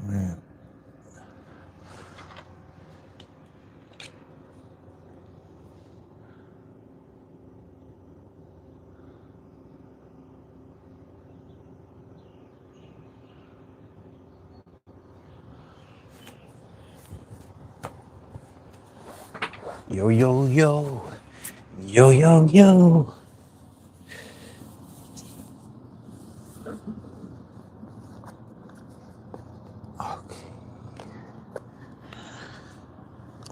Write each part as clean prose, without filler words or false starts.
Man. Yo, yo, yo. Yo, yo, yo. Okay.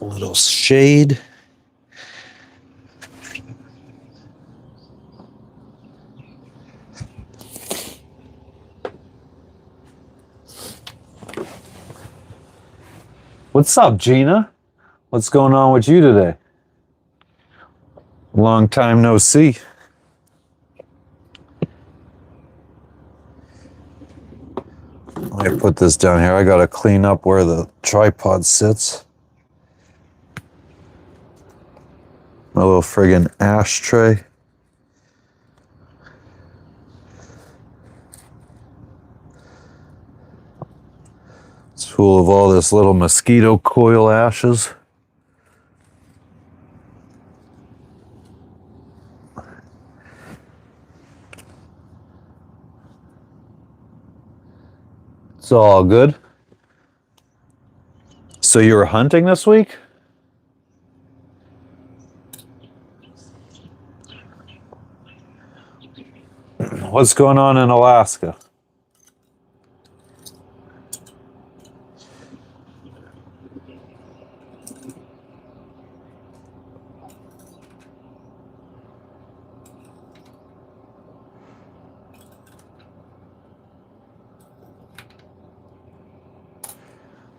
A little shade. What's up, Gina? What's going on with you today? Long time no see. Let me put this down here. I gotta clean up where the tripod sits. My little friggin' ashtray. It's full of all this little mosquito coil ashes. It's all good. So you were hunting this week? What's going on in Alaska?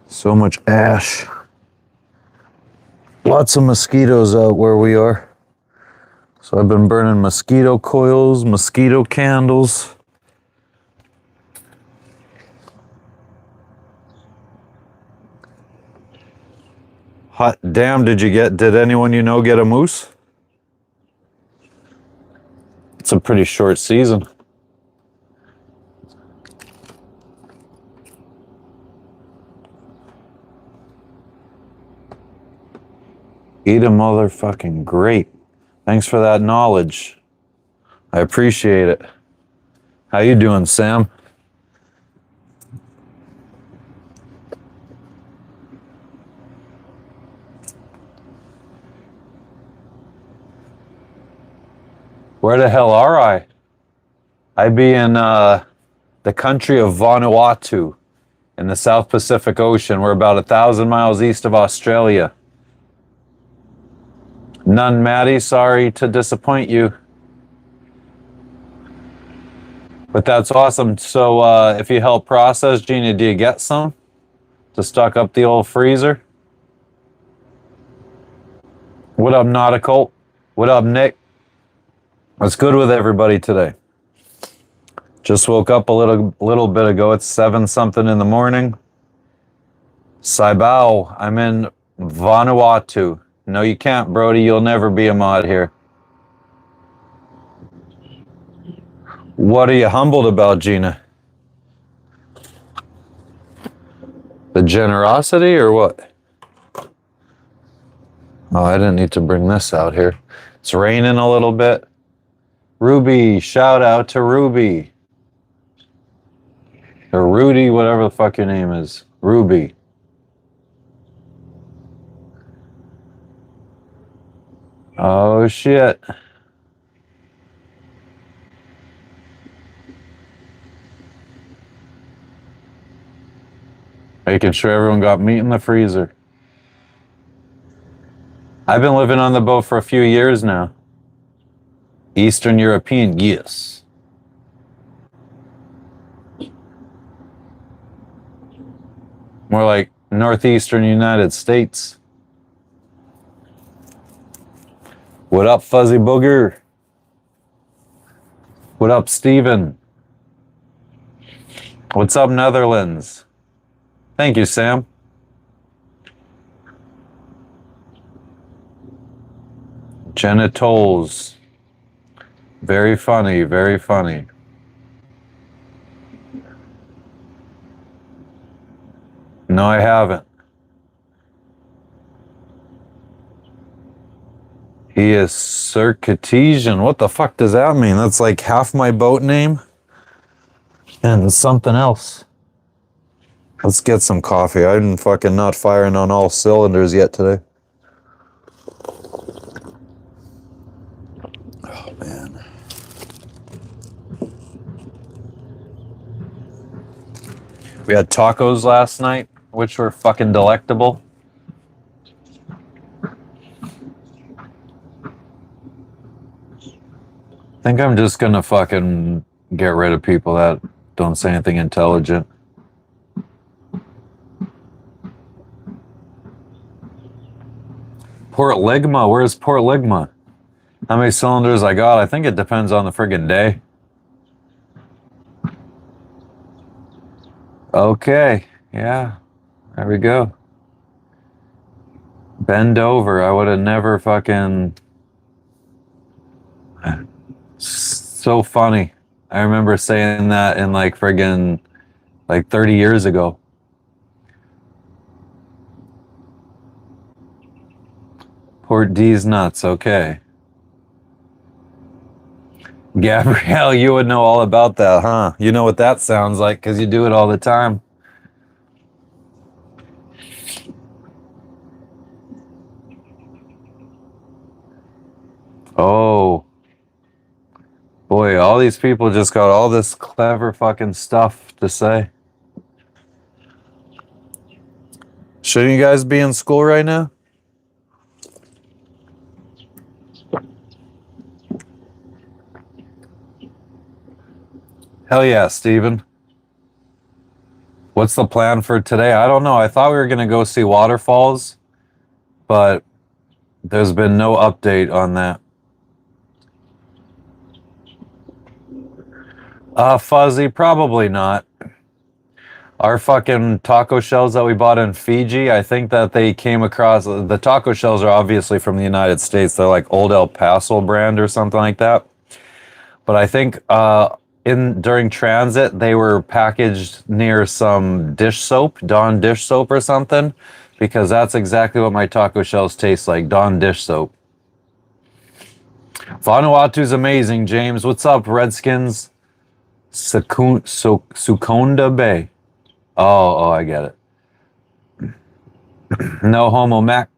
So much ash. Lots of mosquitoes out where we are. So I've been burning mosquito coils, mosquito candles. Hot damn, did anyone you know get a moose? It's a pretty short season. Eat a motherfucking grape. Thanks for that knowledge. I appreciate it. How you doing, Sam? Where the hell are I? I be in the country of Vanuatu in the South Pacific Ocean. We're about 1,000 miles east of Australia. None, Maddie. Sorry to disappoint you. But that's awesome. So if you help process, Gina, do you get some to stock up the old freezer? What up, Nautical? What up, Nick? What's good with everybody today? Just woke up a little bit ago. It's 7 something in the morning. Saibao, I'm in Vanuatu. No, you can't, Brody. You'll never be a mod here. What are you humbled about, Gina? The generosity or what? Oh, I didn't need to bring this out here. It's raining a little bit. Ruby, shout out to Ruby. Or Rudy, whatever the fuck your name is. Ruby. Oh, shit. Making sure everyone got meat in the freezer. I've been living on the boat for a few years now. Eastern European, yes. More like Northeastern United States. What up, Fuzzy Booger? What up, Steven? What's up, Netherlands? Thank you, Sam. Genitals. Very funny, very funny. No, I haven't. He is Circassian. What the fuck does that mean? That's like half my boat name and something else. Let's get some coffee. I'm fucking not firing on all cylinders yet today. Oh, man. We had tacos last night, which were fucking delectable. I think I'm just gonna fucking get rid of people that don't say anything intelligent. Port Ligma, where's Port Ligma? How many cylinders I got? I think it depends on the friggin' day. Okay, yeah, there we go. Bend over. I would have never fucking. So funny. I remember saying that in like friggin' like 30 years ago. Port D's nuts, okay. Gabrielle, you would know all about that, huh? You know what that sounds like because you do it all the time. Oh. Boy, all these people just got all this clever fucking stuff to say. Shouldn't you guys be in school right now? Hell yeah, Steven. What's the plan for today? I don't know. I thought we were going to go see waterfalls, but there's been no update on that. Fuzzy, probably not. Our fucking taco shells that we bought in Fiji, I think that they came across. The taco shells are obviously from the United States. They're like Old El Paso brand or something like that. But I think during transit, they were packaged near some dish soap, Dawn dish soap or something, because that's exactly what my taco shells taste like, Dawn dish soap. Vanuatu's amazing, James. What's up, Redskins? Sukonda Bay. Oh, I get it. No homo, Mac.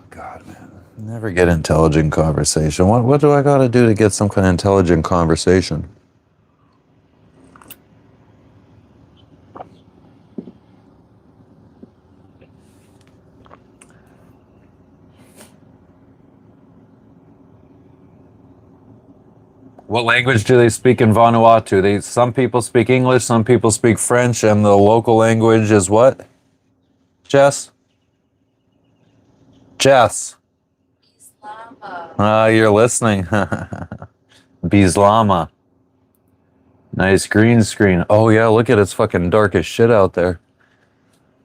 God, man. Never get intelligent conversation. What do I got to do to get some kind of intelligent conversation? What language do they speak in Vanuatu? Some people speak English, some people speak French, and the local language is what? Jess? Jess. You're listening. Bislama. Nice green screen. Oh yeah, look at it. It's fucking dark as shit out there.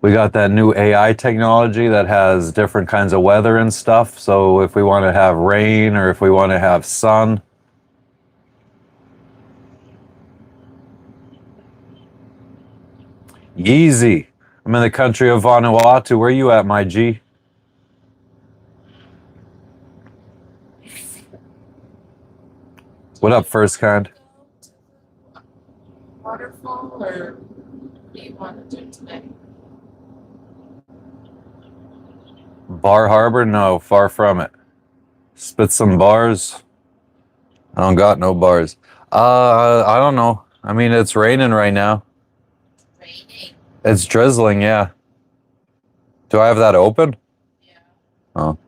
We got that new AI technology that has different kinds of weather and stuff. So if we want to have rain or if we want to have sun. Yeezy. I'm in the country of Vanuatu. Where you at, my G? What up, first kind? Waterfall, or what do you want to do today? Bar Harbor? No, far from it. Spit some bars. I don't got no bars. I don't know. I mean, it's raining right now. Raining. It's drizzling, yeah. Do I have that open? Yeah. Oh.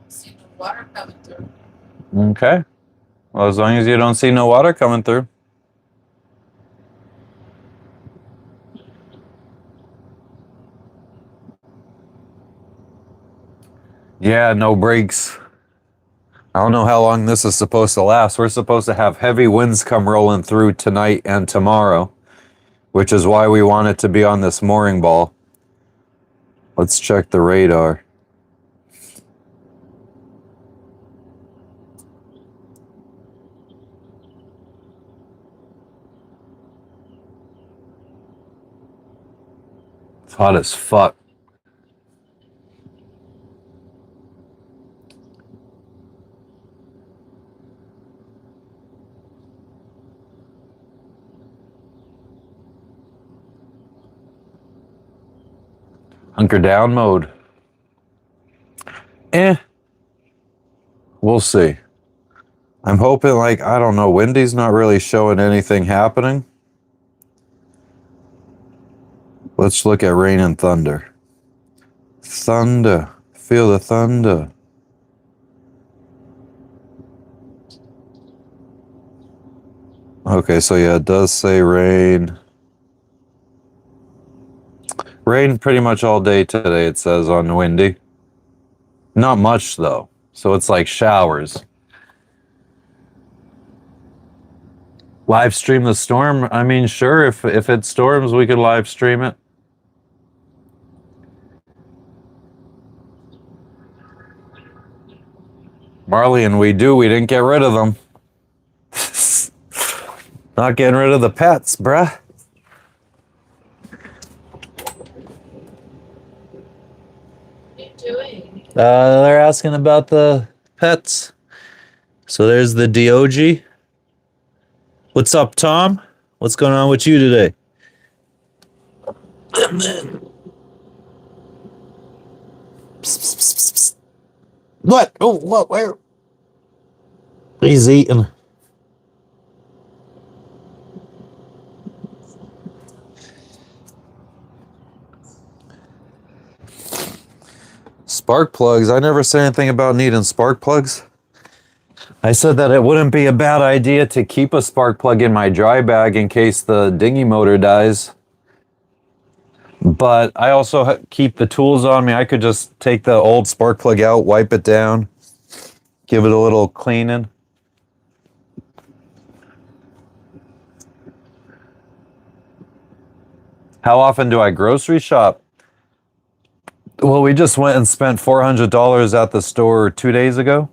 See the water coming through. Okay. Well, as long as you don't see no water coming through. Yeah, no brakes. I don't know how long this is supposed to last. We're supposed to have heavy winds come rolling through tonight and tomorrow, which is why we want it to be on this mooring ball. Let's check the radar. It's hot as fuck. Hunker down mode. We'll see. I'm hoping, like, I don't know, Windy's not really showing anything happening. Let's look at rain and thunder. Thunder. Feel the thunder. Okay, so yeah, it does say rain. Rain pretty much all day today, it says on Windy. Not much, though. So it's like showers. Live stream the storm? I mean, sure, if it storms, we could live stream it. Marley and we didn't get rid of them. Not getting rid of the pets, bruh. What are you doing? They're asking about the pets. So there's the DOG. What's up, Tom? What's going on with you today? What? Oh, what? Where? He's eating. Spark plugs. I never said anything about needing spark plugs. I said that it wouldn't be a bad idea to keep a spark plug in my dry bag in case the dinghy motor dies. But I also keep the tools on me. I could just take the old spark plug out, wipe it down, give it a little cleaning. How often do I grocery shop? Well, we just went and spent $400 at the store 2 days ago.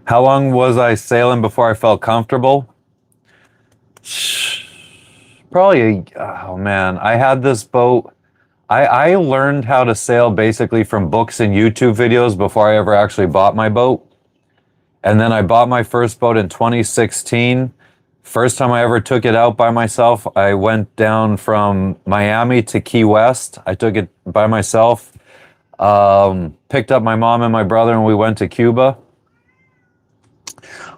How long was I sailing before I felt comfortable? Probably, oh man, I had this boat. I learned how to sail basically from books and YouTube videos before I ever actually bought my boat. And then I bought my first boat in 2016. First time I ever took it out by myself, I went down from Miami to Key West. I took it by myself, picked up my mom and my brother, and we went to Cuba.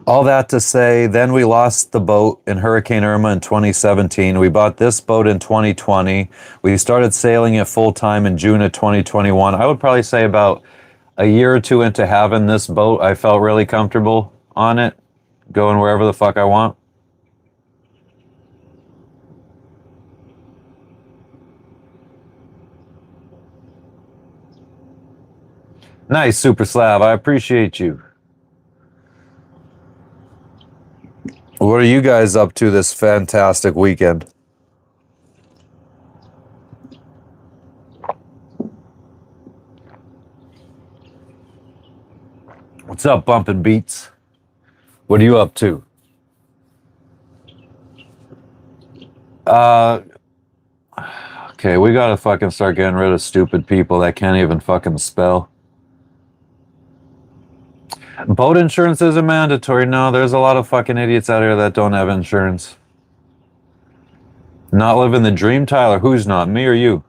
All that to say, then we lost the boat in Hurricane Irma in 2017. We bought this boat in 2020. We started sailing it full time in June of 2021. I would probably say about a year or two into having this boat, I felt really comfortable on it, going wherever the fuck I want. Nice, Super Slab. I appreciate you. What are you guys up to this fantastic weekend? What's up, Bumpin' Beats? What are you up to? Okay, we gotta fucking start getting rid of stupid people that can't even fucking spell. Boat insurance isn't mandatory. No, there's a lot of fucking idiots out here that don't have insurance. Not living the dream, Tyler. Who's not? Me or you?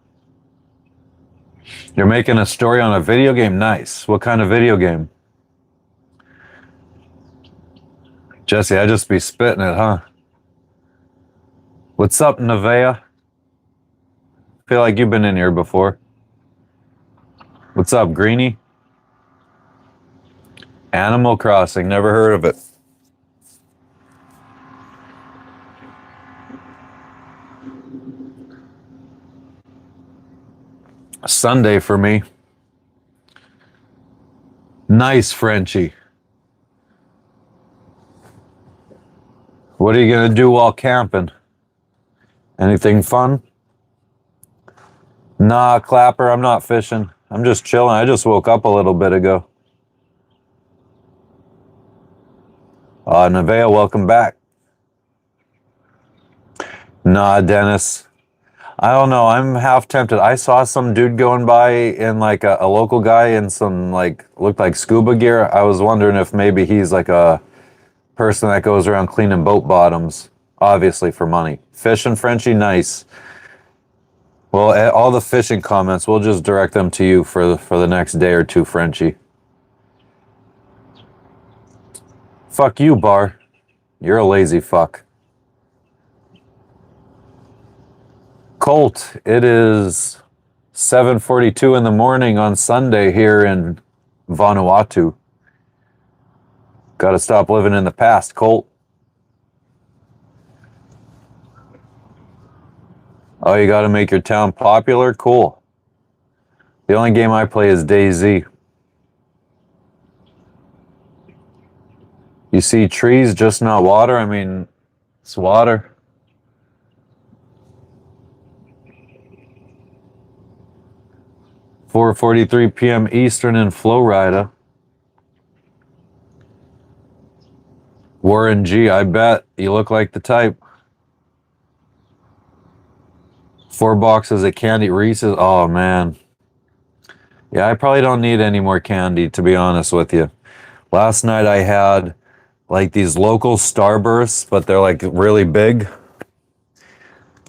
You're making a story on a video game? Nice. What kind of video game? Jesse, I just be spitting it, huh? What's up, Nevea? Feel like you've been in here before. What's up, Greenie? Animal Crossing, never heard of it. Sunday for me. Nice, Frenchie. What are you gonna do while camping? Anything fun? Nah, Clapper, I'm not fishing. I'm just chilling. I just woke up a little bit ago. Nevea, welcome back. Nah, Dennis. I don't know. I'm half tempted. I saw some dude going by in like a local guy in some like looked like scuba gear. I was wondering if maybe he's like a person that goes around cleaning boat bottoms, obviously for money. Fishing Frenchie, nice. Well, all the fishing comments, we'll just direct them to you for the next day or two, Frenchie. Fuck you, Bar. You're a lazy fuck. Colt, it is 7:42 in the morning on Sunday here in Vanuatu. Got to stop living in the past, Colt. Oh, you got to make your town popular? Cool. The only game I play is DayZ. You see trees, just not water? I mean, it's water. "4:43 p.m. Eastern in Florida." Warren G, I bet you look like the type. 4 boxes of candy Reese's. Oh man. Yeah, I probably don't need any more candy, to be honest with you. Last night I had like these local Starbursts, but they're like really big.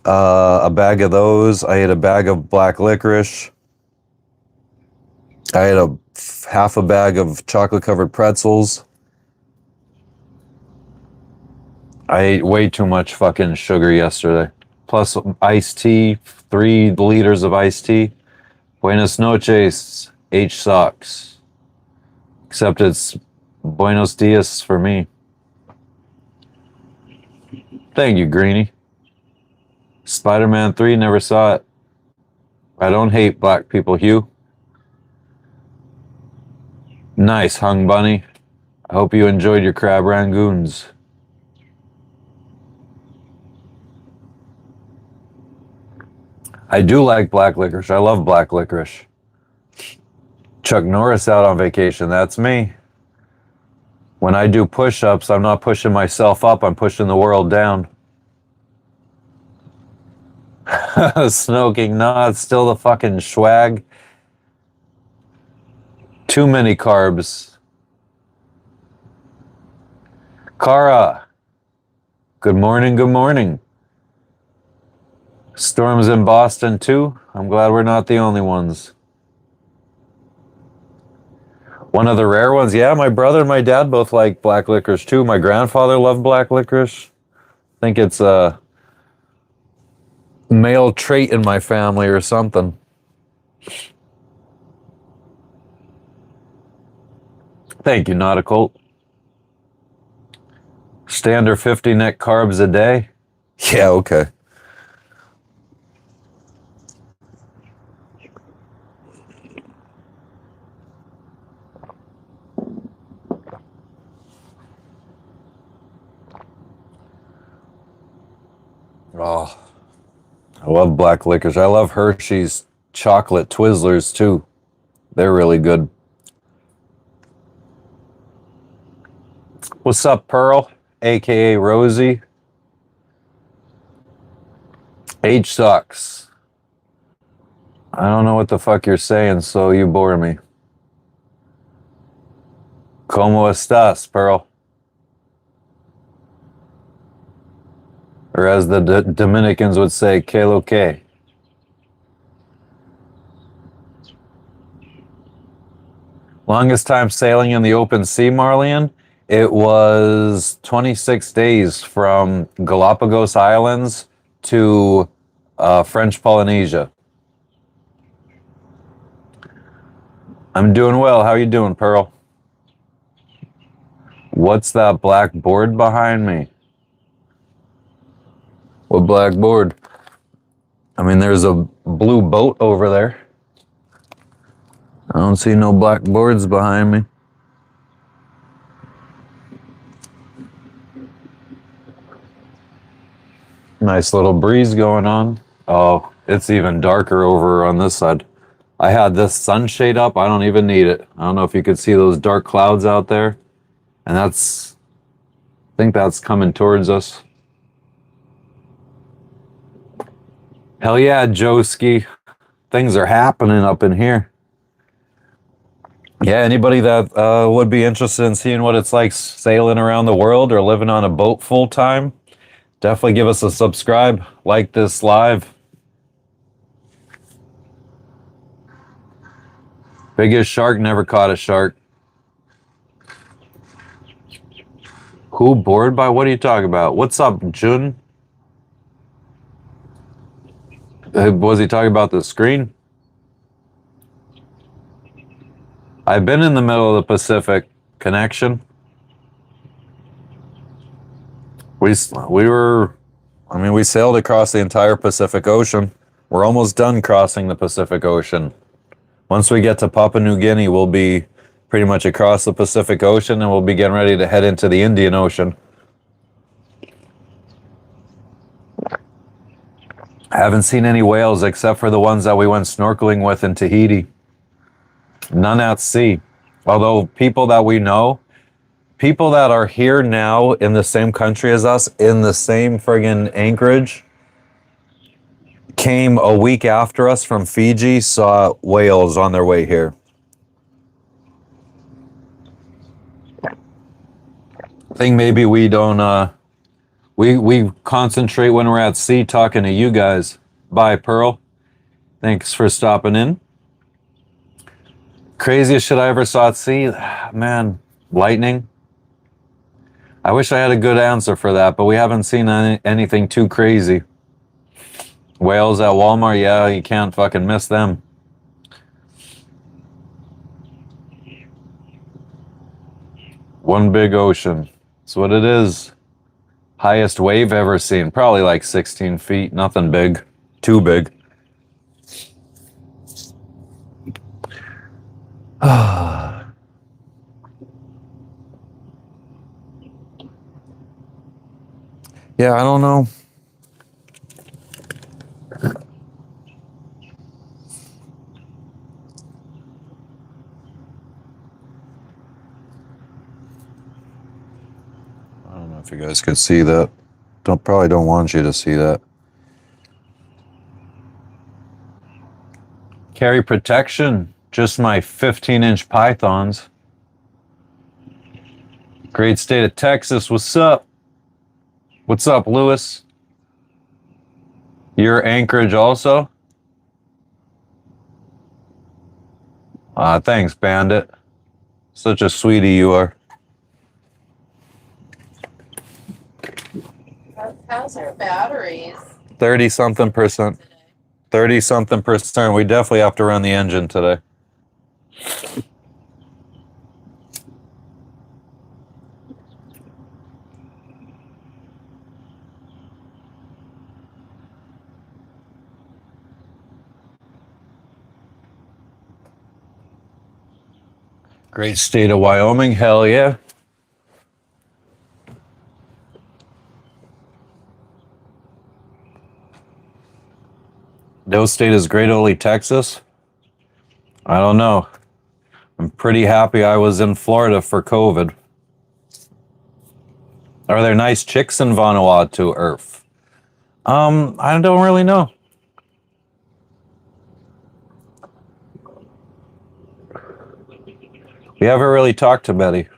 A bag of those. I ate a bag of black licorice. I had half a bag of chocolate covered pretzels. I ate way too much fucking sugar yesterday. Plus iced tea, 3 liters of iced tea. Buenos noches, H sucks. Except it's buenos dias for me. Thank you, Greenie. Spider-Man 3, never saw it. I don't hate black people, Hugh. Nice, Hung Bunny. I hope you enjoyed your crab rangoons. I do like black licorice. I love black licorice. Chuck Norris out on vacation. That's me. When I do push-ups, I'm not pushing myself up. I'm pushing the world down. Smoking. Nah, it's still the fucking swag. Too many carbs. Kara. Good morning, good morning. Storms in Boston too. I'm glad we're not the only ones. One of the rare ones. Yeah, my brother and my dad both like black licorice too. My grandfather loved black licorice. I think it's a male trait in my family or something. Thank you, Nautical. Standard 50 net carbs a day. Yeah, okay. Oh, I love black licorice. I love Hershey's chocolate Twizzlers too. They're really good. What's up, Pearl? AKA Rosie. H sucks. I don't know what the fuck you're saying, so you bore me. ¿Cómo estás, Pearl? Or as the Dominicans would say, que lo que? Longest time sailing in the open sea, Marlian? It was 26 days from Galapagos Islands to French Polynesia. I'm doing well. How you doing, Pearl? What's that black board behind me? What black board? I mean, there's a blue boat over there. I don't see no black boards behind me. Nice little breeze going on. Oh, it's even darker over on this side. I had this sunshade up. I don't even need it. I don't know if you could see those dark clouds out there. And I think that's coming towards us. Hell yeah, Joski. Things are happening up in here. Yeah, anybody that would be interested in seeing what it's like sailing around the world or living on a boat full time, definitely give us a subscribe, like this live. Biggest shark never caught a shark. Who bored by? What are you talking about? What's up, Jun? Was he talking about the screen? I've been in the middle of the Pacific connection. We were, I mean, we sailed across the entire Pacific Ocean. We're almost done crossing the Pacific Ocean. Once we get to Papua New Guinea, we'll be pretty much across the Pacific Ocean and we'll be getting ready to head into the Indian Ocean. I haven't seen any whales except for the ones that we went snorkeling with in Tahiti. None at sea. Although people that we know, people that are here now in the same country as us, in the same friggin' anchorage, came a week after us from Fiji, saw whales on their way here. I think maybe we don't, we concentrate when we're at sea talking to you guys. Bye, Pearl. Thanks for stopping in. Craziest shit I ever saw at sea? Man, lightning. I wish I had a good answer for that, but we haven't seen anything too crazy. Whales at Walmart, yeah, you can't fucking miss them. One big ocean. That's what it is. Highest wave ever seen. Probably like 16 feet. Nothing big. Too big. Yeah, I don't know. I don't know if you guys could see that. Probably don't want you to see that. Carry protection. Just my 15-inch pythons. Great state of Texas. What's up? What's up, Lewis? Your Anchorage also? Thanks, Bandit. Such a sweetie you are. How's your batteries? 30-something percent. 30-something percent. We definitely have to run the engine today. Great state of Wyoming. Hell yeah. No state is great, only Texas. I don't know. I'm pretty happy I was in Florida for COVID. Are there nice chicks in Vanuatu, Earth? I don't really know. We haven't really talked to Betty.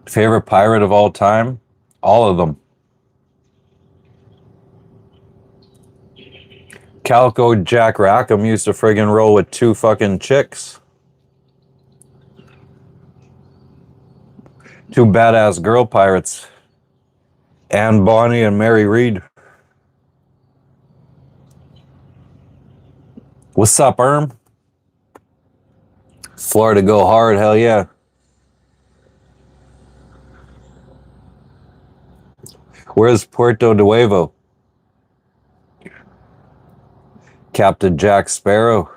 Favorite pirate of all time? All of them. Calico Jack Rackham used to friggin' roll with 2 fucking chicks. 2 badass girl pirates. Anne Bonny and Mary Reed. What's up, Erm? Florida go hard, hell yeah. Where's Puerto Nuevo? Captain Jack Sparrow.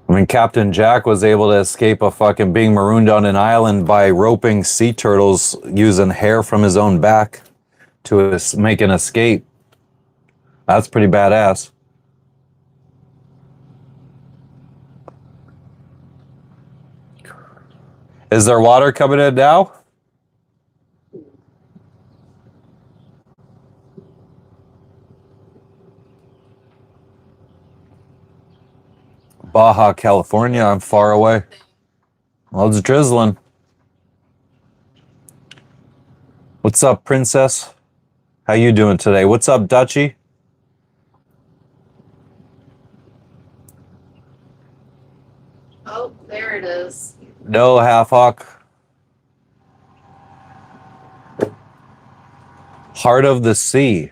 I mean, Captain Jack was able to escape a fucking being marooned on an island by roping sea turtles using hair from his own back to make an escape. That's pretty badass. Is there water coming in now? Baja California. I'm far away. Well, it's drizzling. What's up, princess? How you doing today? What's up, Dutchie? Oh, there it is. No, Halfhawk. Heart of the Sea.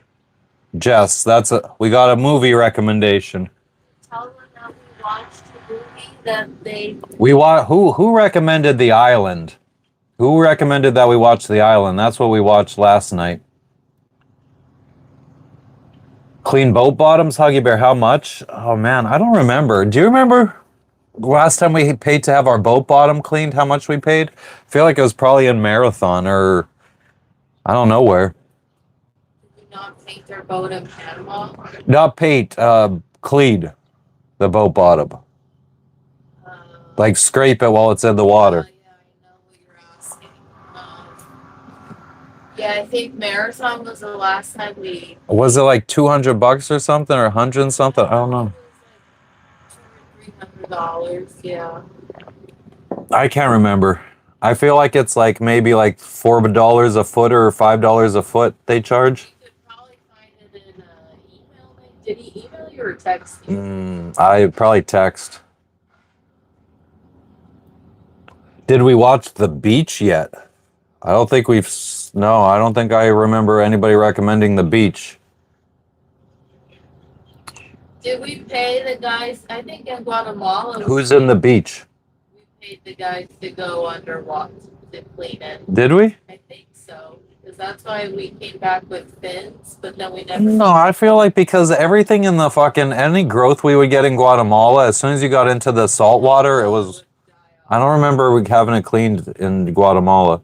Jess, we got a movie recommendation. Tell them that we watched the movie that they. Who recommended The Island? Who recommended that we watch The Island? That's what we watched last night. Clean boat bottoms, Huggy Bear. How much? Oh man, I don't remember. Do you remember last time we paid to have our boat bottom cleaned? How much we paid? I feel like it was probably in Marathon or I don't know where. Did we not paint their boat in Panama? Not paint, clean the boat bottom. Like scrape it while it's in the water. Yeah, I know what you're asking. Yeah, I think Marathon was the last time we. Was it like $200 or something or 100 and something? I don't know. It was like $300, yeah. I can't remember. I feel like it's like maybe like $4 a foot or $5 a foot they charge. You could probably find it in an email. Did he email you or text you? I probably text. Did we watch The Beach yet? I don't think no, I don't think I remember anybody recommending The Beach. Did we pay the guys? I think in Guatemala. Who's in The Beach? We paid the guys to go underwater to clean it. Did we? I think so. Because that's why we came back with fins, but then we never. No, I feel like because everything in the any growth we would get in Guatemala, as soon as you got into the salt water, it was. I don't remember having it cleaned in Guatemala.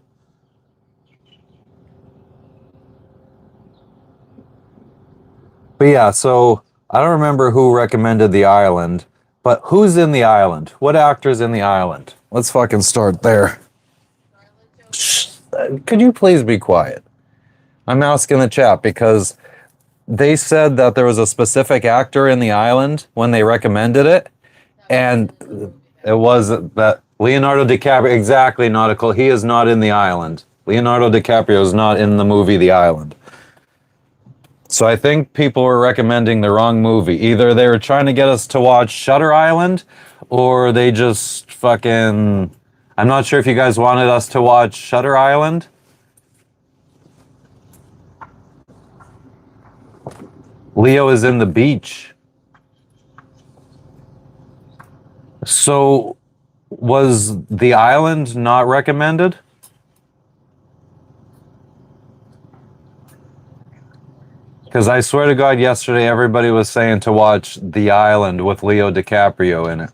But yeah, so I don't remember who recommended The Island, but who's in The Island? What actor's in The Island? Let's fucking start there. Shh. Could you please be quiet? I'm asking the chat because they said that there was a specific actor in The Island when they recommended it, and it was that Leonardo DiCaprio. Exactly, nautical. He is not in The Island. Leonardo DiCaprio is not in the movie The Island. So I think people were recommending the wrong movie. Either they were trying to get us to watch Shutter Island, or they just fucking. I'm not sure if you guys wanted us to watch Shutter Island. Leo is in The Beach. So was The Island not recommended? Because I swear to God, yesterday everybody was saying to watch The Island with Leo DiCaprio in it.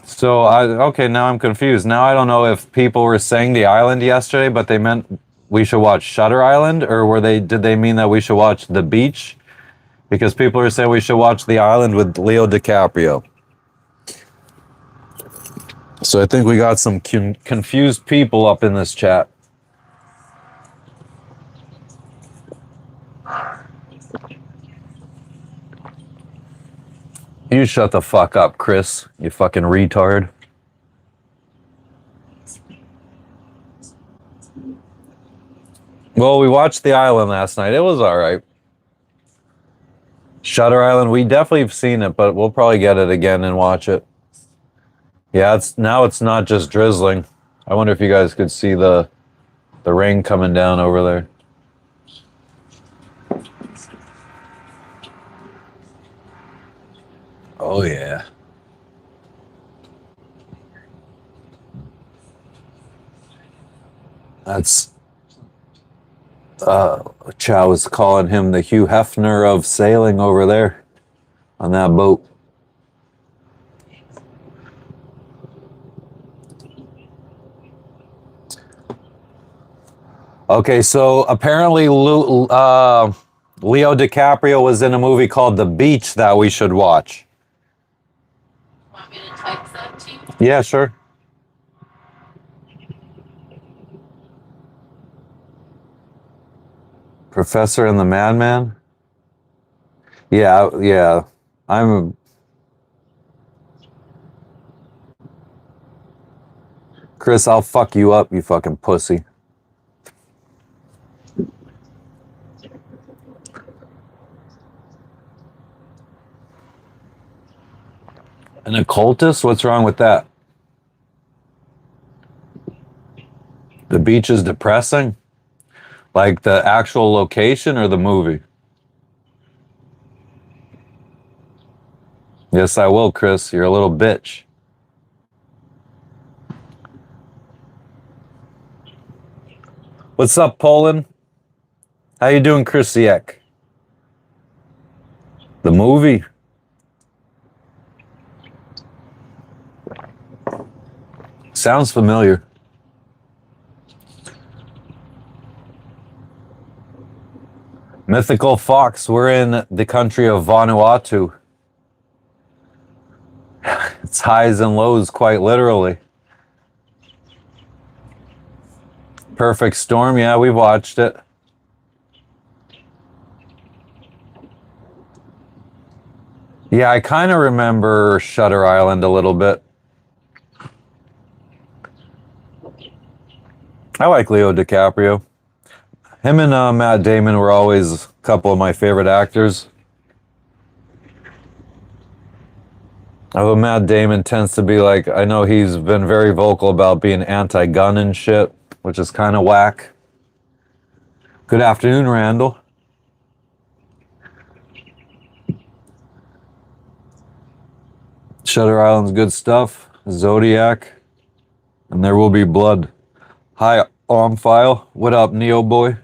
So okay, now I'm confused. Now I don't know if people were saying The Island yesterday, but they meant we should watch Shutter Island, or did they mean that we should watch The Beach? Because people are saying we should watch The Island with Leo DiCaprio. So I think we got some confused people up in this chat. You shut the fuck up, Chris, you fucking retard. Well, we watched The Island last night. It was all right. Shutter Island, we definitely have seen it, but we'll probably get it again and watch it. Yeah, it's not just drizzling. I wonder if you guys could see the rain coming down over there. Oh yeah. That's Chow was calling him the Hugh Hefner of sailing over there on that boat. Okay, so apparently Leo DiCaprio was in a movie called The Beach that we should watch. Want me to text that to you? Yeah, sure. Professor and the Madman? Yeah, yeah. I'm Chris, I'll fuck you up, you fucking pussy. An occultist? What's wrong with that? The beach is depressing? Like the actual location or the movie? Yes, I will, Chris. You're a little bitch. What's up, Poland? How you doing, Chrisiek? The movie? Sounds familiar. Mythical Fox, we're in the country of Vanuatu. It's highs and lows, quite literally. Perfect Storm, yeah, we watched it. Yeah, I kind of remember Shutter Island a little bit. I like Leo DiCaprio. Him and Matt Damon were always a couple of my favorite actors. Although Matt Damon tends to be like, I know he's been very vocal about being anti-gun and shit, which is kind of whack. Good afternoon, Randall. Shutter Island's good stuff. Zodiac. And There Will Be Blood. Hi, Omfile. What up, Neo Boy?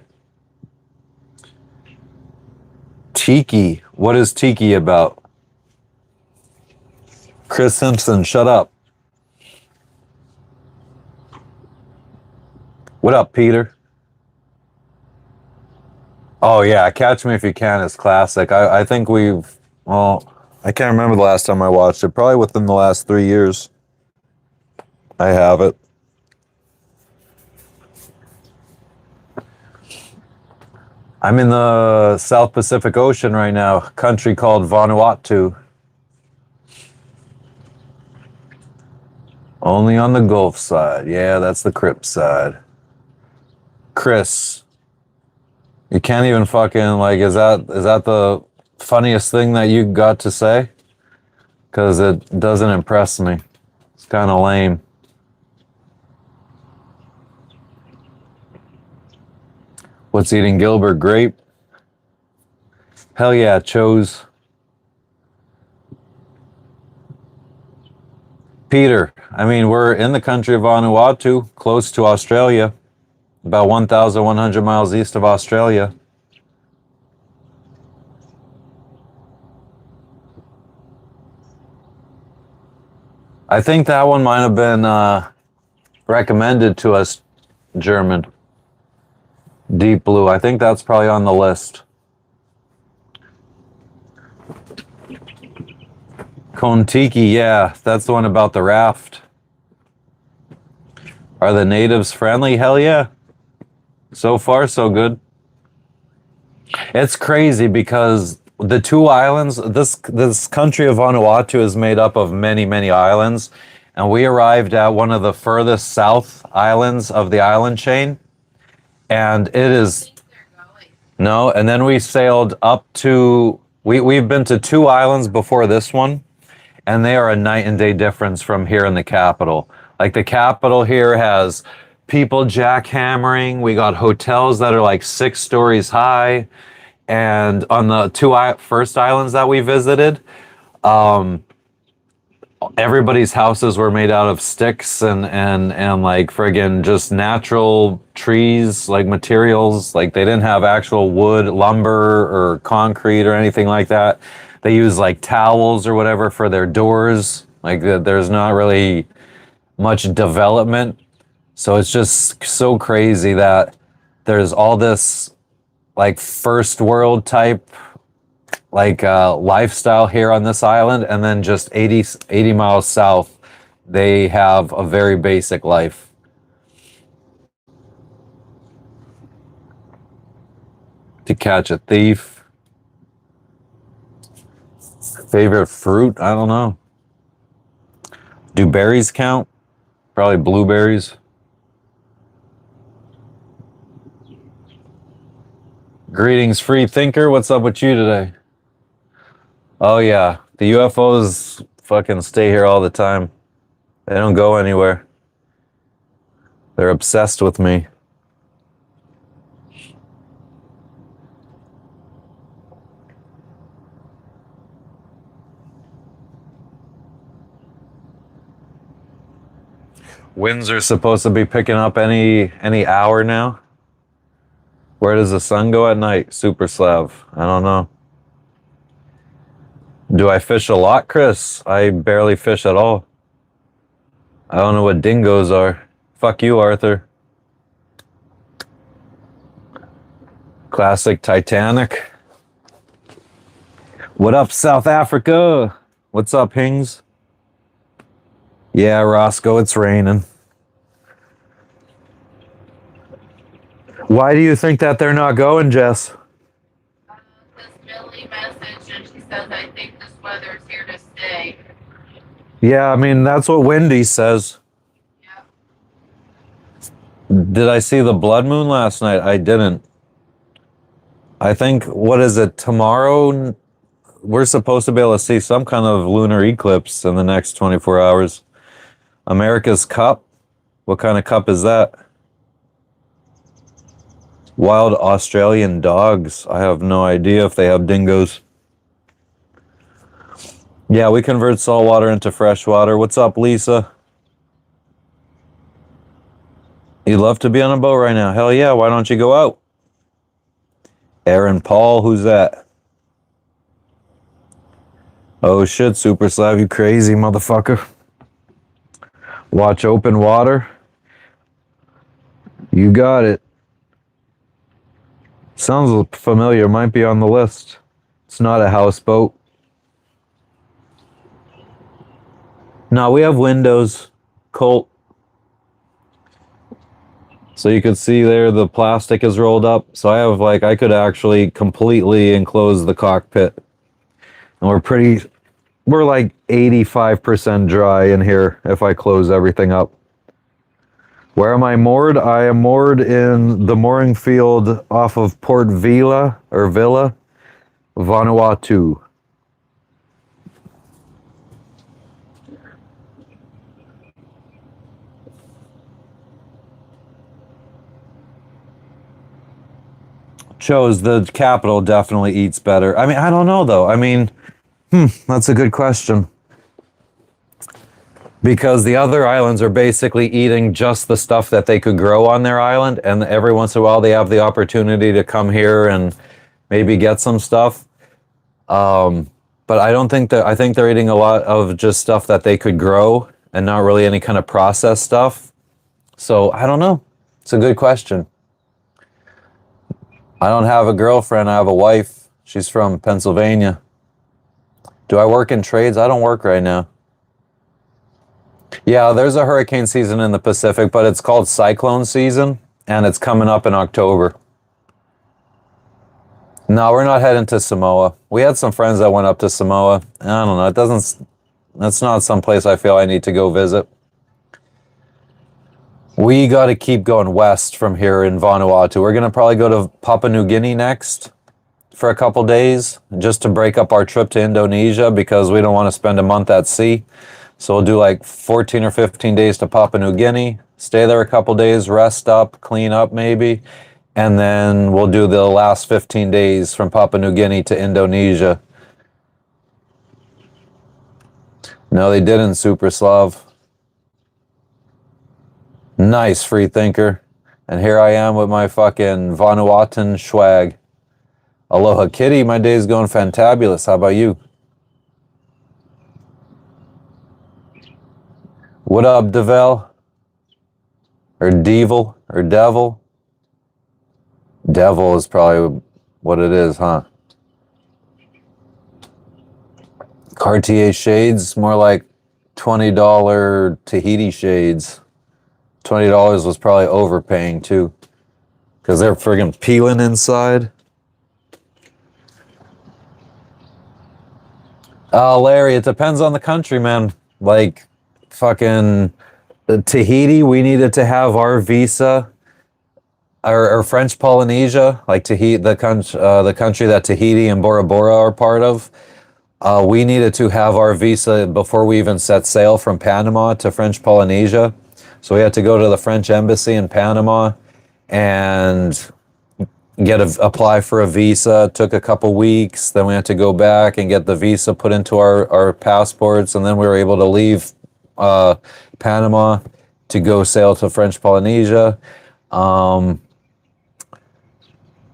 Tiki. What is Tiki about? Chris Simpson, shut up. What up, Peter? Oh yeah, Catch Me If You Can is classic. I think I can't remember the last time I watched it. Probably within the last 3 years. I have it. I'm in the South Pacific Ocean right now, a country called Vanuatu. Only on the Gulf side. Yeah, that's the Crip side. Chris, you can't even fucking is that the funniest thing that you got to say? Because it doesn't impress me. It's kind of lame. What's eating Gilbert? Grape? Hell yeah, chose. Peter, I mean, we're in the country of Vanuatu, close to Australia, about 1,100 miles east of Australia. I think that one might have been recommended to us, German. Deep Blue, I think that's probably on the list. Kontiki, yeah, that's the one about the raft. Are the natives friendly? Hell yeah. So far, so good. It's crazy because the two islands, this country of Vanuatu is made up of many, many islands. And we arrived at one of the furthest south islands of the island chain. And it is... No, and then we sailed up to... We've been to two islands before this one. And they are a night and day difference from here in the capital. Like the capital here has people jackhammering. We got hotels that are like 6 stories high. And on the first islands that we visited, everybody's houses were made out of sticks and like friggin' just natural trees, like materials. Like they didn't have actual wood, lumber, or concrete or anything like that. They use like towels or whatever for their doors. Like there's not really much development. So it's just so crazy that there's all this like first world type lifestyle here on this island, and then just 80 miles south, they have a very basic life. To catch a thief. Favorite fruit? I don't know. Do berries count? Probably blueberries. Greetings, free thinker. What's up with you today? Oh, yeah. The UFOs fucking stay here all the time. They don't go anywhere. They're obsessed with me. Winds are supposed to be picking up any hour now. Where does the sun go at night? Super Slav. I don't know. Do I fish a lot, Chris? I barely fish at all. I don't know what dingoes are. Fuck you, Arthur. Classic Titanic. What up, South Africa? What's up, Hings? Yeah, Roscoe, it's raining. Why do you think that they're not going, Jess? This Millie message and she says, I think this weather's here to stay. Yeah, I mean, that's what Wendy says. Yeah. Did I see the blood moon last night? I didn't. I think, what is it, tomorrow? We're supposed to be able to see some kind of lunar eclipse in the next 24 hours. America's Cup? What kind of cup is that? Wild Australian dogs. I have no idea if they have dingoes. Yeah, we convert salt water into fresh water. What's up, Lisa? You'd love to be on a boat right now. Hell yeah, why don't you go out? Aaron Paul, who's that? Oh shit, Super Slav, you crazy motherfucker. Watch open water. You got it. Sounds familiar, might be on the list. It's not a houseboat. No, we have windows. Colt. So you could see there the plastic is rolled up. So I have I could actually completely enclose the cockpit. And we're like 85% dry in here if I close everything up. Where am I moored? I am moored in the mooring field off of Port Vila, Vanuatu. Chose the capital definitely eats better. I mean, I don't know though. I mean, that's a good question. Because the other islands are basically eating just the stuff that they could grow on their island, and every once in a while they have the opportunity to come here and maybe get some stuff. But I don't think that, I think they're eating a lot of just stuff that they could grow and not really any kind of processed stuff. So I don't know. It's a good question. I don't have a girlfriend, I have a wife. She's from Pennsylvania. Do I work in trades? I don't work right now. Yeah, there's a hurricane season in the Pacific, but it's called cyclone season, and it's coming up in October. No, we're not heading to Samoa. We had some friends that went up to Samoa. I don't know. That's not some place I feel I need to go visit. We got to keep going west from here in Vanuatu. We're going to probably go to Papua New Guinea next for a couple days just to break up our trip to Indonesia because we don't want to spend a month at sea. So we'll do like 14 or 15 days to Papua New Guinea, stay there a couple days, rest up, clean up maybe, and then we'll do the last 15 days from Papua New Guinea to Indonesia. No, they didn't, Super Slav. Nice, free thinker. And here I am with my fucking Vanuatuan swag. Aloha kitty, my day's going fantabulous. How about you? What up, Devel? Or Devil? Or Devil? Devil is probably what it is, huh? Cartier shades, more like $20 Tahiti shades. $20 was probably overpaying too. Because they're friggin' peeling inside. Larry, it depends on the country, man. Like, fucking Tahiti, we needed to have our visa, or French Polynesia, like Tahiti, the country that Tahiti and Bora Bora are part of. We needed to have our visa before we even set sail from Panama to French Polynesia. So we had to go to the French embassy in Panama and apply for a visa. It took a couple weeks. Then we had to go back and get the visa put into our passports, and then we were able to leave Panama to go sail to French Polynesia.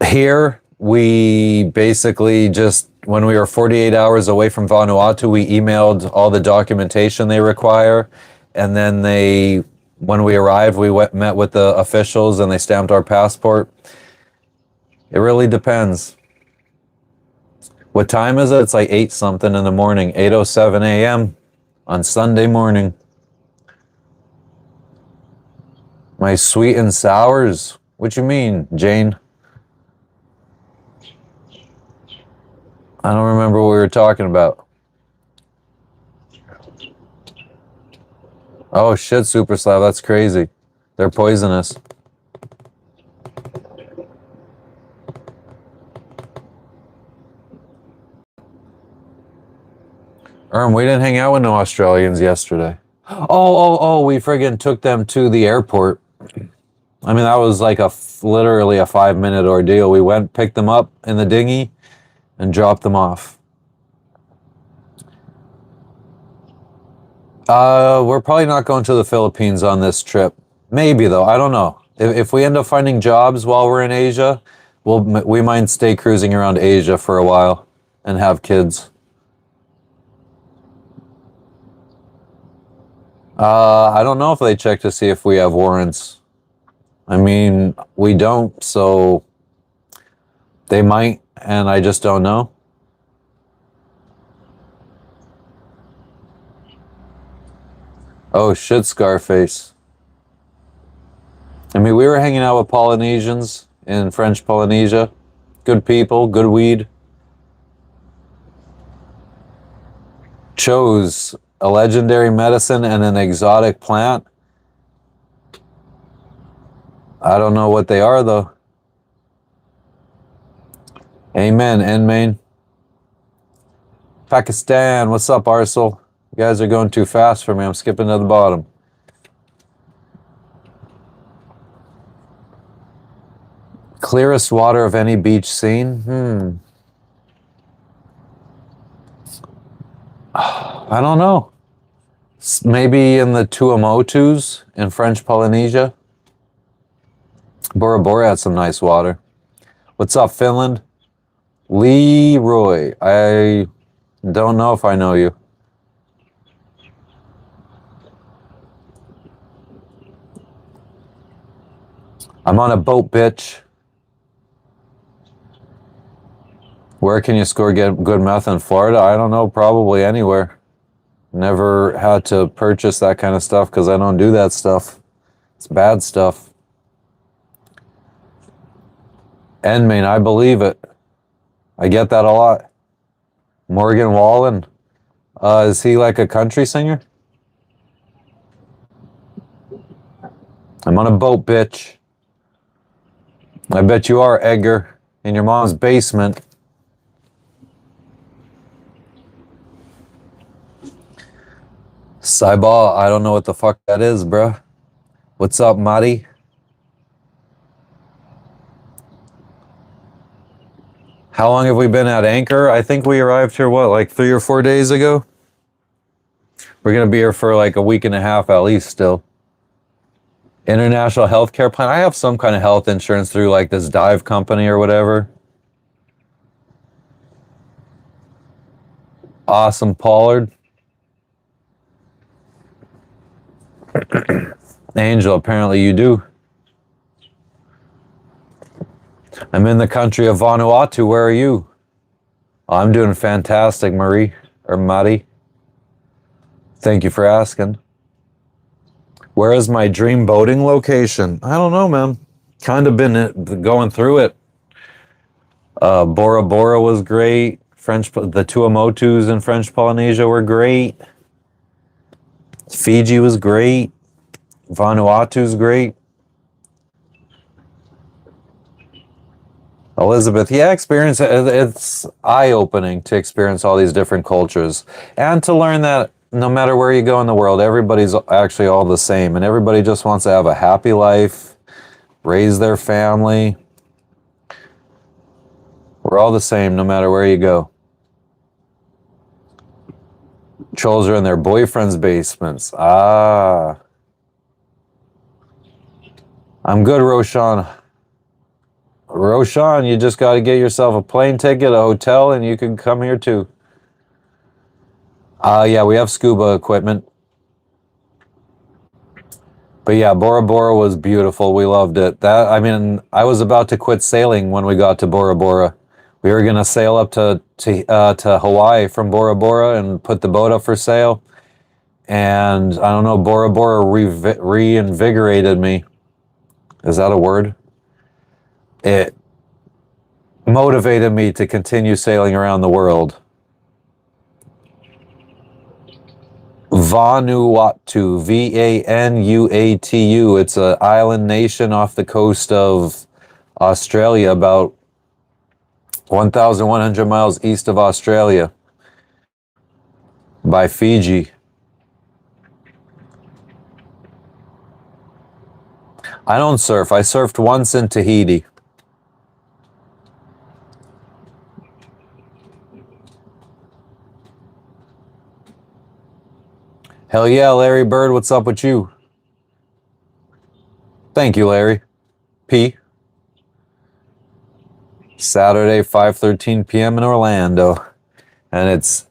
Here, we basically just, when we were 48 hours away from Vanuatu, we emailed all the documentation they require, and then when we arrived, we met with the officials and they stamped our passport. It really depends. What time is it? It's like 8 something in the morning, 8:07 a.m. on Sunday morning. My sweet and sours? What you mean, Jane? I don't remember what we were talking about. Oh shit, Super Slab, that's crazy. They're poisonous. We didn't hang out with no Australians yesterday. Oh, we friggin' took them to the airport. I mean, that was like literally a 5-minute ordeal. We went, picked them up in the dinghy, and dropped them off. We're probably not going to the Philippines on this trip. Maybe though, I don't know. If we end up finding jobs while we're in Asia, we might stay cruising around Asia for a while and have kids. I don't know if they check to see if we have warrants. I mean, we don't, so they might, and I just don't know. Oh shit, Scarface. I mean, we were hanging out with Polynesians in French Polynesia. Good people, good weed. Chose a legendary medicine and an exotic plant. I don't know what they are though. Amen, Enmain. Pakistan, what's up, Arcel? You guys are going too fast for me. I'm skipping to the bottom. Clearest water of any beach seen? I don't know. Maybe in the Tuamotus in French Polynesia. Bora Bora had some nice water. What's up, Finland? Leroy. I don't know if I know you. I'm on a boat, bitch. Where can you get good meth in Florida? I don't know, probably anywhere. Never had to purchase that kind of stuff because I don't do that stuff. It's bad stuff. Enmain, I believe it. I get that a lot. Morgan Wallen. Is he like a country singer? I'm on a boat, bitch. I bet you are, Edgar, in your mom's basement. Saibal, I don't know what the fuck that is, bruh. What's up, Mari? How long have we been at Anchor? I think we arrived here, what, like 3 or 4 days ago? We're going to be here for like a week and a half at least still. International healthcare plan. I have some kind of health insurance through like this dive company or whatever. Awesome, Pollard. Angel, apparently you do. I'm in the country of Vanuatu. Where are you? Oh, I'm doing fantastic, Marie, or Mari. Thank you for asking. Where is my dream boating location? I don't know, man. Kind of been going through it. Bora Bora was great. The Tuamotus in French Polynesia were great. Fiji was great. Vanuatu's great. Elizabeth, yeah, it's eye-opening to experience all these different cultures and to learn that no matter where you go in the world, everybody's actually all the same and everybody just wants to have a happy life, raise their family. We're all the same no matter where you go. Trolls are in their boyfriends' basements. Ah. I'm good, Roshan. Roshan, you just got to get yourself a plane ticket, a hotel, and you can come here too. Yeah, we have scuba equipment. But yeah, Bora Bora was beautiful. We loved it. I was about to quit sailing when we got to Bora Bora. We were gonna sail up to Hawaii from Bora Bora and put the boat up for sale. And I don't know, Bora Bora reinvigorated me. Is that a word? It motivated me to continue sailing around the world. Vanuatu, Vanuatu. It's an island nation off the coast of Australia, about 1,100 miles east of Australia, by Fiji. I don't surf. I surfed once in Tahiti. Hell yeah, Larry Bird, what's up with you? Thank you, Larry. P. Saturday, 5:13 p.m. in Orlando. And it's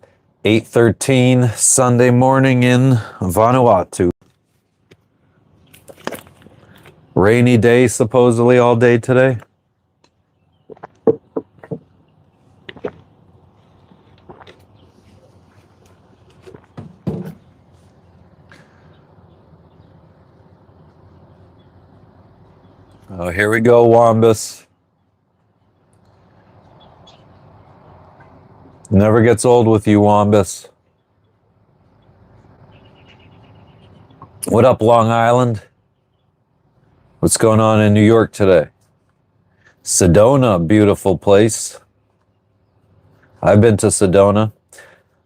8:13 Sunday morning in Vanuatu. Rainy day, supposedly all day today. Oh, here we go, Wombus. Never gets old with you, Wombus. What up, Long Island? What's going on in New York today? Sedona, beautiful place. I've been to Sedona.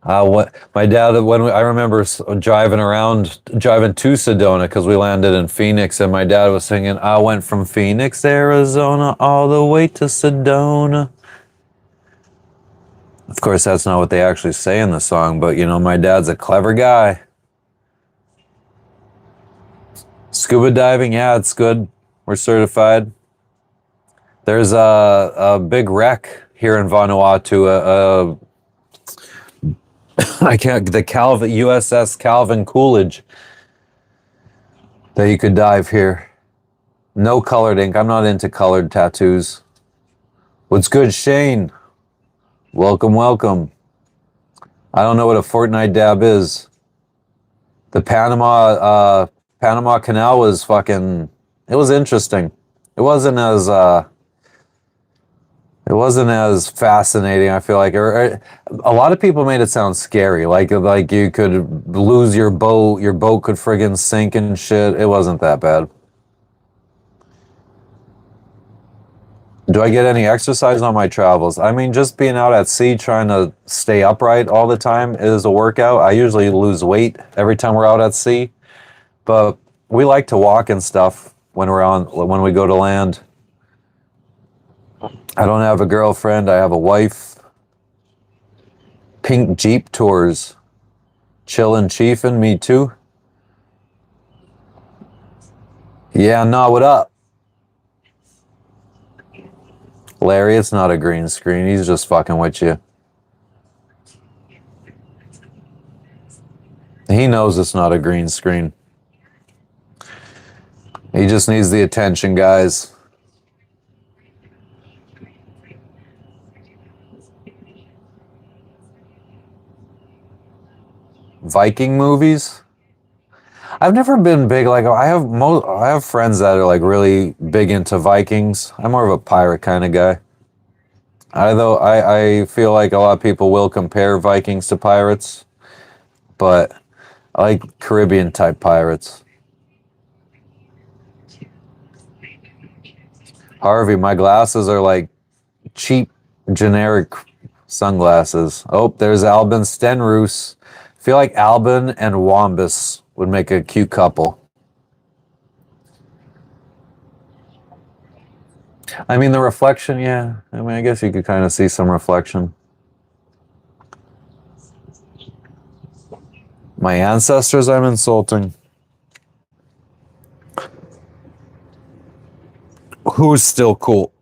My dad, I remember driving to Sedona because we landed in Phoenix, and my dad was singing, I went from Phoenix, Arizona, all the way to Sedona. Of course, that's not what they actually say in the song, but you know, my dad's a clever guy. Scuba diving, yeah, it's good. We're certified. There's a big wreck here in Vanuatu, the USS Calvin Coolidge, that you could dive here. No colored ink. I'm not into colored tattoos. What's good, Shane? Welcome, welcome. I don't know what a Fortnite dab is. The Panama Canal was it was interesting. It wasn't as fascinating, I feel like. A lot of people made it sound scary, like you could lose your boat could friggin' sink and shit. It wasn't that bad. Do I get any exercise on my travels? I mean, just being out at sea trying to stay upright all the time is a workout. I usually lose weight every time we're out at sea, but we like to walk and stuff when we go to land. I don't have a girlfriend. I have a wife. Pink Jeep tours. Chillin', chiefin', me too. Yeah, nah, what up? Larry, it's not a green screen. He's just fucking with you. He knows it's not a green screen. He just needs the attention, guys. Viking movies? I've never been big, like I have friends that are like really big into Vikings. I'm more of a pirate kind of guy. I feel like a lot of people will compare Vikings to pirates, but I like Caribbean type pirates. Harvey, my glasses are like cheap, generic sunglasses. Oh, there's Albin Stenroos. I feel like Albin and Wombus would make a cute couple. I mean, the reflection, yeah. I mean, I guess you could kind of see some reflection. My ancestors, I'm insulting. Who's still cool?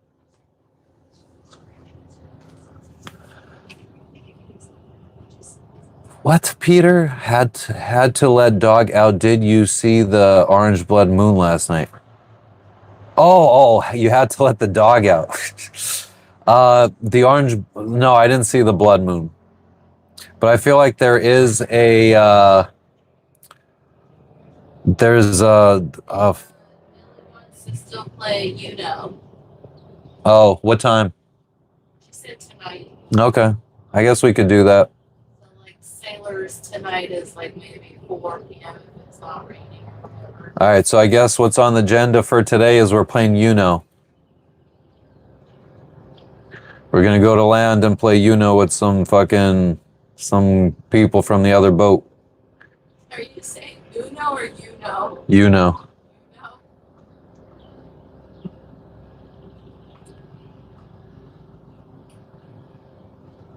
What, Peter? Had to let dog out. Did you see the orange blood moon last night? Oh, you had to let the dog out. The orange. No, I didn't see the blood moon. But I feel like there is a. There's a. Wants to still play, you know. Oh, what time? She said tonight. Okay, I guess we could do that. So like sailors tonight is like maybe 4 p.m. if it's not raining or whatever. All right, so I guess what's on the agenda for today is we're playing Uno. We're gonna go to land and play Uno with some people from the other boat. Are you saying Uno or you know? Uno. You know?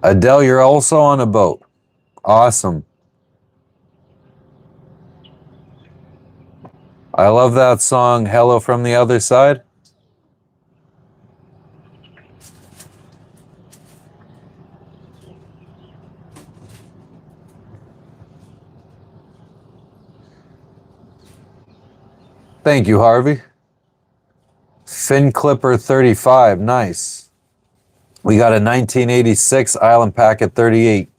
Adele, you're also on a boat. Awesome. I love that song, Hello from the Other Side. Thank you, Harvey. Fin Clipper 35, nice. We got a 1986 Island Packet 38.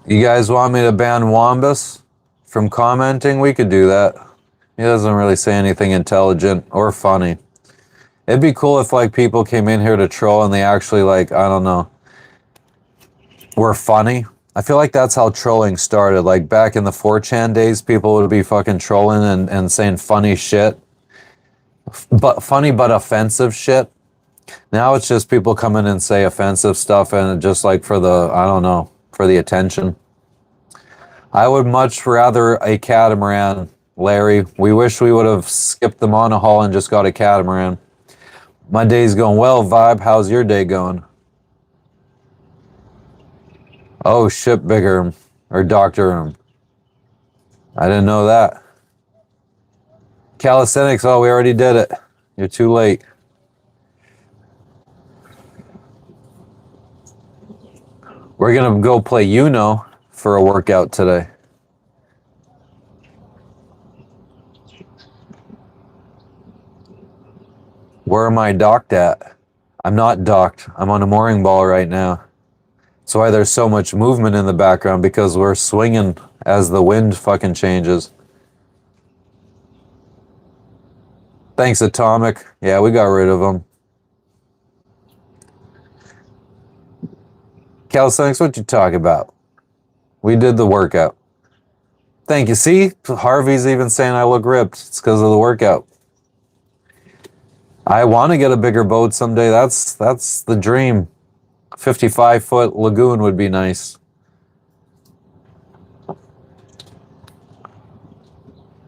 You guys want me to ban Wombus from commenting? We could do that. He doesn't really say anything intelligent or funny. It'd be cool if like people came in here to troll and they actually like, I don't know, were funny. I feel like that's how trolling started. Like back in the 4chan days, people would be fucking trolling and saying funny shit. But funny but offensive shit. Now it's just people come in and say offensive stuff and just like for the, I don't know, for the attention. I would much rather a catamaran, Larry. We wish we would have skipped the monohull and just got a catamaran. My day's going well, Vibe. How's your day going? Oh, ship bigger or doctor. I didn't know that. Calisthenics, oh, we already did it. You're too late. We're going to go play Uno for a workout today. Where am I docked at? I'm not docked. I'm on a mooring ball right now. That's why there's so much movement in the background, because we're swinging as the wind fucking changes. Thanks, Atomic. Yeah, we got rid of them. Calisthenics, what you talk about? We did the workout. Thank you. See, Harvey's even saying I look ripped. It's because of the workout. I want to get a bigger boat someday. That's the dream. 55-foot lagoon would be nice.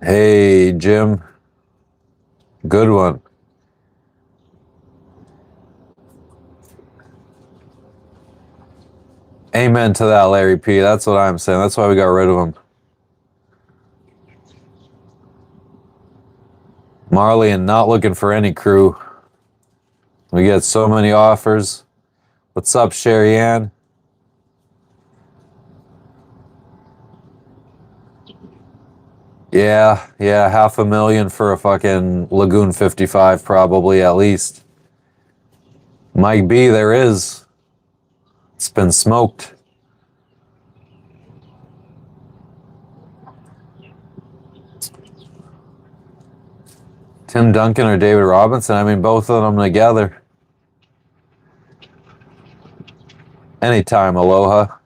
Hey, Jim. Good one. Amen to that, Larry P. That's what I'm saying. That's why we got rid of him. Marley and not looking for any crew. We get so many offers. What's up, Sherry Ann? Yeah, $500,000 for a fucking Lagoon 55, probably at least. Mike B, there is. It's been smoked. Tim Duncan or David Robinson? I mean, both of them together. Anytime, aloha.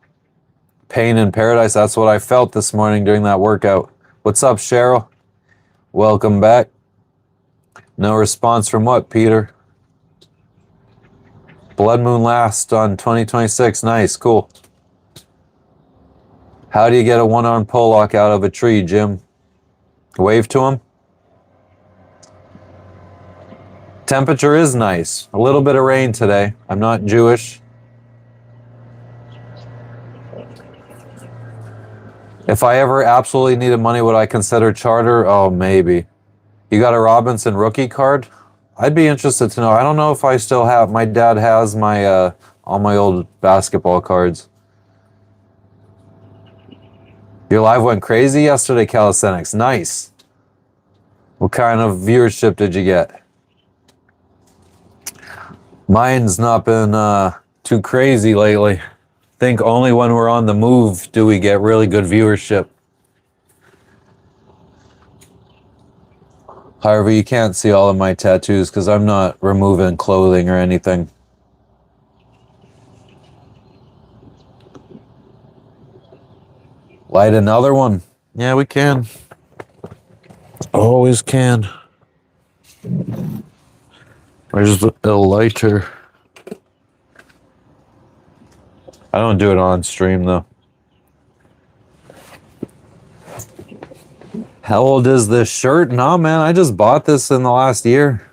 Pain in paradise. That's what I felt this morning during that workout. What's up, Cheryl? Welcome back. No response from what, Peter? Blood Moon last on 2026. Nice, cool. How do you get a one-armed Pollock out of a tree, Jim? Wave to him. Temperature is nice. A little bit of rain today. I'm not Jewish. If I ever absolutely needed money, would I consider charter? Oh, maybe. You got a Robinson rookie card? I'd be interested to know. I don't know if I still have. My dad has my all my old basketball cards. Your live went crazy yesterday, calisthenics. Nice. What kind of viewership did you get? Mine's not been too crazy lately. I think only when we're on the move do we get really good viewership. However, you can't see all of my tattoos because I'm not removing clothing or anything. Light another one? Yeah, we can. Always can. Where's the lighter? I don't do it on stream though. How old is this shirt? Nah, man, I just bought this in the last year.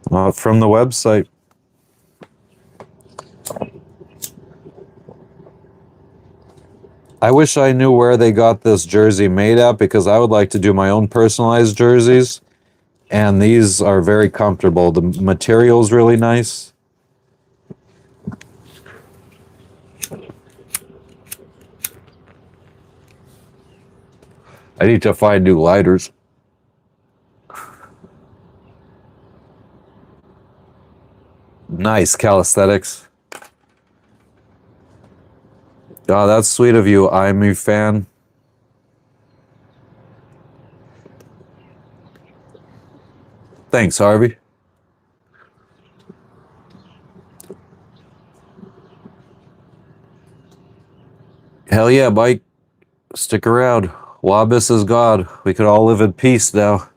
From the website. I wish I knew where they got this jersey made at because I would like to do my own personalized jerseys. And these are very comfortable. The material's really nice. I need to find new lighters. Nice, calisthenics. Oh, that's sweet of you. I'm a fan. Thanks, Harvey. Hell yeah, Mike. Stick around. Wabis is God. We could all live in peace now.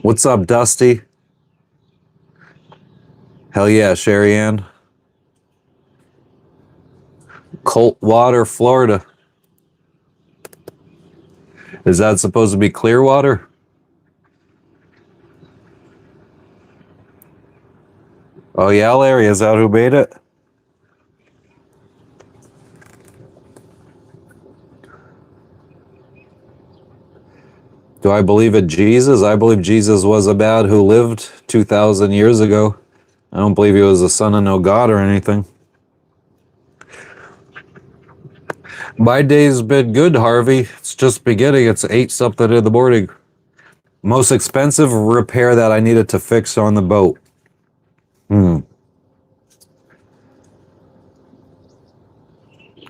What's up, Dusty? Hell yeah, Sherry Ann. Coldwater, Florida. Is that supposed to be Clearwater? Oh yeah, Larry, is that who made it? Do I believe in Jesus? I believe Jesus was a man who lived 2,000 years ago. I don't believe he was the son of no God or anything. My day's been good, Harvey. It's just beginning. It's 8 something in the morning. Most expensive repair that I needed to fix on the boat.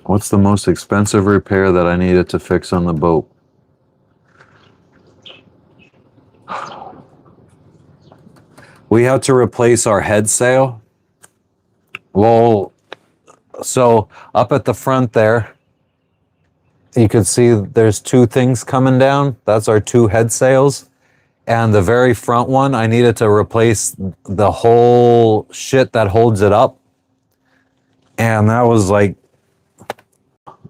What's the most expensive repair that I needed to fix on the boat? We had to replace our head sail. Well, so up at the front there, you can see there's 2 things coming down. That's our 2 head sails. And the very front one, I needed to replace the whole shit that holds it up. And that was like,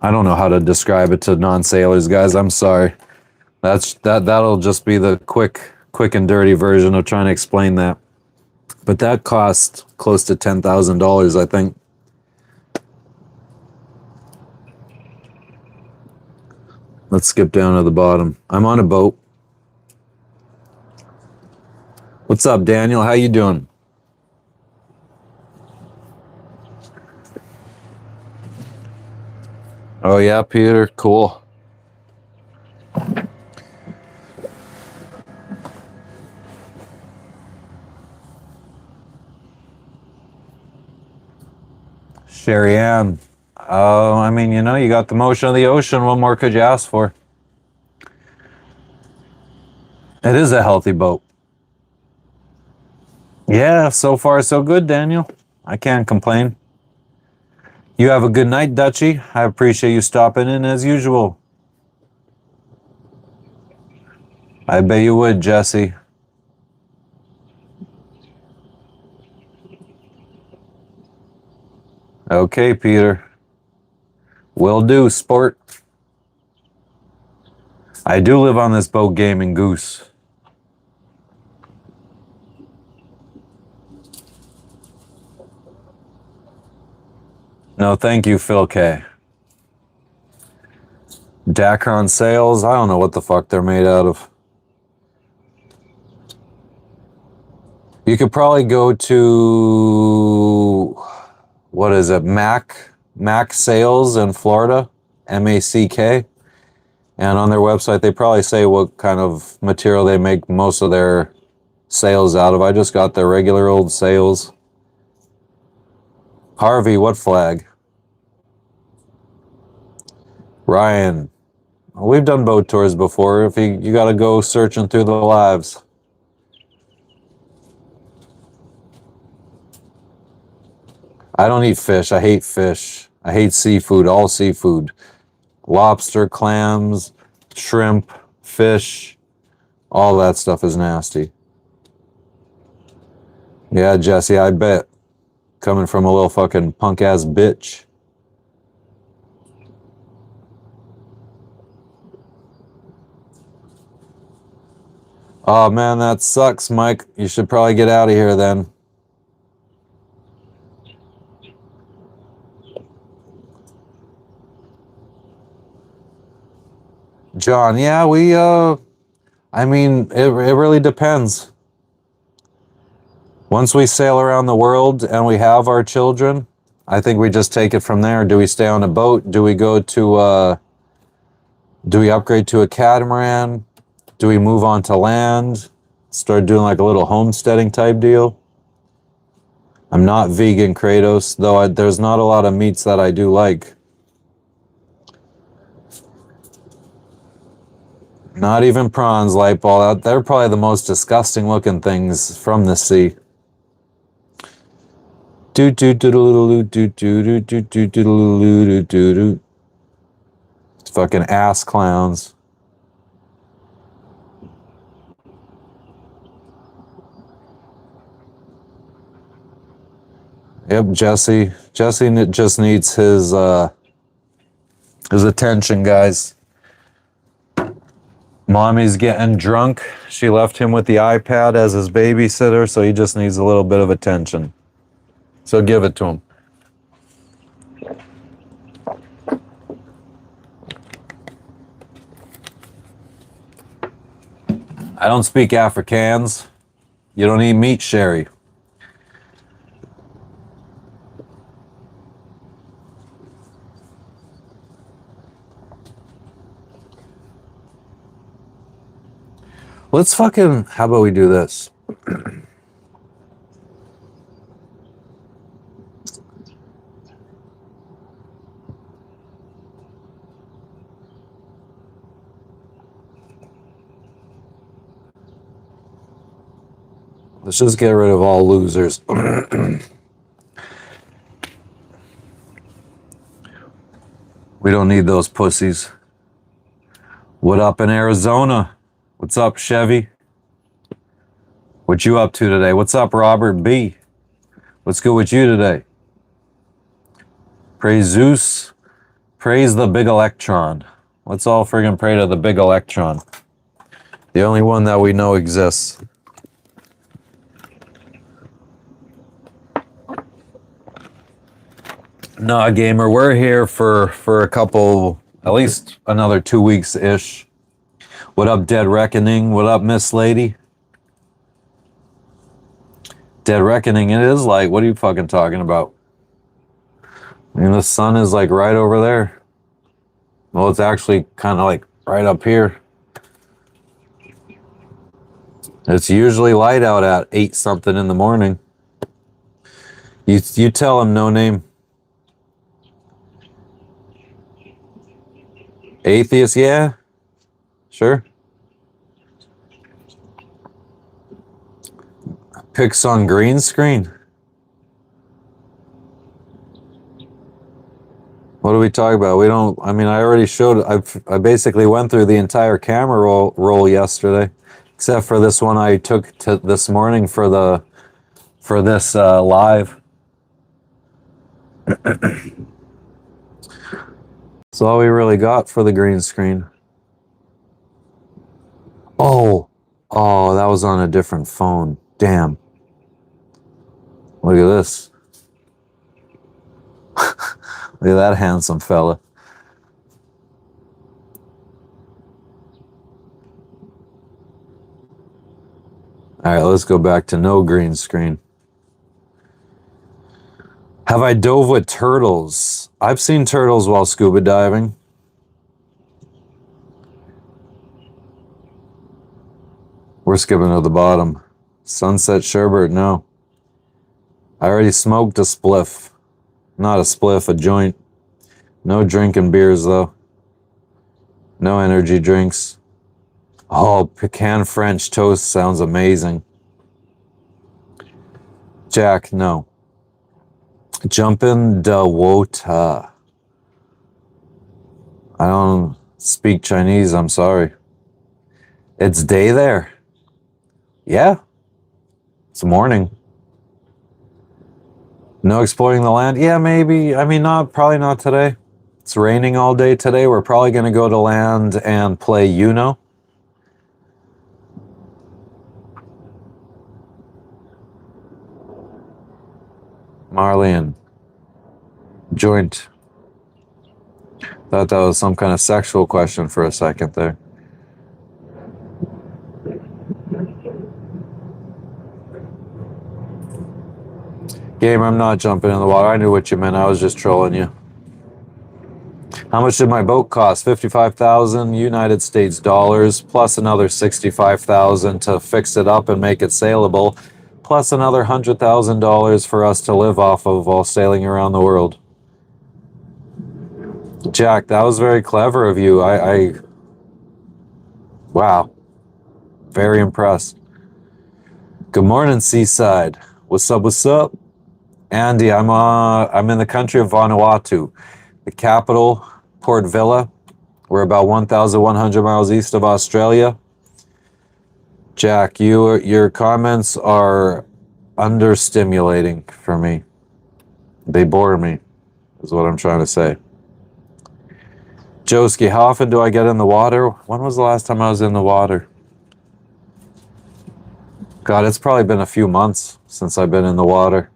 I don't know how to describe it to non-sailors, guys. I'm sorry. That'll just be the quick and dirty version of trying to explain that. But that cost close to $10,000, I think. Let's skip down to the bottom. I'm on a boat. What's up, Daniel? How you doing? Oh yeah, Peter. Cool. Sherry Ann, I mean, you know, you got the motion of the ocean. What more could you ask for? It is a healthy boat. Yeah, so far so good, Daniel. I can't complain. You have a good night, Dutchie. I appreciate you stopping in as usual. I bet you would, Jesse. Okay, Peter. Will do, sport. I do live on this boat gaming goose. No, thank you, Phil K. Dacron sails, I don't know what the fuck they're made out of. You could probably go to, what is it, Mac Sales in Florida, MACK. And on their website, they probably say what kind of material they make most of their sails out of. I just got their regular old sails. Harvey, what flag? Ryan, we've done boat tours before. If you got to go searching through the lives. I don't eat fish. I hate fish. I hate seafood, all seafood. Lobster, clams, shrimp, fish, all that stuff is nasty. Yeah, Jesse, I bet. Coming from a little fucking punk ass bitch. Oh man, that sucks, Mike. You should probably get out of here then. John, yeah, I mean, it really depends. Once we sail around the world and we have our children, I think we just take it from there. Do we stay on a boat? Do we go to, do we upgrade to a catamaran? Do we move on to land? Start doing like a little homesteading type deal? I'm not vegan, Kratos, though there's not a lot of meats that I do like. Not even prawns, Lightball. They're probably the most disgusting looking things from the sea. Do do do do do do do do do do do do. Fucking ass clowns. Yep, Jesse. Jesse just needs his attention, guys. Mommy's getting drunk. She left him with the iPad as his babysitter, so he just needs a little bit of attention. So give it to him. I don't speak Afrikaans. You don't eat meat, Sherry. Let's fucking, how about we do this? Let's just get rid of all losers. We don't need those pussies. What up in Arizona? What's up, Chevy? What you up to today? What's up, Robert B? What's good with you today? Praise Zeus. Praise the big electron. Let's all friggin' pray to the big electron. The only one that we know exists. Nah, gamer, we're here for a couple, at least another 2 weeks-ish. What up, Dead Reckoning? What up, Miss Lady? Dead Reckoning, it is like, what are you fucking talking about? I mean, the sun is like right over there. Well, it's actually kind of like right up here. It's usually light out at 8 something in the morning. You tell him, No Name. Atheist, yeah. Sure. Pics on green screen. What are we talking about? We don't. I mean, I already showed. I basically went through the entire camera roll yesterday, except for this one I took to this morning for this live. That's all we really got for the green screen. Oh, that was on a different phone. Damn. Look at this. Look at that handsome fella. All right, let's go back to no green screen. Have I dove with turtles? I've seen turtles while scuba diving. We're skipping to the bottom. Sunset Sherbert, no. I already smoked a spliff. Not a spliff, a joint. No drinking beers, though. No energy drinks. Oh, pecan French toast sounds amazing. Jack, no. Jumpin' da wota. I don't speak Chinese, I'm sorry. It's day there. Yeah. It's morning. No exploring the land? Yeah, maybe. I mean, probably not today. It's raining all day today. We're probably going to go to land and play Uno. Marlian. Joint. Thought that was some kind of sexual question for a second there. Gamer, I'm not jumping in the water. I knew what you meant. I was just trolling you. How much did my boat cost? 55,000 United States dollars, plus another 65,000 to fix it up and make it sailable, plus another $100,000 for us to live off of while sailing around the world. Jack, that was very clever of you. Wow. Very impressed. Good morning, Seaside. What's up, what's up? Andy, I'm in the country of Vanuatu, the capital, Port Vila. We're about 1,100 miles east of Australia. Jack, your comments are understimulating for me. They bore me, is what I'm trying to say. Joski, how often do I get in the water? When was the last time I was in the water? God, it's probably been a few months since I've been in the water.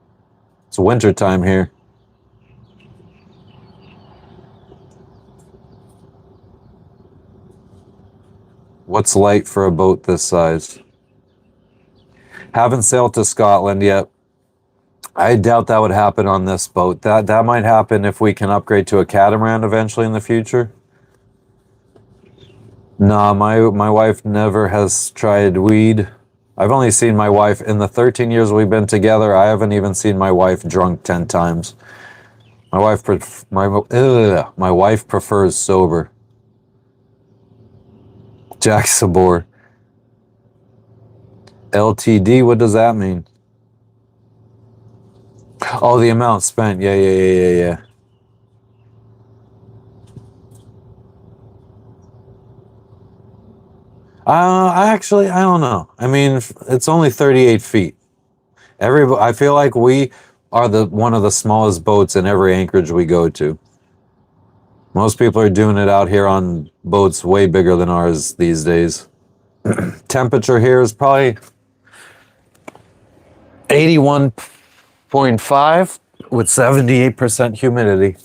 It's winter time here. What's light for a boat this size? Haven't sailed to Scotland yet. I doubt that would happen on this boat. That might happen if we can upgrade to a catamaran eventually in the future. Nah, my wife never has tried weed. I've only seen my wife, in the 13 years we've been together, I haven't even seen my wife drunk 10 times. My wife prefers sober. Jack Sabor. LTD, what does that mean? Oh, the amount spent. Yeah. I don't know. I mean, it's only 38 feet. I feel like we are one of the smallest boats in every anchorage we go to. Most people are doing it out here on boats way bigger than ours these days. Temperature here is probably 81.5 with 78% humidity.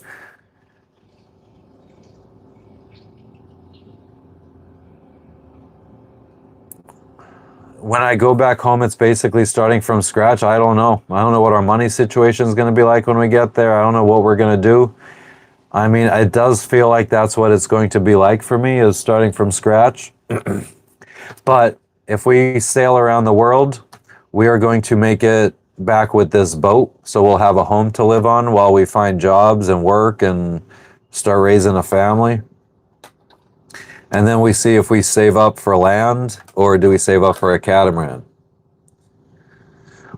When I go back home, it's basically starting from scratch. I don't know. I don't know what our money situation is going to be like when we get there. I don't know what we're going to do. I mean, it does feel like that's what it's going to be like for me, is starting from scratch. But if we sail around the world, we are going to make it back with this boat. So we'll have a home to live on while we find jobs and work and start raising a family. And then we see if we save up for land or do we save up for a catamaran.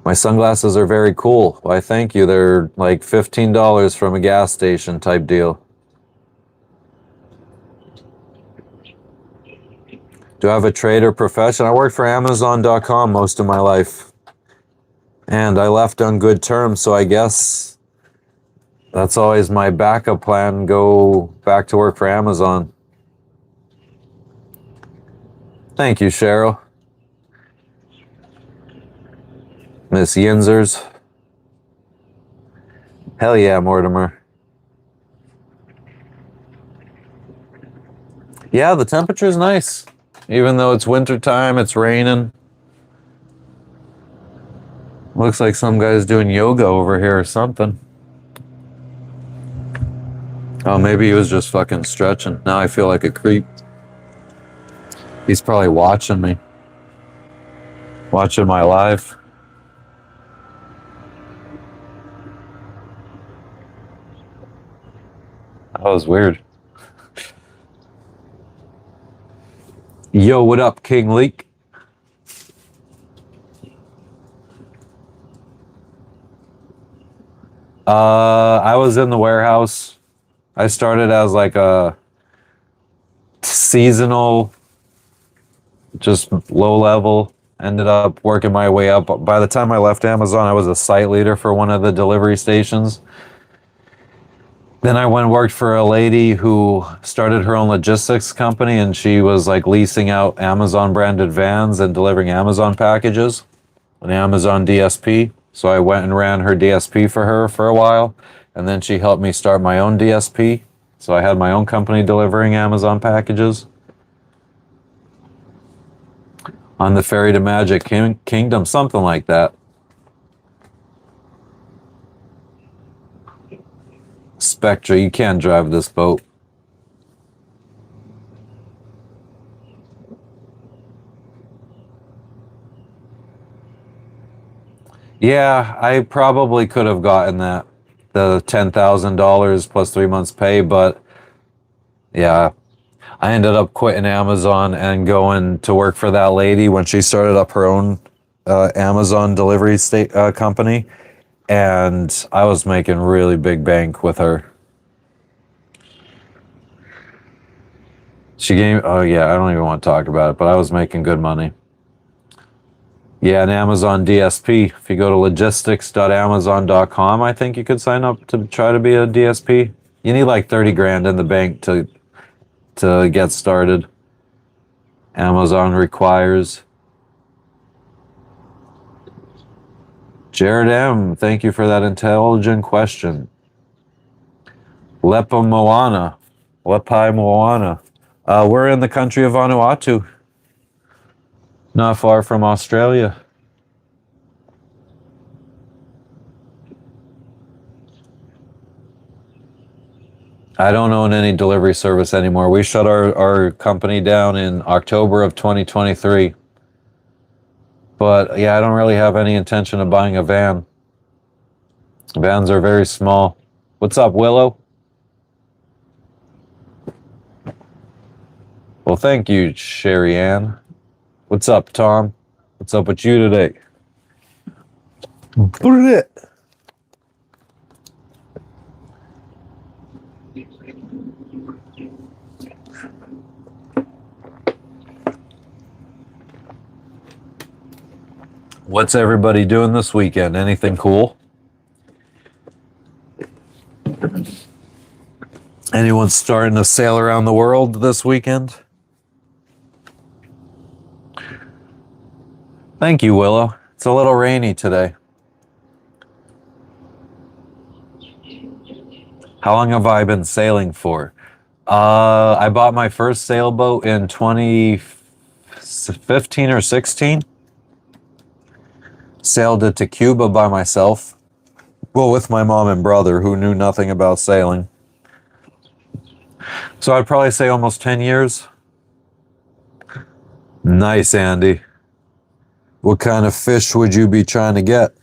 My sunglasses are very cool. Why, thank you. They're like $15 from a gas station type deal. Do I have a trade or profession? I worked for Amazon.com most of my life. And I left on good terms, so I guess that's always my backup plan, go back to work for Amazon. Thank you, Cheryl. Miss Yinzers. Hell yeah, Mortimer. Yeah, the temperature's nice. Even though it's wintertime, it's raining. Looks like some guy's doing yoga over here or something. Oh, maybe he was just fucking stretching. Now I feel like a creep. He's probably watching me. Watching my live. That was weird. Yo, what up, King Leak? I was in the warehouse. I started as like a seasonal, just low level. Ended up working my way up. By the time I left Amazon, I was a site leader for one of the delivery stations. Then I went and worked for a lady who started her own logistics company, and she was like leasing out Amazon branded vans and delivering Amazon packages, an Amazon DSP. So I went and ran her DSP for her for a while, and then she helped me start my own DSP. So I had my own company delivering Amazon packages on the ferry to Magic Kingdom, something like that. Spectra, you can't drive this boat. Yeah, I probably could have gotten that, the $10,000 plus 3 months pay, but yeah, I ended up quitting Amazon and going to work for that lady when she started up her own Amazon delivery company, and I was making really big bank with her. She gave, oh yeah, I don't even want to talk about it, but I was making good money. Yeah, an Amazon DSP. If you go to logistics.amazon.com, I think you could sign up to try to be a DSP. You need like 30 grand in the bank to get started. Amazon requires. Jared M., thank you for that intelligent question. Lepa Moana. Lepai Moana. We're in the country of Vanuatu. Not far from Australia. I don't own any delivery service anymore. We shut our company down in October of 2023. But yeah, I don't really have any intention of buying a van. Vans are very small. What's up, Willow? Well, thank you, Sherry Ann. What's up, Tom? What's up with you today? What's everybody doing this weekend? Anything cool? Anyone starting to sail around the world this weekend? Thank you, Willow. It's a little rainy today. How long have I been sailing for? I bought my first sailboat in 2015 or 16. Sailed it to Cuba by myself. Well, with my mom and brother who knew nothing about sailing. So I'd probably say almost 10 years. Nice, Andy. What kind of fish would you be trying to get?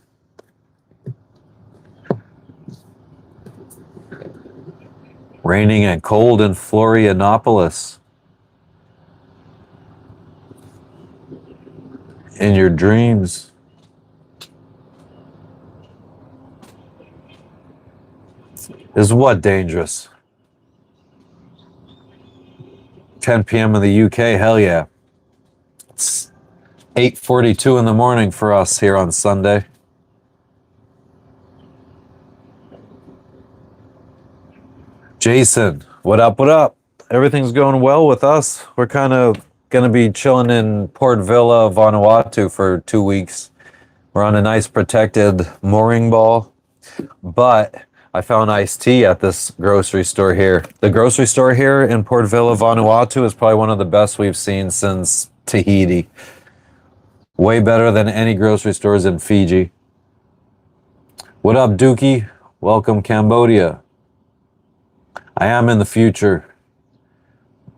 Raining and cold in Florianopolis. In your dreams. Is what dangerous? 10 p.m. in the UK, hell yeah. It's 8:42 in the morning for us here on Sunday. Jason, what up, what up? Everything's going well with us. We're kind of going to be chilling in Port Vila, Vanuatu for 2 weeks. We're on a nice protected mooring ball, but I found iced tea at this grocery store here. The grocery store here in Port Vila, Vanuatu is probably one of the best we've seen since Tahiti. Way better than any grocery stores in Fiji. What up, Dookie? Welcome, Cambodia. I am in the future.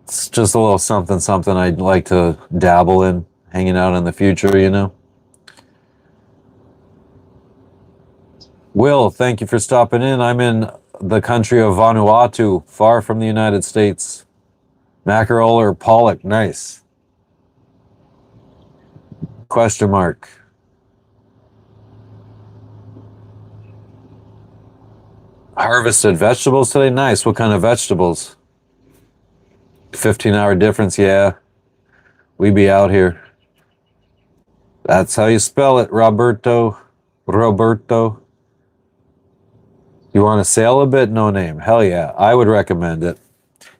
It's just a little something I'd like to dabble in, hanging out in the future, you know? Will, thank you for stopping in. I'm in the country of Vanuatu, far from the United States. Mackerel or pollock, nice. Question mark. Harvested vegetables today, nice. What kind of vegetables? 15-hour difference, yeah. We be out here. That's how you spell it, Roberto. You want to sail a bit? No name. Hell yeah. I would recommend it.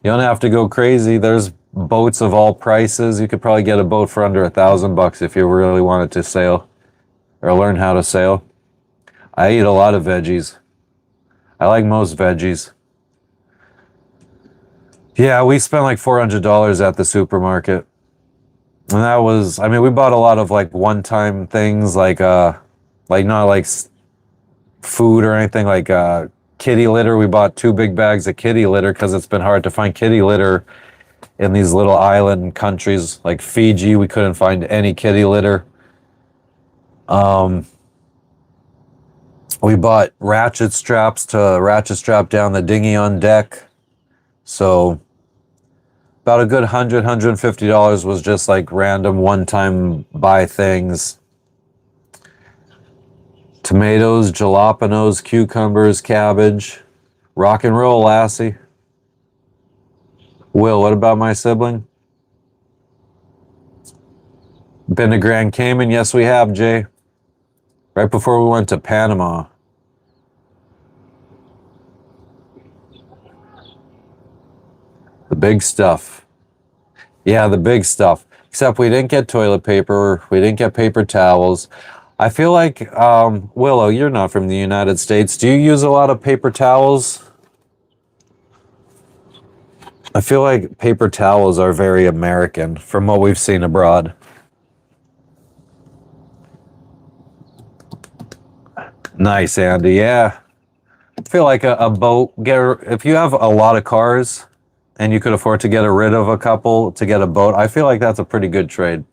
You don't have to go crazy. There's boats of all prices. You could probably get a boat for under $1,000 if you really wanted to sail or learn how to sail. I eat a lot of veggies. I like most veggies. Yeah, we spent like $400 at the supermarket. And that was, I mean, we bought a lot of like one-time things like not like food or anything, like kitty litter. We bought 2 big bags of kitty litter because it's been hard to find kitty litter in these little island countries like Fiji. We couldn't find any kitty litter. We bought ratchet straps to ratchet strap down the dinghy on deck. So about a good $150 was just like random one-time buy things. Tomatoes, jalapenos, cucumbers, cabbage. Rock and roll, Lassie. Will, what about my sibling? Been to Grand Cayman? Yes, we have, Jay. Right before we went to Panama. The big stuff. Yeah, the big stuff. Except we didn't get toilet paper. We didn't get paper towels. I feel like, Willow, you're not from the United States. Do you use a lot of paper towels? I feel like paper towels are very American from what we've seen abroad. Nice, Andy. Yeah. I feel like a boat, if you have a lot of cars and you could afford to get rid of a couple to get a boat, I feel like that's a pretty good trade.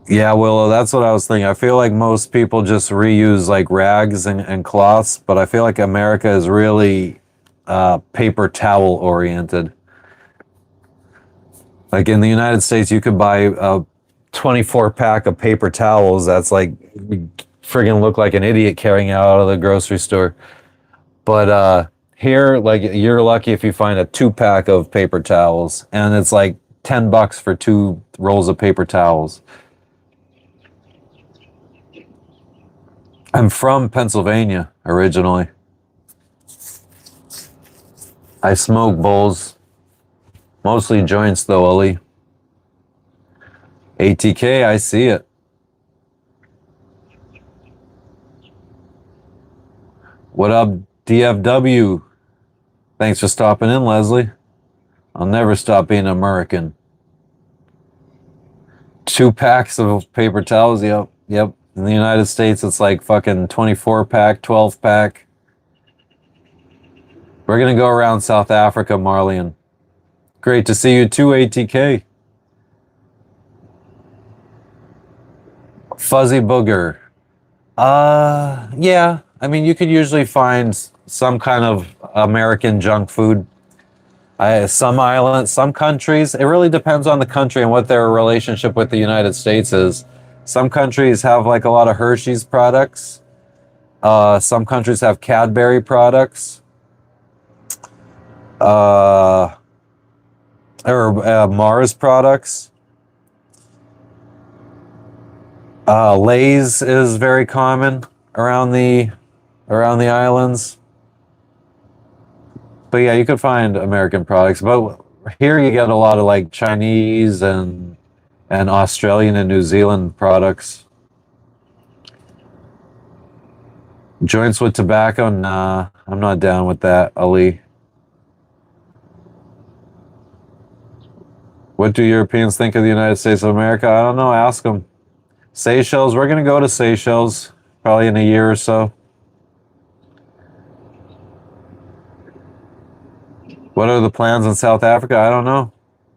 Yeah, Willow, that's what I was thinking. I feel like most people just reuse like rags and cloths, but I feel like America is really paper towel oriented. Like in the United States, you could buy a 24 pack of paper towels that's like friggin' look like an idiot carrying it out of the grocery store. But here, like you're lucky if you find a 2-pack of paper towels, and it's like $10 for 2 rolls of paper towels. I'm from Pennsylvania originally. I smoke bowls. Mostly joints though, Oli. ATK, I see it. What up, DFW? Thanks for stopping in, Leslie. I'll never stop being American. 2 packs of paper towels, yep. In the United States, it's like fucking 24-pack, 12-pack. We're gonna go around South Africa, Marlian. Great to see you too, ATK. Fuzzy booger. Yeah. I mean, you could usually find some kind of American junk food. Some islands, some countries, it really depends on the country and what their relationship with the United States is. Some countries have like a lot of Hershey's products. Some countries have Cadbury products. Uh, or Mars products. Lay's is very common around the islands. But yeah, you could find American products. But here you get a lot of like Chinese and Australian and New Zealand products. Joints with tobacco? Nah, I'm not down with that, Ali. What do Europeans think of the United States of America? I don't know. Ask them. Seychelles, we're going to go to Seychelles probably in a year or so. What are the plans in South Africa? I don't know.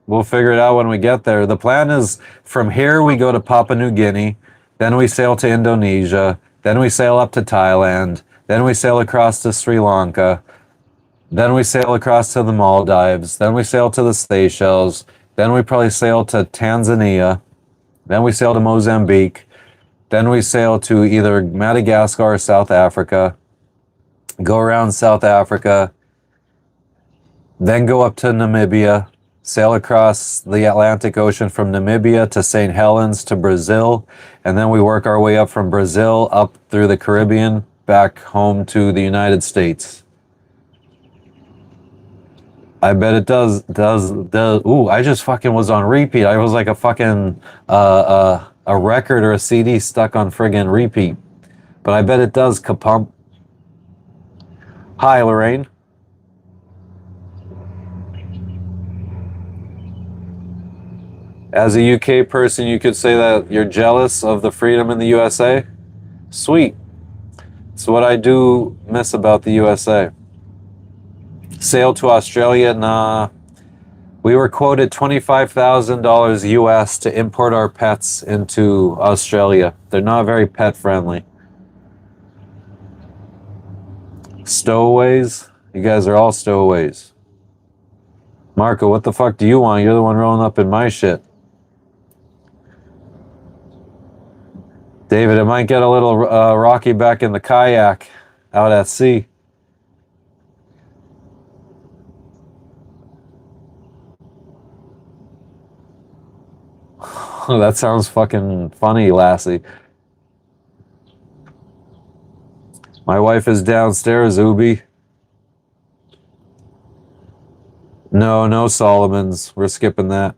We'll figure it out when we get there. The plan is from here we go to Papua New Guinea, then we sail to Indonesia, then we sail up to Thailand, then we sail across to Sri Lanka, then we sail across to the Maldives, then we sail to the Seychelles, then we probably sail to Tanzania, then we sail to Mozambique, then we sail to either Madagascar or South Africa, go around South Africa, then go up to Namibia, sail across the Atlantic Ocean from Namibia to St. Helens to Brazil, and then we work our way up from Brazil up through the Caribbean back home to the United States. I bet it does. Ooh, I just fucking was on repeat. I was like a fucking a record or a CD stuck on friggin' repeat. But I bet it does, kapump. Hi, Lorraine. As a UK person, you could say that you're jealous of the freedom in the USA? Sweet. It's what I do miss about the USA. Sail to Australia? Nah. We were quoted $25,000 US to import our pets into Australia. They're not very pet friendly. Stowaways? You guys are all stowaways. Marco, what the fuck do you want? You're the one rolling up in my shit. David, it might get a little rocky back in the kayak out at sea. That sounds fucking funny, Lassie. My wife is downstairs, Ubi. No Solomons. We're skipping that.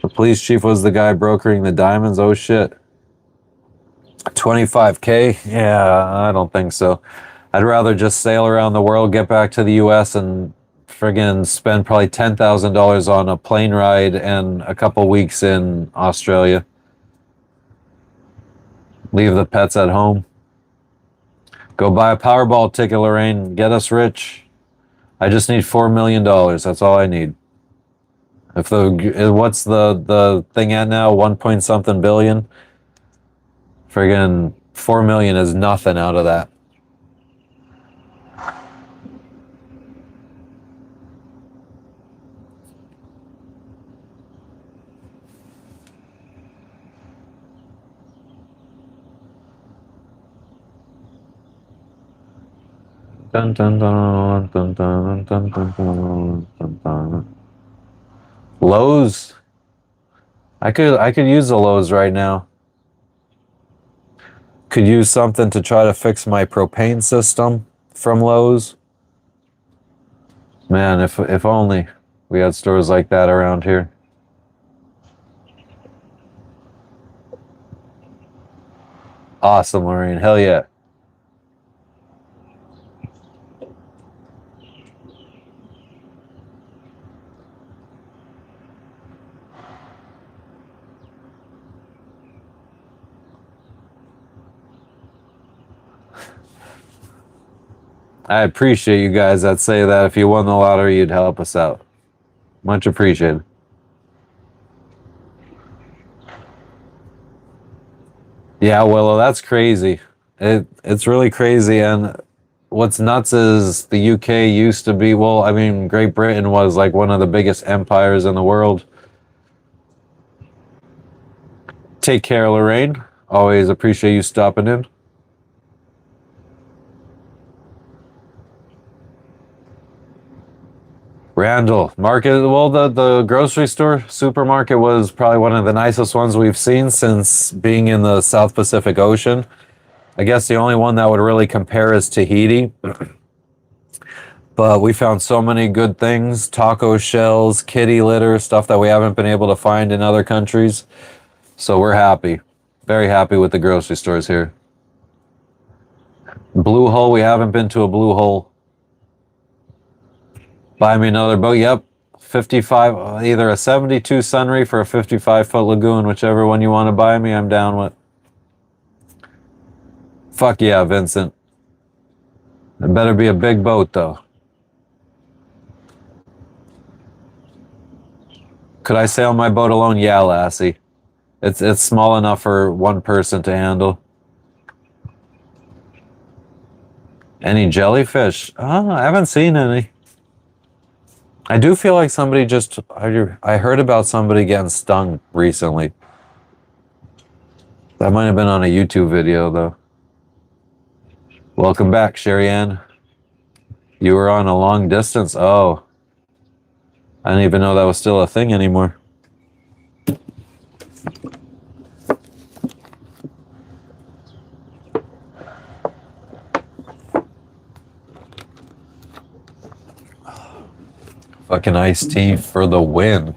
The police chief was the guy brokering the diamonds. Oh shit. 25K? Yeah, I don't think so. I'd rather just sail around the world, get back to the US, and friggin' spend probably $10,000 on a plane ride and a couple weeks in Australia. Leave the pets at home. Go buy a Powerball ticket, Lorraine. Get us rich. I just need $4 million. That's all I need. What's the thing at now? 1 point something billion. Friggin' 4 million is nothing out of that. Dun, dun, dun, dun, dun, dun, dun, dun, dun, dun. Lowe's. I could use a Lowe's right now. Could use something to try to fix my propane system from Lowe's. Man, if only we had stores like that around here. Awesome, Lorraine. Hell yeah. I appreciate you guys that say that if you won the lottery, you'd help us out. Much appreciated. Yeah, Willow, that's crazy. It's really crazy, and what's nuts is the UK used to be, well, I mean, Great Britain was like one of the biggest empires in the world. Take care, Lorraine. Always appreciate you stopping in. Randall, market, well, the grocery store, supermarket was probably one of the nicest ones we've seen since being in the South Pacific Ocean. I guess the only one that would really compare is Tahiti. But we found so many good things, taco shells, kitty litter, stuff that we haven't been able to find in other countries. So we're happy. Very happy with the grocery stores here. Blue hole, we haven't been to a blue hole. Buy me another boat. Yep. 55, either a 72 Sunreef or a 55-foot Lagoon, whichever one you want to buy me, I'm down with. Fuck yeah, Vincent. It better be a big boat, though. Could I sail my boat alone? Yeah, Lassie. It's small enough for one person to handle. Any jellyfish? Oh, I haven't seen any. I do feel like somebody just... I heard about somebody getting stung recently. That might have been on a YouTube video, though. Welcome back, Sherry Ann. You were on a long distance? Oh. I didn't even know that was still a thing anymore. Fucking iced tea for the win.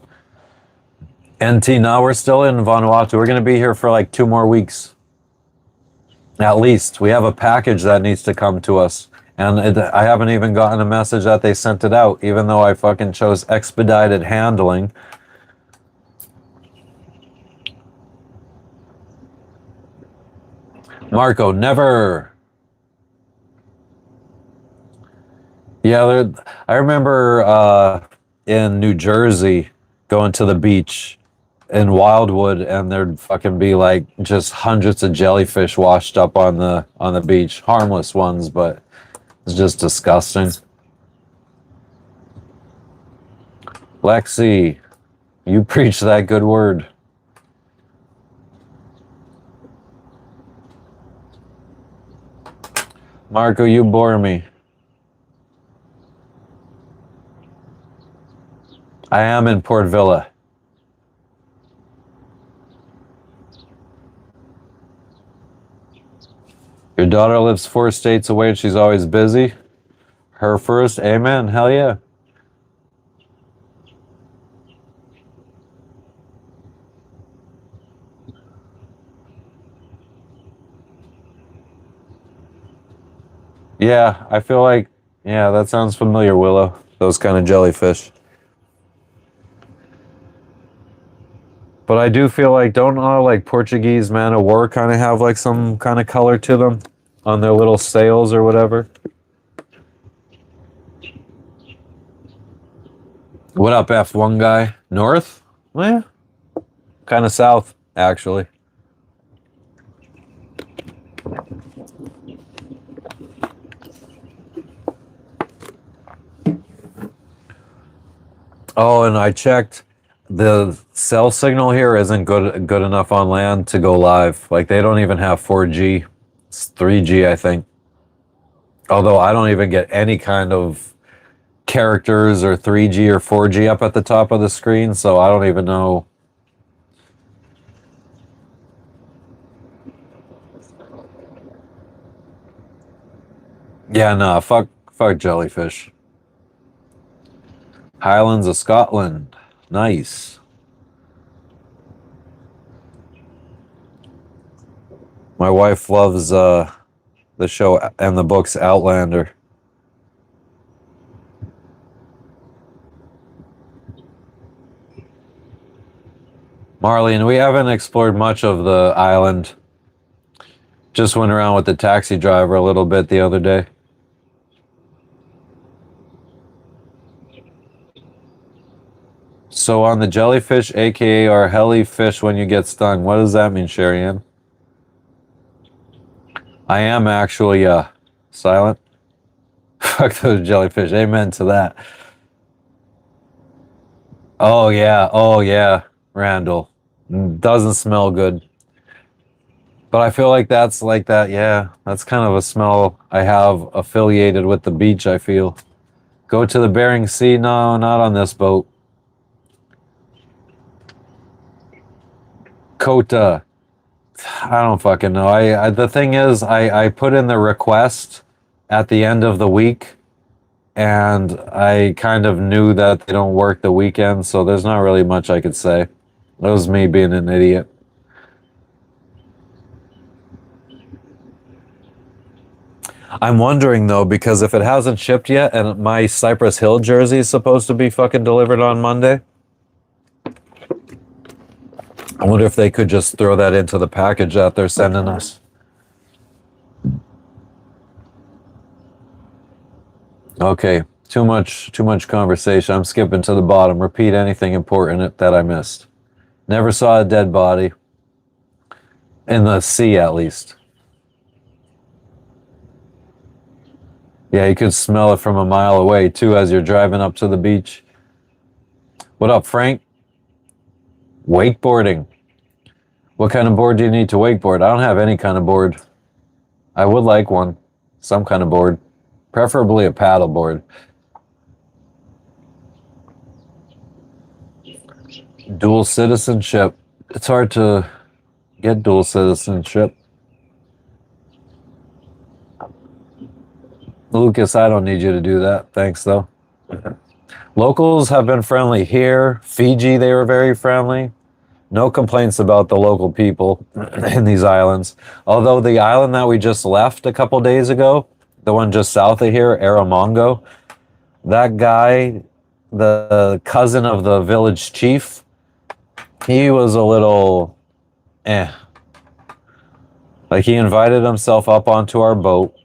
NT, now we're still in Vanuatu. We're going to be here for like 2 more weeks. At least. We have a package that needs to come to us. And I haven't even gotten a message that they sent it out, even though I fucking chose expedited handling. Marco, never. Yeah, I remember in New Jersey going to the beach in Wildwood, and there'd fucking be like just hundreds of jellyfish washed up on the beach. Harmless ones, but it's just disgusting. Lexi, you preach that good word. Marco, you bore me. I am in Port Villa. Your daughter lives 4 states away and she's always busy. Her first, amen, hell yeah. Yeah, I feel like, yeah, that sounds familiar, Willow. Those kind of jellyfish. But I do feel like, don't all like Portuguese man of war kind of have like some kind of color to them on their little sails or whatever? What up, F1 guy? North? Well, yeah. Kind of south, actually. Oh, and I checked. The cell signal here isn't good enough on land to go live. Like, they don't even have 4G. It's 3G, I think. Although I don't even get any kind of characters or 3G or 4G up at the top of the screen, so I don't even know. Yeah, nah, fuck jellyfish. Highlands of Scotland. Nice. My wife loves the show and the books Outlander. Marley, and we haven't explored much of the island. Just went around with the taxi driver a little bit the other day. So on the jellyfish, aka our heli fish when you get stung, what does that mean, Sherry Ann? I am actually silent. Fuck those jellyfish. Amen to that. Oh yeah, Randall. Doesn't smell good. But I feel like that's like that. Yeah, that's kind of a smell I have affiliated with the beach, I feel. Go to the Bering Sea? No, not on this boat. Kota. I don't fucking know. The thing is, I put in the request at the end of the week, and I kind of knew that they don't work the weekend, so there's not really much I could say. That was me being an idiot. I'm wondering though, because if it hasn't shipped yet and my Cypress Hill jersey is supposed to be fucking delivered on Monday, I wonder if they could just throw that into the package that they're sending us. Okay, too much conversation. I'm skipping to the bottom. Repeat anything important that I missed. Never saw a dead body. In the sea, at least. Yeah, you could smell it from a mile away, too, as you're driving up to the beach. What up, Frank? Wakeboarding. What kind of board do you need to wakeboard? I don't have any kind of board. I would like one. Some kind of board. Preferably a paddle board. Dual citizenship. It's hard to get dual citizenship. Lucas, I don't need you to do that. Thanks, though. Locals have been friendly here. Fiji, they were very friendly. No complaints about the local people in these islands. Although the island that we just left a couple days ago, the one just south of here, Aramongo, that guy, the cousin of the village chief, he was a little Like he invited himself up onto our boat.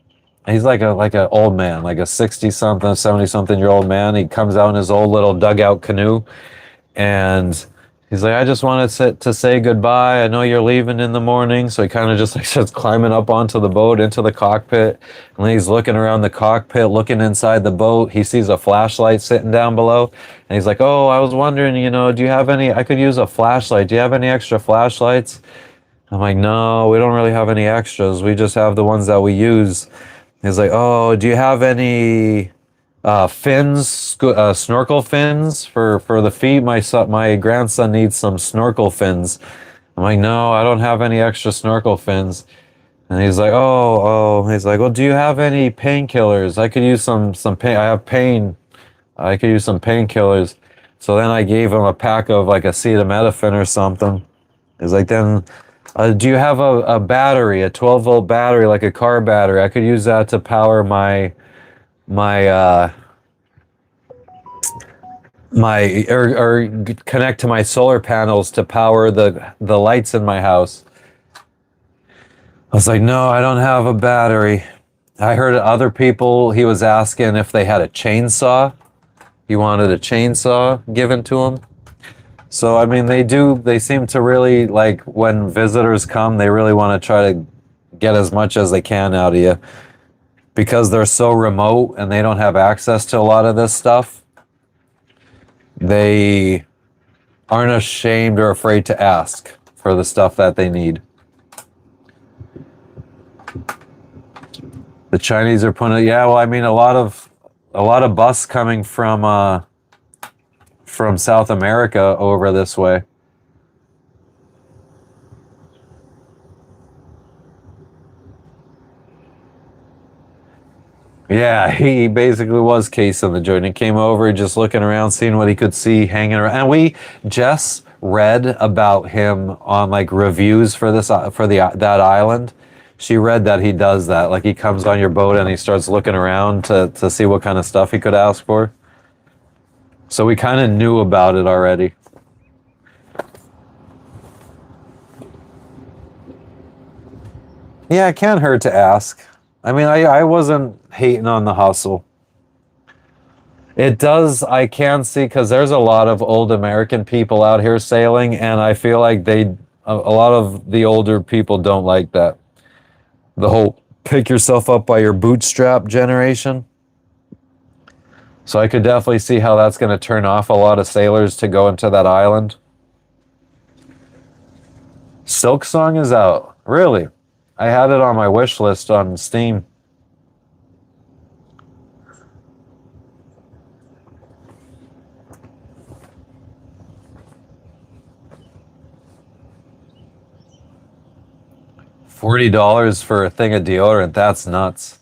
He's like a old man, like a 60-something, 70-something year old man. He comes out in his old little dugout canoe, and he's like, I just wanted to say goodbye. I know you're leaving in the morning. So he kind of just like starts climbing up onto the boat, into the cockpit. And he's looking around the cockpit, looking inside the boat. He sees a flashlight sitting down below. And he's like, oh, I was wondering, do you have any, I could use a flashlight. Do you have any extra flashlights? I'm like, no, we don't really have any extras. We just have the ones that we use. He's like, oh, do you have any snorkel fins for the feet? My grandson needs some snorkel fins. I'm like, no, I don't have any extra snorkel fins. And he's like, he's like, well, do you have any painkillers? I could use some pain. I have pain. I could use some painkillers. So then I gave him a pack of like acetaminophen or something. He's like, then do you have a battery, a 12-volt battery, like a car battery? I could use that to power my connect to my solar panels to power the lights in my house. I was like, no, I don't have a battery. I heard other people, he was asking if they had a chainsaw. He wanted a chainsaw given to him. So, I mean, they seem to really, like, when visitors come, they really want to try to get as much as they can out of you. Because they're so remote and they don't have access to a lot of this stuff, they aren't ashamed or afraid to ask for the stuff that they need. The Chinese are putting, yeah, well, I mean, a lot of bus coming from South America over this way. Yeah, he basically was casing the joint. He came over, just looking around, seeing what he could see hanging around. And we just read about him on like reviews for that island. She read that he does that. Like he comes on your boat and he starts looking around to see what kind of stuff he could ask for. So we kind of knew about it already. Yeah, it can't hurt to ask. I mean, I wasn't hating on the hustle. It does, I can see, because there's a lot of old American people out here sailing, and I feel like a lot of the older people don't like that. The whole pick yourself up by your bootstrap generation. So I could definitely see how that's going to turn off a lot of sailors to go into that island. Silk Song is out. Really? I had it on my wish list on Steam. $40 for a thing of deodorant. That's nuts.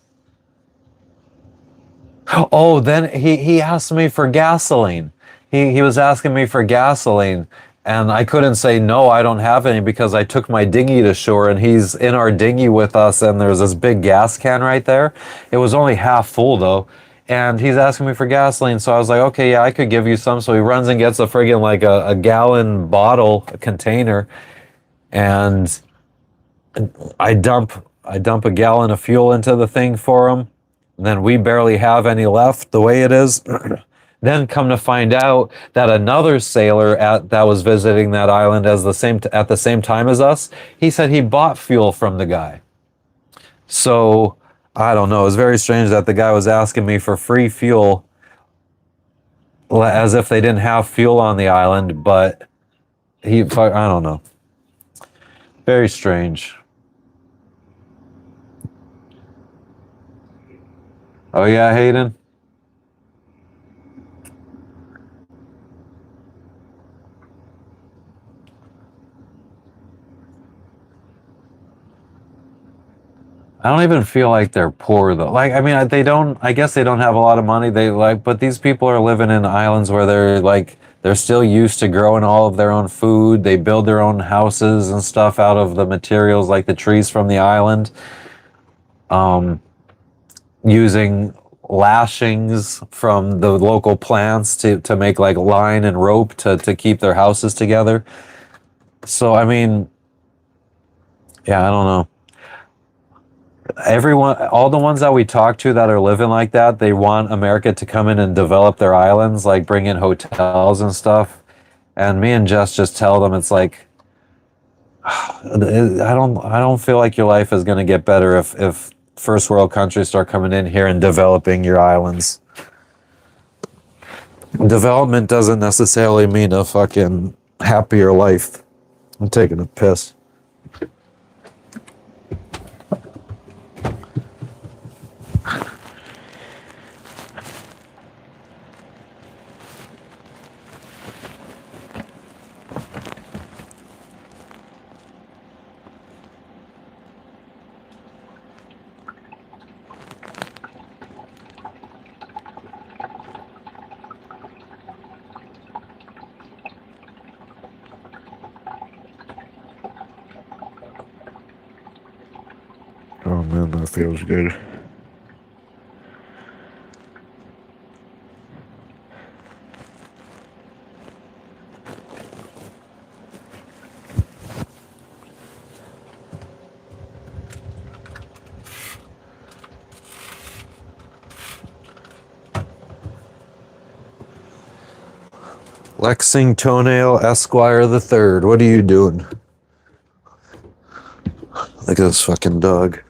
Oh, then he asked me for gasoline. He was asking me for gasoline, and I couldn't say no, I don't have any because I took my dinghy to shore and he's in our dinghy with us and there's this big gas can right there. It was only half full though. And he's asking me for gasoline, so I was like, okay, yeah, I could give you some. So he runs and gets a friggin' like a gallon bottle, a container, and I dump a gallon of fuel into the thing for him. And then we barely have any left the way it is. Then come to find out that another sailor that was visiting that island at the same time as us, he said he bought fuel from the guy. So I don't know. It was very strange that the guy was asking me for free fuel as if they didn't have fuel on the island, but I don't know. Very strange. Oh yeah, Hayden? I don't even feel like they're poor though. Like, I mean, I guess they don't have a lot of money. But these people are living in islands where they're still used to growing all of their own food. They build their own houses and stuff out of the materials like the trees from the island. Using lashings from the local plants to make like line and rope to keep their houses together. So, I mean, yeah, I don't know. All the ones that we talk to that are living like that, they want America to come in and develop their islands, like bring in hotels and stuff. And me and Jess just tell them it's like, I don't feel like your life is going to get better if first world countries start coming in here and developing your islands. Development doesn't necessarily mean a fucking happier life. I'm taking a piss. Oh man, that feels good. Lexing Toenail Esquire the Third. What are you doing? Look at this fucking dog.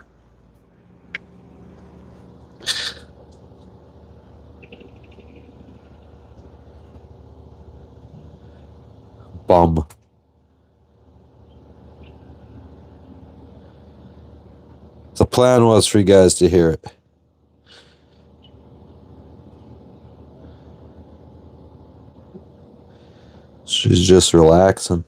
Bum. The plan was for you guys to hear it. She's just relaxing.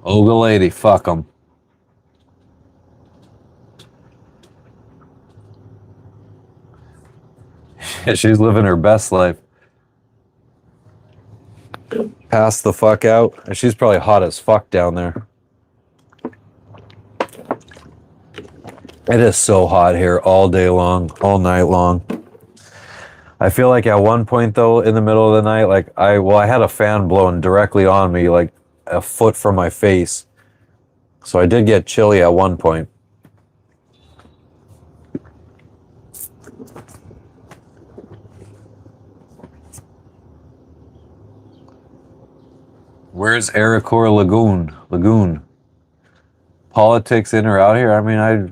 Oga lady, fuck them. She's living her best life. Pass the fuck out. And she's probably hot as fuck down there. It is so hot here all day long, all night long. I feel like at one point though, in the middle of the night, like I had a fan blowing directly on me, like a foot from my face. So I did get chilly at one point. Where's Aricor Lagoon? Politics in or out here? I mean, I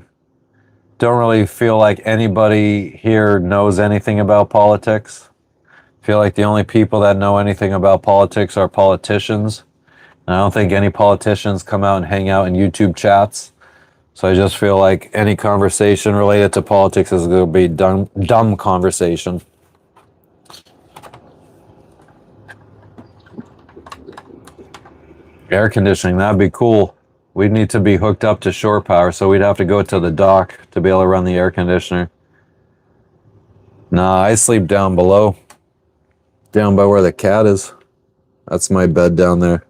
don't really feel like anybody here knows anything about politics. I feel like the only people that know anything about politics are politicians. And I don't think any politicians come out and hang out in YouTube chats. So I just feel like any conversation related to politics is going to be dumb conversation. Air conditioning, that'd be cool. We'd need to be hooked up to shore power, so we'd have to go to the dock to be able to run the air conditioner. Nah, I sleep down below. Down by where the cat is. That's my bed down there.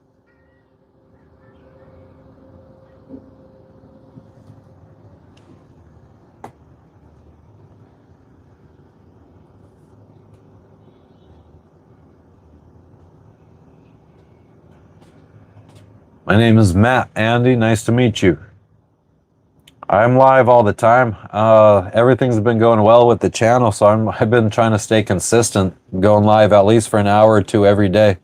My name is Matt. Andy, nice to meet you. I'm live all the time. Everything's been going well with the channel, so I've been trying to stay consistent, going live at least for an hour or two every day.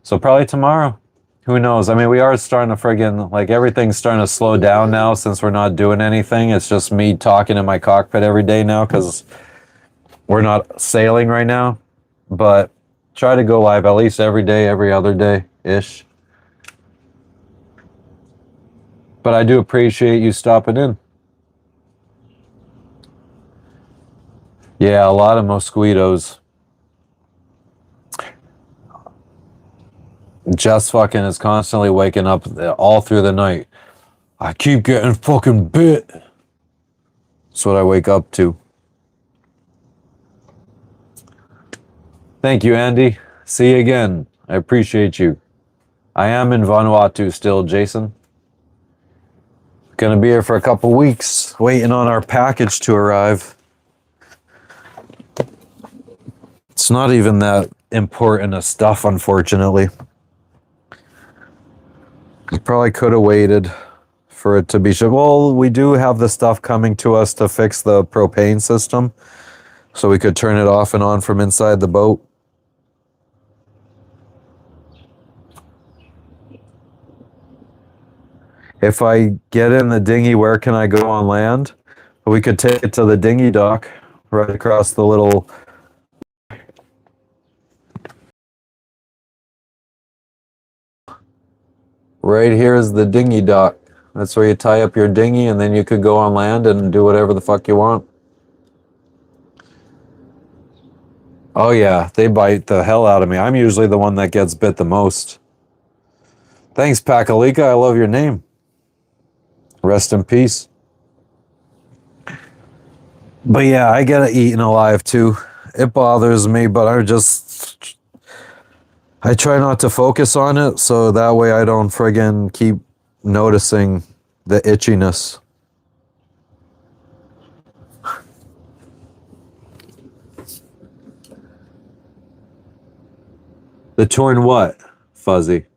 So probably tomorrow. Who knows? I mean, we are starting to friggin', like, everything's starting to slow down now since we're not doing anything. It's just me talking in my cockpit every day now because we're not sailing right now. But try to go live at least every day, every other day-ish. But I do appreciate you stopping in. Yeah, a lot of mosquitoes. Jess fucking is constantly waking up all through the night. I keep getting fucking bit. That's what I wake up to. Thank you, Andy. See you again. I appreciate you. I am in Vanuatu still, Jason. Gonna be here for a couple weeks, waiting on our package to arrive. It's not even that important a stuff, unfortunately. We probably could have waited for it to be shipped. Well, we do have the stuff coming to us to fix the propane system, so we could turn it off and on from inside the boat. If I get in the dinghy, where can I go on land? We could take it to the dinghy dock right across the little... Right here is the dinghy dock. That's where you tie up your dinghy and then you could go on land and do whatever the fuck you want. Oh yeah, they bite the hell out of me. I'm usually the one that gets bit the most. Thanks, Pakalika. I love your name. Rest in peace. But yeah, I get eaten alive too. It bothers me, but I try not to focus on it, so that way I don't friggin' keep noticing the itchiness. The torn what, Fuzzy?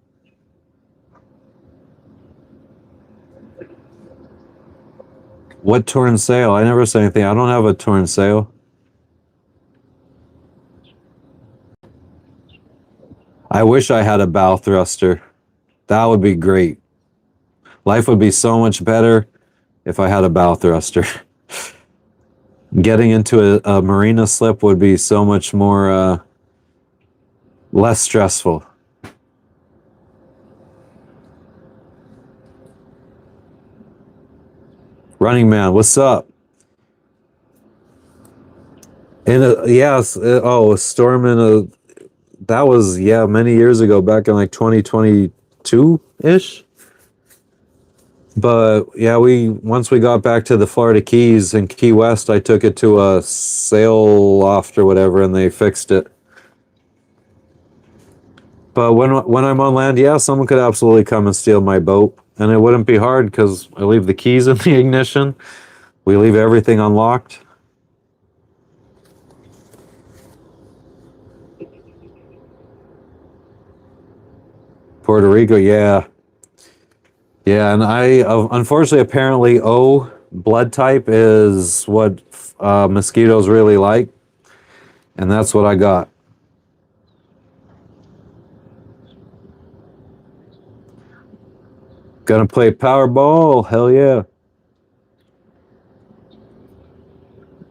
What torn sail? I never said anything. I don't have a torn sail. I wish I had a bow thruster. That would be great. Life would be so much better if I had a bow thruster. Getting into a marina slip would be so much more less stressful. Running Man, what's up? A storm in a... That was, many years ago, back in like 2022-ish. But yeah, once we got back to the Florida Keys and Key West, I took it to a sail loft or whatever, and they fixed it. But when I'm on land, someone could absolutely come and steal my boat. And it wouldn't be hard because I leave the keys in the ignition. We leave everything unlocked. Puerto Rico, yeah. Yeah, and I unfortunately apparently O blood type is what mosquitoes really like, and that's what I got. Gonna play Powerball, hell yeah.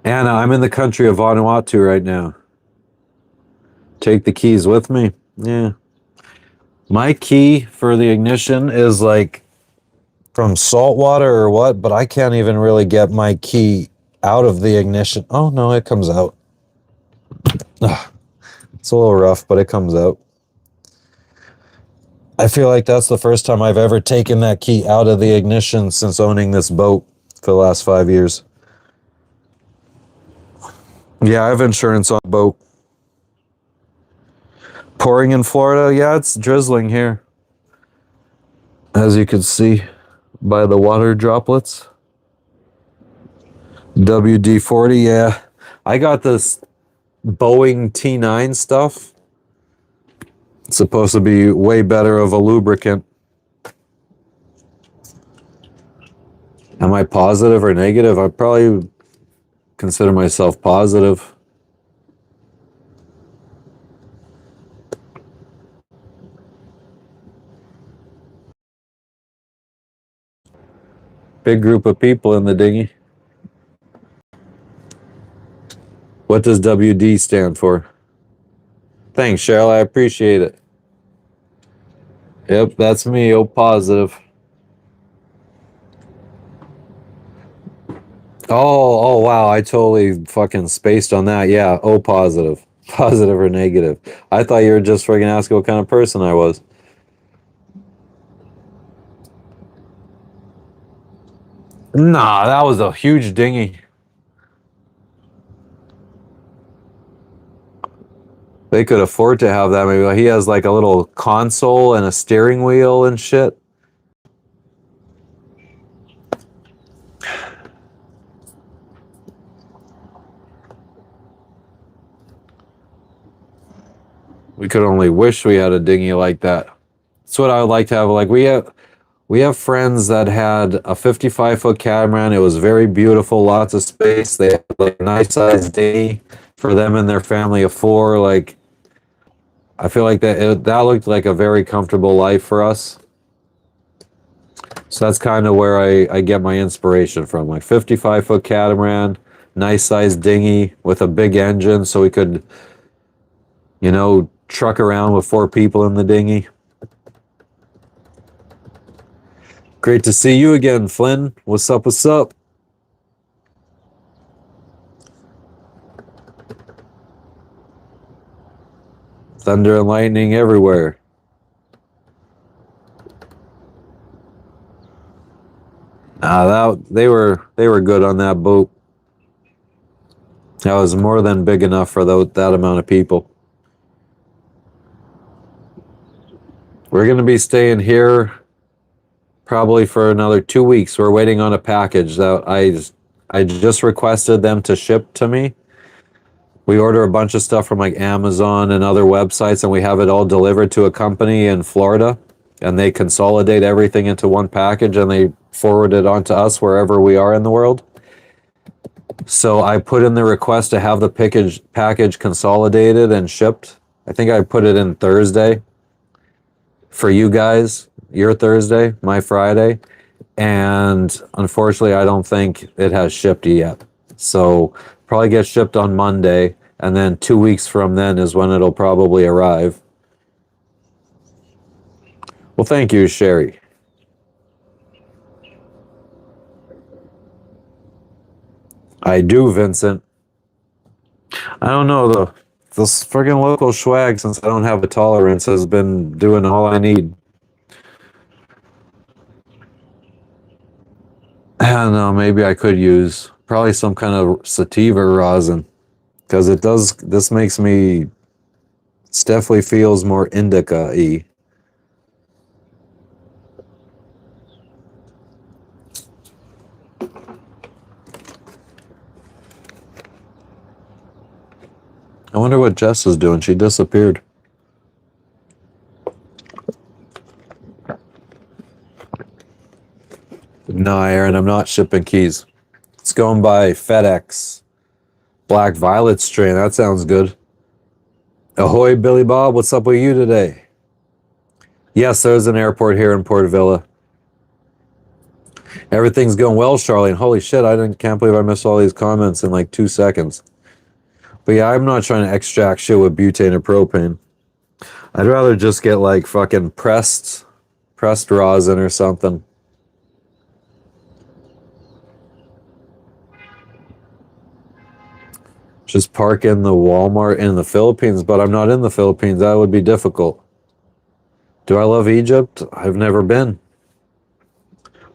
Anna, I'm in the country of Vanuatu right now. Take the keys with me. Yeah. My key for the ignition is like from salt water or what, but I can't even really get my key out of the ignition. Oh no, it comes out. Ugh, it's a little rough, but it comes out. I feel like that's the first time I've ever taken that key out of the ignition since owning this boat for the last 5 years. Yeah, I have insurance on the boat. Pouring in Florida, yeah, it's drizzling here. As you can see by the water droplets. WD-40, yeah. I got this Boeing T9 stuff. It's supposed to be way better of a lubricant. Am I positive or negative? I probably consider myself positive. Big group of people in the dinghy. What does WD stand for? Thanks, Cheryl. I appreciate it. Yep, that's me. Oh, positive. Oh, wow. I totally fucking spaced on that. Yeah, oh, positive. Positive or negative. I thought you were just freaking asking what kind of person I was. Nah, that was a huge dinghy. They could afford to have that. Maybe he has like a little console and a steering wheel and shit. We could only wish we had a dinghy like that. That's what I would like to have. Like we have friends that had a 55-foot catamaran. It was very beautiful, lots of space. They had like a nice sized dinghy for them and their family of four. Like I feel like that looked like a very comfortable life for us. So that's kind of where I get my inspiration from. Like 55-foot catamaran, nice sized dinghy with a big engine so we could, truck around with four people in the dinghy. Great to see you again, Flynn. What's up? What's up? Thunder and lightning everywhere. They were good on that boat. That was more than big enough for that amount of people. We're going to be staying here probably for another 2 weeks. We're waiting on a package that I just requested them to ship to me. We order a bunch of stuff from like Amazon and other websites, and we have it all delivered to a company in Florida, and they consolidate everything into one package and they forward it on to us wherever we are in the world. So I put in the request to have the package consolidated and shipped. I think I put it in Thursday for you guys, your Thursday, my Friday. And unfortunately, I don't think it has shipped yet. So probably get shipped on Monday. And then 2 weeks from then is when it'll probably arrive. Well, thank you, Sherry. I do, Vincent. I don't know, though. This friggin' local swag, since I don't have a tolerance, has been doing all I need. I don't know, maybe I could use probably some kind of sativa rosin. Because this makes me, it definitely feels more indica-y. I wonder what Jess is doing. She disappeared. No, Aaron, I'm not shipping keys. It's going by FedEx. Black Violet strain. That sounds good. Ahoy, Billy Bob. What's up with you today? Yes, there's an airport here in Port Villa. Everything's going well, Charlene. Holy shit, can't believe I missed all these comments in like 2 seconds. But yeah, I'm not trying to extract shit with butane or propane. I'd rather just get like fucking pressed rosin or something. Just park in the Walmart in the Philippines, but I'm not in the Philippines. That would be difficult. Do I love Egypt? I've never been.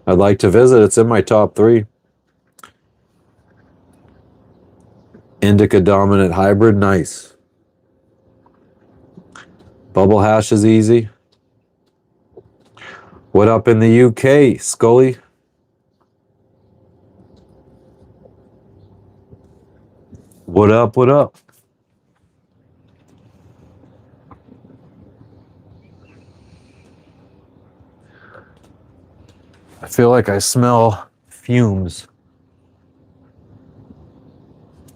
I'd like to visit. It's in my top 3. Indica dominant hybrid, nice. Bubble hash is easy. What up in the UK, Scully? What up, what up? I feel like I smell fumes.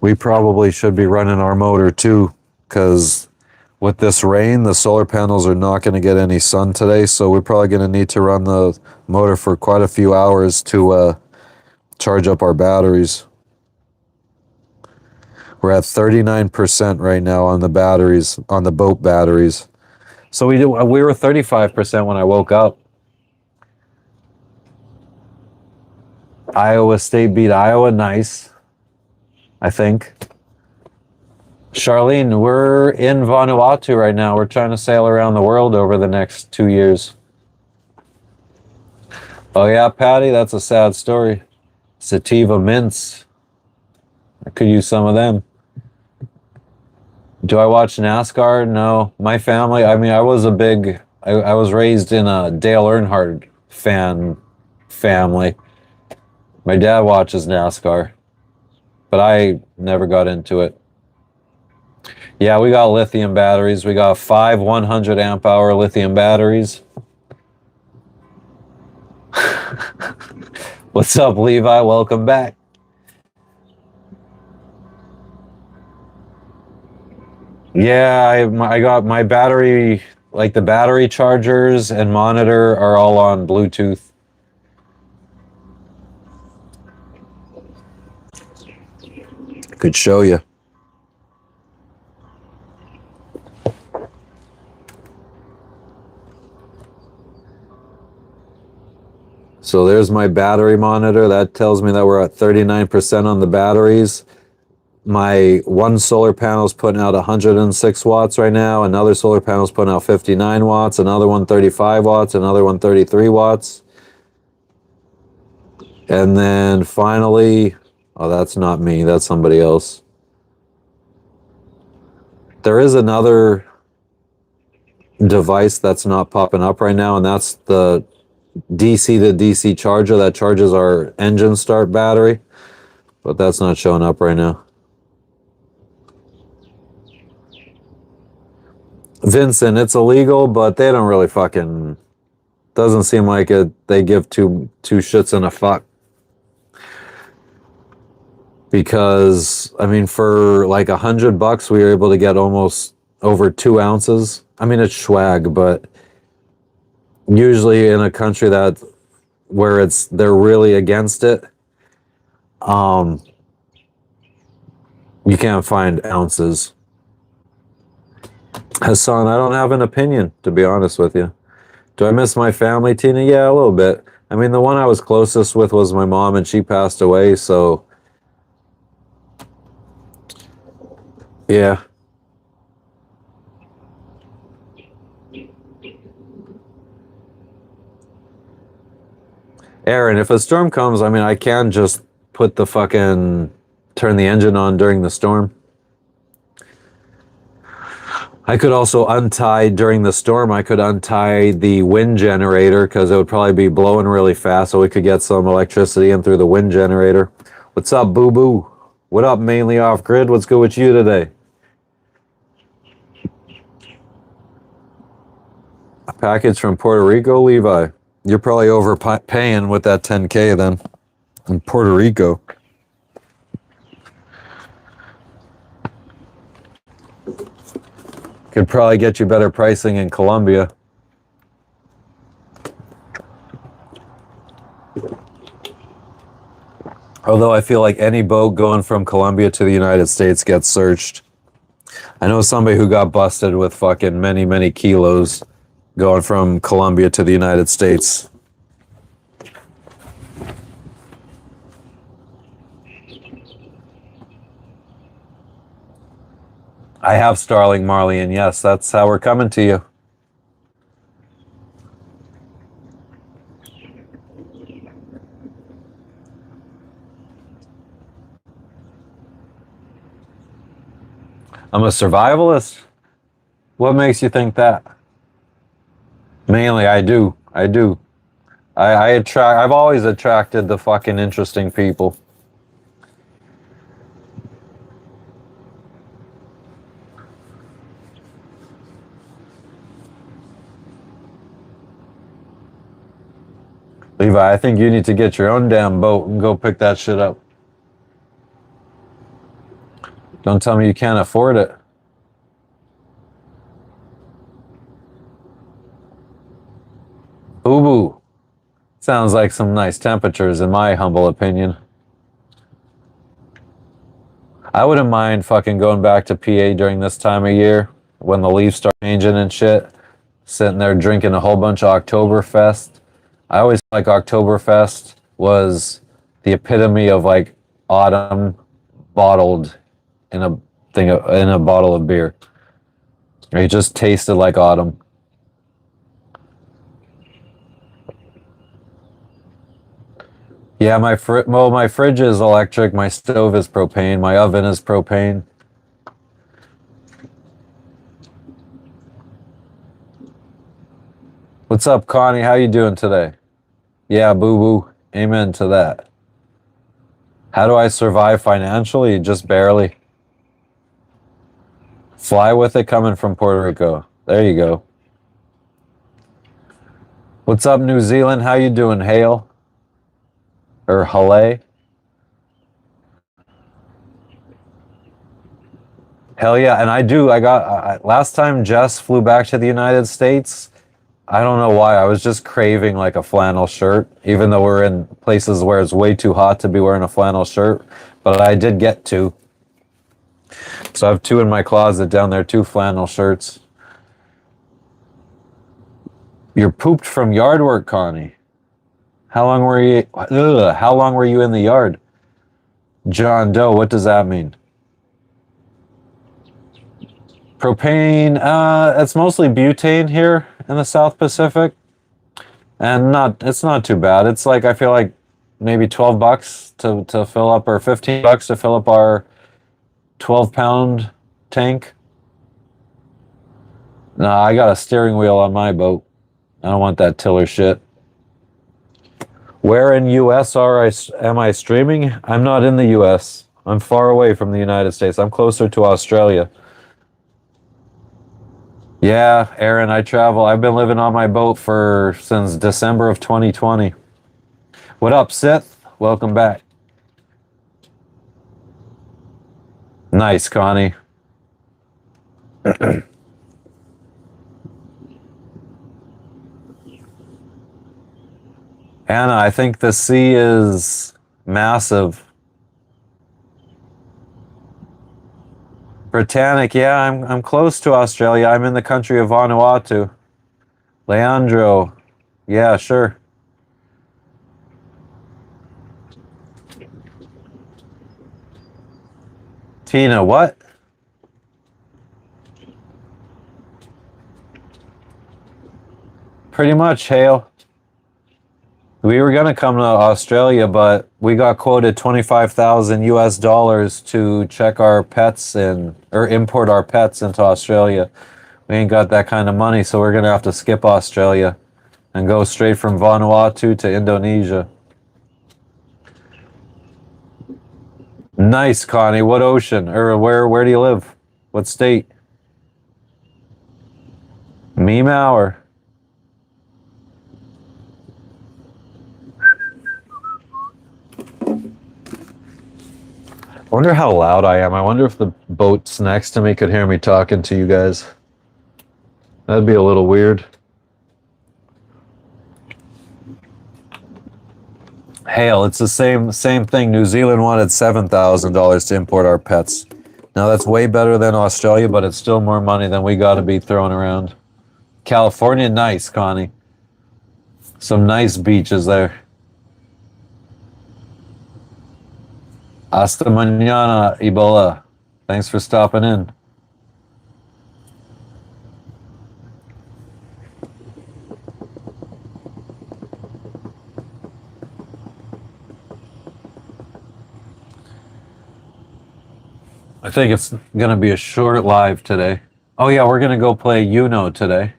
We probably should be running our motor too, because with this rain, the solar panels are not going to get any sun today, so we're probably going to need to run the motor for quite a few hours to charge up our batteries. We're at 39% right now on the batteries, on the boat batteries. So we were 35% when I woke up. Iowa State beat Iowa, nice, I think. Charlene, we're in Vanuatu right now. We're trying to sail around the world over the next 2 years. Oh yeah, Patty, that's a sad story. Sativa mints. I could use some of them. Do I watch NASCAR? No. My family, I mean, I was raised in a Dale Earnhardt fan family. My dad watches NASCAR, but I never got into it. Yeah, we got lithium batteries. We got 5 100 amp hour lithium batteries. What's up, Levi? Welcome back. Yeah, I got my battery, like the battery chargers and monitor are all on Bluetooth. Could show you. So there's my battery monitor. That tells me that we're at 39% on the batteries. My one solar panel is putting out 106 watts right now. Another solar panel is putting out 59 watts. Another one 35 watts. Another one 33 watts. And then finally, oh, that's not me. That's somebody else. There is another device that's not popping up right now, and that's the DC to DC charger that charges our engine start battery. But that's not showing up right now. Vincent, it's illegal, but they don't really fucking... Doesn't seem like it. They give two shits and a fuck. Because, I mean, for like $100, we were able to get almost over 2 ounces. I mean, it's swag, but usually in a country where they're really against it, you can't find ounces. Hassan, I don't have an opinion, to be honest with you. Do I miss my family, Tina? Yeah, a little bit. I mean, the one I was closest with was my mom, and she passed away, so... Yeah. Aaron, if a storm comes, I mean, I can just turn the engine on during the storm. I could also during the storm, I could untie the wind generator because it would probably be blowing really fast, so we could get some electricity in through the wind generator. What's up, boo-boo? What up, mainly off-grid? What's good with you today? A package from Puerto Rico, Levi. You're probably overpaying with that 10K then in Puerto Rico. Could probably get you better pricing in Colombia. Although I feel like any boat going from Colombia to the United States gets searched. I know somebody who got busted with fucking many, many kilos going from Colombia to the United States. I have Starling Marley, and yes, that's how we're coming to you. I'm a survivalist? What makes you think that? Mainly, I do. I've always attracted the fucking interesting people. Levi, I think you need to get your own damn boat and go pick that shit up. Don't tell me you can't afford it. Ubu. Sounds like some nice temperatures in my humble opinion. I wouldn't mind fucking going back to PA during this time of year when the leaves start changing and shit. Sitting there drinking a whole bunch of Oktoberfest. I always felt like Oktoberfest was the epitome of like autumn bottled in a bottle of beer. It just tasted like autumn. Yeah, my fridge is electric, my stove is propane, my oven is propane. What's up, Connie? How you doing today? Yeah, boo-boo. Amen to that. How do I survive financially? Just barely. Fly with it coming from Puerto Rico. There you go. What's up, New Zealand? How you doing, Hale? Or Halle? Hell yeah, and I got, last time Jess flew back to the United States, I don't know why. I was just craving like a flannel shirt, even though we're in places where it's way too hot to be wearing a flannel shirt. But I did get two. So I have two in my closet down there, two flannel shirts. You're pooped from yard work, Connie. How long were you in the yard? John Doe, what does that mean? Propane, it's mostly butane here in the South Pacific. And it's not too bad. It's like, I feel like maybe $12 to fill up, or $15 to fill up our 12-pound tank. Nah, I got a steering wheel on my boat. I don't want that tiller shit. Where in US am I streaming? I'm not in the US. I'm far away from the United States. I'm closer to Australia. Yeah, Aaron, I travel. I've been living on my boat since December of 2020. What up, Sith? Welcome back. Nice, Connie. Anna, I think the sea is massive. Britannic, yeah, I'm close to Australia. I'm in the country of Vanuatu. Leandro, yeah, sure. Tina, what? Pretty much, Hale. We were gonna come to Australia, but we got quoted 25,000 US dollars to check our pets or import our pets into Australia. We ain't got that kind of money, so we're gonna have to skip Australia and go straight from Vanuatu to Indonesia. Nice, Connie. What ocean? Or where do you live? What state? Meow or? I wonder how loud I am. I wonder if the boats next to me could hear me talking to you guys. That'd be a little weird. Hail, it's the same thing. New Zealand wanted $7,000 to import our pets. Now that's way better than Australia, but it's still more money than we got to be throwing around. California, nice, Connie. Some nice beaches there. Hasta mañana, Ebola. Thanks for stopping in. I think it's going to be a short live today. Oh, yeah, we're going to go play Uno today.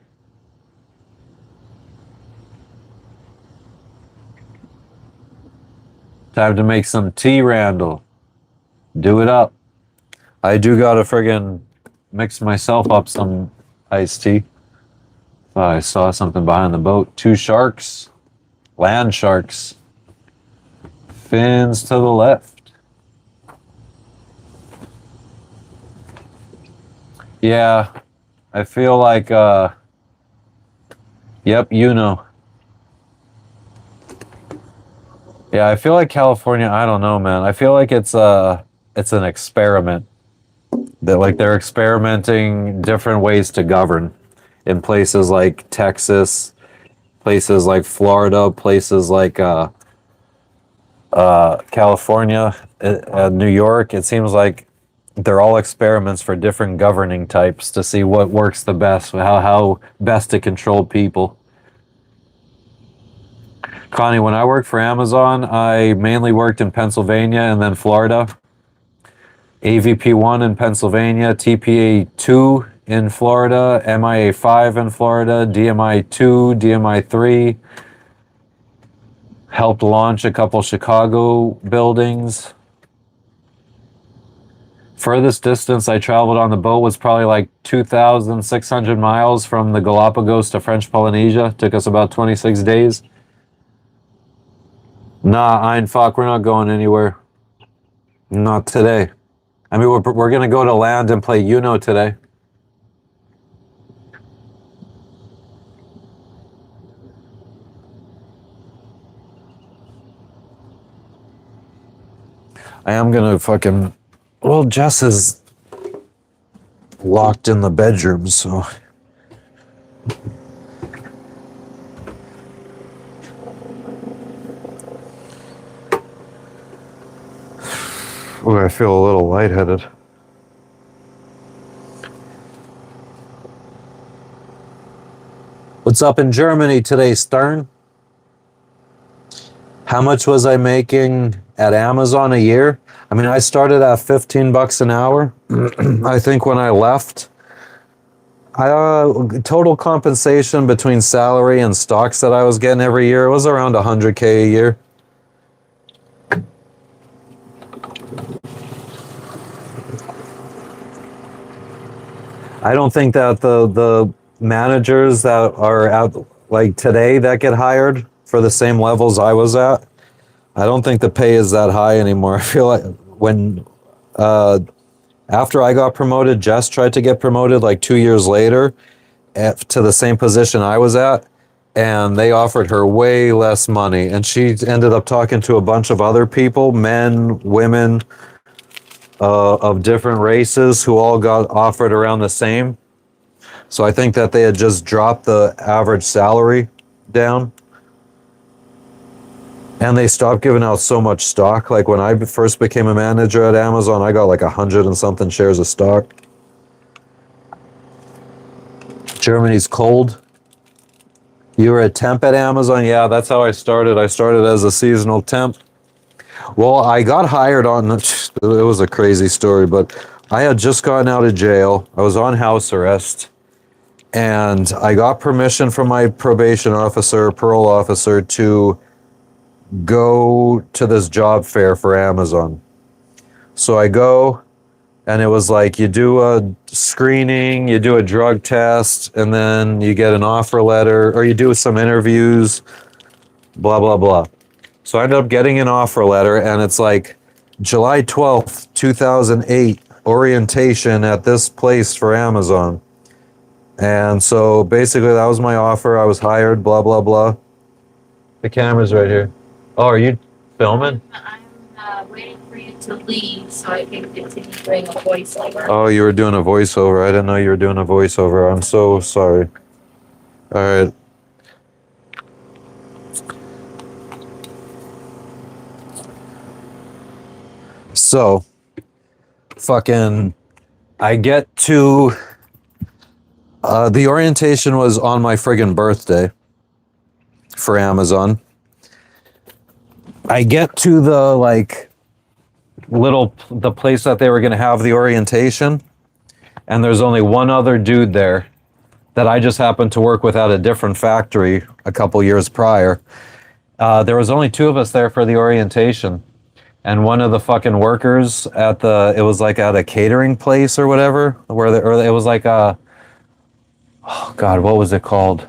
Time to make some tea, Randall. Do it up. I do got to friggin' mix myself up some iced tea. Thought I saw something behind the boat. 2 sharks. Land sharks. Fins to the left. Yeah, I feel like, yep, you know. Yeah, I feel like California, I don't know, man. I feel like it's an experiment. That like they're experimenting different ways to govern in places like Texas, places like Florida, places like California, New York. It seems like they're all experiments for different governing types to see what works the best, how best to control people. Connie, when I worked for Amazon, I mainly worked in Pennsylvania and then Florida. AVP1 in Pennsylvania, TPA2 in Florida, MIA5 in Florida, DMI2, DMI3. Helped launch a couple Chicago buildings. Furthest distance I traveled on the boat was probably like 2,600 miles from the Galapagos to French Polynesia. Took us about 26 days. Nah, Einfuck, we're not going anywhere. Not today. I mean, we're going to go to land and play Uno today. I am going to fucking... Well, Jess is locked in the bedroom, so... Ooh, I feel a little lightheaded. What's up in Germany today, Stern? How much was I making at Amazon a year? I mean, I started at $15 an hour. I think when I left, total compensation between salary and stocks that I was getting every year, it was around $100K a year. I don't think that the managers that are out like today that get hired for the same levels I was at, I don't think the pay is that high anymore. I feel like when after I got promoted, Jess tried to get promoted like 2 years later to the same position I was at, and they offered her way less money, and she ended up talking to a bunch of other people, men, women, of different races who all got offered around the same. So I think that they had just dropped the average salary down. And they stopped giving out so much stock. Like when I first became a manager at Amazon, I got like 100 and something shares of stock. Germany's cold. You were a temp at Amazon? Yeah, that's how I started. I started as a seasonal temp. Well, I got hired on, it was a crazy story, but I had just gotten out of jail. I was on house arrest, and I got permission from my probation officer, parole officer, to go to this job fair for Amazon. So I go, and it was like you do a screening, you do a drug test, and then you get an offer letter, or you do some interviews, blah, blah, blah. So I ended up getting an offer letter, and it's like July 12th, 2008, orientation at this place for Amazon. And so basically that was my offer. I was hired, blah, blah, blah. The camera's right here. Oh, are you filming? I'm waiting for you to leave so I can continue doing a voiceover. Oh, you were doing a voiceover. I didn't know you were doing a voiceover. I'm so sorry. All right. So, fucking, I get to, the orientation was on my friggin' birthday for Amazon. I get to the, like, the place that they were going to have the orientation, and there's only one other dude there that I just happened to work with at a different factory a couple years prior. There was only two of us there for the orientation. And one of the fucking workers it was like at a catering place or whatever, or it was like oh God, what was it called?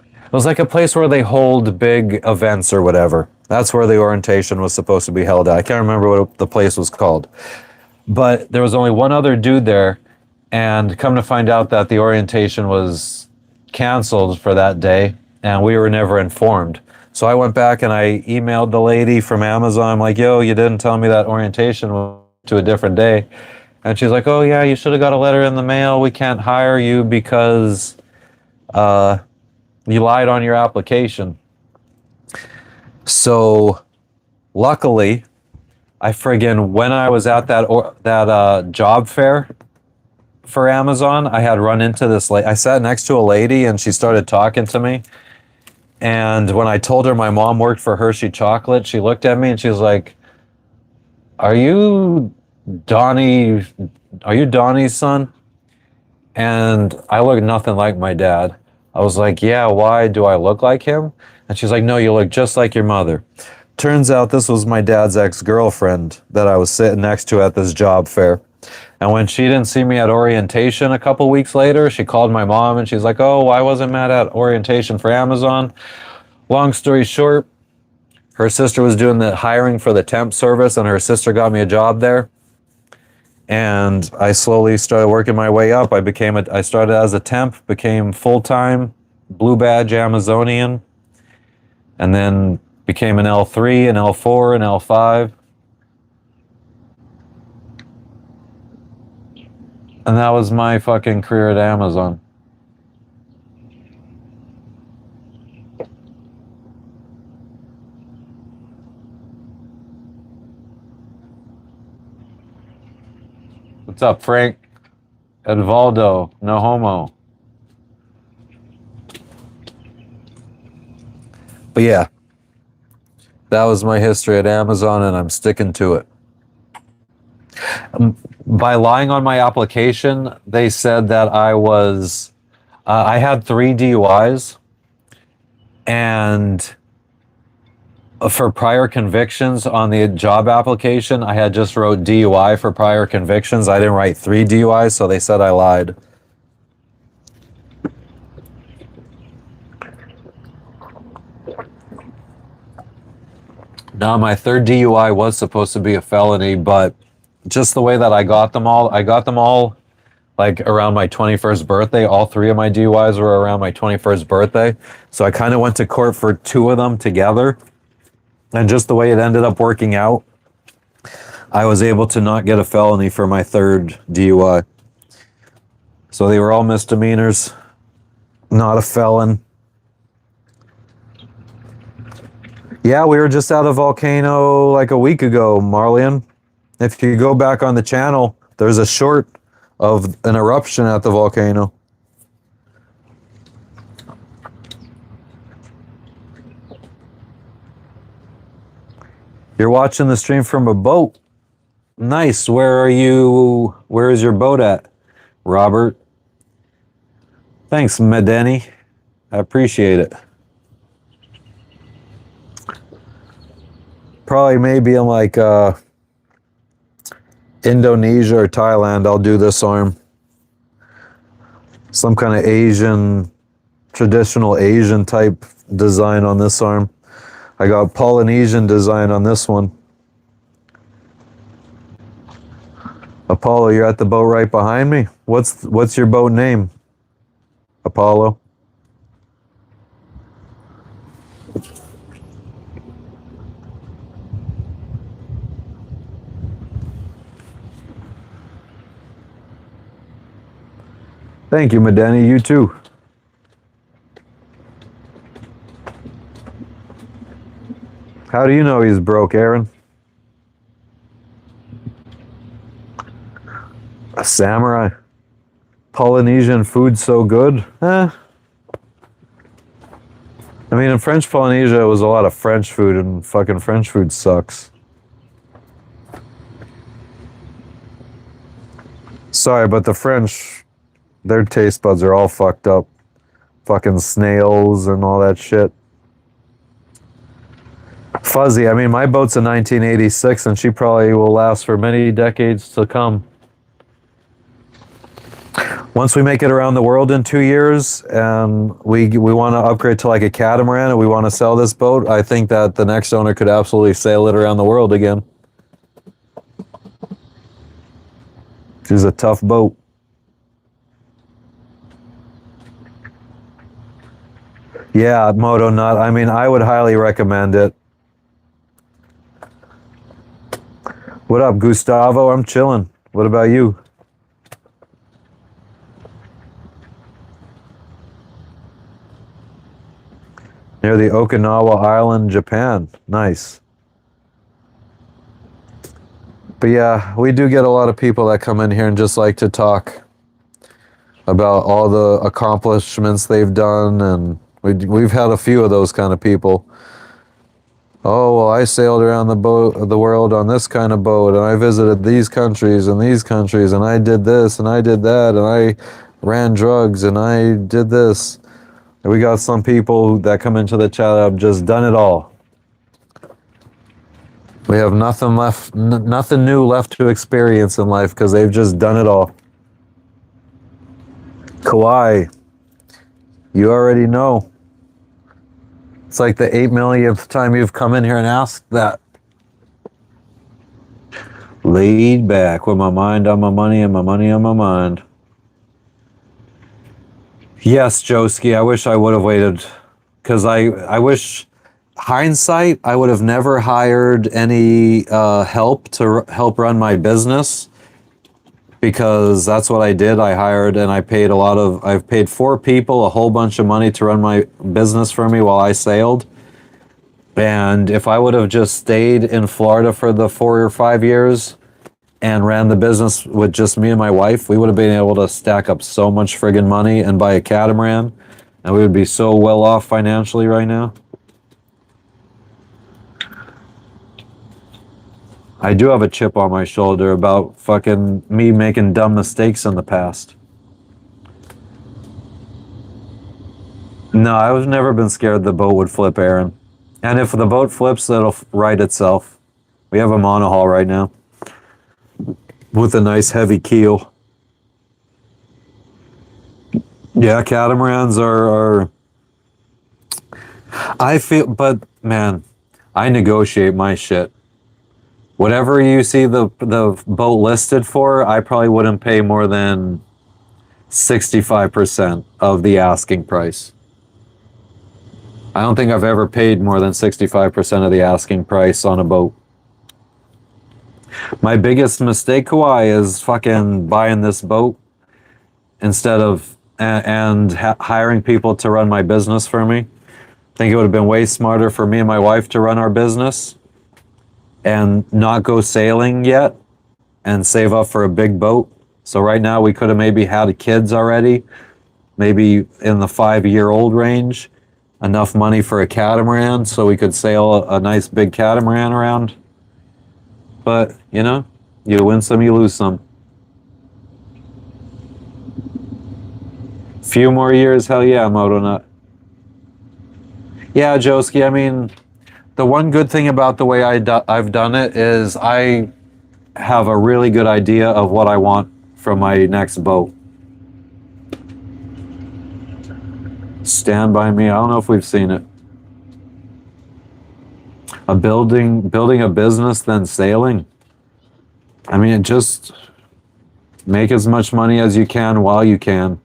It was like a place where they hold big events or whatever. That's where the orientation was supposed to be held at. I can't remember what the place was called. But there was only one other dude there, and come to find out that the orientation was canceled for that day, and we were never informed. So I went back and I emailed the lady from Amazon. I'm like, yo, you didn't tell me that orientation was to a different day. And she's like, oh, yeah, you should have got a letter in the mail. We can't hire you because you lied on your application. So luckily, when I was at that job fair for Amazon, I had run into this lady. I sat next to a lady and she started talking to me. And when I told her my mom worked for Hershey Chocolate, she looked at me and she was like, are you Donnie's son? And I look nothing like my dad. I was like, yeah, why do I look like him? And she's like, no, you look just like your mother. Turns out this was my dad's ex-girlfriend that I was sitting next to at this job fair. And when she didn't see me at orientation a couple weeks later, she called my mom and she's like, oh, I wasn't mad at orientation for Amazon. Long story short, her sister was doing the hiring for the temp service and her sister got me a job there. And I slowly started working my way up. I started as a temp, became full-time blue badge Amazonian, and then became an L3, an L4, an L5. And that was my fucking career at Amazon. What's up, Frank? Edvaldo, no homo. But yeah, that was my history at Amazon and I'm sticking to it. By lying on my application, they said that I had 3 DUIs, and for prior convictions on the job application, I had just wrote DUI for prior convictions. I didn't write 3 DUIs, so they said I lied. Now, my 3rd DUI was supposed to be a felony, but just the way that I got them all like around my 21st birthday. All 3 of my DUIs were around my 21st birthday. So I kind of went to court for 2 of them together. And just the way it ended up working out, I was able to not get a felony for my 3rd DUI. So they were all misdemeanors, not a felon. Yeah, we were just at a volcano like a week ago, Marlian. If you go back on the channel, there's a short of an eruption at the volcano. You're watching the stream from a boat. Nice. Where are you? Where is your boat at, Robert? Thanks, Medeni. I appreciate it. Probably maybe in like Indonesia or Thailand, I'll do this arm. Some kind of Asian, traditional Asian type design on this arm. I got Polynesian design on this one. Apollo, you're at the boat right behind me. What's your boat name? Apollo. Thank you, Medeni. You too. How do you know he's broke, Aaron? A samurai. Polynesian food so good? I mean, in French Polynesia, it was a lot of French food, and fucking French food sucks. Sorry, but the French, their taste buds are all fucked up. Fucking snails and all that shit. Fuzzy, I mean, my boat's a 1986, and she probably will last for many decades to come. Once we make it around the world in 2 years, and we want to upgrade to like a catamaran, and we want to sell this boat, I think that the next owner could absolutely sail it around the world again. She's a tough boat. Yeah, Moto Nut. I mean, I would highly recommend it. What up, Gustavo? I'm chilling. What about you? Near the Okinawa Island, Japan. Nice. But yeah, we do get a lot of people that come in here and just like to talk about all the accomplishments they've done, and we've had a few of those kind of people. Oh, well, I sailed around the world on this kind of boat, and I visited these countries, and I did this, and I did that, and I ran drugs, and I did this. And we got some people that come into the chat that have just done it all. We have nothing left, nothing new left to experience in life because they've just done it all. Kawhi, you already know. It's like the 8 millionth time you've come in here and asked that. Laid back with my mind on my money and my money on my mind. Yes, Joski, I wish I would have waited, because I wish, hindsight, I would have never hired any help to help run my business, because that's what I did. I hired and I've paid 4 people a whole bunch of money to run my business for me while I sailed. And if I would have just stayed in Florida for the 4 or 5 years and ran the business with just me and my wife, we would have been able to stack up so much friggin' money and buy a catamaran, and we would be so well off financially right now. I do have a chip on my shoulder about fucking me making dumb mistakes in the past. No, I've never been scared the boat would flip, Aaron. And if the boat flips, it'll right itself. We have a monohull right now with a nice heavy keel. Yeah, catamarans are I feel, but man, I negotiate my shit. Whatever you see the boat listed for, I probably wouldn't pay more than 65% of the asking price. I don't think I've ever paid more than 65% of the asking price on a boat. My biggest mistake, Kawhi, is fucking buying this boat instead of hiring people to run my business for me. I think it would have been way smarter for me and my wife to run our business and not go sailing yet and save up for a big boat. So right now we could have maybe had kids already, maybe in the 5-year-old range, enough money for a catamaran so we could sail a nice big catamaran around. But, you know, you win some, you lose some. Few more years, hell yeah, Moto Nut. Yeah, Joski, I mean, the one good thing about the way I've done it is I have a really good idea of what I want from my next boat. Stand By Me, I don't know if we've seen it. Building a business, then sailing. I mean, Make as much money as you can while you can.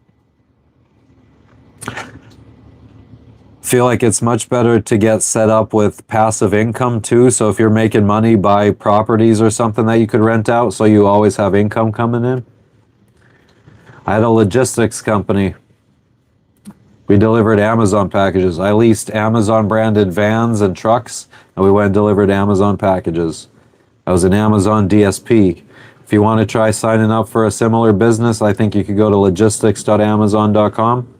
Feel like it's much better to get set up with passive income too. So if you're making money, buy properties or something that you could rent out so you always have income coming in. I had a logistics company. We delivered Amazon packages. I leased Amazon branded vans and trucks, and we went and delivered Amazon packages. I was an Amazon DSP. If you want to try signing up for a similar business, I think you could go to logistics.amazon.com.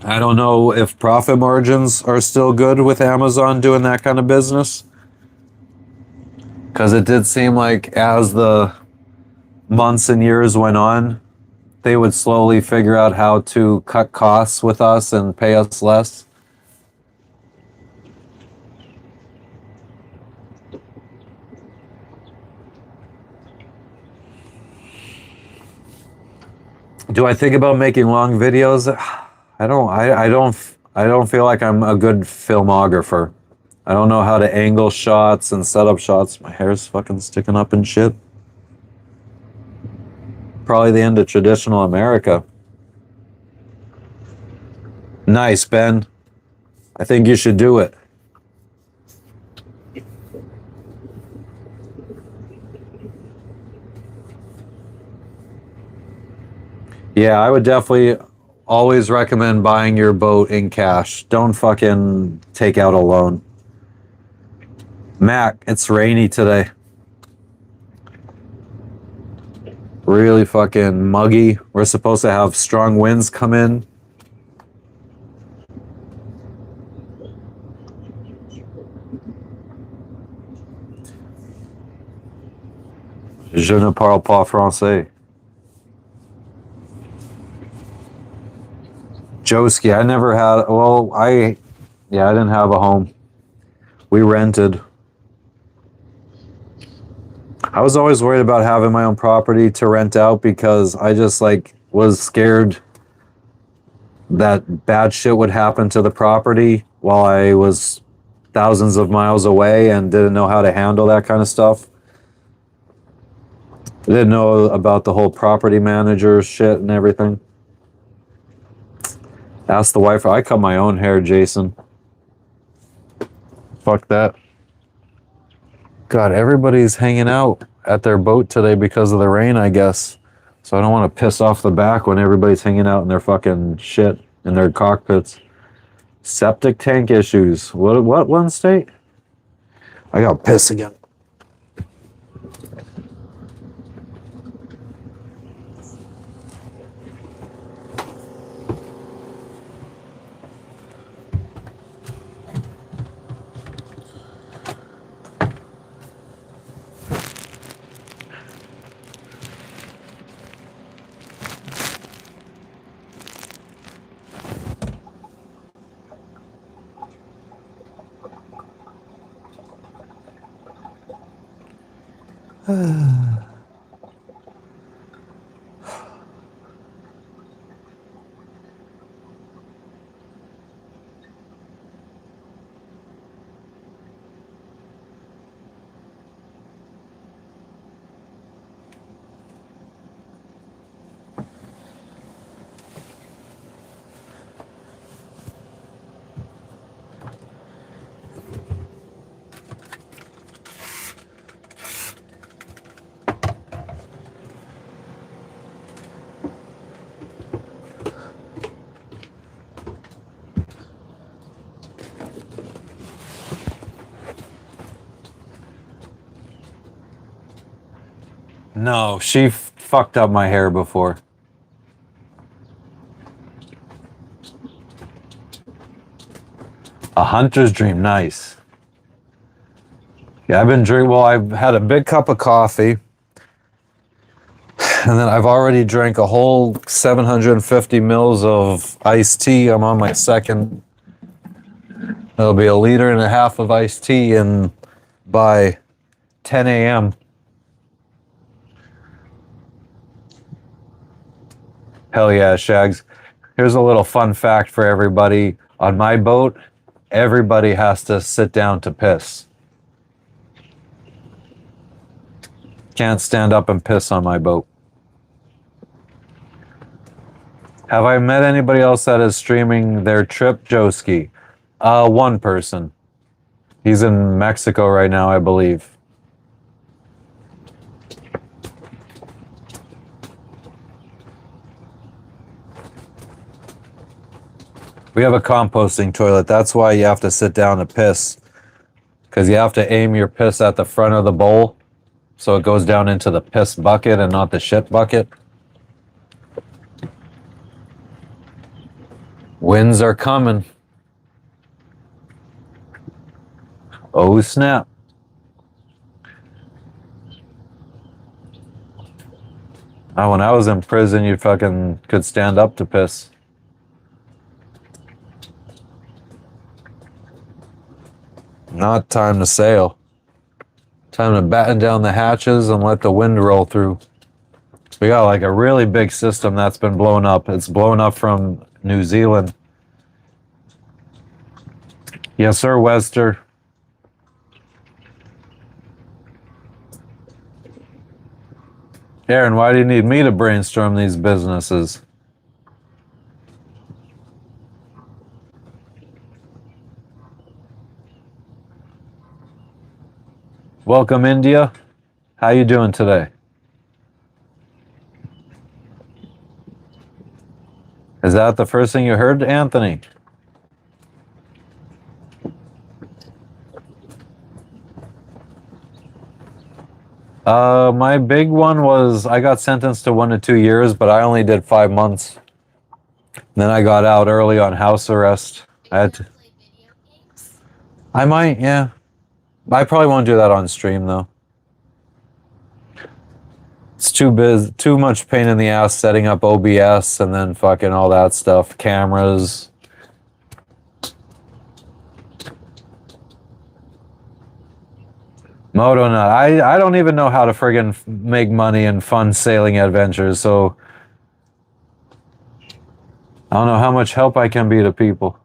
I don't know if profit margins are still good with Amazon doing that kind of business. Because it did seem like as the months and years went on, they would slowly figure out how to cut costs with us and pay us less. Do I think about making long videos? I don't feel like I'm a good filmographer. I don't know how to angle shots and set up shots. My hair's fucking sticking up and shit. Probably the end of traditional America. Nice, Ben. I think you should do it. Yeah, I would definitely always recommend buying your boat in cash. Don't fucking take out a loan. Mac, it's rainy today. Really fucking muggy. We're supposed to have strong winds come in. Je ne parle pas français. Joski, I never had, I didn't have a home. We rented. I was always worried about having my own property to rent out because I just was scared that bad shit would happen to the property while I was thousands of miles away and didn't know how to handle that kind of stuff. I didn't know about the whole property manager shit and everything. Ask the wife. I cut my own hair, Jason. Fuck that. God, everybody's hanging out at their boat today because of the rain, I guess. So I don't want to piss off the back when everybody's hanging out in their fucking shit in their cockpits. Septic tank issues. What one state? I got piss again. No, she fucked up my hair before. A hunter's dream, nice. Yeah, I've had a big cup of coffee. And then I've already drank a whole 750 mils of iced tea. I'm on my second. There'll be 1.5 liters of iced tea by 10 a.m. Hell yeah, Shags. Here's a little fun fact for everybody. On my boat, everybody has to sit down to piss. Can't stand up and piss on my boat. Have I met anybody else that is streaming their trip, Joski? One person. He's in Mexico right now, I believe. We have a composting toilet. That's why you have to sit down to piss. Because you have to aim your piss at the front of the bowl so it goes down into the piss bucket and not the shit bucket. Winds are coming. Oh, snap. Oh, when I was in prison, you fucking could stand up to piss. Not time to sail. Time to batten down the hatches and let the wind roll through. We got like a really big system that's been blown up. It's blown up from New Zealand. Yes, sir, Wester. Aaron, why do you need me to brainstorm these businesses? Welcome, India. How you doing today? Is that the first thing you heard, Anthony? My big one was I got sentenced to 1 to 2 years, but I only did 5 months. Then I got out early on house arrest. I might, yeah. I probably won't do that on stream though. It's too much pain in the ass setting up OBS and then fucking all that stuff, cameras. Moto Nut. I don't even know how to friggin' make money in fun sailing adventures, so I don't know how much help I can be to people.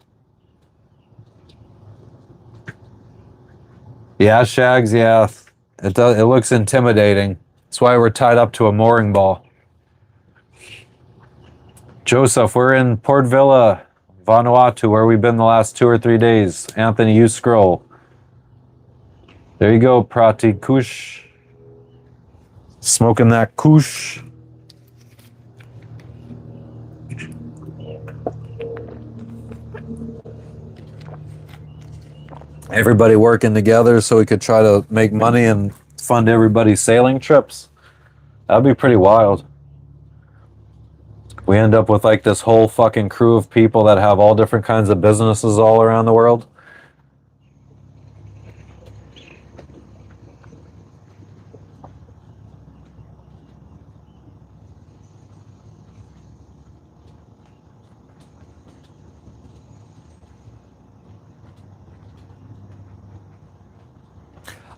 Yeah, Shags, yeah. It does. It looks intimidating. That's why we're tied up to a mooring ball. Joseph, we're in Port Vila, Vanuatu, where we've been the last 2 or 3 days. Anthony, you scroll. There you go, Prati Kush. Smoking that Kush. Everybody working together so we could try to make money and fund everybody's sailing trips. That'd be pretty wild. We end up with like this whole fucking crew of people that have all different kinds of businesses all around the world.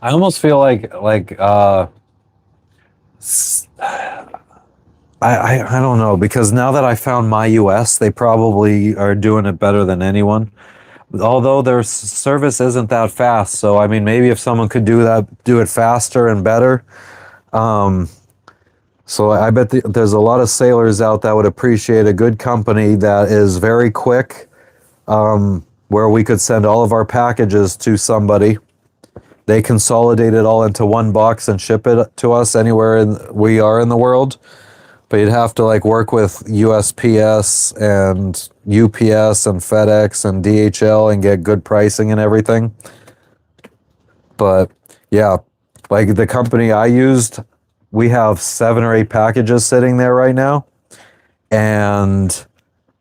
I almost feel like I don't know, because now that I found my US, they probably are doing it better than anyone. Although their service isn't that fast, so I mean, maybe if someone could do it faster and better. So I bet there's a lot of sailors out that would appreciate a good company that is very quick, where we could send all of our packages to somebody. They consolidate it all into one box and ship it to us anywhere we are in the world. But you'd have to like work with USPS and UPS and FedEx and DHL and get good pricing and everything. But yeah, like the company I used, we have 7 or 8 packages sitting there right now. And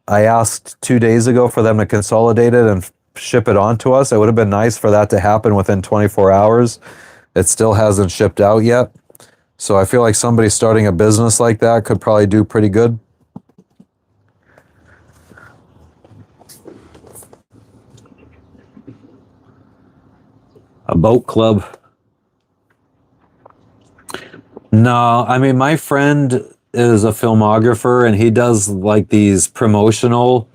I asked 2 days ago for them to consolidate it and ship it on to us. It would have been nice for that to happen within 24 hours. It still hasn't shipped out yet. So I feel like somebody starting a business like that could probably do pretty good. A boat club. No, I mean, my friend is a filmographer and he does like these promotional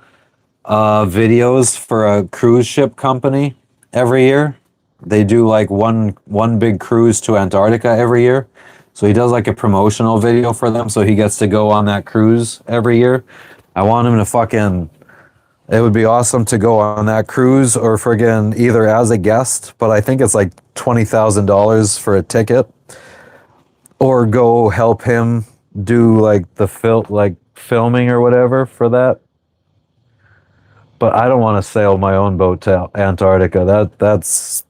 videos for a cruise ship company every year. They do like one big cruise to Antarctica every year. So he does like a promotional video for them so he gets to go on that cruise every year. I want him to fucking it would be awesome to go on that cruise or friggin' either as a guest, but I think it's like $20,000 for a ticket, or go help him do like the filming or whatever for that. But I don't want to sail my own boat to Antarctica. That's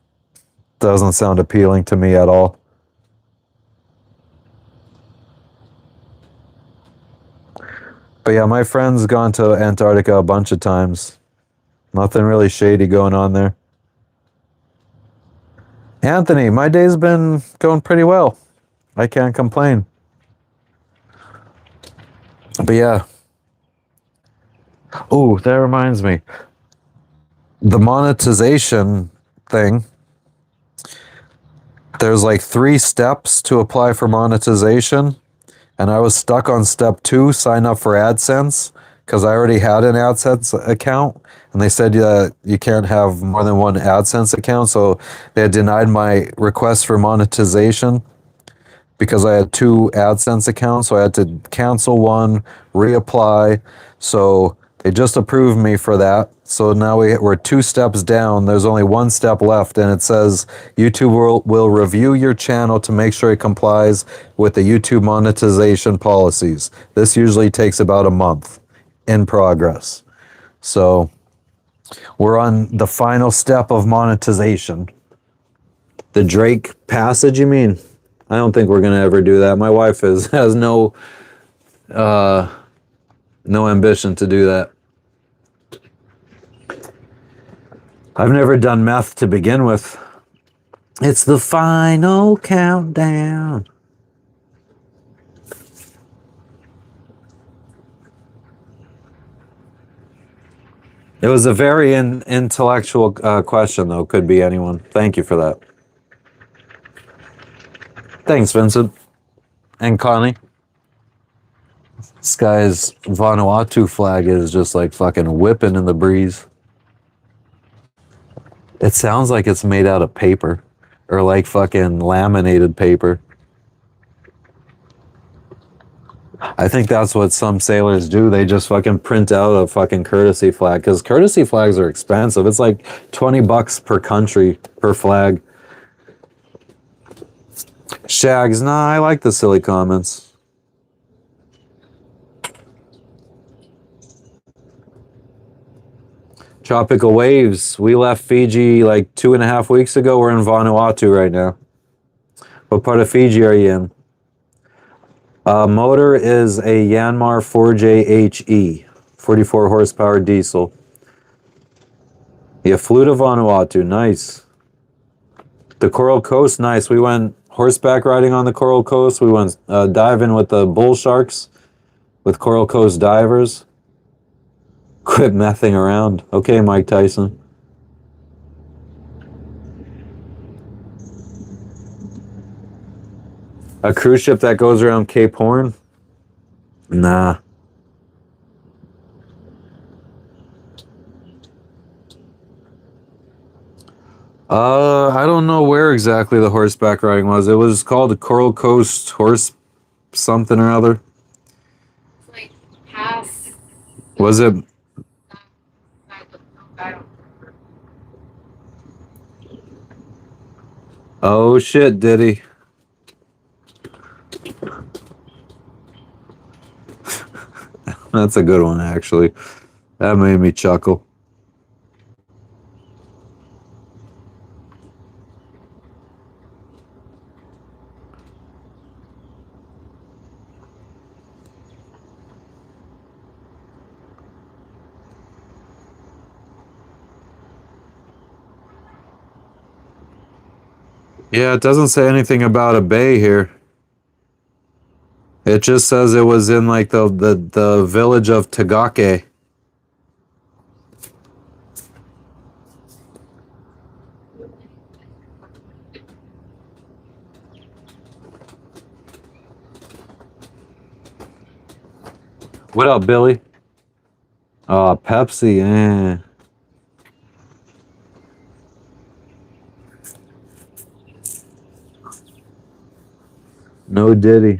doesn't sound appealing to me at all. But yeah, my friend's gone to Antarctica a bunch of times. Nothing really shady going on there. Anthony, my day's been going pretty well. I can't complain. But yeah. Oh, that reminds me. The monetization thing. There's like 3 steps to apply for monetization. And I was stuck on step 2, sign up for AdSense, because I already had an AdSense account. And they said you can't have more than one AdSense account. So they had denied my request for monetization because I had 2 AdSense accounts. So I had to cancel one, reapply. So they just approved me for that. So now we're 2 steps down. There's only 1 step left. And it says YouTube will review your channel to make sure it complies with the YouTube monetization policies. This usually takes about a month. In progress. So we're on the final step of monetization. The Drake passage, you mean? I don't think we're gonna ever do that. My wife has no ambition to do that. I've never done meth to begin with. It's the final countdown. It was a very intellectual question, though. Could be anyone. Thank you for that. Thanks, Vincent. And Connie. This guy's Vanuatu flag is just like fucking whipping in the breeze. It sounds like it's made out of paper. Or like fucking laminated paper. I think that's what some sailors do. They just fucking print out a fucking courtesy flag, because courtesy flags are expensive. It's like $20 per country per flag. Shags, nah, I like the silly comments. Tropical waves. We left Fiji like 2.5 weeks ago. We're in Vanuatu right now. What part of Fiji are you in? Motor is a Yanmar 4JHE, 44 horsepower diesel. Yeah, flew to Vanuatu, nice. The Coral Coast, nice. We went horseback riding on the Coral Coast. We went diving with the bull sharks with Coral Coast divers. Quit messing around. Okay, Mike Tyson. A cruise ship that goes around Cape Horn? Nah. I don't know where exactly the horseback riding was. It was called the Coral Coast Horse something or other. It's like past. Was it? I don't. Oh shit, did he? That's a good one, actually. That made me chuckle. Yeah, it doesn't say anything about a bay here. It just says it was in like the village of Tagake. What up, Billy? Pepsi, eh. No Diddy.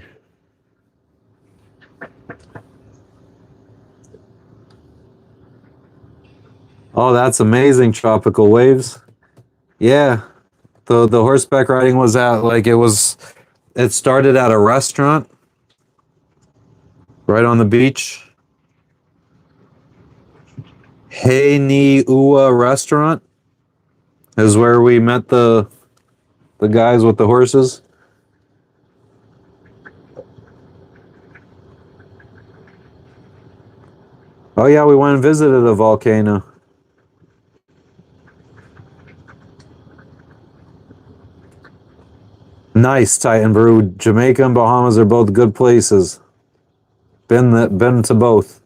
Oh, that's amazing. Tropical waves. Yeah. The horseback riding was at like it started at a restaurant right on the beach. Hey Ni Ua restaurant is where we met the guys with the horses. Oh yeah, we went and visited the volcano. Nice, Titan Brew. Jamaica and Bahamas are both good places. Been to both.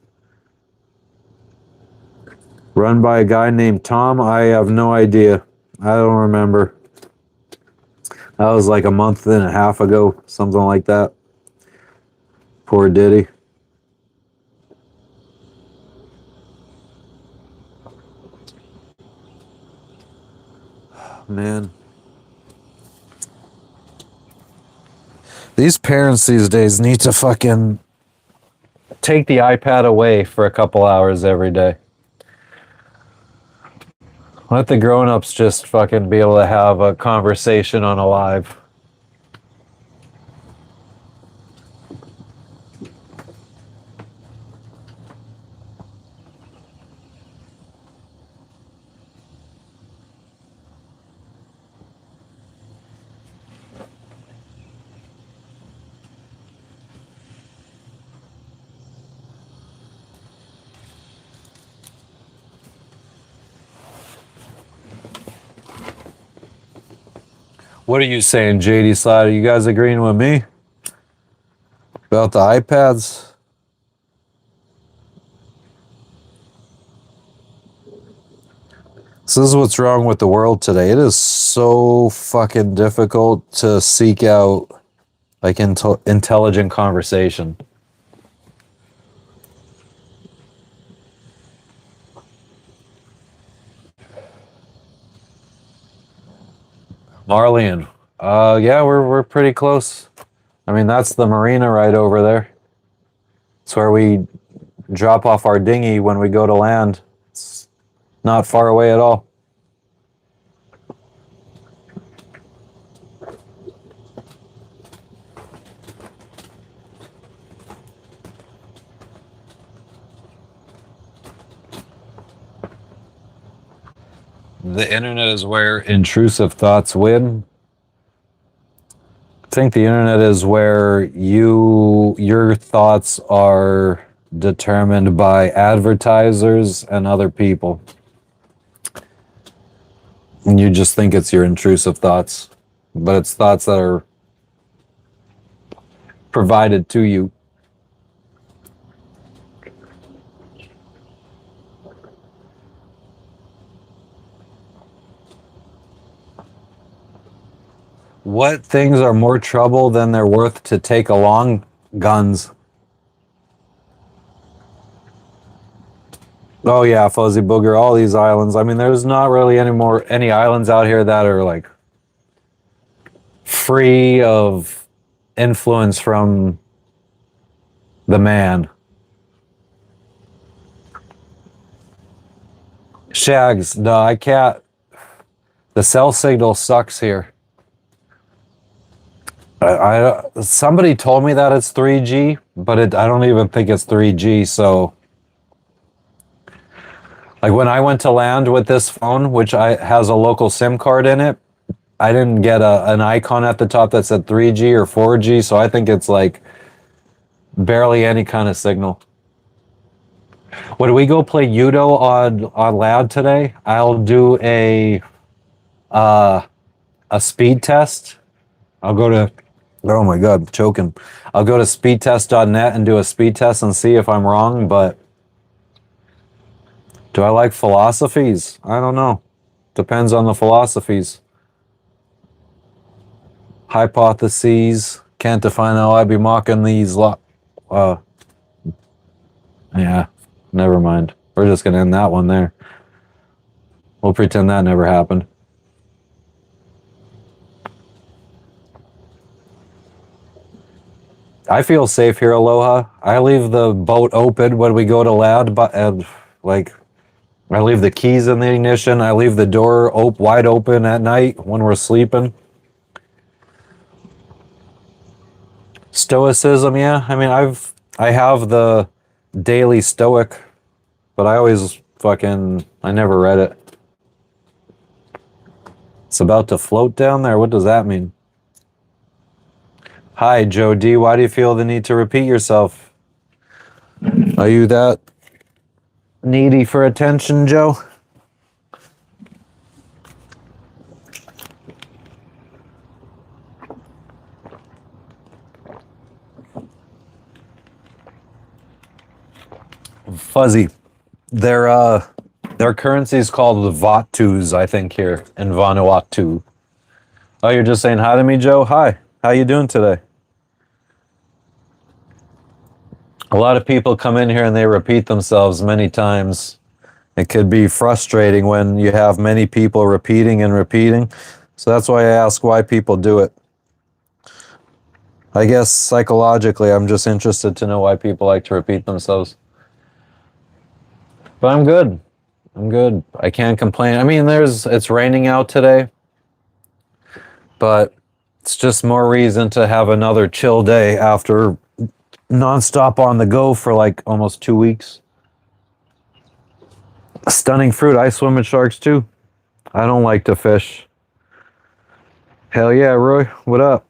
Run by a guy named Tom. I have no idea. I don't remember. That was like a month and a half ago, something like that. Poor Diddy. Man. These parents these days need to fucking take the iPad away for a couple hours every day. Let the grown-ups just fucking be able to have a conversation on a live. What are you saying, JD Slider? You guys agreeing with me about the iPads? This is what's wrong with the world today. It is so fucking difficult to seek out like intelligent conversation. Marlene. Yeah, we're pretty close. I mean, that's the marina right over there. It's where we drop off our dinghy when we go to land. It's not far away at all. The internet is where intrusive thoughts win. I think the internet is where your thoughts are determined by advertisers and other people. And you just think it's your intrusive thoughts, but it's thoughts that are provided to you. What things are more trouble than they're worth to take along? Guns. Oh yeah, Fuzzy Booger, all these islands. I mean, there's not really any islands out here that are like free of influence from the man. Shags, no, I can't. The cell signal sucks here. Somebody told me that it's 3G, but I don't even think it's 3G. So, like when I went to land with this phone, which has a local SIM card in it, I didn't get an icon at the top that said 3G or 4G. So I think it's like barely any kind of signal. When we go play Udo on land today, I'll do a speed test. I'll go to, oh my God, I'm choking. I'll go to speedtest.net and do a speed test and see if I'm wrong, but do I like philosophies? I don't know. Depends on the philosophies. Hypotheses. Can't define how I be mocking these yeah, never mind. We're just going to end that one there. We'll pretend that never happened. I feel safe here, Aloha. I leave the boat open when we go to land, but like I leave the keys in the ignition. I leave the door wide open at night when we're sleeping. Stoicism, yeah. I mean, I have the daily stoic, but I never read it. It's about to float down there. What does that mean? Hi, Joe D. Why do you feel the need to repeat yourself? Are you that needy for attention, Joe? Fuzzy. Their currency is called the Vatus, I think, here in Vanuatu. Oh, you're just saying hi to me, Joe? Hi. How you doing today? A lot of people come in here and they repeat themselves many times. It could be frustrating when you have many people repeating and repeating. So that's why I ask why people do it. I guess psychologically, I'm just interested to know why people like to repeat themselves. But I'm good. I'm good. I can't complain. I mean, it's raining out today, but it's just more reason to have another chill day after nonstop on the go for like almost 2 weeks. Stunning fruit. I swim with sharks too. I don't like to fish. Hell yeah, Roy. What up?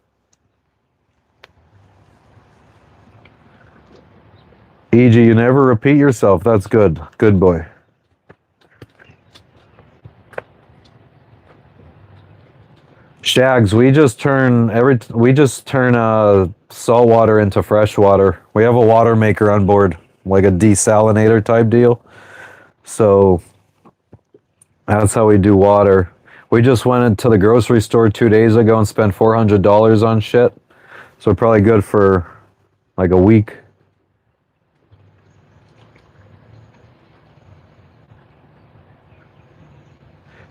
E.G., you never repeat yourself. That's good. Good boy. Shags, we just turn salt water into fresh water. We have a water maker on board, like a desalinator type deal. So that's how we do water. We just went into the grocery store 2 days ago and spent $400 on shit. So probably good for like a week.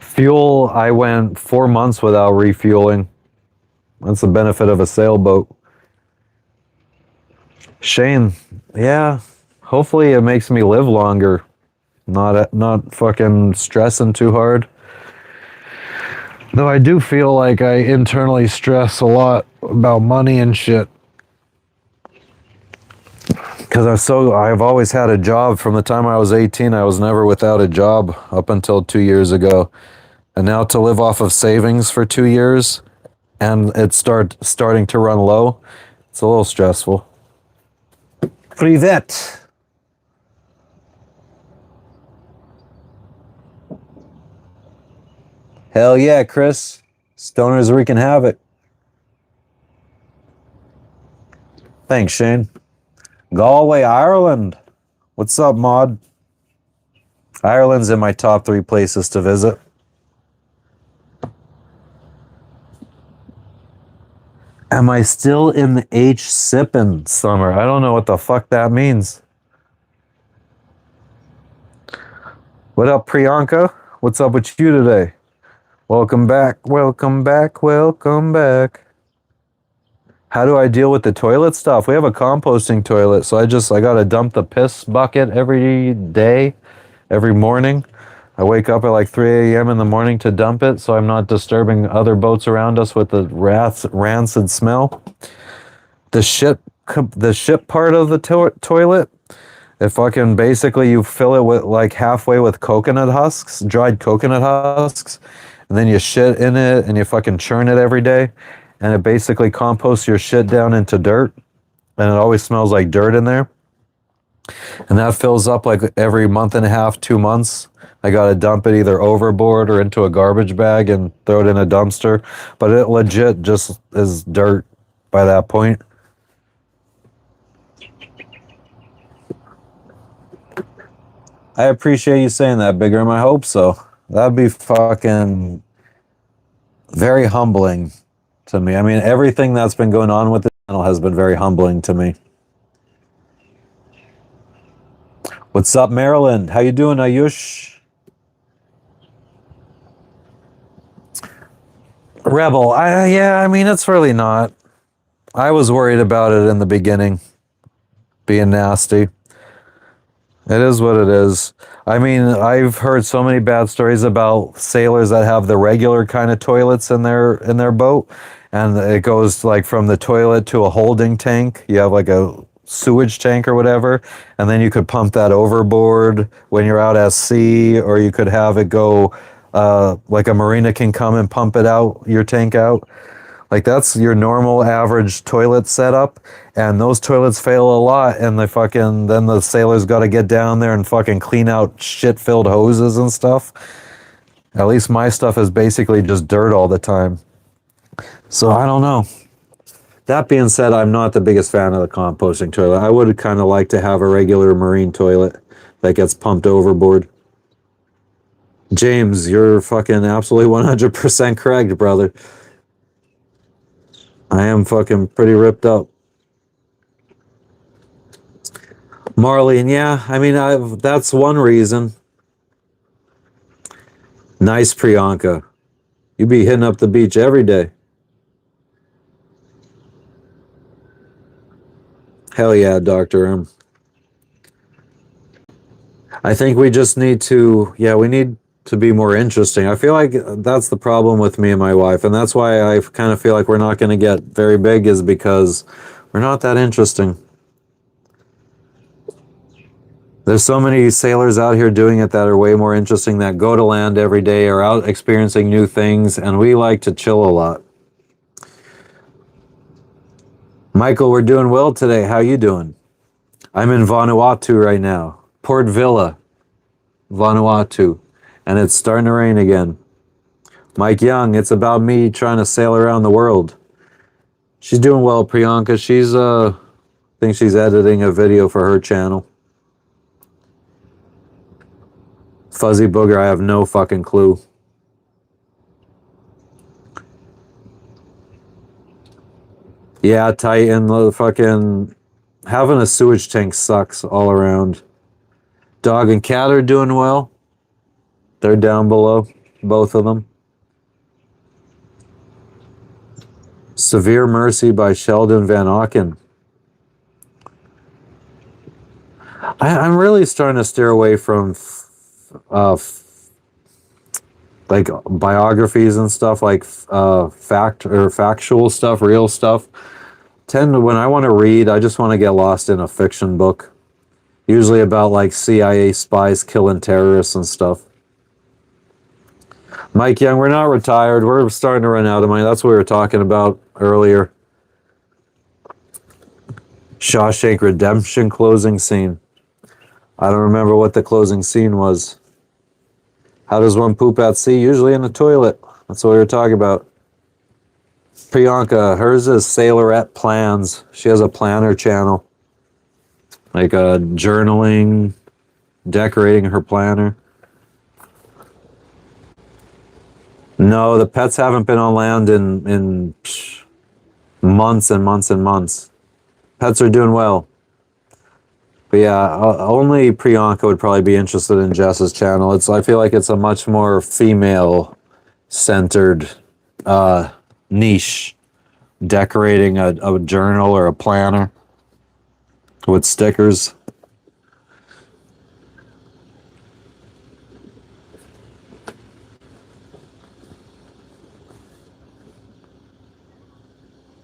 Fuel, I went 4 months without refueling. That's the benefit of a sailboat. Shane, yeah, hopefully it makes me live longer. Not fucking stressing too hard. Though I do feel like I internally stress a lot about money and shit. Because I've always had a job. From the time I was 18, I was never without a job up until 2 years ago. And now to live off of savings for 2 years and it's starting to run low, it's a little stressful. Privet. Hell yeah, Chris. Stoners wreaking havoc. Thanks, Shane. Galway, Ireland. What's up, Maud? Ireland's in my top 3 places to visit. Am I still in the H sippin' summer? I don't know what the fuck that means. What up, Priyanka? What's up with you today? Welcome back, welcome back, welcome back. How do I deal with the toilet stuff? We have a composting toilet, so I gotta dump the piss bucket every day, every morning. I wake up at like 3 a.m. in the morning to dump it, so I'm not disturbing other boats around us with the rancid smell. The shit part of the toilet, it fucking basically you fill it with like halfway with coconut husks, dried coconut husks, and then you shit in it and you fucking churn it every day, and it basically composts your shit down into dirt, and it always smells like dirt in there. And that fills up like every month and a half, 2 months. I gotta dump it either overboard or into a garbage bag and throw it in a dumpster. But it legit just is dirt by that point. I appreciate you saying that, Big Rim. I hope so. That'd be fucking very humbling to me. I mean, everything that's been going on with the channel has been very humbling to me. What's up, Maryland? How you doing, Ayush? Rebel. Yeah, I mean, it's really not. I was worried about it in the beginning, being nasty. It is what it is. I mean, I've heard so many bad stories about sailors that have the regular kind of toilets in their boat, and it goes like from the toilet to a holding tank. You have like a sewage tank or whatever, and then you could pump that overboard when you're out at sea, or you could have it go like a marina can come and pump it out, your tank out. Like that's your normal average toilet setup, and those toilets fail a lot. And then the sailors got to get down there and fucking clean out shit-filled hoses and stuff. At least my stuff is basically just dirt all the time. So I don't know. That being said, I'm not the biggest fan of the composting toilet. I would kind of like to have a regular marine toilet that gets pumped overboard. James, you're fucking absolutely 100% correct, brother. I am fucking pretty ripped up. Marlene, yeah, I mean, that's one reason. Nice, Priyanka. You be hitting up the beach every day. Hell yeah, Dr. M. I think we just need to, yeah, we need to be more interesting. I feel like that's the problem with me and my wife, and that's why I kind of feel like we're not going to get very big, is because we're not that interesting. There's so many sailors out here doing it that are way more interesting, that go to land every day, are out experiencing new things, and we like to chill a lot. Michael, we're doing well today. How you doing? I'm in Vanuatu right now. Port Vila, Vanuatu. And it's starting to rain again. Mike Young, it's about me trying to sail around the world. She's doing well, Priyanka. I think she's editing a video for her channel. Fuzzy Booger, I have no fucking clue. Yeah, Titan, the fucking having a sewage tank sucks all around. Dog and cat are doing well. They're down below, both of them. Severe Mercy by Sheldon Van Auken. I'm really starting to steer away from like biographies and stuff, like factual stuff, real stuff. When I want to read, I just want to get lost in a fiction book, usually about like CIA spies killing terrorists and stuff. Mike Young, we're not retired. We're starting to run out of money. That's what we were talking about earlier. Shawshank Redemption closing scene. I don't remember what the closing scene was. How does one poop at sea? Usually in the toilet. That's what we were talking about. Priyanka, hers is Sailorette Plans. She has a planner channel. Like journaling, decorating her planner. No, the pets haven't been on land in months and months and months. Pets are doing well. But yeah, only Priyanka would probably be interested in Jess's channel. I feel like it's a much more female-centered niche. Decorating a journal or a planner with stickers.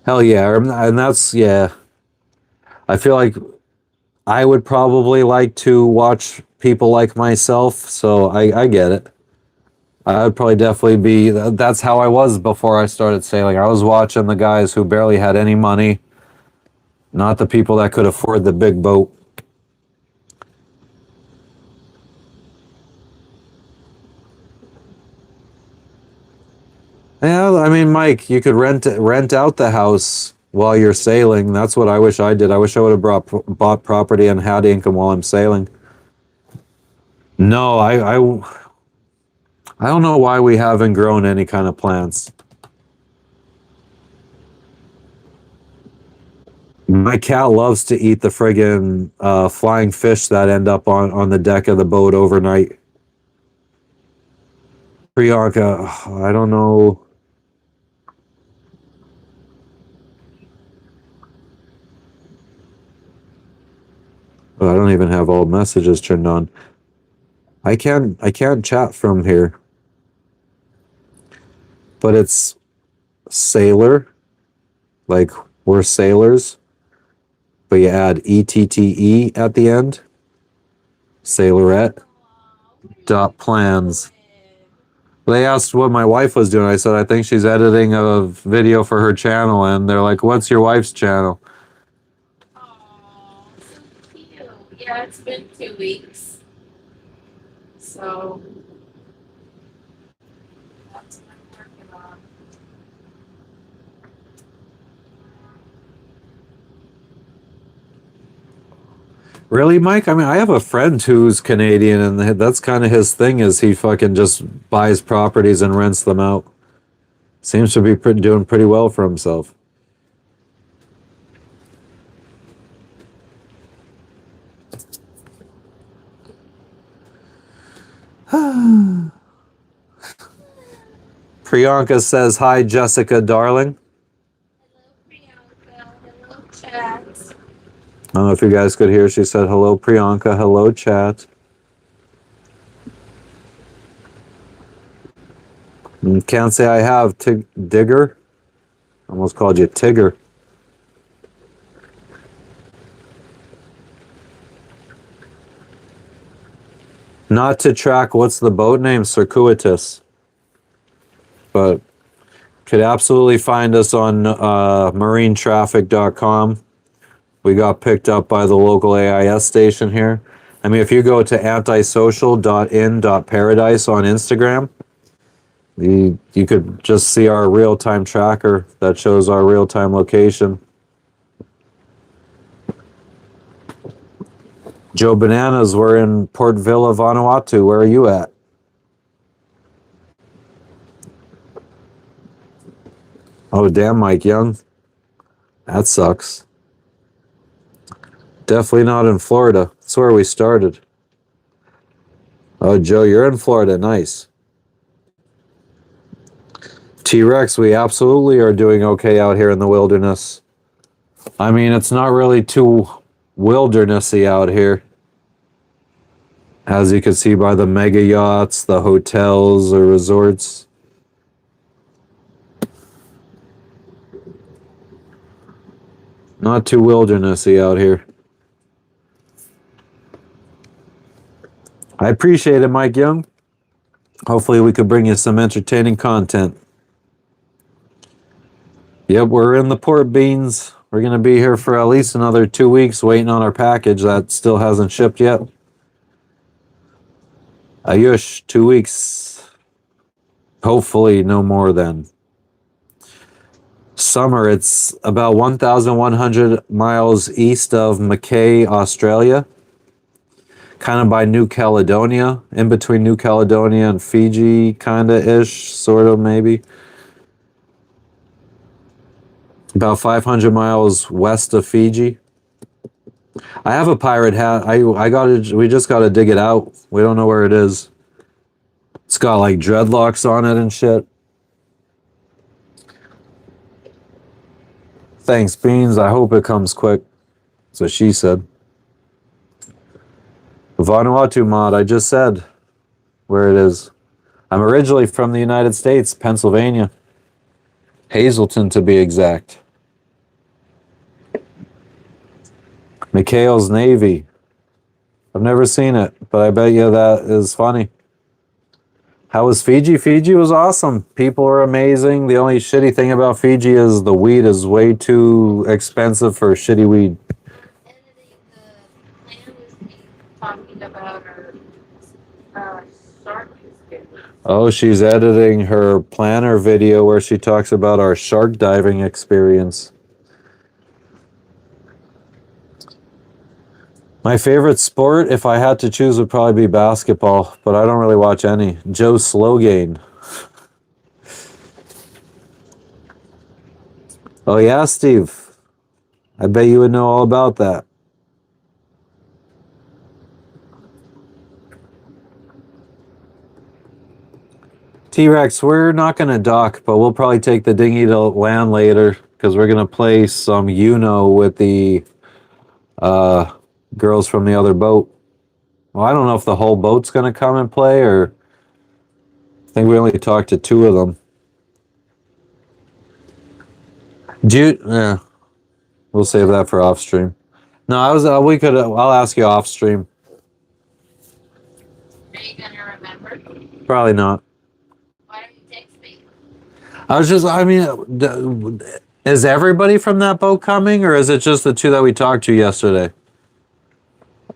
Hell yeah, and that's, yeah. I feel like I would probably like to watch people like myself, so I get it. I would probably definitely be, that's how I was before I started sailing. I was watching the guys who barely had any money, not the people that could afford the big boat. Yeah, I mean, Mike, you could rent out the house while you're sailing. That's what I wish I did. I wish I would have bought property and had income while I'm sailing. No, I don't know why we haven't grown any kind of plants. My cat loves to eat the friggin' flying fish that end up on the deck of the boat overnight. Priyanka, I don't know. Oh, I don't even have all messages turned on. I can't chat from here. But it's sailor, like we're sailors, but you add ETTE at the end. Sailorette dot plans. They asked what my wife was doing. I said, I think she's editing a video for her channel. And they're like, what's your wife's channel? Oh, so cute. Yeah, it's been 2 weeks. So that's what I'm working on. Really, Mike? I mean, I have a friend who's Canadian, and that's kind of his thing is he fucking just buys properties and rents them out. Seems to be doing pretty well for himself. Priyanka says, hi, Jessica, darling. Hello, Priyanka. Hello, chat. I don't know if you guys could hear. She said, hello, Priyanka. Hello, chat. Can't say I have. Digger? Almost called you Tigger. Not to track, what's the boat name? Circuitous. But could absolutely find us on marinetraffic.com. We got picked up by the local AIS station here. I mean, if you go to antisocial.in.paradise on Instagram, you could just see our real-time tracker that shows our real-time location. Joe Bananas, we're in Port Vila, Vanuatu. Where are you at? Oh, damn, Mike Young. That sucks. Definitely not in Florida. That's where we started. Oh, Joe, you're in Florida. Nice. T-Rex, we absolutely are doing okay out here in the wilderness. I mean, it's not really too wildernessy out here. As you can see by the mega yachts, the hotels or resorts. Not too wildernessy out here. I appreciate it, Mike Young. Hopefully we could bring you some entertaining content. Yep, we're in the port beans. We're going to be here for at least another 2 weeks waiting on our package that still hasn't shipped yet. Ayush, 2 weeks. Hopefully no more then. Summer, it's about 1,100 miles east of Mackay, Australia. Kind of by New Caledonia, in between New Caledonia and Fiji, kind of ish, sort of maybe. About 500 miles west of Fiji. I have a pirate hat. We just got to dig it out. We don't know where it is. It's got like dreadlocks on it and shit. Thanks, Beans. I hope it comes quick. That's what she said. Vanuatu mod, I just said where it is. I'm originally from the United States, Pennsylvania. Hazleton to be exact. McHale's Navy. I've never seen it, but I bet you that is funny. How was Fiji? Fiji was awesome. People are amazing. The only shitty thing about Fiji is the weed is way too expensive for shitty weed. Editing the plan was talking about our shark experience. Oh, she's editing her planner video where she talks about our shark diving experience. My favorite sport, if I had to choose, would probably be basketball, but I don't really watch any. Joe Slogane. Oh yeah, Steve. I bet you would know all about that. T-Rex, we're not going to dock, but we'll probably take the dinghy to land later because we're going to play some with the girls from the other boat. Well, I don't know if the whole boat's going to come and play, or I think we only talked to two of them. Yeah, we'll save that for off stream. No, we could. I'll ask you off stream. Are you gonna remember? Probably not. Why don't you text me? I mean, is everybody from that boat coming, or is it just the two that we talked to yesterday? I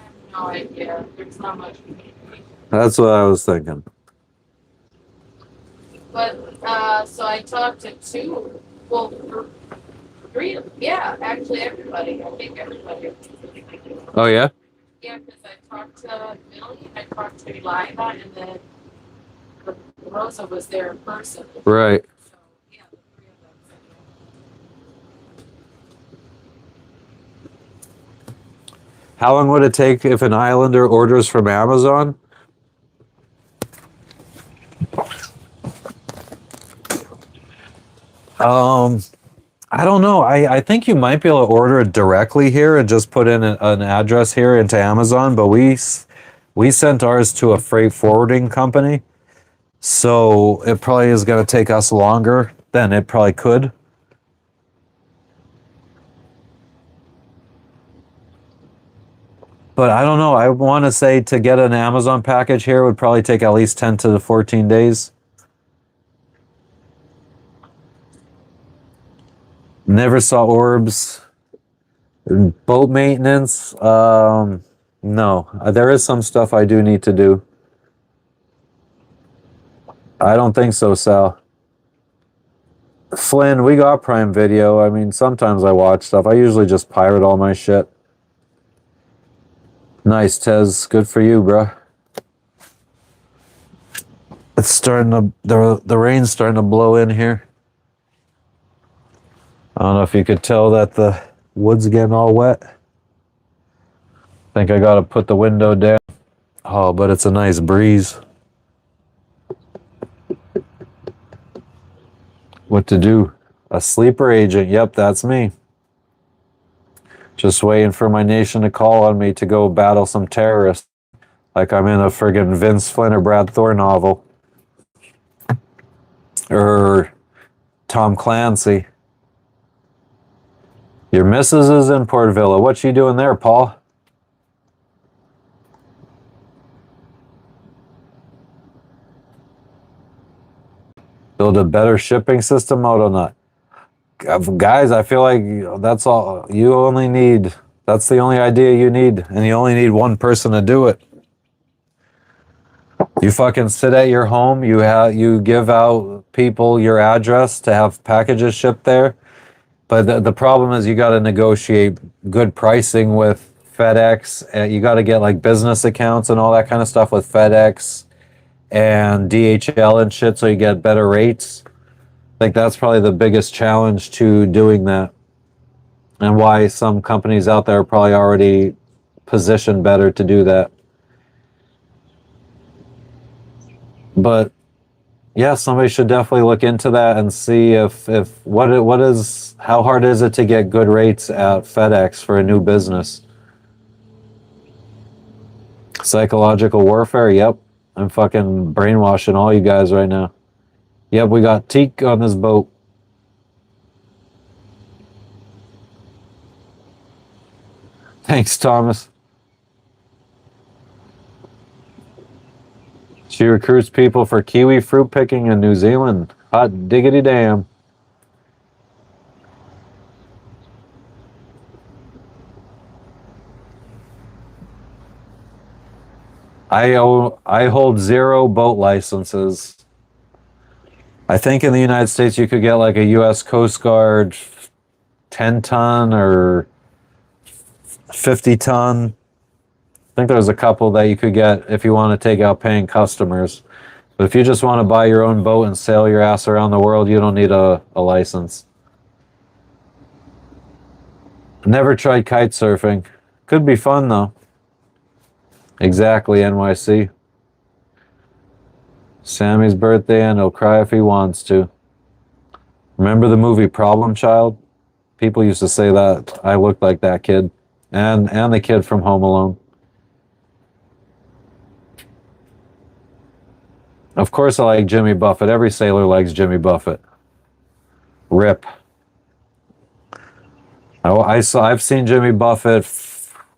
have no idea. There's not much communication. That's what I was thinking. But so I talked to two. Well, three. Yeah, actually everybody. I think everybody. Oh yeah. Yeah, because I talked to Millie, I talked to Elida, and then Rosa was there in person. Right. So yeah, the three of them said yeah. How long would it take if an islander orders from Amazon? I don't know. I think you might be able to order it directly here and just put in an address here into Amazon, but we sent ours to a freight forwarding company, so it probably is going to take us longer than it probably could. But I don't know. I want to say to get an Amazon package here would probably take at least 10 to 14 days. Never saw orbs. Boat maintenance. No. There is some stuff I do need to do. I don't think so, Sal. Flynn, we got Prime Video. I mean, sometimes I watch stuff. I usually just pirate all my shit. Nice, Tez. Good for you, bruh. It's starting to... The rain's starting to blow in here. I don't know if you could tell that the wood's getting all wet. I think I gotta put the window down. Oh, but it's a nice breeze. What to do? A sleeper agent. Yep, that's me. Just waiting for my nation to call on me to go battle some terrorists. Like I'm in a friggin' Vince Flynn or Brad Thor novel. Or Tom Clancy. Your missus is in Port Villa. What you doing there, Paul? Build a better shipping system? I don't know. Guys, I feel like that's all you only need. That's the only idea you need, and you only need one person to do it. You fucking sit at your home, you give out people your address to have packages shipped there. But the problem is you got to negotiate good pricing with FedEx. And you got to get like business accounts and all that kind of stuff with FedEx and DHL and shit, so you get better rates. I think that's probably the biggest challenge to doing that, and why some companies out there are probably already positioned better to do that. But yeah, somebody should definitely look into that and see if how hard is it to get good rates at FedEx for a new business? Psychological warfare. Yep, I'm fucking brainwashing all you guys right now. Yep, we got teak on this boat. Thanks, Thomas. She recruits people for kiwi fruit picking in New Zealand. Hot diggity damn. I hold 0 boat licenses. I think in the United States you could get like a U.S. Coast Guard 10-ton or 50-ton. I think there's a couple that you could get if you want to take out paying customers. But if you just want to buy your own boat and sail your ass around the world, you don't need a license. Never tried kite surfing. Could be fun though. Exactly, NYC. Sammy's birthday and he'll cry if he wants to. Remember the movie Problem Child? People used to say that I looked like that kid. And the kid from Home Alone. Of course I like Jimmy Buffett. Every sailor likes Jimmy Buffett. Rip. I've seen Jimmy Buffett,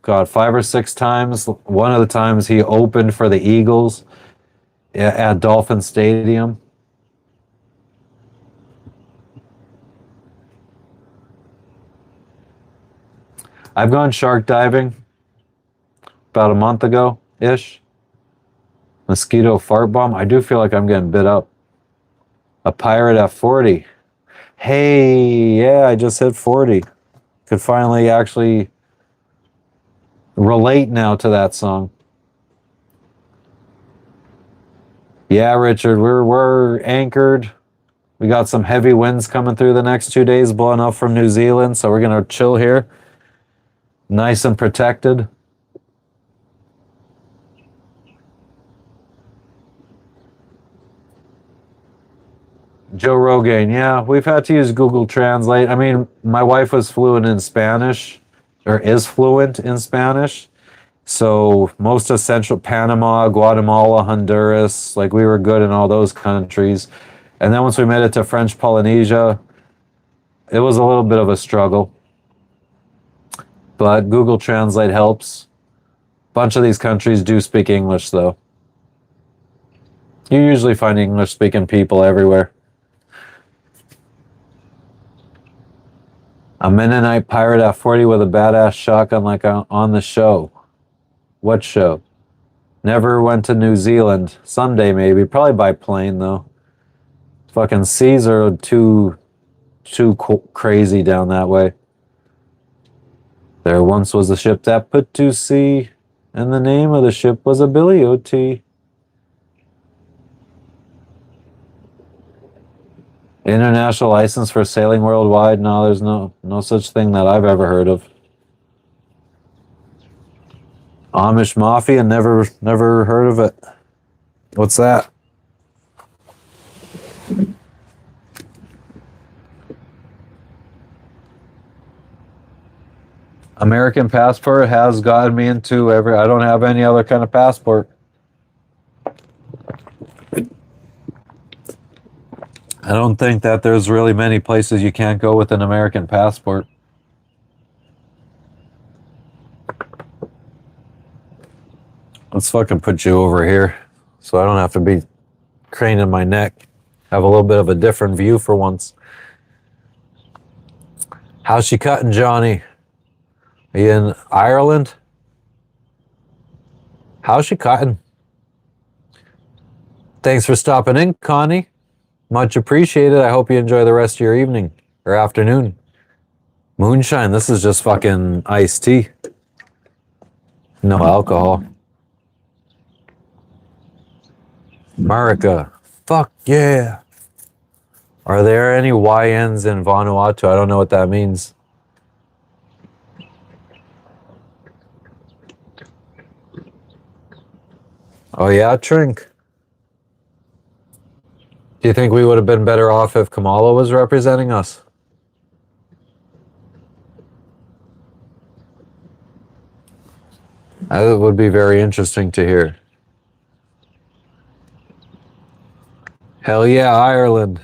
God, 5 or 6 times. One of the times he opened for the Eagles at Dolphin Stadium. I've gone shark diving about a month ago-ish. Mosquito fart bomb. I do feel like I'm getting bit up. A pirate at 40. Hey, yeah, I just hit 40. Could finally actually relate now to that song. Yeah, Richard, we're anchored. We got some heavy winds coming through the next 2 days, blowing up from New Zealand, so we're gonna chill here. Nice and protected. Joe Rogan, yeah, we've had to use Google Translate. I mean, my wife was fluent in Spanish, or is fluent in Spanish. So most of Central Panama, Guatemala, Honduras, like we were good in all those countries. And then once we made it to French Polynesia, it was a little bit of a struggle. But Google Translate helps. A bunch of these countries do speak English, though. You usually find English-speaking people everywhere. A Mennonite pirate at 40 with a badass shotgun like on the show. What show? Never went to New Zealand. Someday maybe. Probably by plane though. Fucking seas are too crazy down that way. There once was a ship that put to sea, and the name of the ship was a Billy O.T. International license for sailing worldwide? No, there's no such thing that I've ever heard of. Amish Mafia? Never heard of it. What's that? American passport has gotten me into I don't have any other kind of passport. I don't think that there's really many places you can't go with an American passport. Let's fucking put you over here so I don't have to be craning my neck. Have a little bit of a different view for once. How's she cutting, Johnny? Are you in Ireland? How's she cutting? Thanks for stopping in, Connie. Much appreciated. I hope you enjoy the rest of your evening or afternoon. Moonshine, this is just fucking iced tea. No alcohol. America. Fuck yeah. Are there any YNs in Vanuatu? I don't know what that means. Oh yeah, Trink. Do you think we would have been better off if Kamala was representing us? That would be very interesting to hear. Hell yeah, Ireland.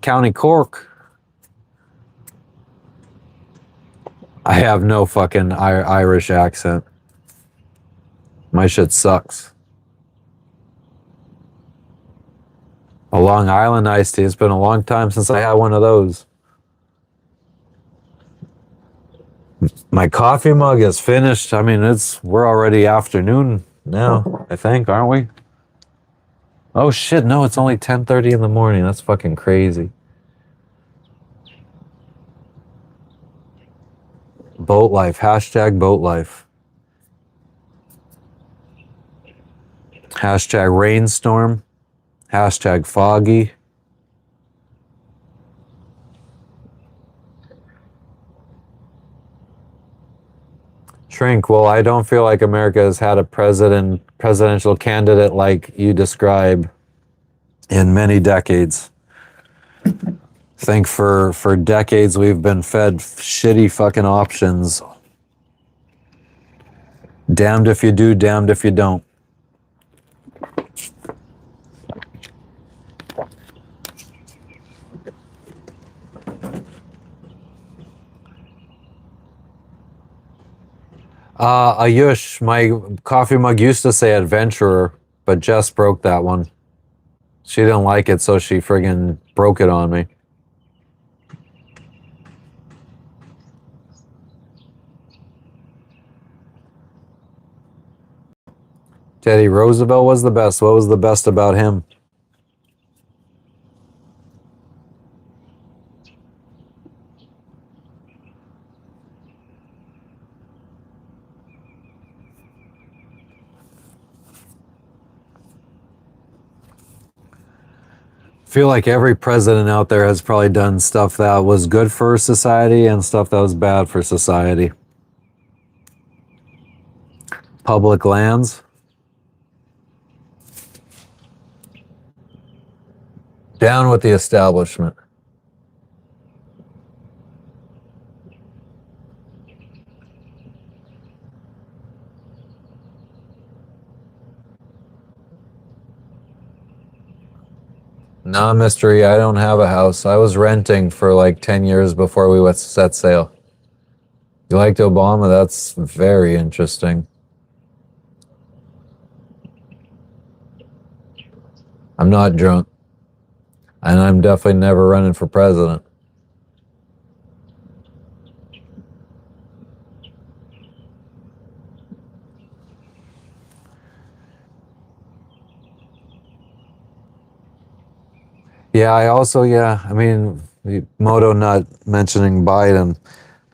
County Cork. I have no fucking Irish accent. My shit sucks. A Long Island iced tea. It's been a long time since I had one of those. My coffee mug is finished. I mean, we're already afternoon now, I think, aren't we? Oh shit, no, it's only 10:30 in the morning. That's fucking crazy. Boat life. Hashtag boat life. Hashtag rainstorm. Hashtag foggy. Trink, well, I don't feel like America has had a presidential candidate like you describe in many decades. I think for decades we've been fed shitty fucking options. Damned if you do, damned if you don't. Ayush, my coffee mug used to say adventurer, but Jess broke that one. She didn't like it, so she friggin' broke it on me. Teddy Roosevelt was the best. What was the best about him? Feel like every president out there has probably done stuff that was good for society and stuff that was bad for society. Public lands. Down with the establishment. Nah, mystery. I don't have a house. I was renting for like 10 years before we set sail. You liked Obama? That's very interesting. I'm not drunk. And I'm definitely never running for president. Yeah, I mean, Moto not mentioning Biden.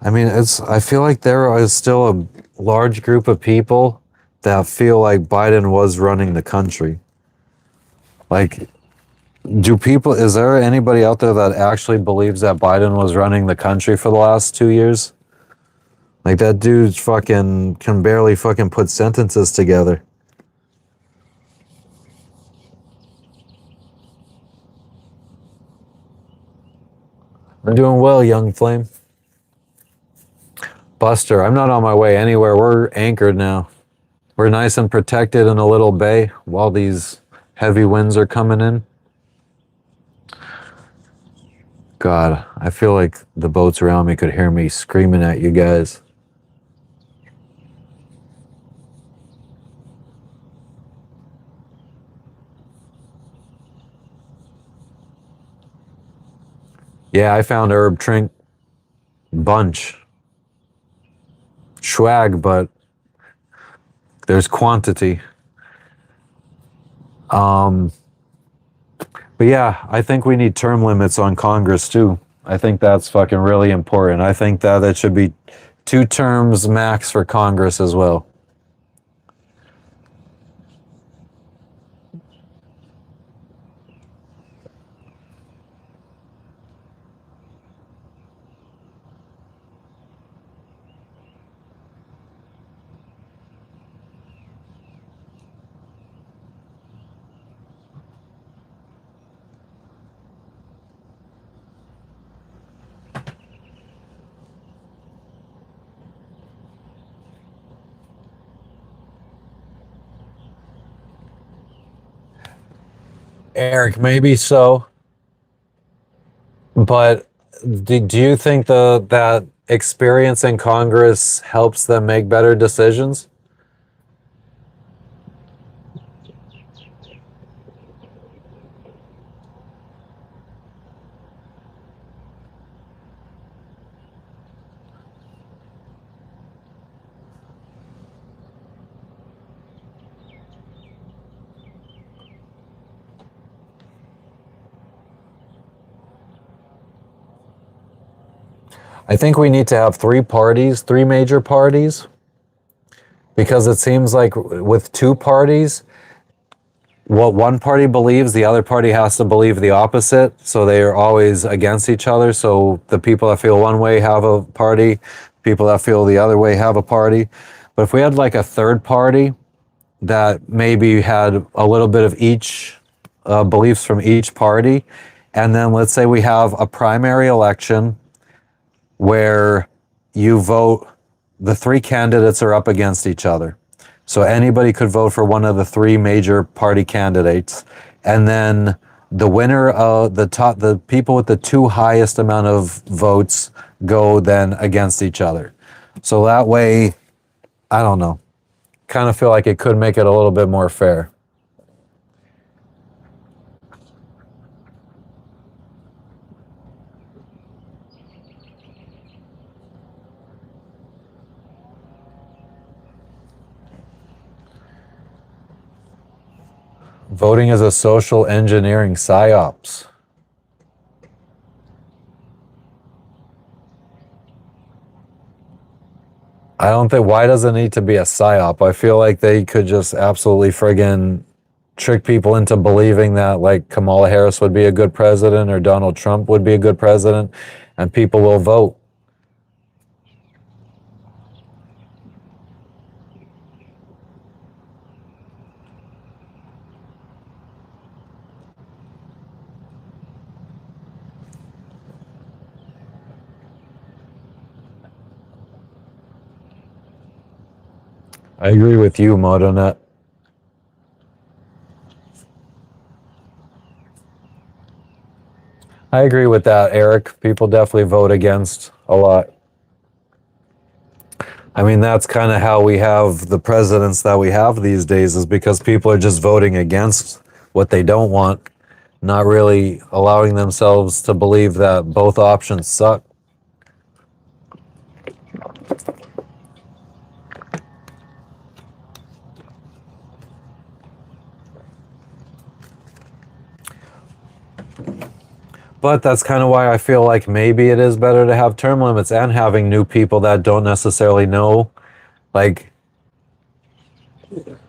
I mean, I feel like there is still a large group of people that feel like Biden was running the country. Like, is there anybody out there that actually believes that Biden was running the country for the last 2 years? Like, that dude fucking can barely fucking put sentences together. I'm doing well, young flame. Buster, I'm not on my way anywhere. We're anchored now. We're nice and protected in a little bay while these heavy winds are coming in. God, I feel like the boats around me could hear me screaming at you guys. Yeah, I found herb trink bunch. Swag, but there's quantity. But yeah, I think we need term limits on Congress too. I think that's fucking really important. I think that it should be 2 terms max for Congress as well. Eric, maybe so. But do you think that experience in Congress helps them make better decisions? I think we need to have 3 major parties, because it seems like with 2 parties, what one party believes, the other party has to believe the opposite. So they are always against each other. So the people that feel one way have a party, People that feel the other way have a party. But if we had like a third party that maybe had a little bit of each beliefs from each party, and then let's say we have a primary election where you vote, the three candidates are up against each other. So anybody could vote for one of the three major party candidates, and then the winner of the people with the two highest amount of votes go then against each other. So that way, I don't know, kind of feel like it could make it a little bit more fair. Voting is a social engineering psyops. I don't think, why does it need to be a psyop? I feel like they could just absolutely friggin' trick people into believing that like Kamala Harris would be a good president or Donald Trump would be a good president, and people will vote. I agree with you, Modonet. I agree with that, Eric. People definitely vote against a lot. I mean, that's kind of how we have the presidents that we have these days, is because people are just voting against what they don't want, not really allowing themselves to believe that both options suck. But that's kind of why I feel like maybe it is better to have term limits and having new people that don't necessarily know, like,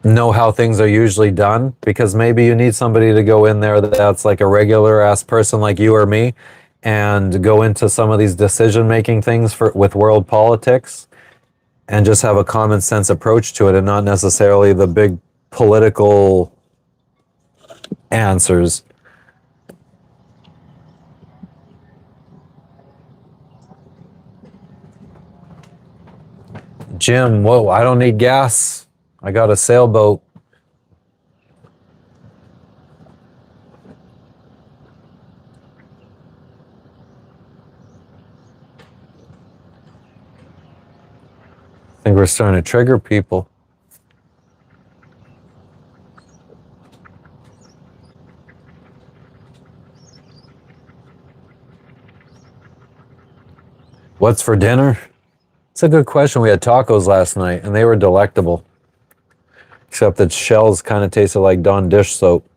know how things are usually done, because maybe you need somebody to go in there that's like a regular ass person like you or me and go into some of these decision making things with world politics and just have a common sense approach to it and not necessarily the big political answers. Jim, whoa, I don't need gas. I got a sailboat. I think we're starting to trigger people. What's for dinner? It's a good question. We had tacos last night and they were delectable. Except that shells kind of tasted like Dawn dish soap.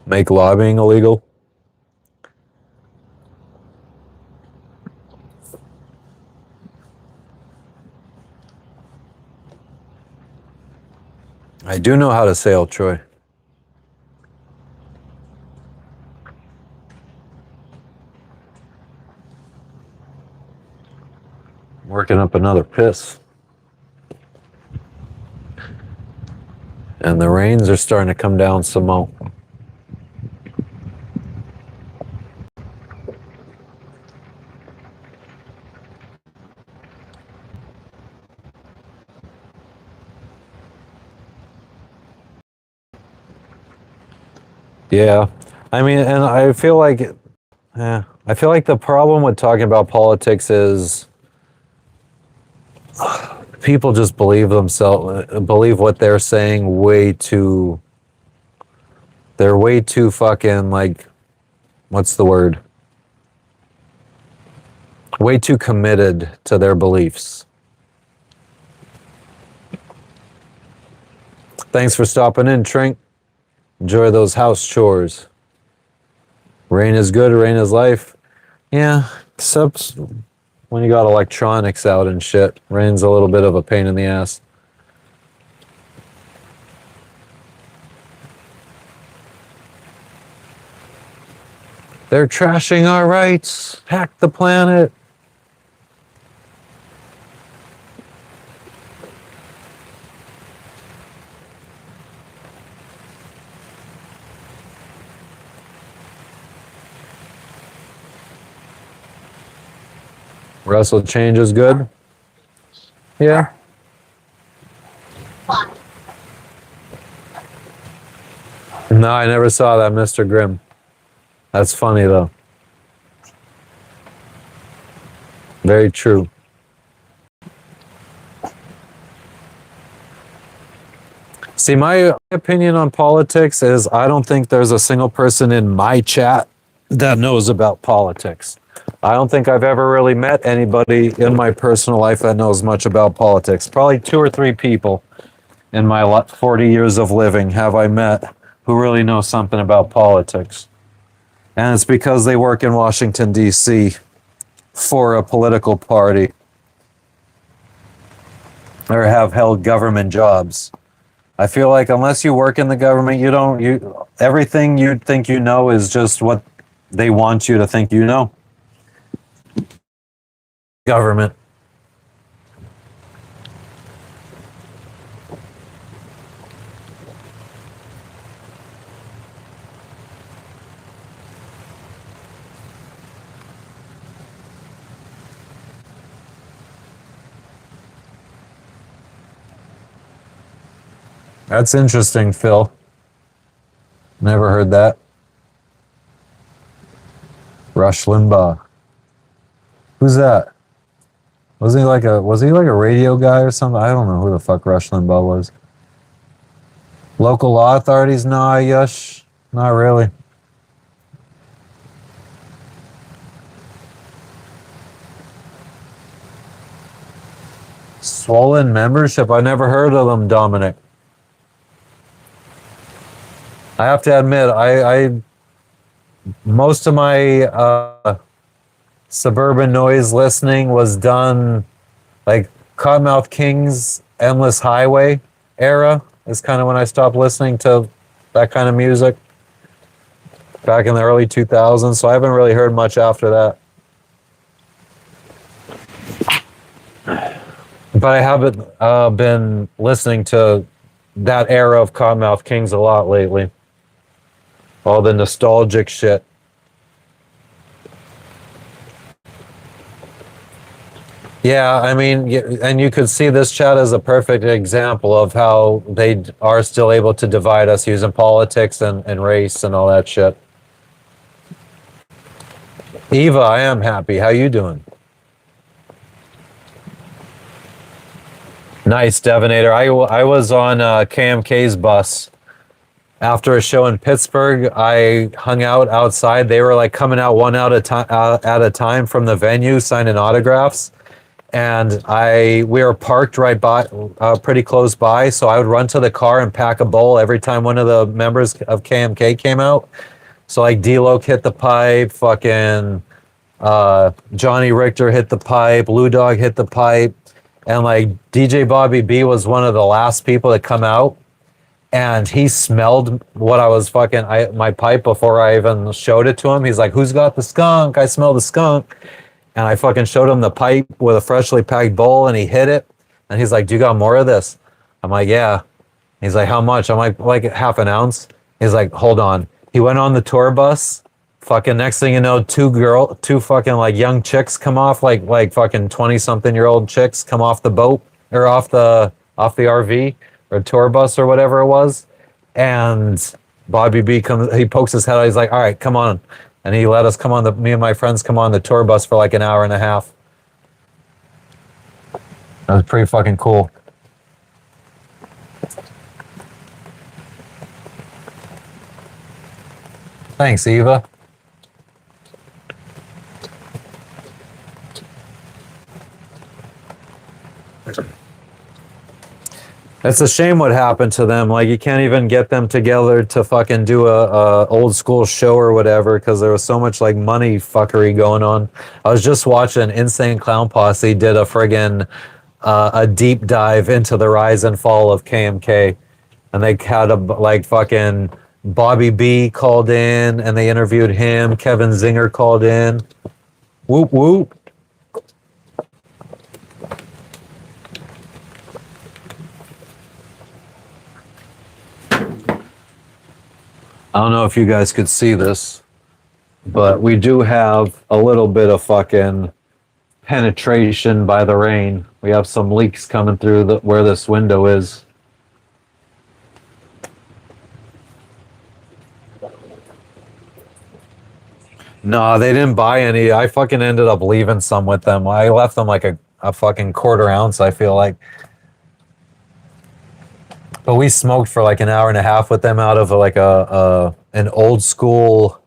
Make lobbying illegal? I do know how to sail, Troy. Working up another piss. And the rains are starting to come down some more. Yeah, I mean, and I feel like, I feel like the problem with talking about politics is people just believe what they're saying way too. They're way too fucking like, what's the word? Way too committed to their beliefs. Thanks for stopping in, Trink. Enjoy those house chores. Rain is good, rain is life. Yeah, except when you got electronics out and shit. Rain's a little bit of a pain in the ass. They're trashing our rights. Hack the planet. Russell Change is good. Yeah. No, I never saw that, Mr. Grimm. That's funny though. Very true. See, my opinion on politics is I don't think there's a single person in my chat that knows about politics. I don't think I've ever really met anybody in my personal life that knows much about politics. Probably 2 or 3 people in my 40 years of living have I met who really know something about politics. And it's because they work in Washington, D.C. for a political party or have held government jobs. I feel like unless you work in the government, everything you think you know is just what they want you to think you know. Government. That's interesting, Phil. Never heard that. Rush Limbaugh. Who's that? Was he like a radio guy or something? I don't know who the fuck Rush Limbaugh was. Local law authorities? Nah, Yush. Not really. Swollen membership? I never heard of them, Dominic. I have to admit, I most of my suburban noise listening was done like Cottonmouth Kings, Endless Highway era is kind of when I stopped listening to that kind of music back in the early 2000s. So I haven't really heard much after that. But I haven't been listening to that era of Cottonmouth Kings a lot lately. All the nostalgic shit. Yeah, I mean, and you could see this chat as a perfect example of how they are still able to divide us using politics and race and all that shit. Eva, I am happy. How you doing? Nice, Devonator. I was on KMK's bus. After a show in Pittsburgh, I hung out outside. They were like coming out one at a time from the venue, signing autographs. And we were parked right by, pretty close by. So I would run to the car and pack a bowl every time one of the members of KMK came out. So like D-Loc hit the pipe, fucking Johnny Richter hit the pipe, Lou Dog hit the pipe. And like DJ Bobby B was one of the last people to come out. And he smelled what I was my pipe before I even showed it to him. He's like, "Who's got the skunk? I smell the skunk." And I fucking showed him the pipe with a freshly packed bowl, and he hit it. And he's like, "Do you got more of this?" I'm like, "Yeah." He's like, "How much?" I'm like half an ounce. He's like, "Hold on." He went on the tour bus. Fucking next thing you know, two fucking like young chicks come off, like fucking 20-something-year-old chicks come off the boat or off the RV. Or tour bus or whatever it was, and Bobby B comes, he pokes his head out, he's like, "All right, come on," and he let us come on me and my friends come on the tour bus for like an hour and a half. That was pretty fucking cool. Thanks, Eva. It's a shame what happened to them. Like, you can't even get them together to fucking do a old school show or whatever because there was so much like money fuckery going on. I was just watching Insane Clown Posse did a friggin' a deep dive into the rise and fall of KMK, and they had like fucking Bobby B called in and they interviewed him. Kevin Zinger called in. Whoop whoop. I don't know if you guys could see this, but we do have a little bit of fucking penetration by the rain. We have some leaks coming through where this window is. No, they didn't buy any. I fucking ended up leaving some with them. I left them like a fucking quarter ounce, I feel like. But we smoked for like an hour and a half with them out of like an old school,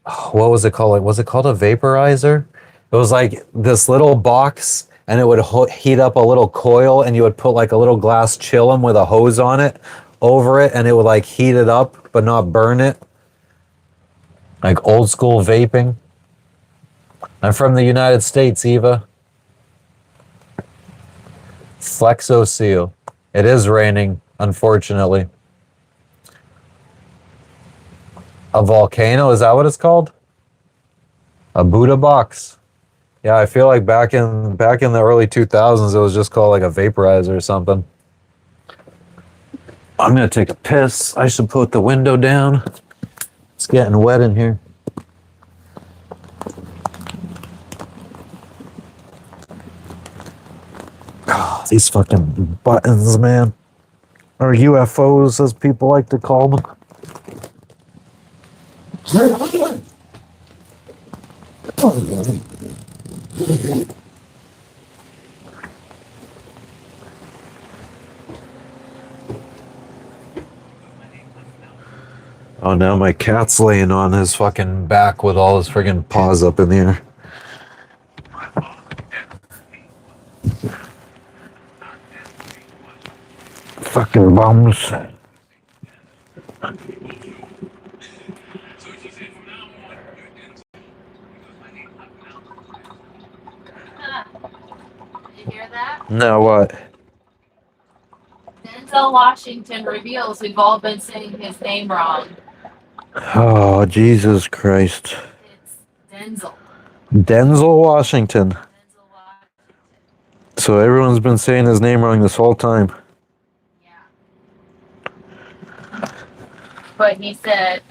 what was it called? Was it called a vaporizer? It was like this little box and it would heat up a little coil and you would put like a little glass chillum with a hose on it over it and it would like heat it up but not burn it. Like old school vaping. I'm from the United States, Eva. Flexo Seal. It is raining, unfortunately. A volcano, is that what it's called? A Buddha box. Yeah, I feel like back in the early 2000s, it was just called like a vaporizer or something. I'm gonna take a piss. I should put the window down. It's getting wet in here. Oh, these fucking buttons, man. Or UFOs, as people like to call them. Oh, now my cat's laying on his fucking back with all his friggin' paws up in the air. Fucking bums. Did you hear that? Now what? Denzel Washington reveals we've all been saying his name wrong. Oh, Jesus Christ. It's Denzel. Denzel Washington. Denzel Washington. So everyone's been saying his name wrong this whole time. Yeah. But he said.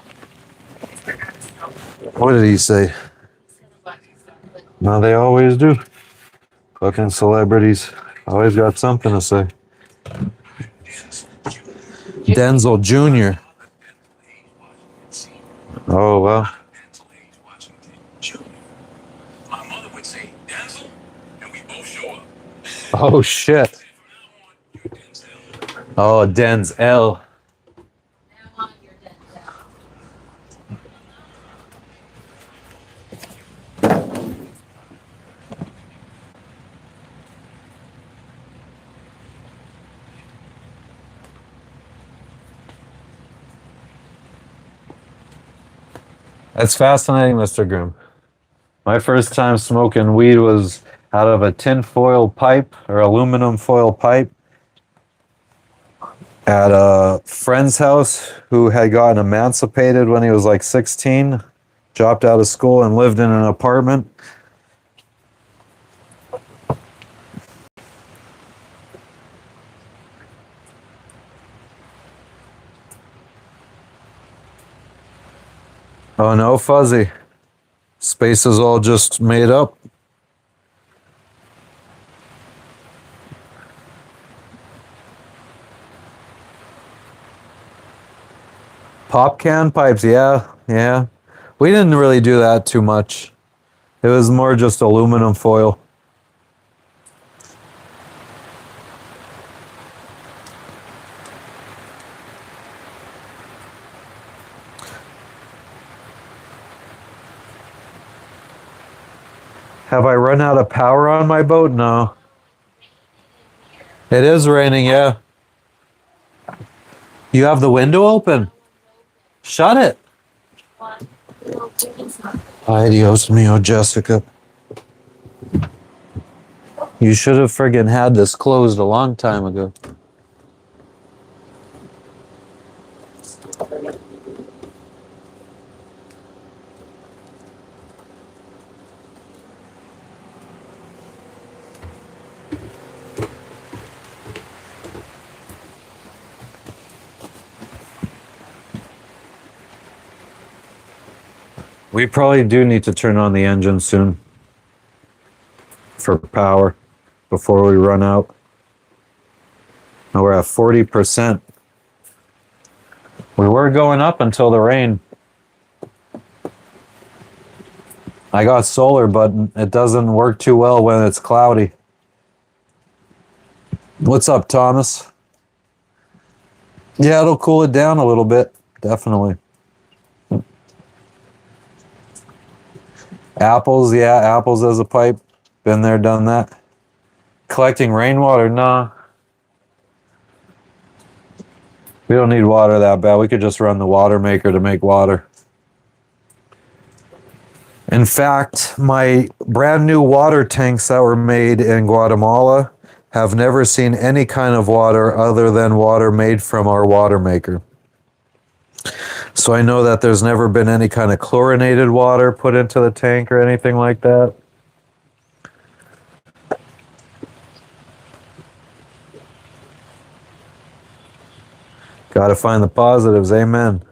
What did he say? No, they always do. Fucking celebrities always got something to say. Denzel Jr. Oh, well. My mother would say Denzel, and we both show up. Oh, shit. Oh, Denzel. Now on your Denzel. That's fascinating, Mr. Groom. My first time smoking weed was out of a tin foil pipe or aluminum foil pipe at a friend's house who had gotten emancipated when he was like 16, dropped out of school and lived in an apartment. Oh no, Fuzzy. Space is all just made up. Pop can pipes, yeah. We didn't really do that too much. It was more just aluminum foil. Have I run out of power on my boat? No. It is raining, yeah. You have the window open. Shut it. Adios mio, Jessica. You should have friggin' had this closed a long time ago. We probably do need to turn on the engine soon for power before we run out. Now we're at 40%. We were going up until the rain. I got solar, but it doesn't work too well when it's cloudy. What's up, Thomas? Yeah, it'll cool it down a little bit. Definitely. Apples, yeah, apples as a pipe. Been there, done that. Collecting rainwater, nah. We don't need water that bad. We could just run the water maker to make water. In fact, my brand new water tanks that were made in Guatemala have never seen any kind of water other than water made from our water maker. So I know that there's never been any kind of chlorinated water put into the tank or anything like that. Got to find the positives, amen.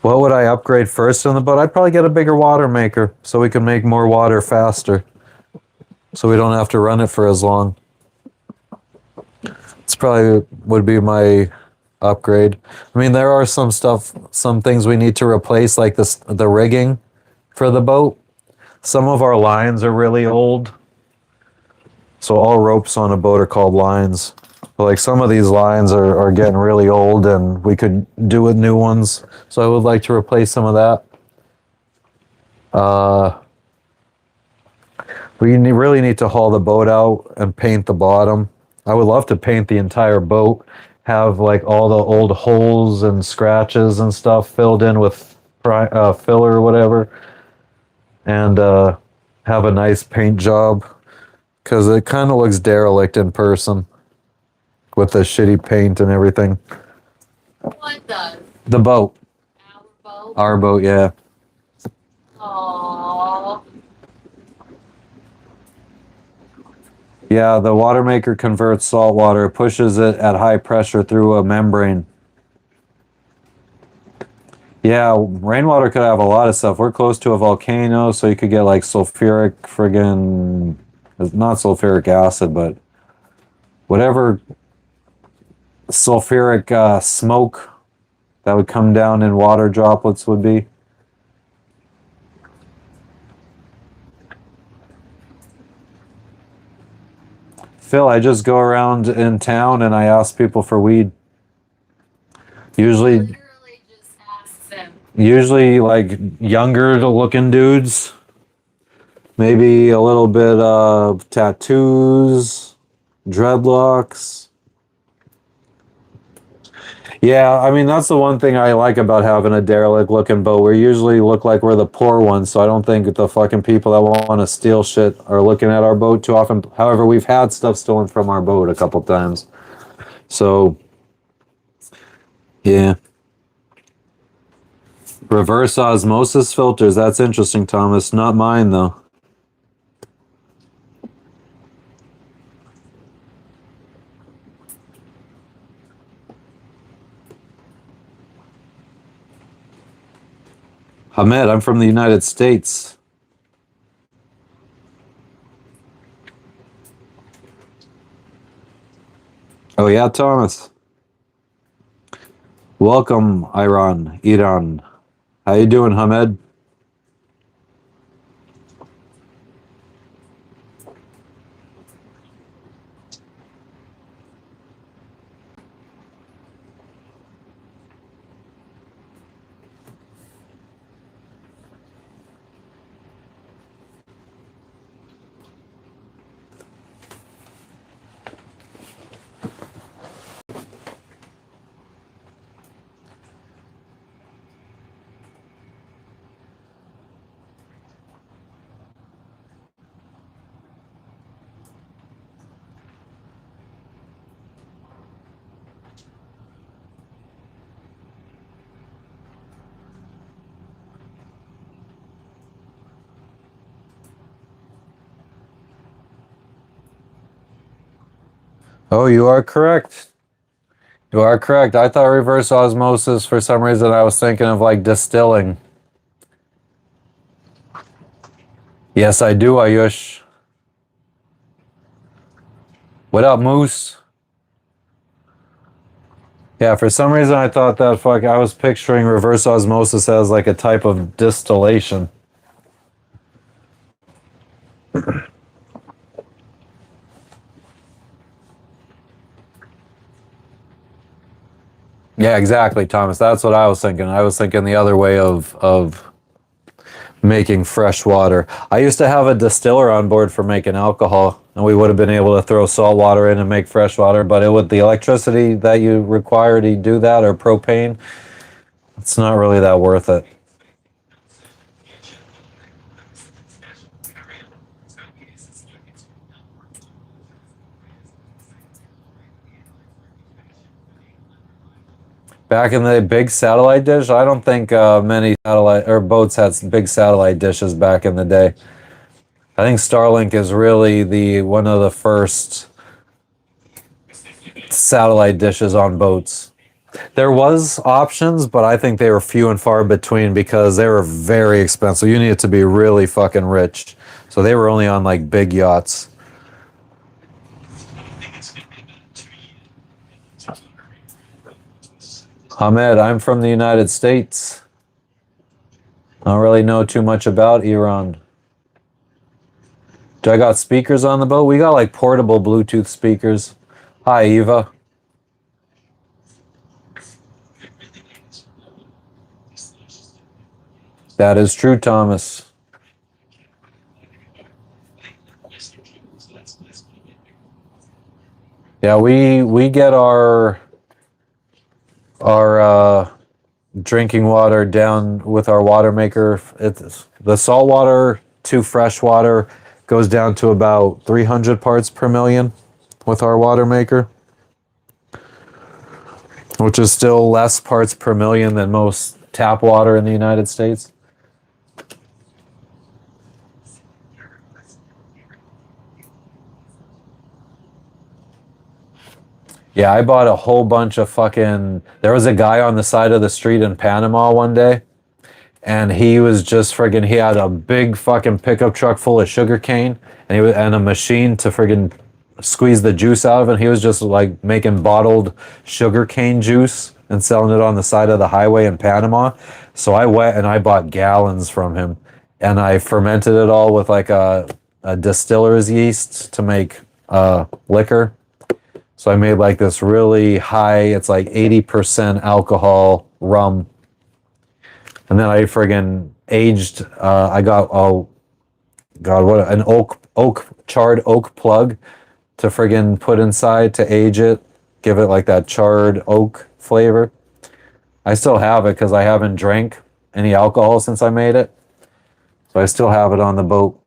What would I upgrade first in the boat? I'd probably get a bigger water maker so we can make more water faster. So we don't have to run it for as long. It's probably would be my upgrade. I mean, there are some things we need to replace, like the rigging for the boat. Some of our lines are really old. So all ropes on a boat are called lines. But like some of these lines are getting really old and we could do with new ones. So I would like to replace some of that. We really need to haul the boat out and paint the bottom. I would love to paint the entire boat, have like all the old holes and scratches and stuff filled in with filler or whatever, and have a nice paint job, because it kind of looks derelict in person with the shitty paint and everything. What does? The boat. Our boat? Our boat, yeah. Aww. Yeah, the water maker converts salt water, pushes it at high pressure through a membrane. Yeah, rainwater could have a lot of stuff. We're close to a volcano, so you could get like sulfuric friggin', not sulfuric acid, but whatever sulfuric smoke that would come down in water droplets would be. Phil, I just go around in town and I ask people for weed. Usually Literally just ask them. Usually like younger looking dudes, maybe a little bit of tattoos, dreadlocks. Yeah, I mean, that's the one thing I like about having a derelict looking boat. We usually look like we're the poor ones, so I don't think the fucking people that want to steal shit are looking at our boat too often. However, we've had stuff stolen from our boat a couple times. So, yeah. Reverse osmosis filters. That's interesting, Thomas. Not mine, though. Hamed, I'm from the United States. Oh, yeah, Thomas. Welcome, Iran. How you doing, Hamed? Oh, you are correct. You are correct. I thought reverse osmosis, for some reason, I was thinking of like distilling. Yes, I do, Ayush. What up, Moose? Yeah, for some reason I thought that I was picturing reverse osmosis as like a type of distillation. Yeah, exactly, Thomas. That's what I was thinking. I was thinking the other way of making fresh water. I used to have a distiller on board for making alcohol, and we would have been able to throw salt water in and make fresh water, but with the electricity that you require to do that, or propane, it's not really that worth it. Back in the big satellite dish, I don't think many satellite or boats had big satellite dishes back in the day. I think Starlink is really the one of the first satellite dishes on boats. There was options, but I think they were few and far between because they were very expensive. You needed to be really fucking rich. So they were only on like big yachts. Ahmed, I'm from the United States. I don't really know too much about Iran. Do I got speakers on the boat? We got like portable Bluetooth speakers. Hi, Eva. That is true, Thomas. Yeah, we get our drinking water down with our water maker. It's the salt water to fresh water goes down to about 300 parts per million with our water maker, which is still less parts per million than most tap water in the United States. Yeah, I bought a whole bunch of fucking. There was a guy on the side of the street in Panama one day, and he was just friggin'. He had a big fucking pickup truck full of sugar cane, and a machine to friggin' squeeze the juice out of it. He was just like making bottled sugar cane juice and selling it on the side of the highway in Panama. So I went and I bought gallons from him, and I fermented it all with like a distiller's yeast to make liquor. So I made like this really high, it's like 80% alcohol rum. And then I friggin' aged, I got, oh God, what, an charred oak plug to friggin' put inside to age it, give it like that charred oak flavor. I still have it because I haven't drank any alcohol since I made it. So I still have it on the boat.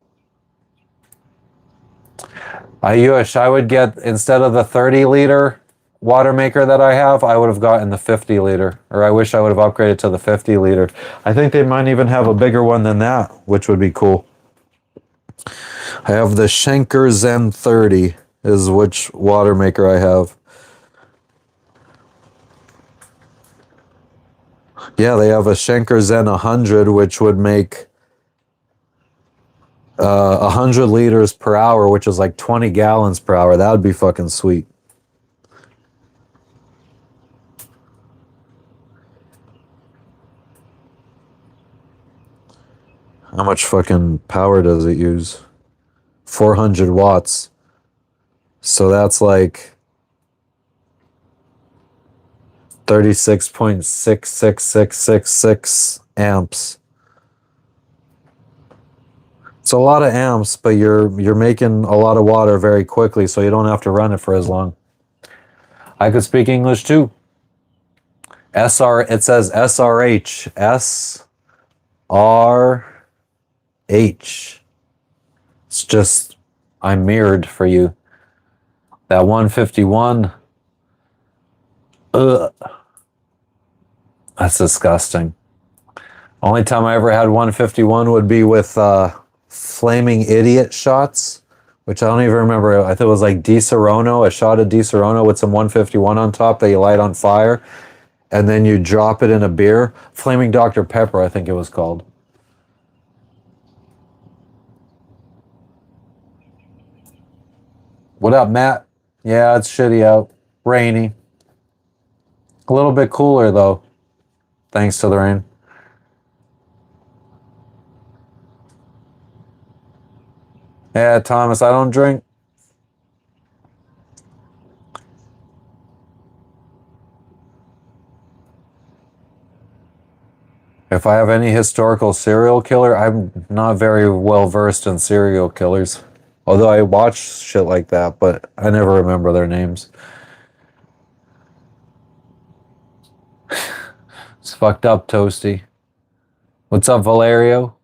Ayush, I would get, instead of the 30-liter water maker that I have, I would have gotten the 50-liter. Or I wish I would have upgraded to the 50-liter. I think they might even have a bigger one than that, which would be cool. I have the Schenker Zen 30 is which water maker I have. Yeah, they have a Schenker Zen 100, which would make 100 liters per hour, which is like 20 gallons per hour. That would be fucking sweet. How much fucking power does it use? 400 watts. So that's like 36.66666 amps. It's a lot of amps, but you're making a lot of water very quickly, so you don't have to run it for as long. I could speak English too. It says SRH. SRH. It's just, I mirrored for you. That 151. Ugh. That's disgusting. Only time I ever had 151 would be with Flaming Idiot shots, which I don't even remember. I think it was like Di Serono, a shot of Di Serono with some 151 on top that you light on fire, and then you drop it in a beer. Flaming Dr. Pepper, I think it was called. What up, Matt? Yeah, it's shitty out. Rainy. A little bit cooler, though, thanks to the rain. Yeah, Thomas, I don't drink. If I have any historical serial killer, I'm not very well versed in serial killers. Although I watch shit like that, but I never remember their names. It's fucked up, Toasty. What's up, Valerio?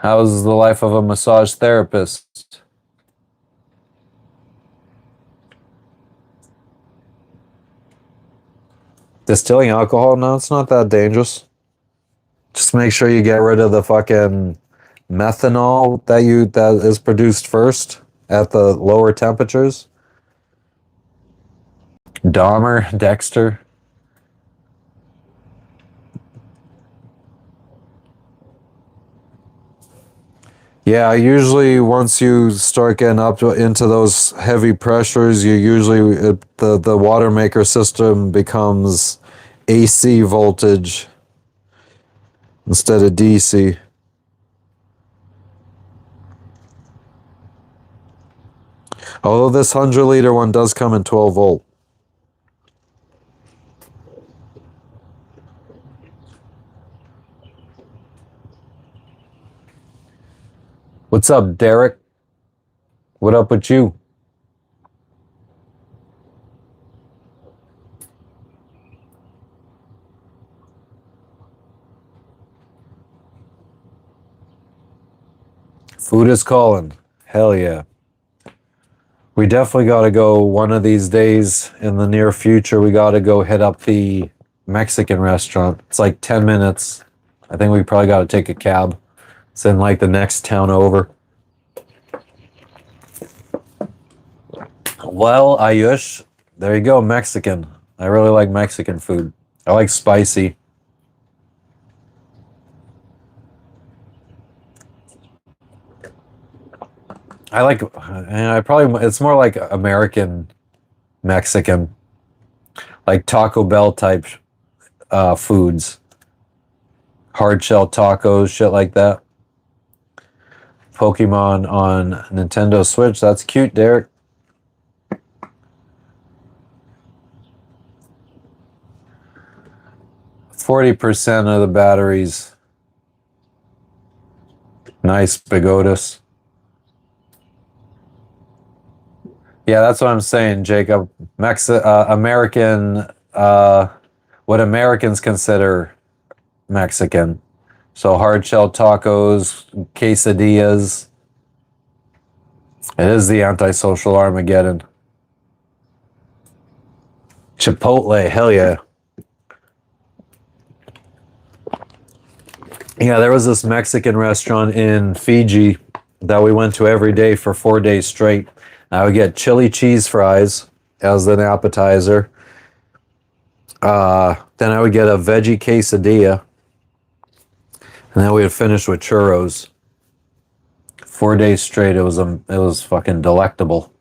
How's the life of a massage therapist? Distilling alcohol? No, it's not that dangerous. Just make sure you get rid of the fucking methanol that is produced first at the lower temperatures. Dahmer, Dexter. Yeah, usually once you start getting up into those heavy pressures, the water maker system becomes AC voltage instead of DC. Although this 100-liter one does come in 12 volt. What's up, Derek? What up with you? Food is calling. Hell yeah. We definitely got to go one of these days in the near future. We got to go hit up the Mexican restaurant. It's like 10 minutes. I think we probably got to take a cab. It's in like the next town over. Well, Ayush, there you go, Mexican. I really like Mexican food. I like spicy. It's more like American Mexican, like Taco Bell type foods, hard shell tacos, shit like that. Pokemon on Nintendo Switch. That's cute, Derek. %40 of the batteries. Nice, Bigotus. Yeah, that's what I'm saying, Jacob. American, what Americans consider Mexican. So hard shell tacos, quesadillas. It is the antisocial Armageddon. Chipotle, hell yeah. Yeah, there was this Mexican restaurant in Fiji that we went to every day for 4 days straight. I would get chili cheese fries as an appetizer. Then I would get a veggie quesadilla. And then we would finish with churros. 4 days straight. It was fucking delectable.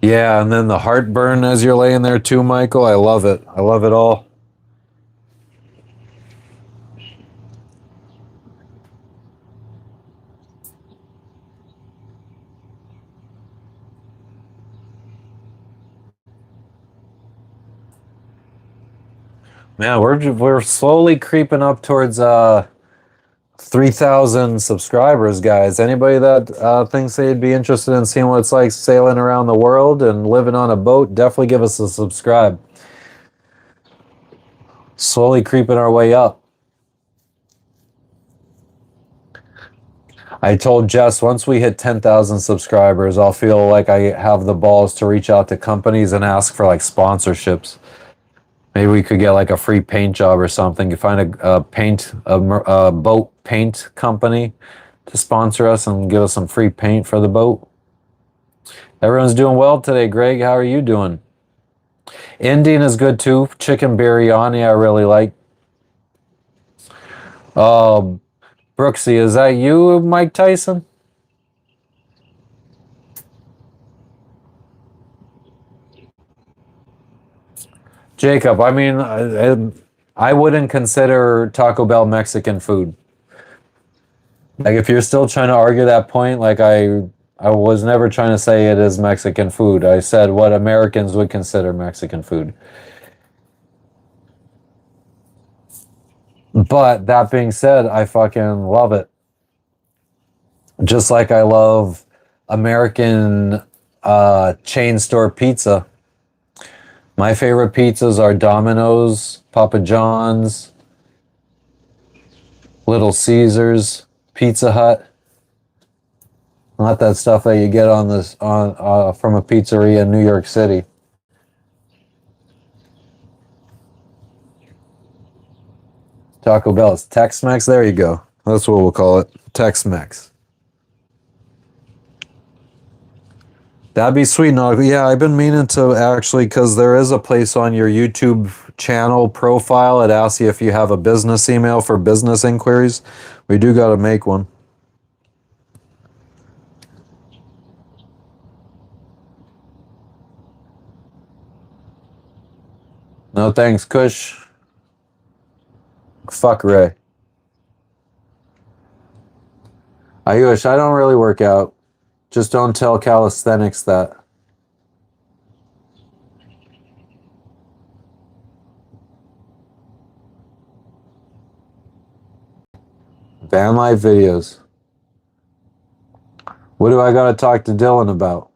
Yeah, and then the heartburn as you're laying there too, Michael. I love it. I love it all. Man, we're slowly creeping up towards 3,000 subscribers, guys. Anybody that thinks they'd be interested in seeing what it's like sailing around the world and living on a boat, definitely give us a subscribe. Slowly creeping our way up. I told Jess once we hit 10,000 subscribers, I'll feel like I have the balls to reach out to companies and ask for like sponsorships. Maybe we could get like a free paint job or something. You find a boat paint company to sponsor us and give us some free paint for the boat. Everyone's doing well today. Greg, how are you doing? Indian is good too. Chicken biryani, I really like. Brooksy, is that you, Mike Tyson? Jacob, I mean, I wouldn't consider Taco Bell Mexican food. Like, if you're still trying to argue that point, like I was never trying to say it is Mexican food. I said what Americans would consider Mexican food. But that being said, I fucking love it. Just like I love American chain store pizza. My favorite pizzas are Domino's, Papa John's, Little Caesars, Pizza Hut. Not that stuff that you get on this on from a pizzeria in New York City. Taco Bell is Tex-Mex. There you go. That's what we'll call it. Tex-Mex. That'd be sweet. No, yeah, I've been meaning to actually, because there is a place on your YouTube channel profile. It asks you if you have a business email for business inquiries. We do got to make one. No thanks, Kush. Fuck Ray. Ayush, I don't really work out. Just don't tell calisthenics that. Van life videos. What do I gotta talk to Dylan about?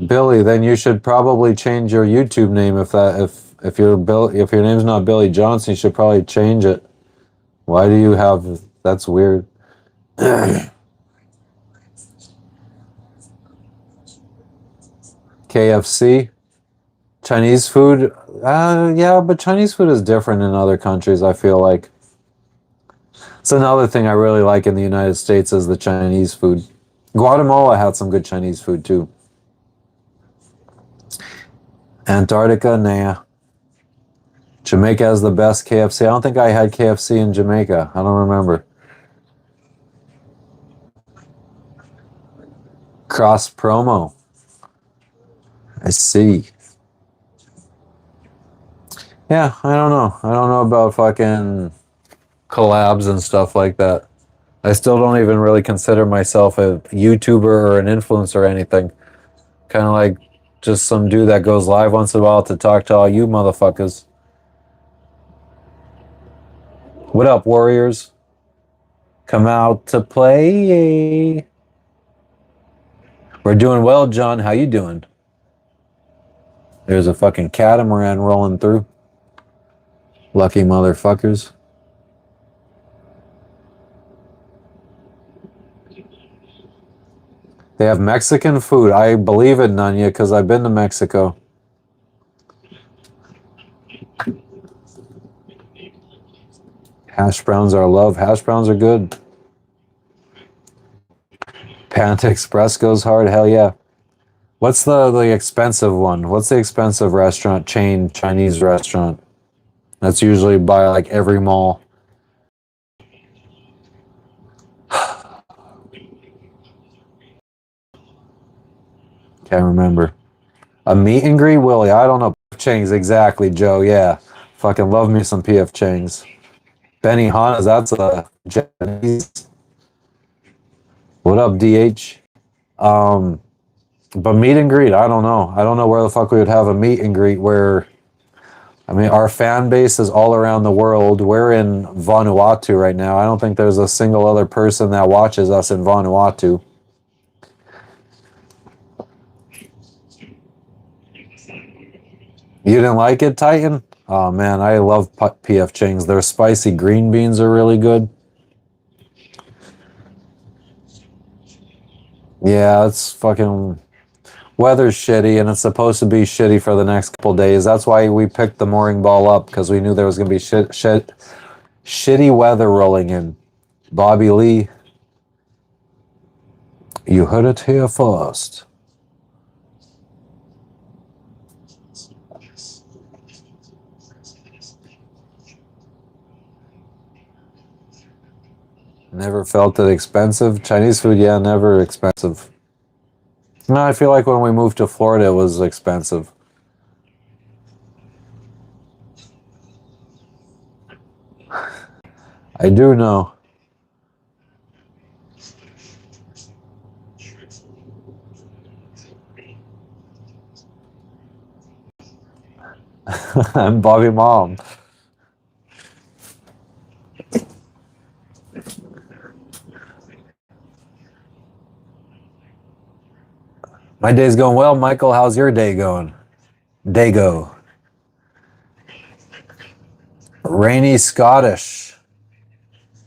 Billy, then you should probably change your YouTube name if your name's not Billy Johnson, you should probably change it. Why do you have that's weird. KFC? Chinese food? Yeah, but Chinese food is different in other countries, I feel like. It's another thing I really like in the United States is the Chinese food. Guatemala had some good Chinese food too. Antarctica, nah. Jamaica has the best KFC. I don't think I had KFC in Jamaica. I don't remember. Cross promo. I see. Yeah, I don't know. I don't know about fucking collabs and stuff like that. I still don't even really consider myself a YouTuber or an influencer or anything. Kind of like just some dude that goes live once in a while to talk to all you motherfuckers. What up, Warriors? Come out to play. We're doing well, John. How you doing? There's a fucking catamaran rolling through. Lucky motherfuckers. They have Mexican food. I believe it, Nanya, because I've been to Mexico. Hash browns are love. Hash browns are good. Panda Express goes hard. Hell yeah. What's the expensive one? What's the expensive restaurant chain Chinese restaurant? That's usually by like every mall. Can't remember. A meet and greet, Willie. I don't know. PF Chang's exactly, Joe. Yeah. Fucking love me some PF Chang's. Benny Hanna's, that's a Japanese. What up, DH? But meet and greet, I don't know. I don't know where the fuck we would have a meet and greet where, I mean, our fan base is all around the world. We're in Vanuatu right now. I don't think there's a single other person that watches us in Vanuatu. You didn't like it, Titan? Oh man, I love PF Chang's. Their spicy green beans are really good. Yeah, it's fucking weather's shitty, and it's supposed to be shitty for the next couple days. That's why we picked the mooring ball up, because we knew there was gonna be shitty weather rolling in. Bobby Lee, you heard it here first. Never felt it expensive. Chinese food, yeah, never expensive. No, I feel like when we moved to Florida, it was expensive. I do know. I'm Bobby Mom. My day's going well. Michael, how's your day going? Dago. Rainy Scottish.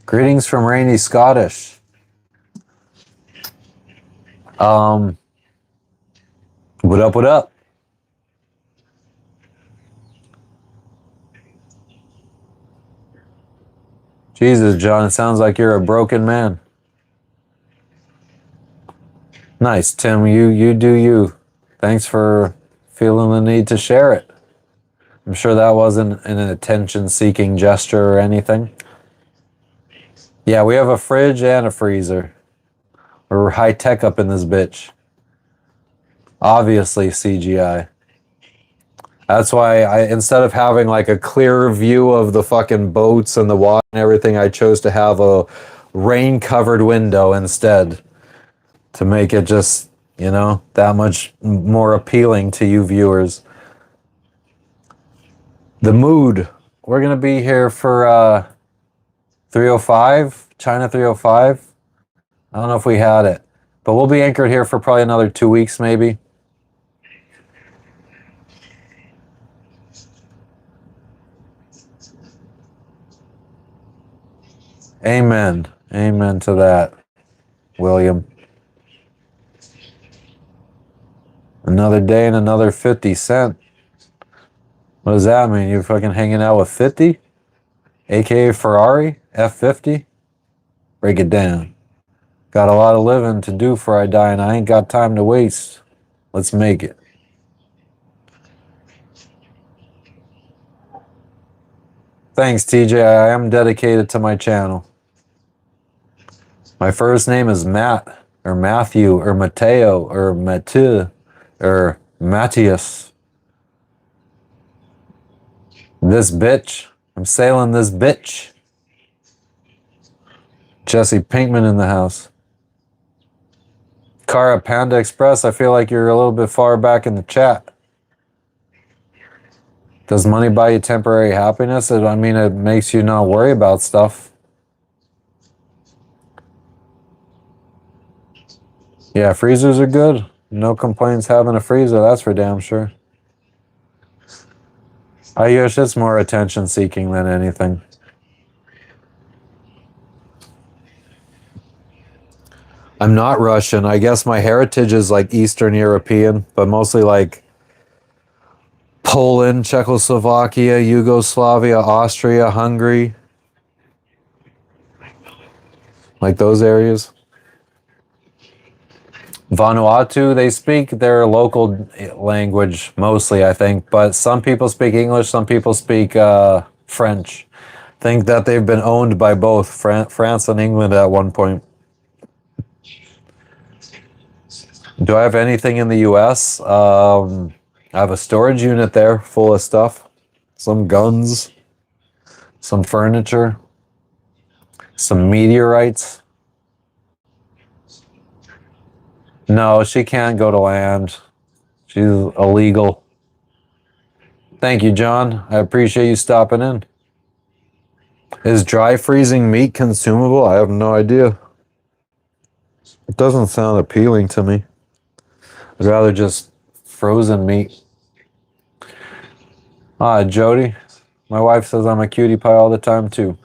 Greetings from Rainy Scottish. What up, what up? Jesus, John, it sounds like you're a broken man. Nice, Tim. You do you. Thanks for feeling the need to share it. I'm sure that wasn't an attention-seeking gesture or anything. Yeah, we have a fridge and a freezer. We're high-tech up in this bitch. Obviously, CGI. That's why instead of having like a clear view of the fucking boats and the water and everything, I chose to have a rain-covered window instead to make it just, that much more appealing to you viewers. The mood. We're going to be here for 305, China 305. I don't know if we had it, but we'll be anchored here for probably another 2 weeks maybe. Amen. Amen to that, William. Another day and another 50 cent. What does that mean? You're fucking hanging out with 50? AKA Ferrari? F50? Break it down. Got a lot of living to do before I die, and I ain't got time to waste. Let's make it. Thanks, TJ. I am dedicated to my channel. My first name is Matt, or Matthew, or Mateo, or Mathieu, or Matthias. This bitch. I'm sailing this bitch. Jesse Pinkman in the house. Cara Panda Express, I feel like you're a little bit far back in the chat. Does money buy you temporary happiness? I mean, it makes you not worry about stuff. Yeah, freezers are good. No complaints having a freezer, that's for damn sure. I guess it's more attention seeking than anything. I'm not Russian. I guess my heritage is like Eastern European, but mostly like Poland, Czechoslovakia, Yugoslavia, Austria, Hungary. Like those areas. Vanuatu, they speak their local language mostly, I think, but some people speak English, some people speak French. Think that they've been owned by both France and England at one point. Do I have anything in the US? I have a storage unit there full of stuff. Some guns, some furniture, some meteorites. No, she can't go to land. She's illegal. Thank you, John. I appreciate you stopping in. Is dry freezing meat consumable? I have no idea. It doesn't sound appealing to me. I'd rather just frozen meat. Jody, My wife says I'm a cutie pie all the time too.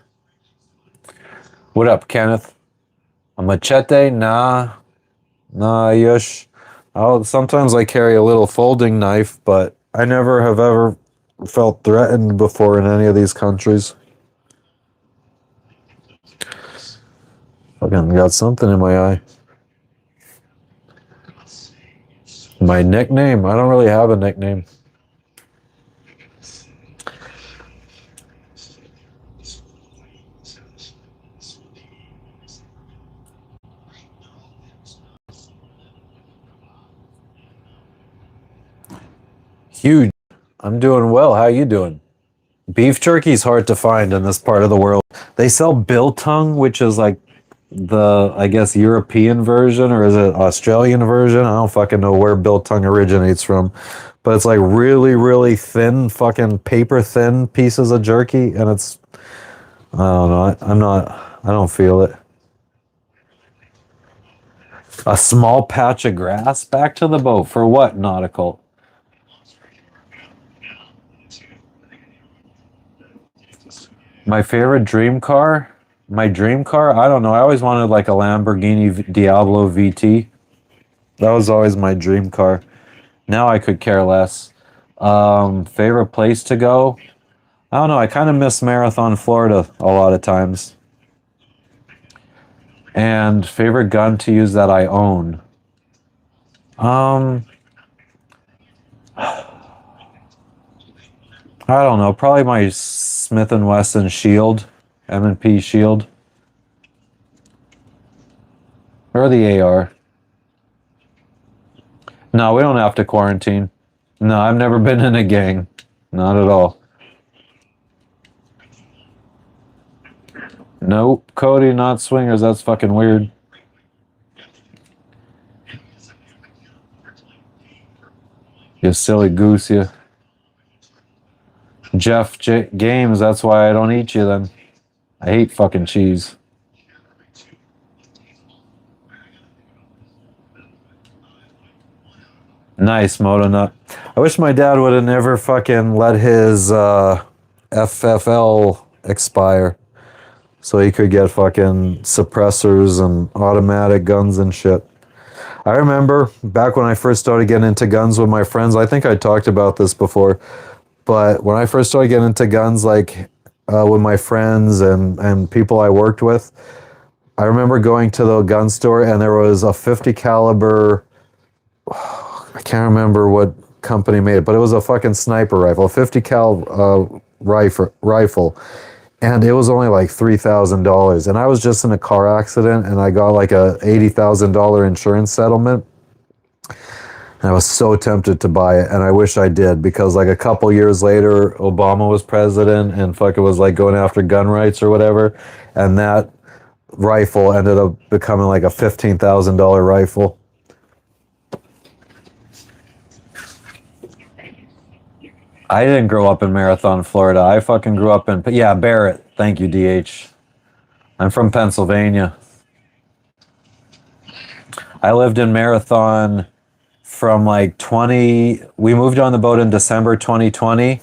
What up, Kenneth? A machete? Nah. Nah, yush. Sometimes I carry a little folding knife, but I never have ever felt threatened before in any of these countries. Fucking got something in my eye. My nickname? I don't really have a nickname. Huge. I'm doing well. How you doing? Beef jerky's hard to find in this part of the world. They sell biltong, which is like the, I guess, European version, or is it Australian version? I don't fucking know where biltong originates from. But it's like really, really thin, fucking paper thin pieces of jerky, and it's, I don't know, I don't feel it. A small patch of grass back to the boat. For what, nautical? My favorite dream car? My dream car? I don't know. I always wanted like a Lamborghini Diablo VT. That was always my dream car. Now I could care less. Favorite place to go? I don't know. I kind of miss Marathon, Florida a lot of times. And favorite gun to use that I own? I don't know. Probably my Smith & Wesson Shield, M&P Shield, or the AR. No, we don't have to quarantine. No, I've never been in a gang. Not at all. Nope, Cody, not swingers. That's fucking weird. You silly goose, you. Jeff Games, that's why I don't eat you then. I hate fucking cheese. Nice, Moto Nut. I wish my dad would have never fucking let his FFL expire so he could get fucking suppressors and automatic guns and shit. I remember back when I first started getting into guns with my friends, I think I talked about this before, but when I first started getting into guns, like with my friends and people I worked with, I remember going to the gun store and there was a 50 caliber, I can't remember what company made it, but it was a fucking sniper rifle, 50 cal rifle. And it was only like $3,000. And I was just in a car accident and I got like a $80,000 insurance settlement. And I was so tempted to buy it, and I wish I did, because like a couple years later, Obama was president, and fuck, it was like going after gun rights or whatever, and that rifle ended up becoming like a $15,000 rifle. I didn't grow up in Marathon, Florida. I fucking grew up in, yeah, Barrett. Thank you, DH. I'm from Pennsylvania. I lived in Marathon from like we moved on the boat in December 2020,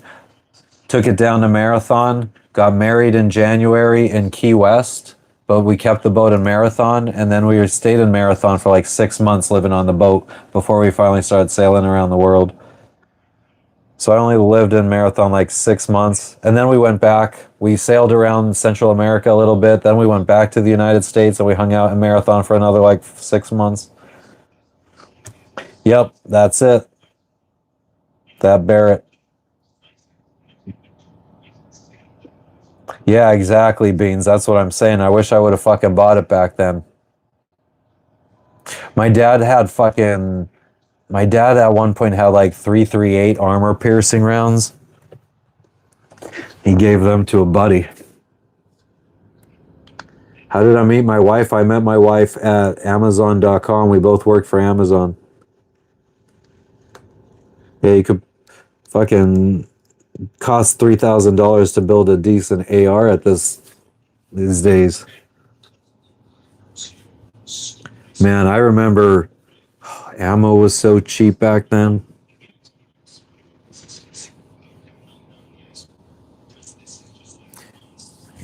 took it down to Marathon, got married in January in Key West, but we kept the boat in Marathon, and then we stayed in Marathon for like 6 months living on the boat before we finally started sailing around the world. So I only lived in Marathon like 6 months, and then we went back. We sailed around Central America a little bit, then we went back to the United States and we hung out in Marathon for another like 6 months. Yep, that's it. That Barrett. Yeah, exactly, Beans. That's what I'm saying. I wish I would have fucking bought it back then. My dad at one point had like 338 armor piercing rounds. He gave them to a buddy. How did I meet my wife? I met my wife at Amazon.com. We both worked for Amazon. Yeah, you could fucking cost $3,000 to build a decent AR at these days. Man, I remember ammo was so cheap back then.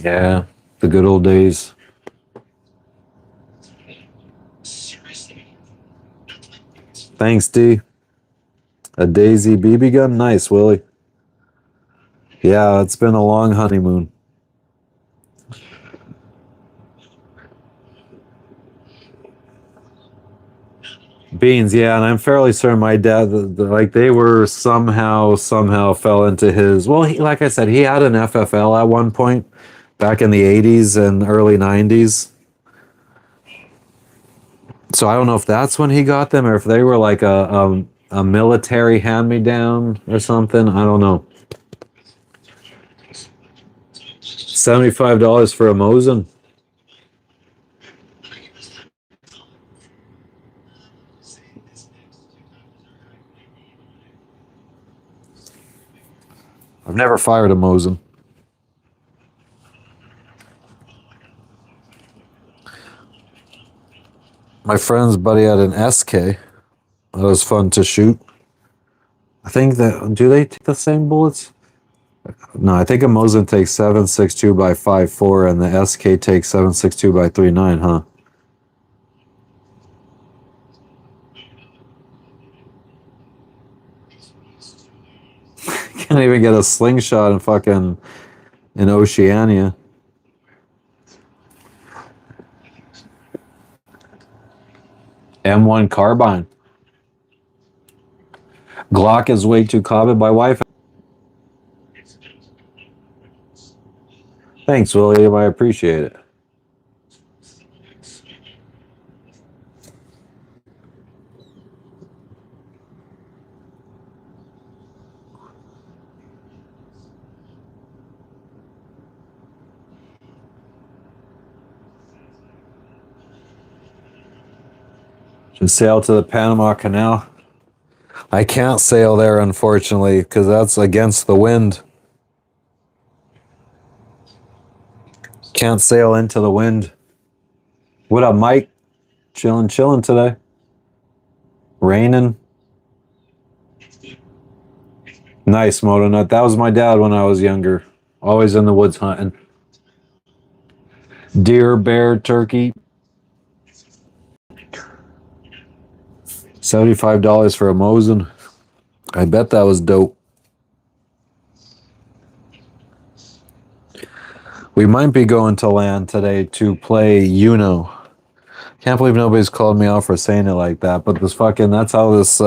Yeah, the good old days. Thanks, D. A Daisy BB gun? Nice, Willie. Yeah, it's been a long honeymoon. Beans, yeah, and I'm fairly certain my dad, like they were somehow fell into his. Well, like I said, he had an FFL at one point back in the '80s and early '90s. So I don't know if that's when he got them or if they were like a military hand-me-down or something. I don't know. $75 for a Mosin. I've never fired a Mosin. My friend's buddy had an SK. That was fun to shoot. I think that, do they take the same bullets? No, I think a Mosin takes 7.62 by 5.4 and the SK takes 7.62 by 3.9, huh? Can't even get a slingshot in Oceania. M1 carbine. Glock is way too common. My wife. Thanks, William. I appreciate it. Should sail to the Panama Canal. I can't sail there, unfortunately, because that's against the wind. Can't sail into the wind. What up, Mike? Chilling today. Raining. Nice, Moto Nut. That was my dad when I was younger. Always in the woods hunting. Deer, bear, turkey. $75 for a Mosin. I bet that was dope. We might be going to land today to play Uno. Can't believe nobody's called me out for saying it like that, but that's how this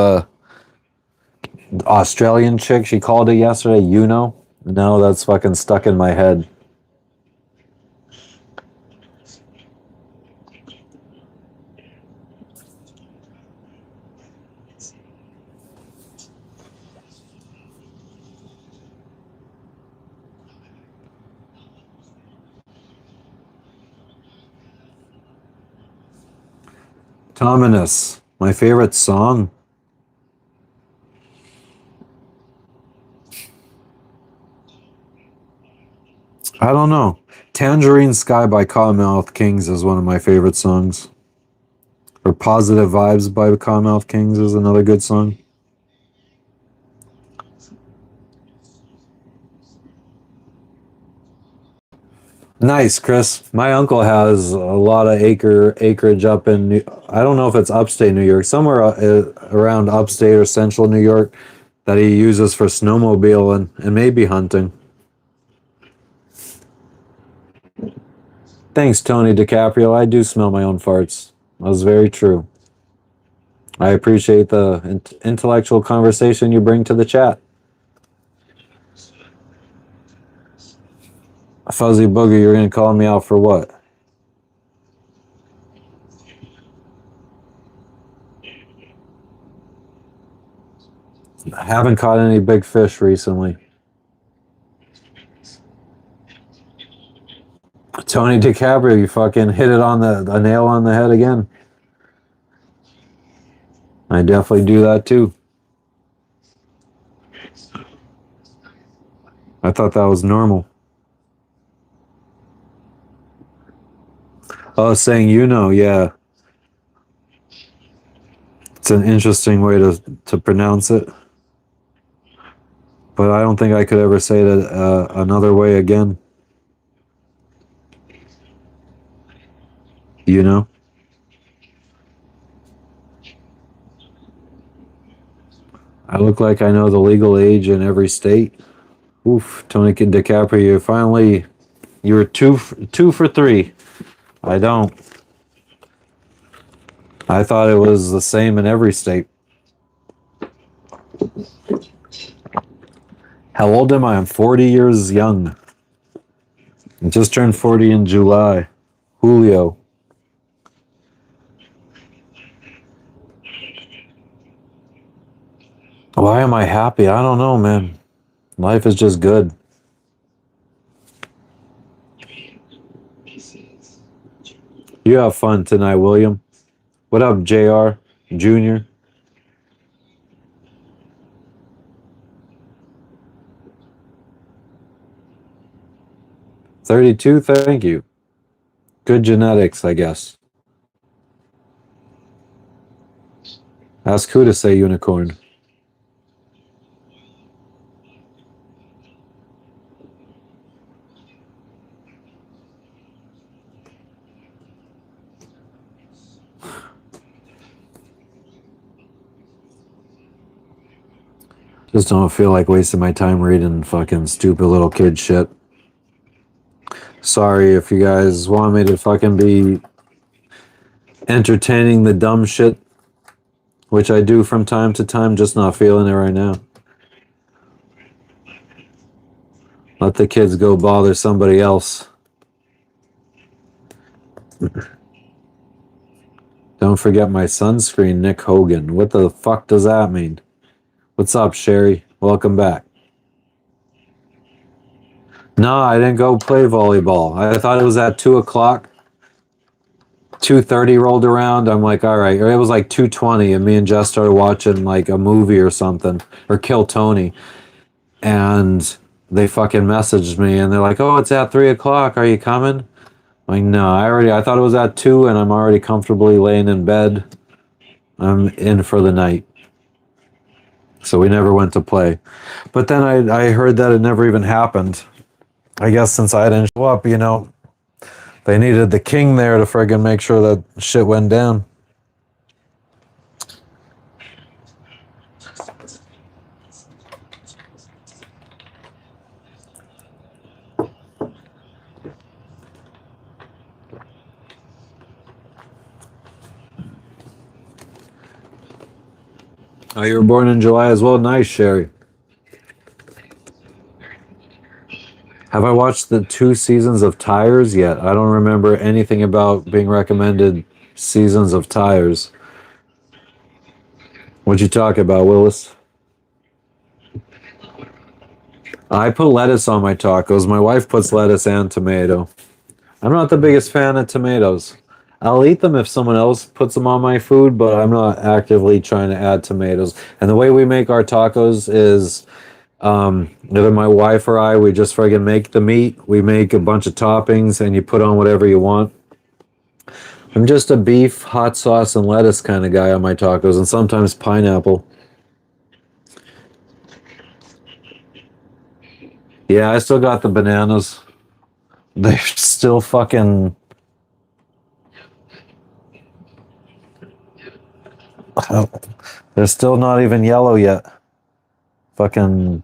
Australian chick, she called it yesterday, Uno. No, that's fucking stuck in my head. Tominus, my favorite song. I don't know. Tangerine Sky by Cottonmouth Kings is one of my favorite songs. Or Positive Vibes by Cottonmouth Kings is another good song. Nice, Chris. My uncle has a lot of acreage up in I don't know if it's upstate New York, somewhere around upstate or central New York that he uses for snowmobile and maybe hunting. Thanks, Tony DiCaprio. I do smell my own farts. That was very true. I appreciate the intellectual conversation you bring to the chat. Fuzzy Booger, you're going to call me out for what? I haven't caught any big fish recently. Tony DiCaprio, you fucking hit it on a nail on the head again. I definitely do that too. I thought that was normal. Oh, saying yeah. It's an interesting way to pronounce it. But I don't think I could ever say it another way again. You know? I look like I know the legal age in every state. Oof, Tony DiCaprio, you were two for three. I don't. I thought it was the same in every state. How old am I? I'm 40 years young. I just turned 40 in July. Julio. Why am I happy? I don't know, man. Life is just good. You have fun tonight, William. What up, JR? Junior? $32, thank you. Good genetics, I guess. Ask who to say unicorn. Just don't feel like wasting my time reading fucking stupid little kid shit. Sorry if you guys want me to fucking be entertaining the dumb shit, which I do from time to time, just not feeling it right now. Let the kids go bother somebody else. Don't forget my sunscreen, Nick Hogan. What the fuck does that mean? What's up, Sherry? Welcome back. No, I didn't go play volleyball. I thought it was at 2 o'clock. 2:30 rolled around. I'm like, all right. Or it was like 2:20, and me and Jess started watching like a movie or something, or Kill Tony. And they fucking messaged me, and they're like, oh, it's at 3 o'clock. Are you coming? I'm like, no, I thought it was at 2, and I'm already comfortably laying in bed. I'm in for the night. So we never went to play. But then I heard that it never even happened. I guess since I didn't show up, they needed the king there to friggin' make sure that shit went down. Oh, you were born in July as well? Nice, Sherry. Have I watched the 2 seasons of Tires yet? I don't remember anything about being recommended seasons of Tires. What'd you talk about, Willis? I put lettuce on my tacos. My wife puts lettuce and tomato. I'm not the biggest fan of tomatoes. I'll eat them if someone else puts them on my food, but I'm not actively trying to add tomatoes. And the way we make our tacos is either my wife or I, we just friggin' make the meat. We make a bunch of toppings, and you put on whatever you want. I'm just a beef, hot sauce, and lettuce kind of guy on my tacos, and sometimes pineapple. Yeah, I still got the bananas. They're still fucking... They're still not even yellow yet. Fucking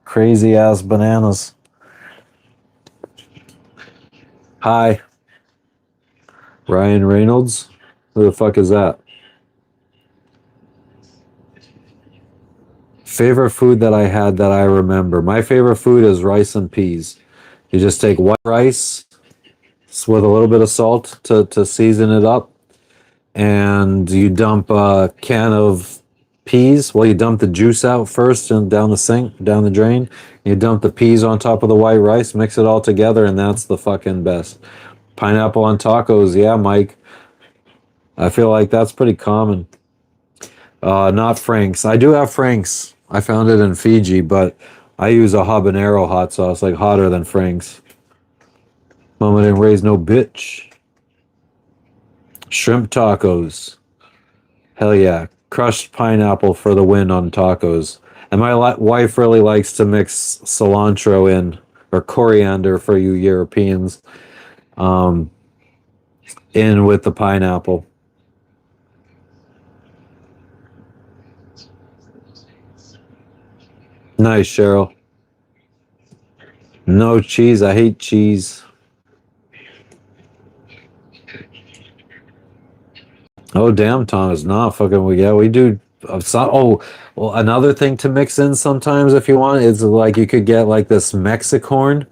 crazy ass bananas. Hi. Ryan Reynolds? Who the fuck is that? Favorite food that I had that I remember. My favorite food is rice and peas. You just take white rice with a little bit of salt to season it up. And you dump a can of peas. Well, you dump the juice out first and down the sink, down the drain. You dump the peas on top of the white rice, mix it all together, and that's the fucking best. Pineapple on tacos, yeah, Mike. I feel like that's pretty common. Not Frank's. I do have Frank's. I found it in Fiji, but I use a habanero hot sauce, like hotter than Frank's. Mama didn't raise no bitch. Shrimp tacos. Hell yeah. Crushed pineapple for the win on tacos. And my wife really likes to mix cilantro in, or coriander for you Europeans. in with the pineapple. Nice, Cheryl. No cheese. I hate cheese. Oh damn, Thomas. Nah, fucking we do. Well, another thing to mix in sometimes if you want is like you could get like this Mexicorn,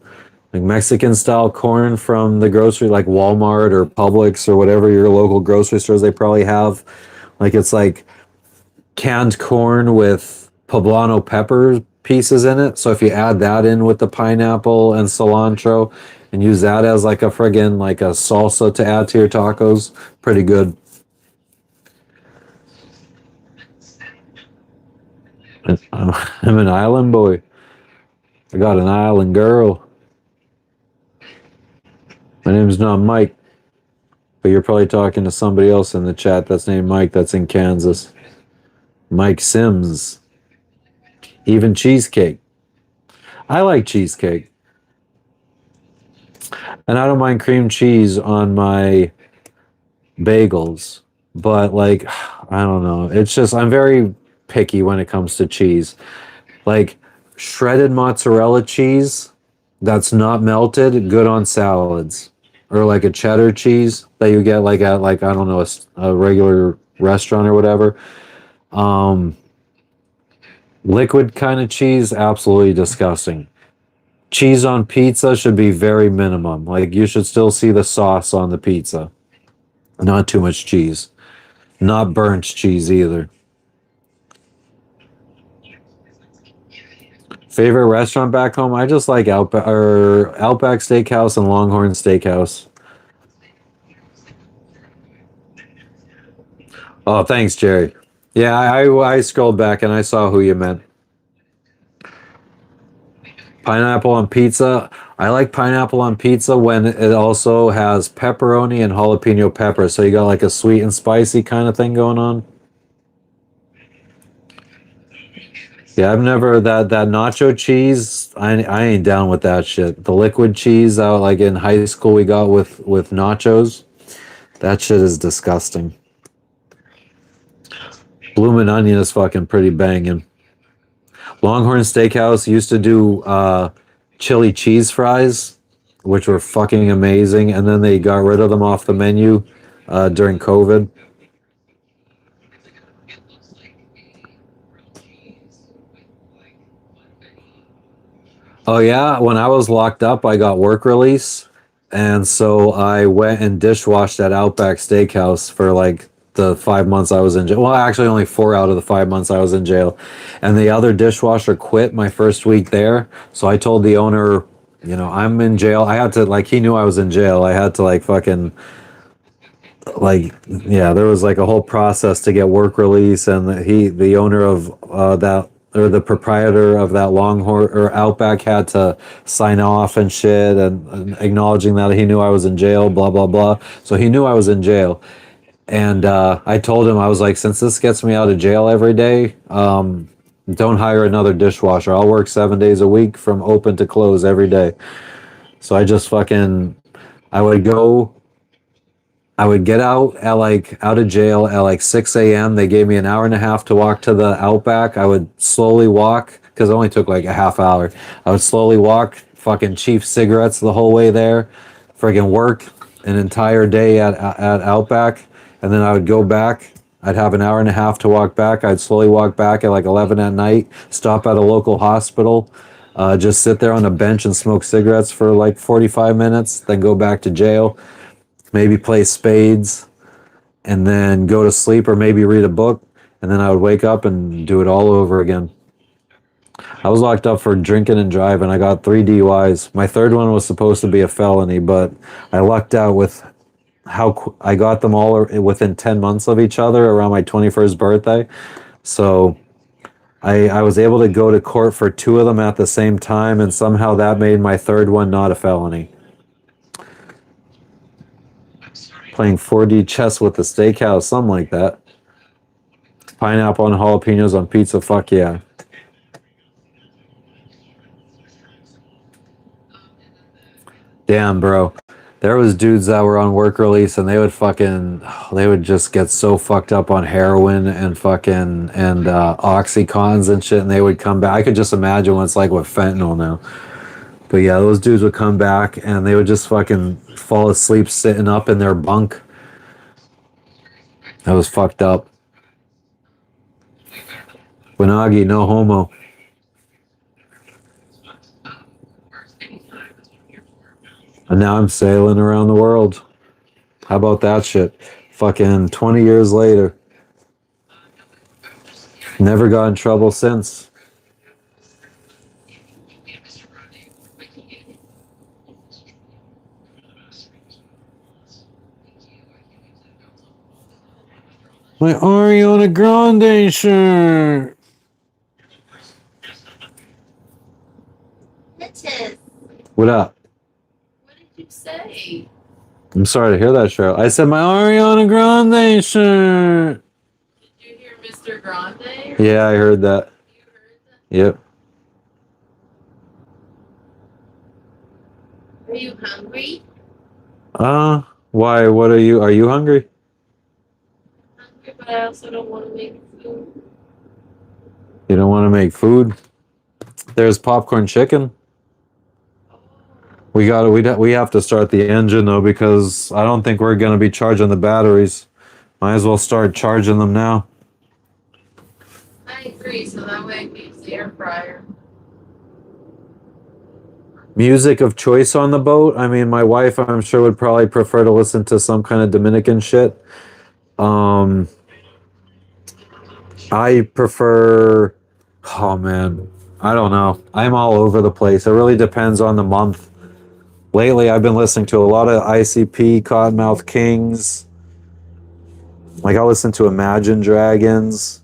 like Mexican style corn from the grocery, like Walmart or Publix or whatever your local grocery stores. They probably have like it's like canned corn with poblano pepper pieces in it. So if you add that in with the pineapple and cilantro and use that as like a friggin' like a salsa to add to your tacos, pretty good. I'm an island boy. I got an island girl. My name's not Mike, but you're probably talking to somebody else in the chat that's named Mike that's in Kansas. Mike Sims. Even cheesecake. I like cheesecake. And I don't mind cream cheese on my bagels, but like, I don't know. It's just, I'm very picky when it comes to cheese. Like, shredded mozzarella cheese that's not melted, good on salads. Or like a cheddar cheese that you get like at like, I don't know, a regular restaurant or whatever. Liquid kind of cheese, absolutely disgusting. Cheese on pizza should be very minimum. Like you should still see the sauce on the pizza. Not too much cheese. Not burnt cheese either. Favorite restaurant back home? I just like Outback Steakhouse and Longhorn Steakhouse. Oh, thanks, Jerry. Yeah, I scrolled back and I saw who you meant. Pineapple on pizza. I like pineapple on pizza when it also has pepperoni and jalapeno pepper. So you got like a sweet and spicy kind of thing going on. Yeah, I've never that nacho cheese. I ain't down with that shit. The liquid cheese out like in high school we got with nachos. That shit is disgusting. Bloomin' Onion is fucking pretty banging. Longhorn Steakhouse used to do chili cheese fries, which were fucking amazing, and then they got rid of them off the menu during COVID. Oh yeah, when I was locked up, I got work release, and so I went and dishwashed at Outback Steakhouse for like the 5 months I was in jail. Well, actually, only 4 out of the 5 months I was in jail, and the other dishwasher quit my first week there. So I told the owner, I'm in jail. I had to like he knew I was in jail. I had to like fucking like yeah, there was like a whole process to get work release, and the owner of that or the proprietor of that Longhorn or Outback had to sign off and shit and acknowledging that he knew I was in jail, blah blah blah. So he knew I was in jail, and I told him I was like, since this gets me out of jail every day, don't hire another dishwasher. I'll work 7 days a week from open to close every day. So I just fucking I would go. I would get out of jail at like 6 a.m. They gave me an hour and a half to walk to the Outback. I would slowly walk because it only took like a half hour. I would slowly walk, fucking cheap cigarettes the whole way there, friggin' work an entire day at Outback, and then I would go back. I'd have an hour and a half to walk back. I'd slowly walk back at like 11 at night, stop at a local hospital, just sit there on a bench and smoke cigarettes for like 45 minutes, then go back to jail. Maybe play spades and then go to sleep or maybe read a book. And then I would wake up and do it all over again. I was locked up for drinking and driving. I got 3 DUIs. My third one was supposed to be a felony, but I lucked out with how I got them all within 10 months of each other around my 21st birthday. So I was able to go to court for 2 of them at the same time, and somehow that made my third one not a felony. Playing 4D chess with the steakhouse, something like that. Pineapple and jalapenos on pizza, fuck yeah. Damn, bro. There was dudes that were on work release and they would just get so fucked up on heroin and fucking and oxycons and shit, and they would come back. I could just imagine what it's like with fentanyl now. But yeah, those dudes would come back and they would just fucking fall asleep sitting up in their bunk. That was fucked up. Wanagi, no homo. And now I'm sailing around the world. How about that shit? Fucking 20 years later. Never got in trouble since. My Ariana Grande shirt. Bitches. What up? What did you say? I'm sorry to hear that, Cheryl. I said my Ariana Grande shirt. Did you hear Mr. Grande? Yeah, I heard that. You heard that? Yep. Are you hungry? Why? What are you? Are you hungry? Hungry, but I also don't want to make food. You don't want to make food? There's popcorn chicken. We have to start the engine though, because I don't think we're gonna be charging the batteries. Might as well start charging them now. I agree, so that way I can use the air fryer. Music of choice on the boat. I mean, my wife, I'm sure, would probably prefer to listen to some kind of Dominican shit. I prefer. Oh man, I don't know. I'm all over the place. It really depends on the month. Lately, I've been listening to a lot of ICP, Cottonmouth Kings. Like, I'll listen to Imagine Dragons.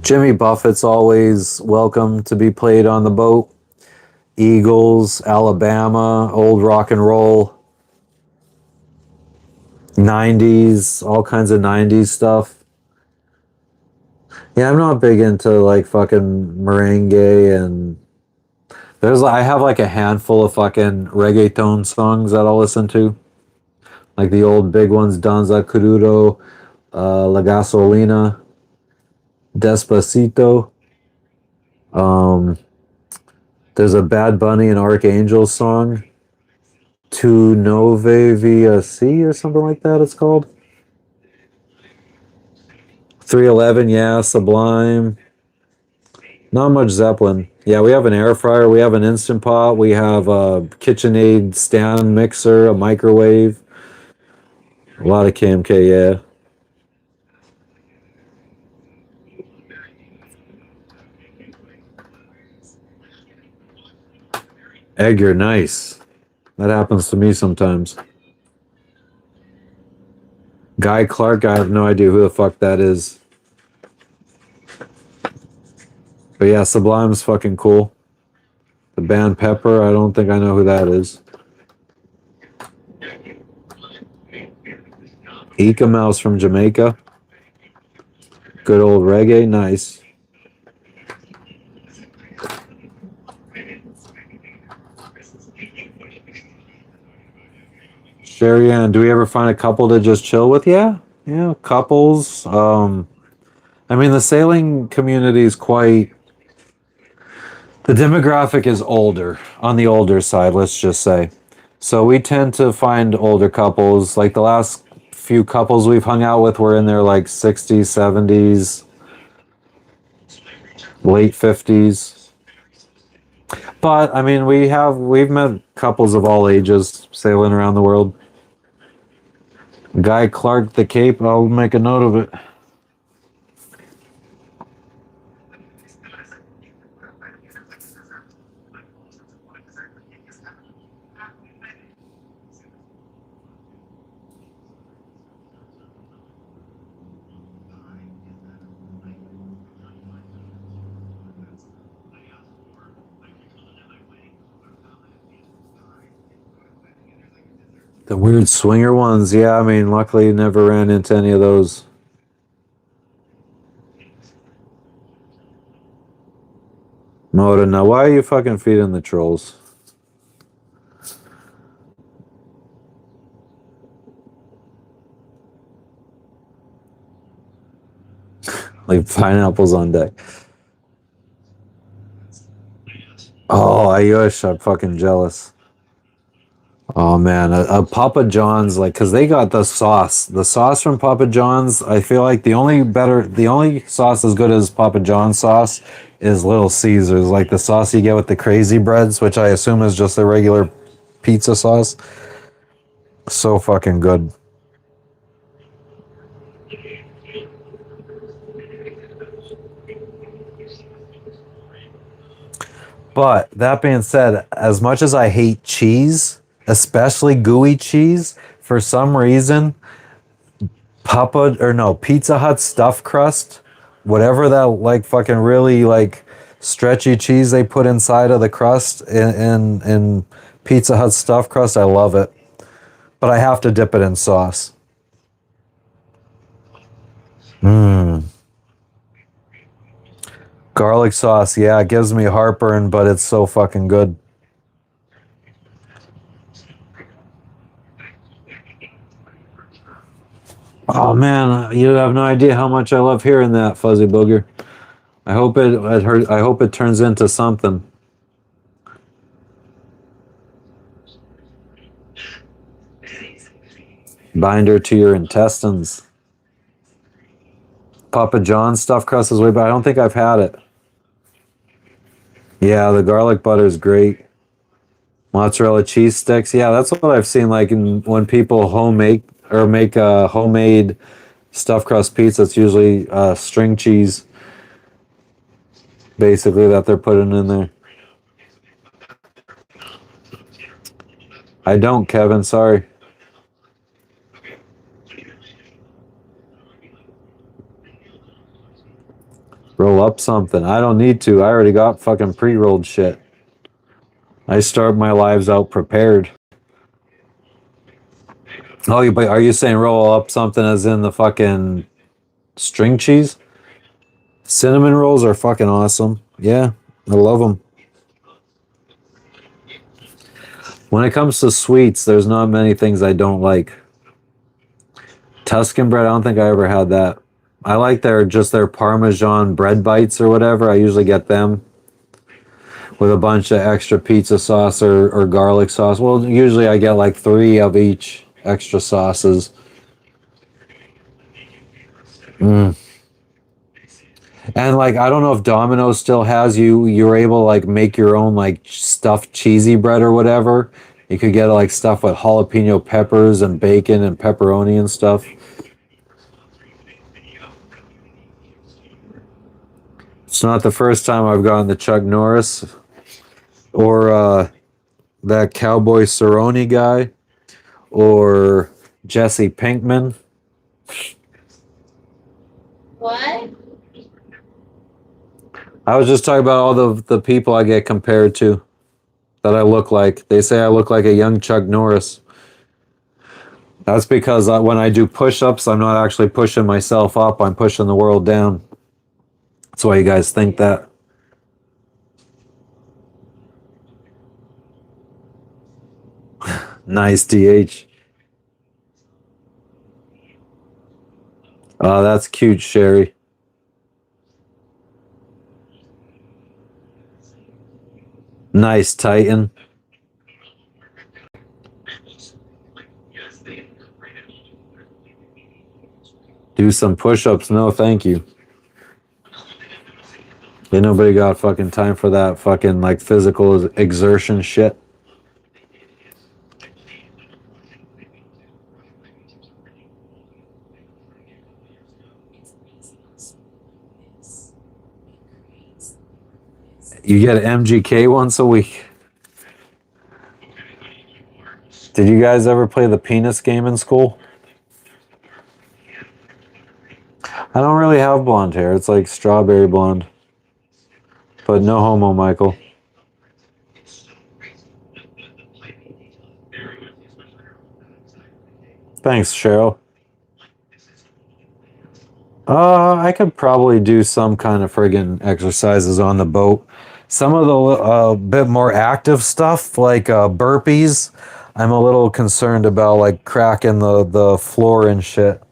Jimmy Buffett's always welcome to be played on the boat. Eagles, Alabama, old rock and roll. 90s, all kinds of 90s stuff. Yeah, I'm not big into like fucking merengue and I have like a handful of fucking reggaeton songs that I'll listen to. Like the old big ones, Danza Kuduro, La Gasolina, Despacito. There's a Bad Bunny and Archangel song, Tu Nove Via C or something like that it's called. 311, yeah, Sublime. Not much Zeppelin. Yeah, we have an air fryer, we have an Instant Pot, we have a KitchenAid stand mixer, a microwave. A lot of KMK, yeah. Egg, you're nice. That happens to me sometimes. Guy Clark, I have no idea who the fuck that is. But yeah, Sublime's fucking cool. The band Pepper, I don't think I know who that is. Ika Mouse from Jamaica. Good old reggae, nice. Sherry Ann, do we ever find a couple to just chill with? Yeah, couples. I mean, the sailing community is quite. The demographic is older, on the older side, let's just say. So we tend to find older couples. Like the last few couples we've hung out with were in their like 60s, 70s, late 50s. But I mean, we've met couples of all ages sailing around the world. Guy Clark, the Cape, I'll make a note of it. The weird swinger ones, yeah, I mean, luckily never ran into any of those. Moda, now why are you fucking feeding the trolls? Like pineapples on deck. Oh, I wish. I'm fucking jealous. Oh man, a Papa John's, like, cause they got the sauce. The sauce from Papa John's, I feel like the only sauce as good as Papa John's sauce is Little Caesars, like the sauce you get with the crazy breads, which I assume is just the regular pizza sauce. So fucking good. But that being said, as much as I hate cheese, especially gooey cheese, for some reason, Pizza Hut stuffed crust, whatever that like fucking really like stretchy cheese they put inside of the crust in Pizza Hut stuffed crust, I love it. But I have to dip it in sauce. Mmm. Garlic sauce, yeah, it gives me heartburn, but it's so fucking good. Oh man, you have no idea how much I love hearing that, Fuzzy Booger. I hope it turns into something. Binder to your intestines. Papa John's stuffed crust is way better. I don't think I've had it. Yeah, the garlic butter is great. Mozzarella cheese sticks. Yeah, that's what I've seen. Like when people homemade or make a homemade stuffed crust pizza, it's usually string cheese, basically, that they're putting in there. I don't, Kevin. Sorry. Roll up something. I don't need to. I already got fucking pre-rolled shit. I start my lives out prepared. Oh, but are you saying roll up something as in the fucking string cheese? Cinnamon rolls are fucking awesome. Yeah, I love them. When it comes to sweets, there's not many things I don't like. Tuscan bread, I don't think I ever had that. I like their Parmesan bread bites or whatever. I usually get them with a bunch of extra pizza sauce or garlic sauce. Well, usually I get like 3 of each extra sauces. Mm. And like I don't know if Domino's still has you're able to like make your own like stuffed cheesy bread or whatever. You could get like stuff with jalapeno peppers and bacon and pepperoni and stuff. It's not the first time I've gotten the Chuck Norris or that Cowboy Cerrone guy or Jesse Pinkman. What? I was just talking about all the people I get compared to that I look like. They say I look like a young Chuck Norris. That's because when I do push-ups, I'm not actually pushing myself up. I'm pushing the world down. That's why you guys think that. Nice, DH. Oh, that's cute, Sherry. Nice, Titan. Do some push-ups. No, thank you. Ain't nobody got fucking time for that fucking like physical exertion shit. You get MGK once a week. Did you guys ever play the penis game in school? I don't really have blonde hair. It's like strawberry blonde. But no homo, Michael. Thanks, Cheryl. I could probably do some kind of friggin' exercises on the boat. Some of the bit more active stuff, like burpees, I'm a little concerned about, like cracking the floor and shit.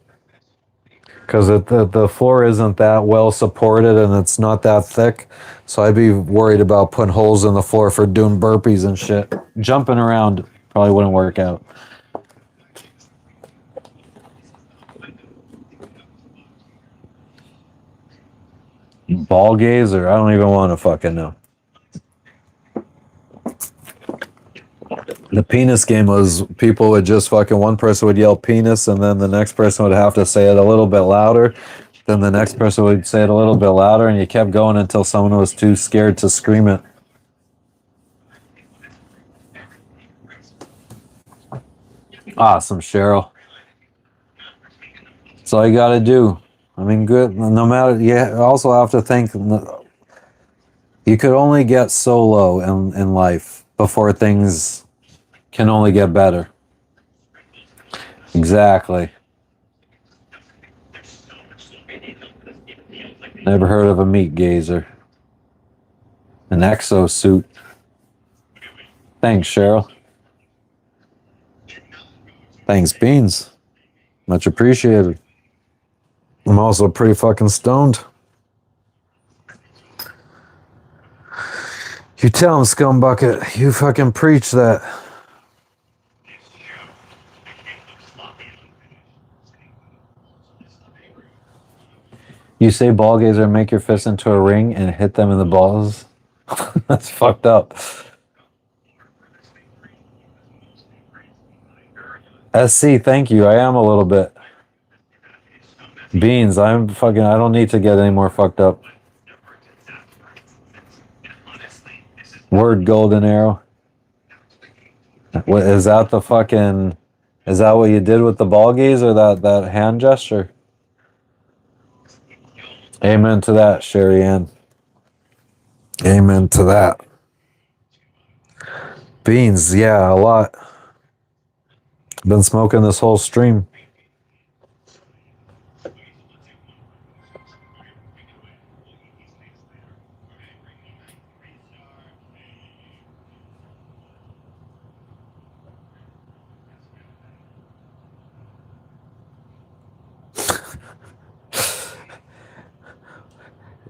because the floor isn't that well supported and it's not that thick. So I'd be worried about putting holes in the floor for doing burpees and shit. Jumping around probably wouldn't work out. Ball gazer? I don't even want to fucking know. The penis game was people would just fucking, one person would yell penis and then the next person would have to say it a little bit louder. Then the next person would say it a little bit louder and you kept going until someone was too scared to scream it. Awesome, Cheryl. That's all you got to do. I mean, good. No matter, you also have to think you could only get so low in life before things can only get better. Exactly. Never heard of a meat gazer. An exosuit. Thanks, Cheryl. Thanks, Beans. Much appreciated. I'm also pretty fucking stoned. You tell him, Scumbucket. You fucking preach that. You say ball gazer, make your fist into a ring and hit them in the balls? That's fucked up. SC, thank you. I am a little bit. Beans, I don't need to get any more fucked up. Word golden arrow. What is that is that what you did with the ball gaze or that hand gesture? Amen to that, Sherry Ann. Amen to that. Beans, yeah, a lot. Been smoking this whole stream.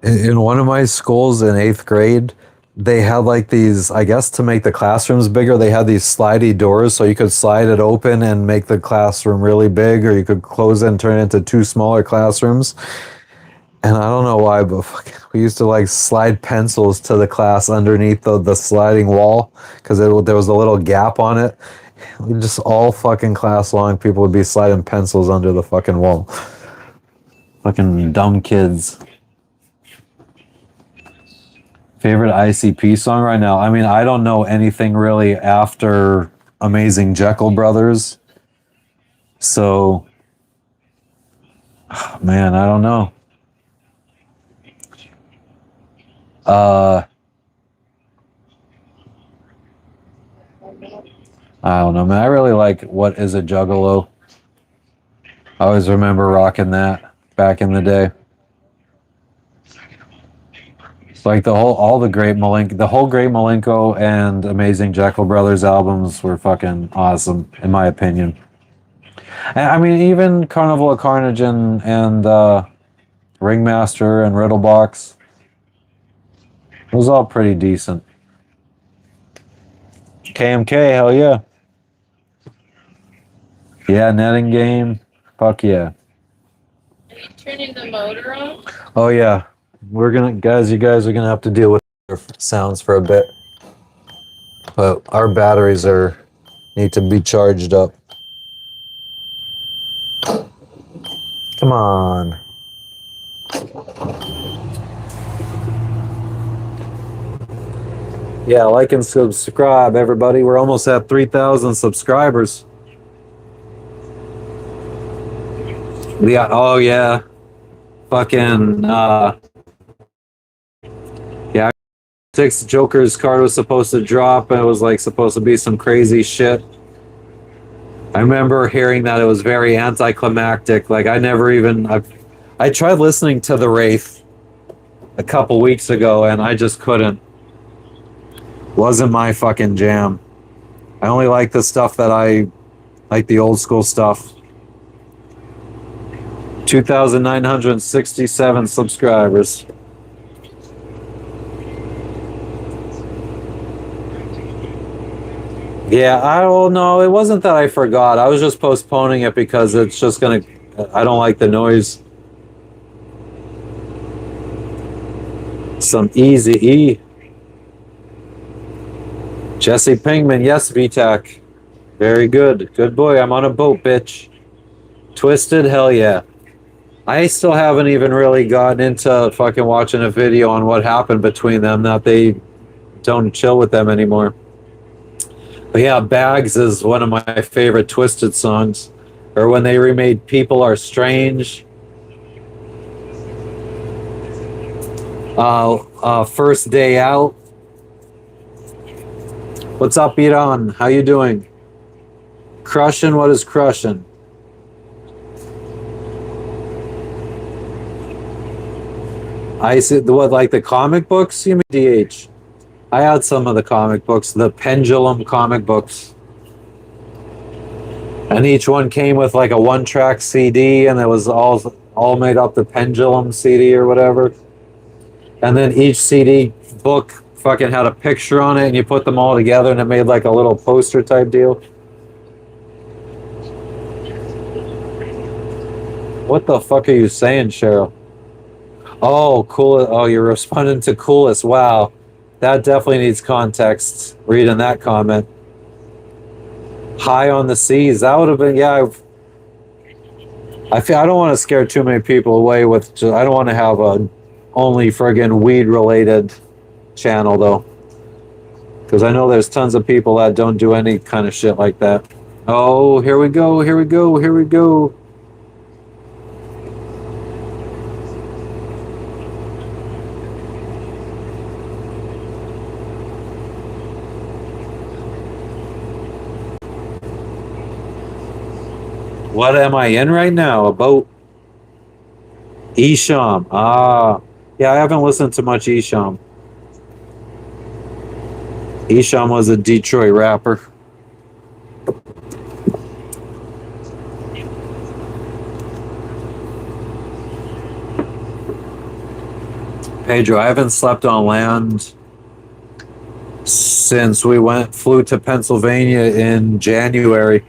In one of my schools in 8th grade, they had like these, I guess to make the classrooms bigger, they had these slidey doors so you could slide it open and make the classroom really big, or you could close it and turn it into 2 smaller classrooms. And I don't know why, but we used to like slide pencils to the class underneath the sliding wall because there was a little gap on it. Just all fucking class long, people would be sliding pencils under the fucking wall. Fucking dumb kids. Favorite ICP song right now? I mean, I don't know anything really after Amazing Jekyll Brothers. So, man, I don't know. I don't know, man. I really like What Is a Juggalo. I always remember rocking that back in the day. Like the whole Great Malenko and Amazing Jekyll Brothers albums were fucking awesome, in my opinion. And, I mean, even Carnival of Carnage and Ringmaster and Riddlebox, it was all pretty decent. KMK, hell yeah. Yeah, netting game, fuck yeah. Are you turning the motor on? Oh yeah. You guys are gonna have to deal with sounds for a bit. But our batteries need to be charged up. Come on. Yeah, like and subscribe, everybody. We're almost at 3,000 subscribers. Yeah, oh yeah. Fucking yeah, 6 Joker's card was supposed to drop and it was like supposed to be some crazy shit. I remember hearing that it was very anticlimactic. Like I tried listening to The Wraith a couple weeks ago and I just couldn't. Wasn't my fucking jam. I only like the stuff that I like, the old school stuff. 2,967 subscribers. Yeah, I don't know. It wasn't that I forgot. I was just postponing it because it's just gonna. I don't like the noise. Some Easy E. Jesse Pinkman, yes, VTAC. Very good. Good boy. I'm on a boat, bitch. Twisted, hell yeah. I still haven't even really gotten into fucking watching a video on what happened between them, that they don't chill with them anymore. But yeah, Bags is one of my favorite Twisted songs. Or when they remade People Are Strange. First Day Out. What's up, Iran? How you doing? Crushin', what is crushin'? I see, what, like the comic books? You mean DH? I had some of the comic books, the Pendulum comic books. And each one came with like a one-track CD, and it was all made up the Pendulum CD or whatever. And then each CD book fucking had a picture on it, and you put them all together, and it made like a little poster type deal. What the fuck are you saying, Cheryl? Oh, cool. Oh, you're responding to Coolest. Wow. That definitely needs context. Reading that comment. High on the Seas. That would have been, yeah. I don't want to scare too many people away with, I don't want to have a only friggin' weed related channel though. Because I know there's tons of people that don't do any kind of shit like that. Oh, here we go. Here we go. Here we go. What am I in right now? A boat. Esham. Ah. Yeah, I haven't listened to much Esham. Esham was a Detroit rapper. Pedro, I haven't slept on land since we flew to Pennsylvania in January.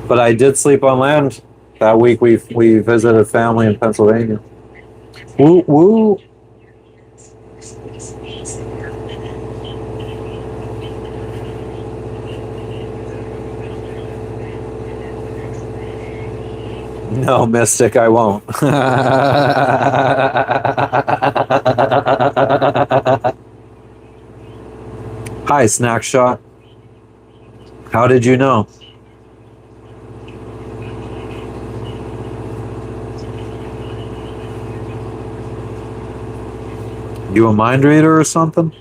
But I did sleep on land that week. We visited family in Pennsylvania. Woo woo. No, Mystic, I won't. Hi, Snack Shot. How did you know? You a mind reader or something?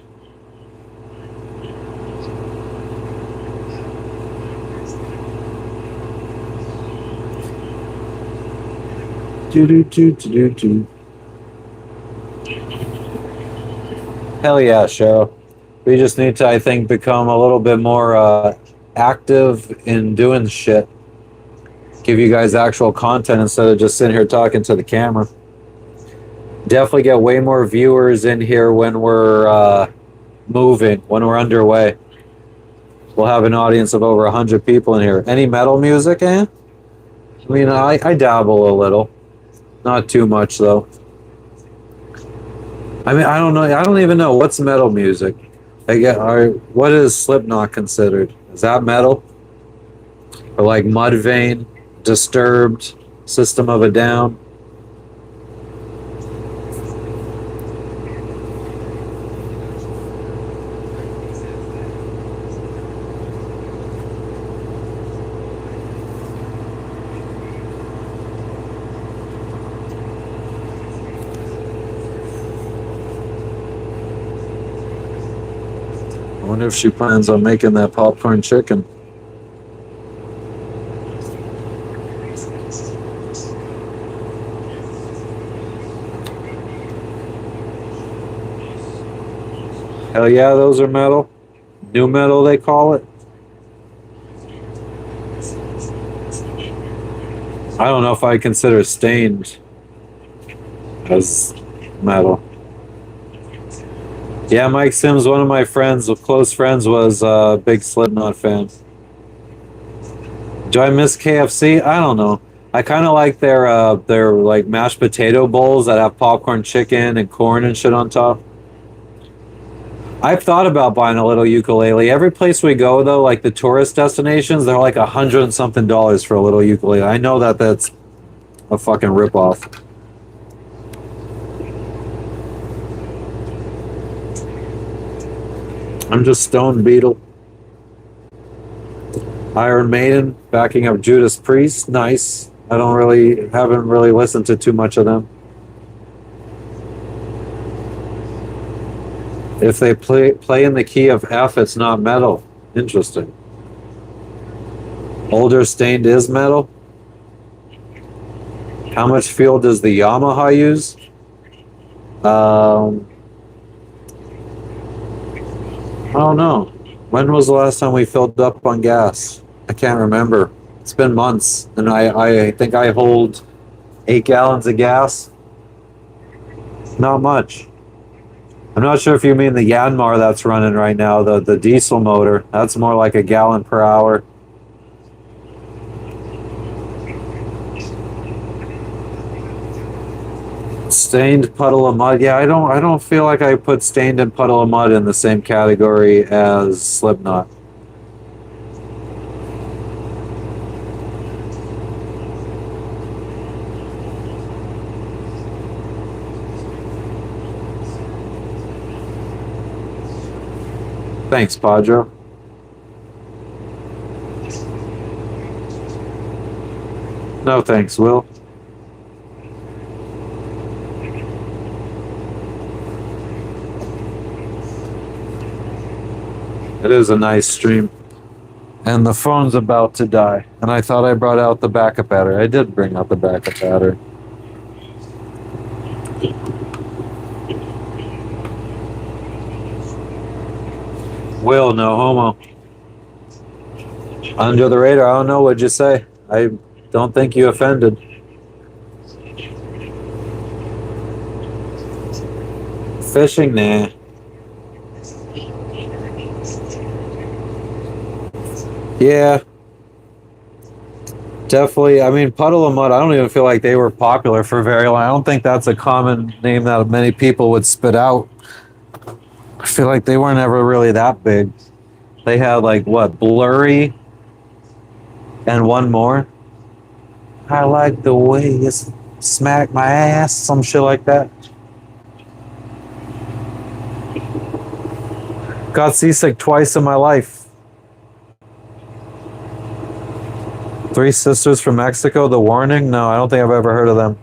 Do. Hell yeah, Cheryl. We just need to, I think, become a little bit more active in doing shit. Give you guys actual content instead of just sitting here talking to the camera. Definitely get way more viewers in here when we're moving, when we're underway. We'll have an audience of over 100 people in here. Any metal music, eh? I mean, I dabble a little. Not too much, though. I mean, I don't know. I don't even know. What's metal music? What is Slipknot considered? Is that metal? Or like Mudvayne, Disturbed, System of a Down? I wonder if she plans on making that popcorn chicken. Hell yeah, those are metal. New metal, they call it. I don't know if I consider stained as metal. Yeah, Mike Sims, one of my friends, close friends, was a big Slipknot fan. Do I miss KFC? I don't know. I kind of like their like mashed potato bowls that have popcorn chicken and corn and shit on top. I've thought about buying a little ukulele. Every place we go though, like the tourist destinations, they're like $100 and something for a little ukulele. I know that that's a fucking ripoff. I'm just Stone Beetle. Iron Maiden, backing up Judas Priest. Nice. Haven't really listened to too much of them. If they play in the key of F, it's not metal. Interesting. Older Stained is metal. How much fuel does the Yamaha use? I don't know. When was the last time we filled up on gas? I can't remember. It's been months, and I think I hold 8 gallons of gas. Not much. I'm not sure if you mean the Yanmar that's running right now, the diesel motor. That's more like a gallon per hour. Stained Puddle of Mud. Yeah, I don't feel like I put Stained and Puddle of Mud in the same category as Slipknot. Thanks, Padre. No thanks, Will. It is a nice stream. And the phone's about to die. And I thought I brought out the backup battery. I did bring out the backup battery. Will, no homo. Under the radar, I don't know what'd you say. I don't think you offended. Fishing, nah. Yeah. Definitely. I mean, Puddle of Mud, I don't even feel like they were popular for very long. I don't think that's a common name that many people would spit out. I feel like they weren't ever really that big. They had like what, Blurry and one more. I like the way you smack my ass, some shit like that. Got seasick twice in my life. Three Sisters from Mexico, The Warning? No, I don't think I've ever heard of them.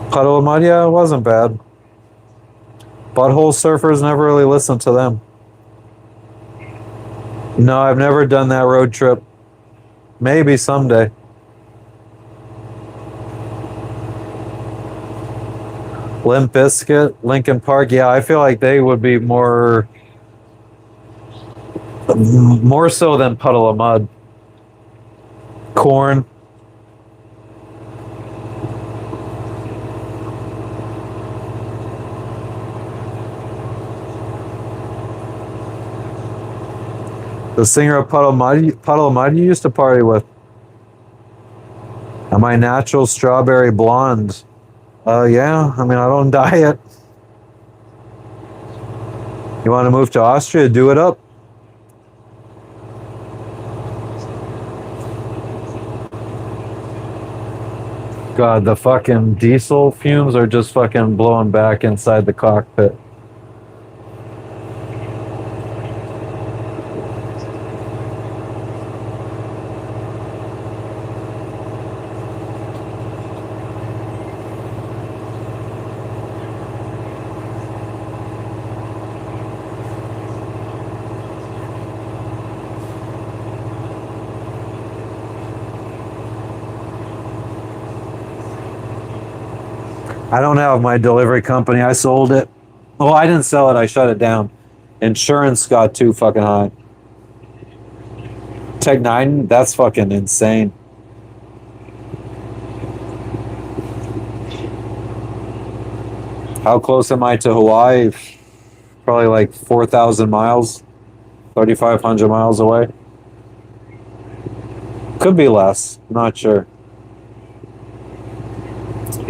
Puddle of Mud, yeah, it wasn't bad. Butthole Surfers, never really listened to them. No, I've never done that road trip. Maybe someday. Limp Bizkit, Linkin Park, yeah, I feel like they would be more so than Puddle of Mud. Corn. The singer of Puddle of Mud you used to party with. Am I natural strawberry blonde? Yeah, I mean, I don't diet. You want to move to Austria? Do it up. God, the fucking diesel fumes are just fucking blowing back inside the cockpit. I don't have my delivery company. I sold it. Well, I didn't sell it. I shut it down. Insurance got too fucking high. Tech 9, that's fucking insane. How close am I to Hawaii? Probably like 4,000 miles, 3,500 miles away. Could be less. Not sure.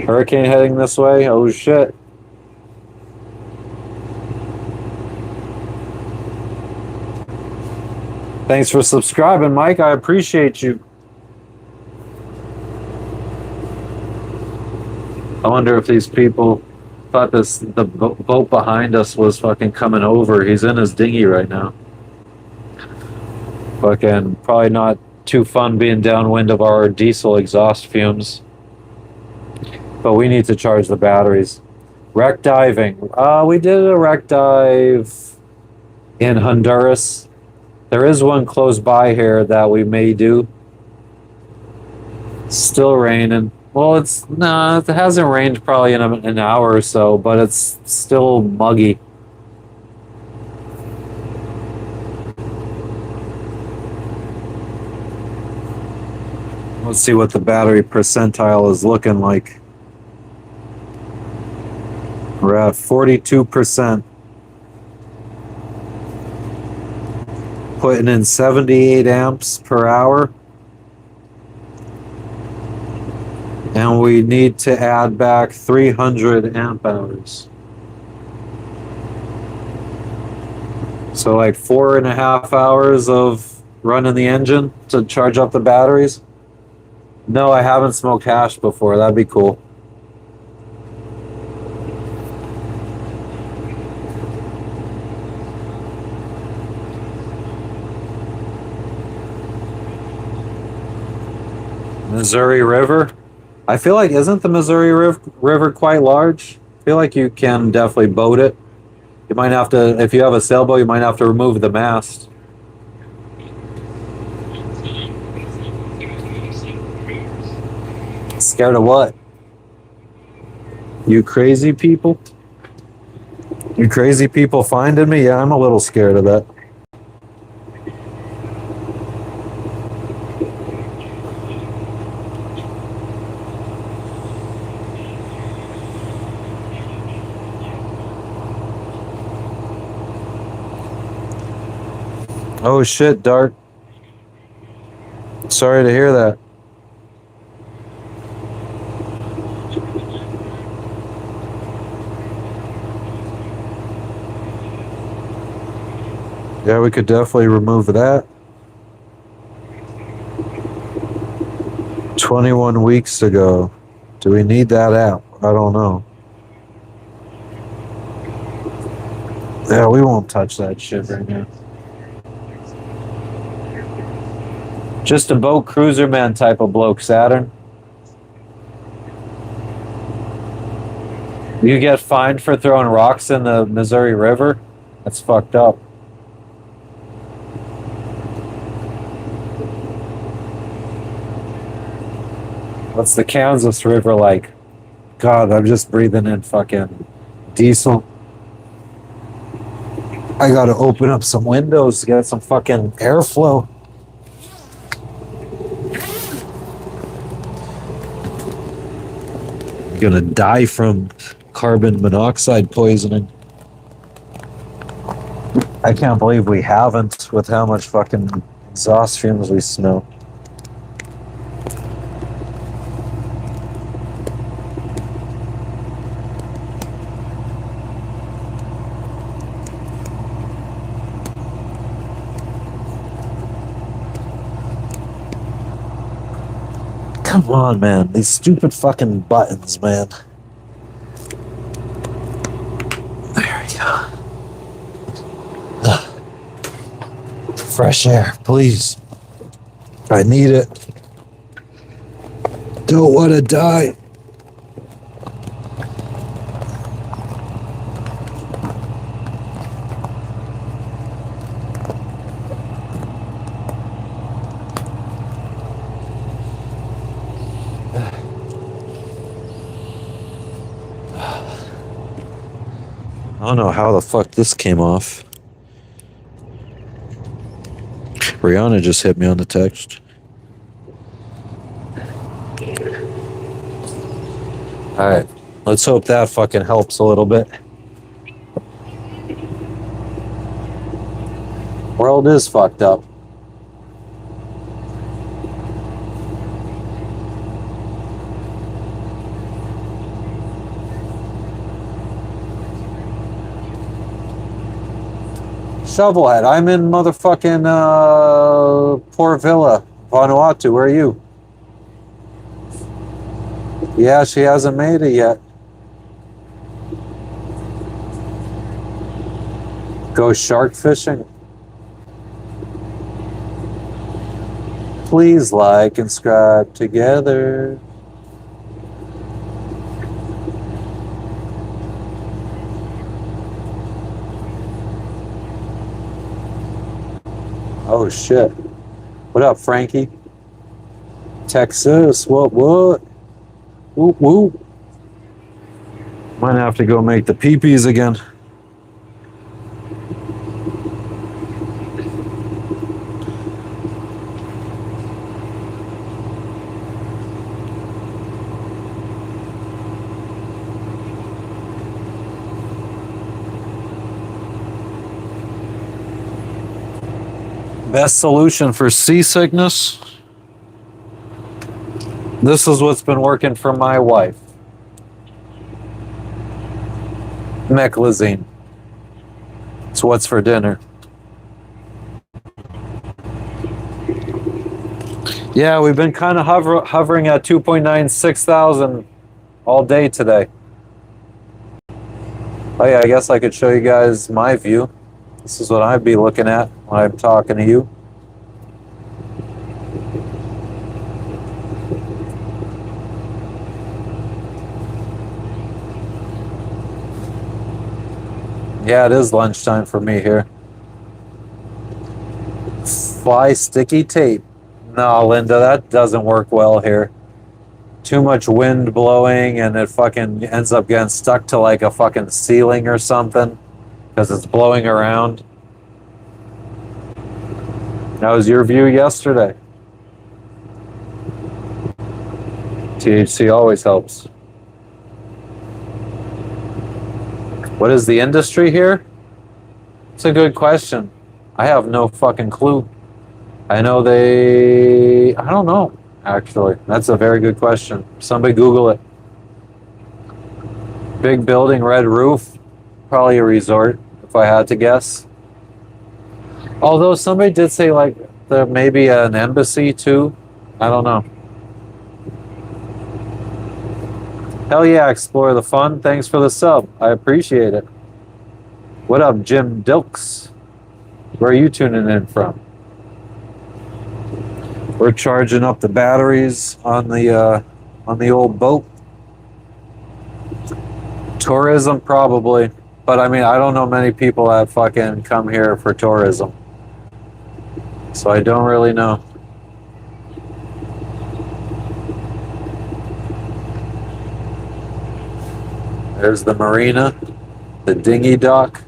Hurricane heading this way. Oh shit. Thanks for subscribing, Mike. I appreciate you. I wonder if these people thought the boat behind us was fucking coming over. He's in his dinghy right now. Fucking probably not too fun being downwind of our diesel exhaust fumes. But we need to charge the batteries. Wreck diving. We did a wreck dive in Honduras. There is one close by here that we may do. Still raining. Well, it hasn't rained probably in an hour or so, but it's still muggy. Let's see what the battery percentile is looking like. We're at 42%. Putting in 78 amps per hour. And we need to add back 300 amp hours. So like 4.5 hours of running the engine to charge up the batteries. No, I haven't smoked hash before. That'd be cool. Missouri River. I feel like, isn't the Missouri River quite large? I feel like you can definitely boat it. You might have to, if you have a sailboat, you might have to remove the mast. Scared of what? You crazy people? You crazy people finding me? Yeah, I'm a little scared of that. Oh shit, Dart. Sorry to hear that. Yeah, we could definitely remove that. 21 weeks ago. Do we need that app? I don't know. Yeah, we won't touch that shit right now. Just a boat cruiser man type of bloke, Saturn. You get fined for throwing rocks in the Missouri River? That's fucked up. What's the Kansas River like? God, I'm just breathing in fucking diesel. I gotta open up some windows to get some fucking airflow. I'm gonna die from carbon monoxide poisoning. I can't believe we haven't with how much fucking exhaust fumes we smell. Come on, man. These stupid fucking buttons, man. There we go. Ugh. Fresh air, please. I need it. Don't want to die. I don't know how the fuck this came off. Brianna just hit me on the text. Alright. Let's hope that fucking helps a little bit. World is fucked up. Shovelhead, I'm in motherfucking Port Villa, Vanuatu. Where are you? Yeah, she hasn't made it yet. Go shark fishing. Please like and subscribe together. Oh shit. What up, Frankie? Texas, what? Whoop, whoop. Might have to go make the peepees again. Best solution for seasickness? This is what's been working for my wife. Meclizine. It's what's for dinner. Yeah, we've been kind of hovering at 2.96 thousand all day today. Oh yeah, I guess I could show you guys my view. This is what I'd be looking at when I'm talking to you. Yeah, it is lunchtime for me here. Fly sticky tape. No, Linda, that doesn't work well here. Too much wind blowing and it fucking ends up getting stuck to like a fucking ceiling or something because it's blowing around. That was your view yesterday. THC always helps. What is the industry here? It's a good question. I have no fucking clue. I know I don't know, actually. That's a very good question. Somebody Google it. Big building, red roof. Probably a resort, if I had to guess. Although somebody did say like there may be an embassy too. I don't know. Hell yeah, explore the fun. Thanks for the sub. I appreciate it. What up, Jim Dilks? Where are you tuning in from? We're charging up the batteries on the old boat. Tourism, probably. But I mean, I don't know many people that fucking come here for tourism. So I don't really know. There's the marina, the dinghy dock.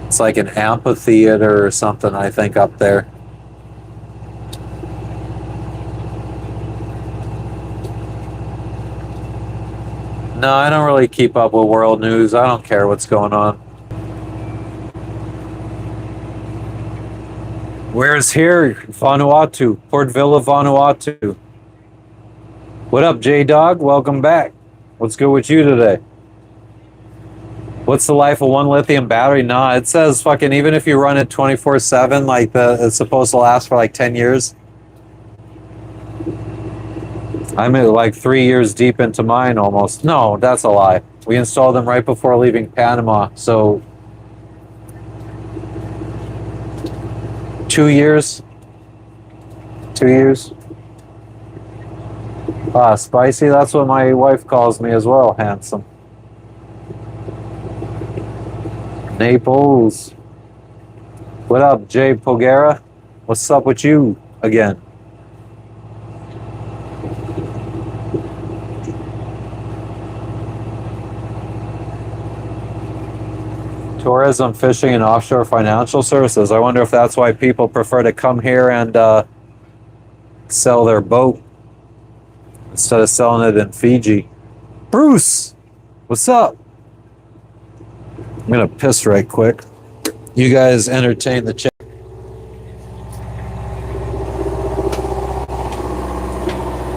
It's like an amphitheater or something, I think, up there. No, I don't really keep up with world news. I don't care what's going on. Where's here? Vanuatu, Port Villa, Vanuatu. What up, J-Dog? Welcome back. What's good with you today? What's the life of one lithium battery? Nah, it says fucking even if you run it 24/7, like it's supposed to last for like 10 years. I'm like 3 years deep into mine almost. No, that's a lie. We installed them right before leaving Panama, so 2 years. 2 years. Ah, spicy, that's what my wife calls me as well, handsome. Naples. What up, Jay Pogera? What's up with you again? Tourism, fishing, and offshore financial services. I wonder if that's why people prefer to come here and sell their boat. instead of selling it in Fiji. Bruce, what's up? I'm gonna piss right quick. You guys entertain the chat.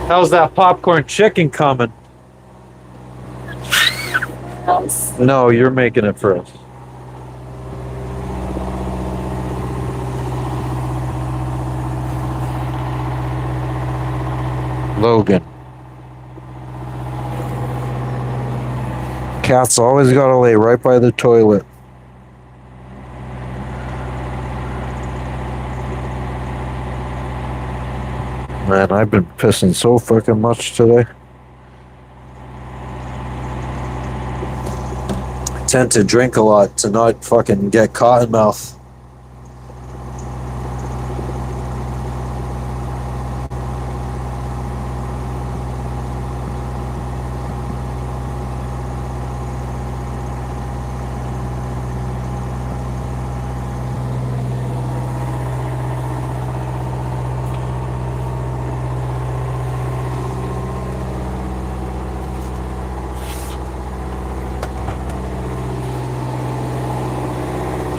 How's that popcorn chicken coming? No, you're making it for us. Logan. Cats always gotta lay right by the toilet. Man, I've been pissing so fucking much today. I tend to drink a lot to not fucking get cotton mouth.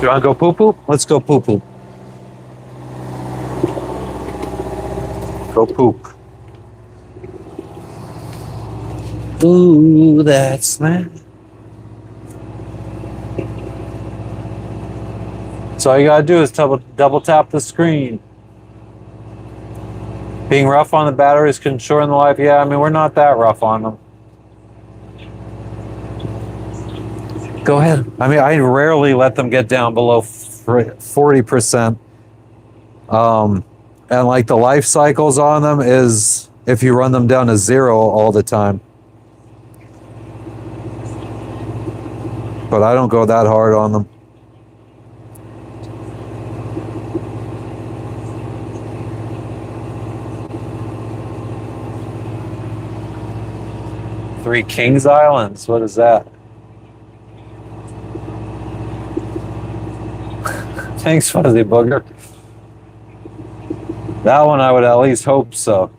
You wanna go poo poo? Let's go poo poo. Go poop. Ooh, that smell. So all you gotta do is double tap the screen. Being rough on the batteries can shorten the life. Yeah, I mean, we're not that rough on them. Go ahead. I mean, I rarely let them get down below 40%. And like the life cycles on them is if you run them down to 0 all the time. But I don't go that hard on them. Three Kings Islands. What is that? Thanks, Fuzzy Booger. That one I would at least hope so.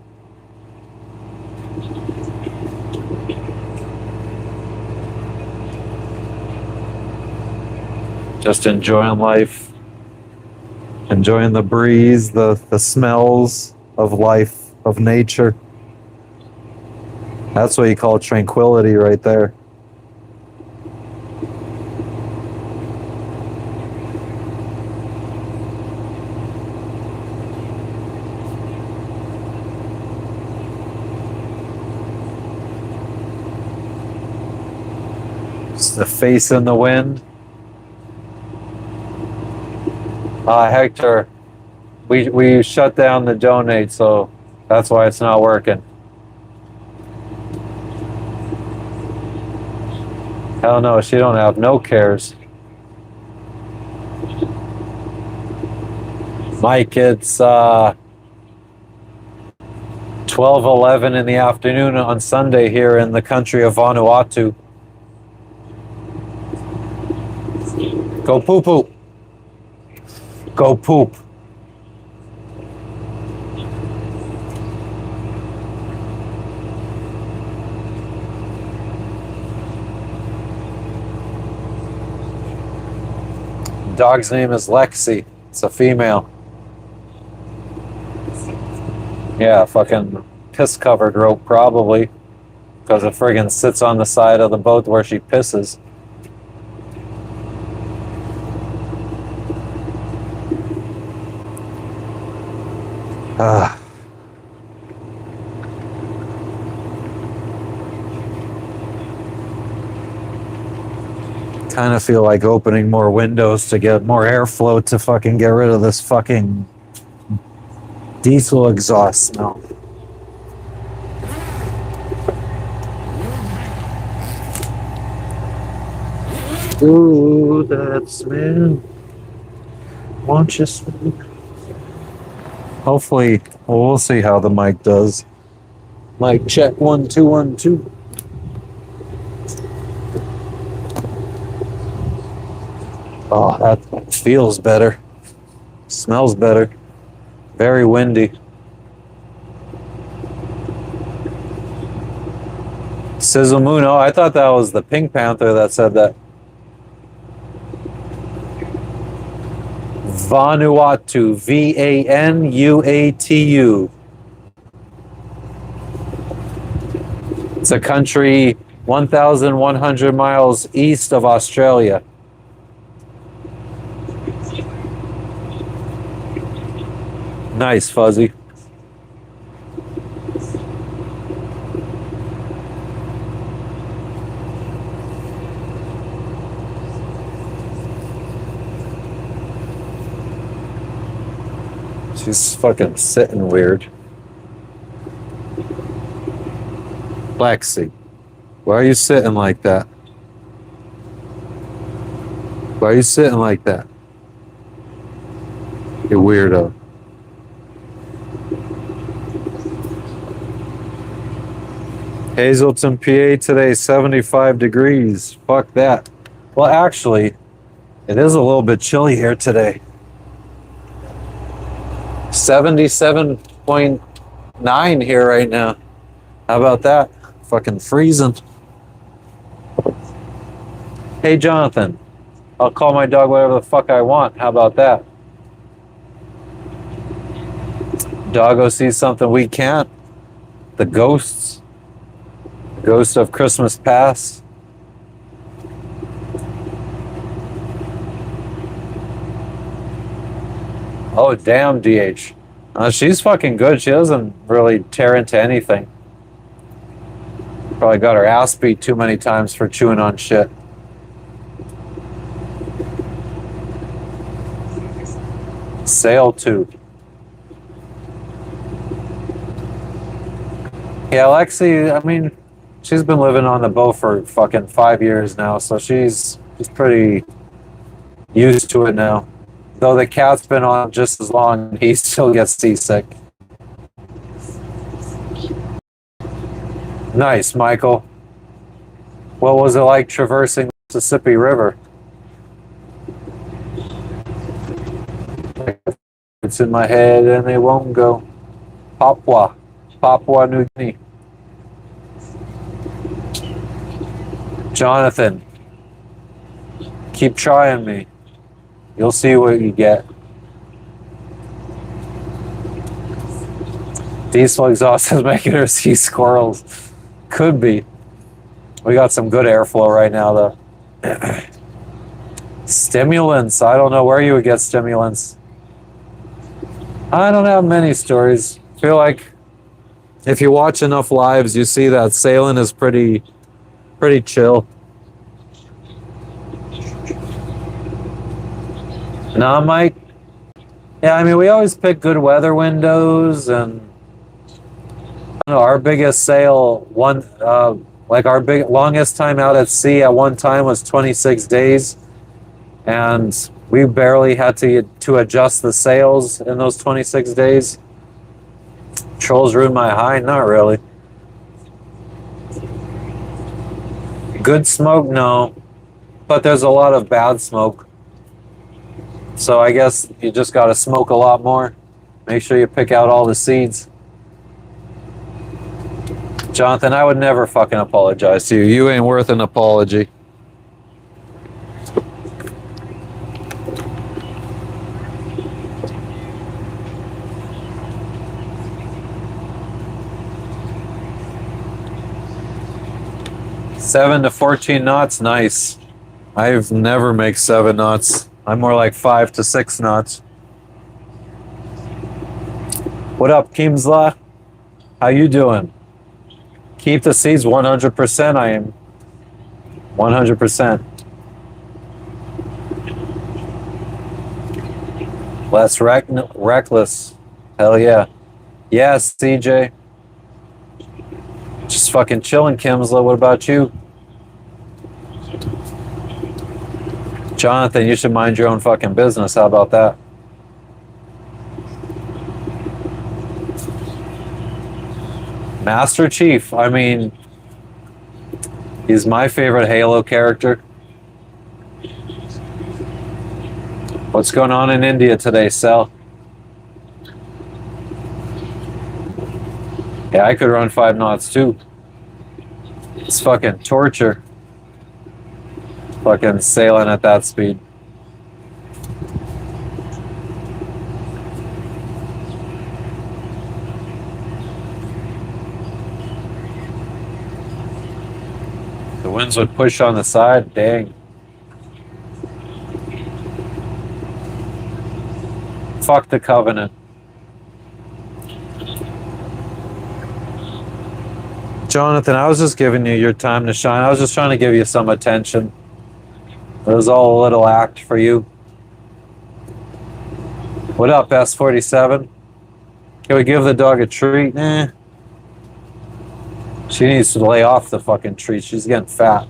Just enjoying life. Enjoying the breeze, the smells of life, of nature. That's what you call tranquility right there. The face in the wind. Hector, we shut down the donate, so that's why it's not working. Hell no, she don't have no cares. Mike, it's 12:11 in the afternoon on Sunday here in the country of Vanuatu. Go poop poop. Go poop. Dog's name is Lexi. It's a female. Yeah, fucking piss covered rope probably. Because it friggin' sits on the side of the boat where she pisses. Kind of feel like opening more windows to get more airflow to fucking get rid of this fucking diesel exhaust smell. Ooh, that smell. Won't you smell? Hopefully, well, we'll see how the mic does. Mic check 1 2 1 2. Oh, that feels better. Smells better. Very windy. Sizzle Moon. Oh, I thought that was the Pink Panther that said that. Vanuatu. Vanuatu. It's a country 1,100 miles east of Australia. Nice, Fuzzy. She's fucking sitting weird. Lexi, why are you sitting like that? Why are you sitting like that? You weirdo. Hazelton, PA today, 75 degrees. Fuck that. Well, actually, it is a little bit chilly here today. 77.9 here right now. How about that? Fucking freezing. Hey, Jonathan, I'll call my dog whatever the fuck I want. How about that? Doggo sees something we can't. The ghosts. Ghost of Christmas Past. Oh, damn, DH. She's fucking good. She doesn't really tear into anything. Probably got her ass beat too many times for chewing on shit. Sail tube. Yeah, Lexi, I mean, she's been living on the boat for fucking 5 years now, so she's pretty used to it now. Though the cat's been on just as long, he still gets seasick. Nice, Michael. What was it like traversing the Mississippi River? It's in my head and they won't go. Papua New Guinea. Jonathan, keep trying me. You'll see what you get. Diesel exhaust is making her see squirrels. Could be. We got some good airflow right now, though. Stimulants. I don't know where you would get stimulants. I don't have many stories. I feel like if you watch enough lives, you see that sailing is pretty chill. Nah, Mike. Yeah, I mean, we always pick good weather windows, and I don't know, our biggest sail our longest time out at sea at one time was 26 days, and we barely had to adjust the sails in those 26 days. Trolls ruined my hide? Not really. Good smoke? No. But there's a lot of bad smoke. So I guess you just got to smoke a lot more. Make sure you pick out all the seeds. Jonathan, I would never fucking apologize to you. You ain't worth an apology. Seven to 14 knots, nice. I've never make 7 knots. I'm more like 5 to 6 knots. What up, Kimsla? How you doing? Keep the seeds 100%. I am 100%. Less reckless. Hell yeah. Yes, CJ. Just fucking chilling, Kimsla. What about you? Jonathan, you should mind your own fucking business. How about that? Master Chief, I mean, he's my favorite Halo character. What's going on in India today, Sel? Yeah, I could run 5 knots too. It's fucking torture. Fucking sailing at that speed. The winds would push on the side, dang. Fuck the Covenant. Jonathan, I was just giving you your time to shine. I was just trying to give you some attention. It was all a little act for you. What up, S47? Can we give the dog a treat? Nah. She needs to lay off the fucking treat. She's getting fat.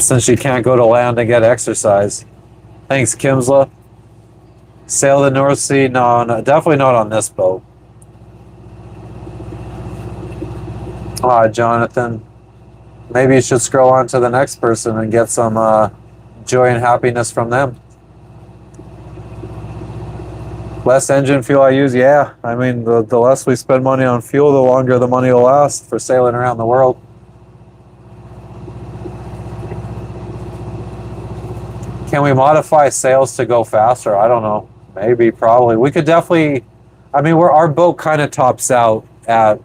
Since she can't go to land and get exercise. Thanks, Kimsla. Sail the North Sea? No, definitely not on this boat. Ah, Jonathan. Maybe you should scroll on to the next person and get some joy and happiness from them. Less engine fuel I use? Yeah. I mean, the less we spend money on fuel, the longer the money will last for sailing around the world. Can we modify sails to go faster? I don't know. Maybe, probably. We could definitely... I mean, our boat kind of tops out at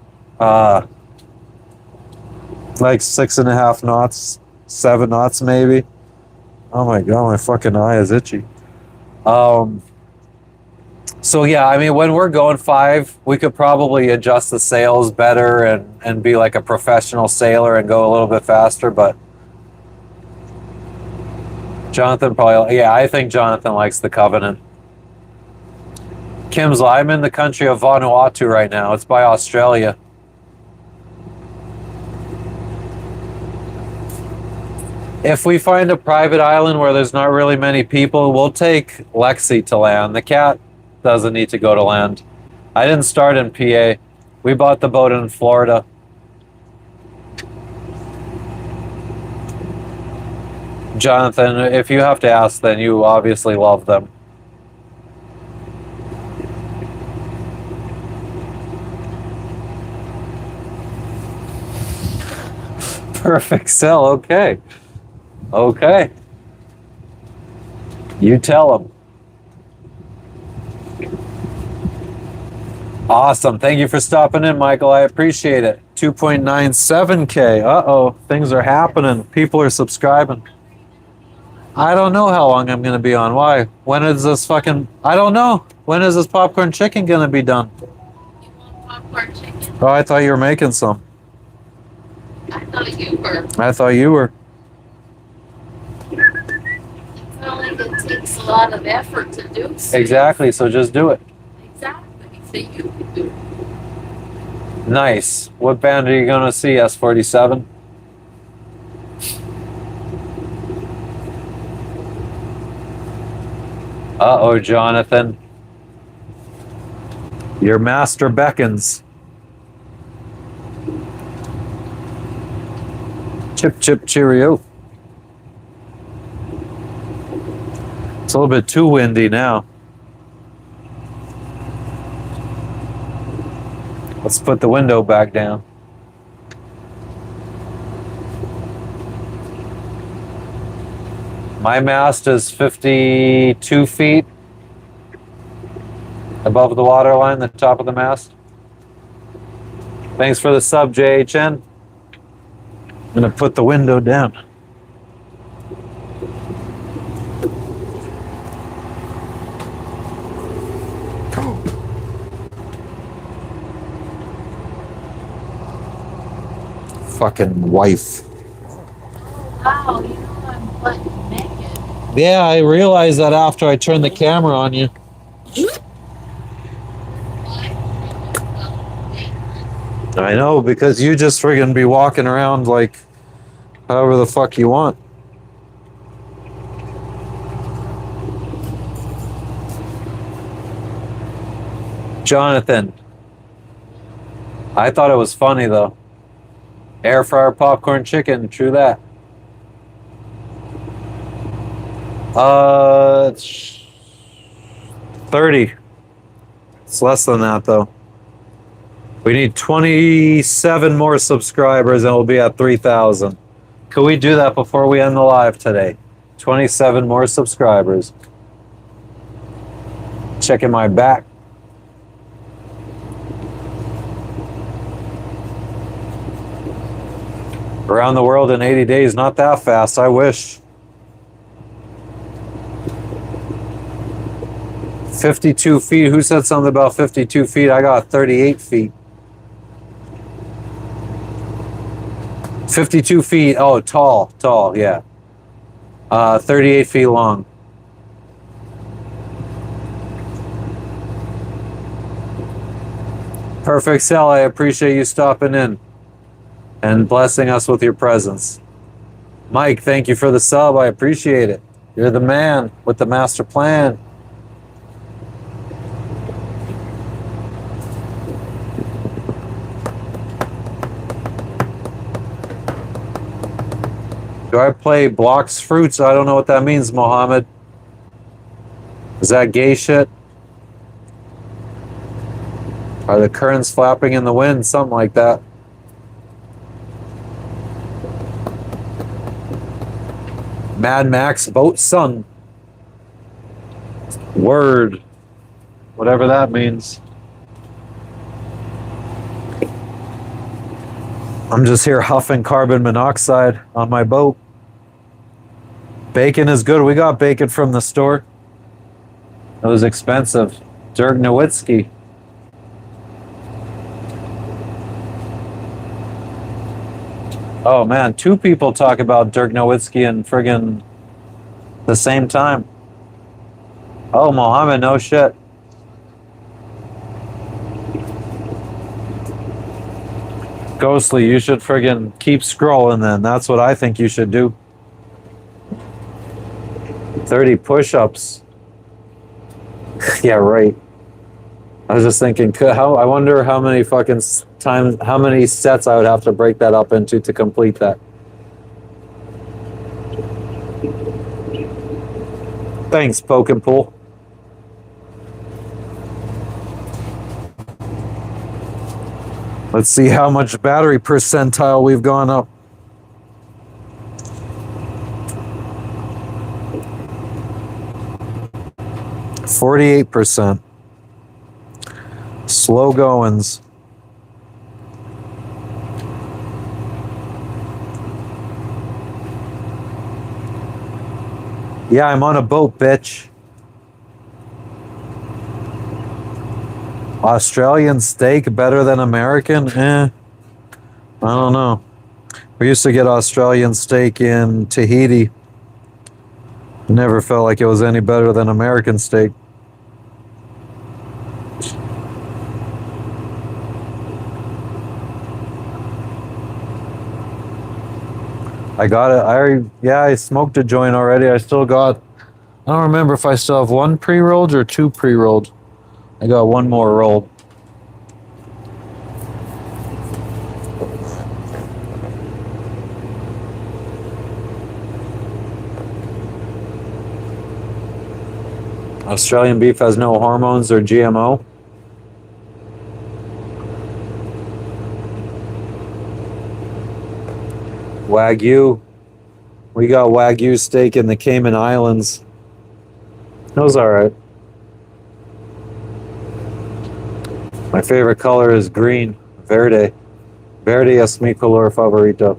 like 6.5 knots, 7 knots maybe. Oh my god, my fucking eye is itchy. So yeah, I mean, when we're going 5, we could probably adjust the sails better and be like a professional sailor and go a little bit faster, but Jonathan probably, yeah, I think Jonathan likes the Covenant. Kimsla, I'm in the country of Vanuatu right now. It's by Australia. If we find a private island where there's not really many people, we'll take Lexi to land. The cat doesn't need to go to land. I didn't start in PA. We bought the boat in Florida. Jonathan, if you have to ask, then you obviously love them. Perfect sell, okay. Okay. You tell them. Awesome. Thank you for stopping in, Michael. I appreciate it. 2.97K. Uh-oh. Things are happening. People are subscribing. I don't know how long I'm going to be on. Why? When is this fucking... I don't know. When is this popcorn chicken going to be done? You want popcorn chicken? Oh, I thought you were making some. I thought you were. I thought you were. It's not like it takes a lot of effort to do so. Exactly, so just do it. Exactly. So you can do it. Nice. What band are you going to see, S47? Uh-oh, Jonathan. Your master beckons. Chip, chip, cheerio. It's a little bit too windy now. Let's put the window back down. My mast is 52 feet above the water line, the top of the mast. Thanks for the sub, JHN. I'm going to put the window down. Fucking wife. Wow, you know I'm butt naked. Yeah, I realized that after I turned the camera on you. I know, because you just friggin' be walking around like however the fuck you want. Jonathan, I thought it was funny though. Air fryer popcorn chicken, true that. It's 30. It's less than that though. We need 27 more subscribers and we'll be at 3,000. Could we do that before we end the live today? 27 more subscribers. Checking my back. Around the world in 80 days, not that fast, I wish. 52 feet, who said something about 52 feet? I got 38 feet. 52 feet, oh, tall, yeah. 38 feet long. Perfect Cell, I appreciate you stopping in and blessing us with your presence. Mike, thank you for the sub, I appreciate it. You're the man with the master plan. Do I play blocks fruits? I don't know what that means, Mohammed. Is that gay shit? Are the currents flapping in the wind? Something like that. Mad Max Boat Son. Word. Whatever that means. I'm just here huffing carbon monoxide on my boat. Bacon is good. We got bacon from the store. It was expensive. Dirk Nowitzki. Oh man, two people talk about Dirk Nowitzki and friggin' the same time. Oh, Mohammed, no shit. Ghostly, you should friggin' keep scrolling then. That's what I think you should do. 30 push-ups. Yeah, right. I was just thinking, I wonder how many fucking times, how many sets I would have to break that up into to complete that. Thanks, Poke and Pull. Let's see how much battery percentile we've gone up. %. Slow goings. Yeah, I'm on a boat, bitch. Australian steak better than American? I don't know. We used to get Australian steak in Tahiti. Never felt like it was any better than American steak. I got it. I smoked a joint already. I don't remember if I still have one pre-rolled or two pre-rolled. I got one more rolled. Australian beef has no hormones or GMO. Wagyu. We got Wagyu steak in the Cayman Islands. That was alright. My favorite color is green. Verde. Verde es mi color favorito.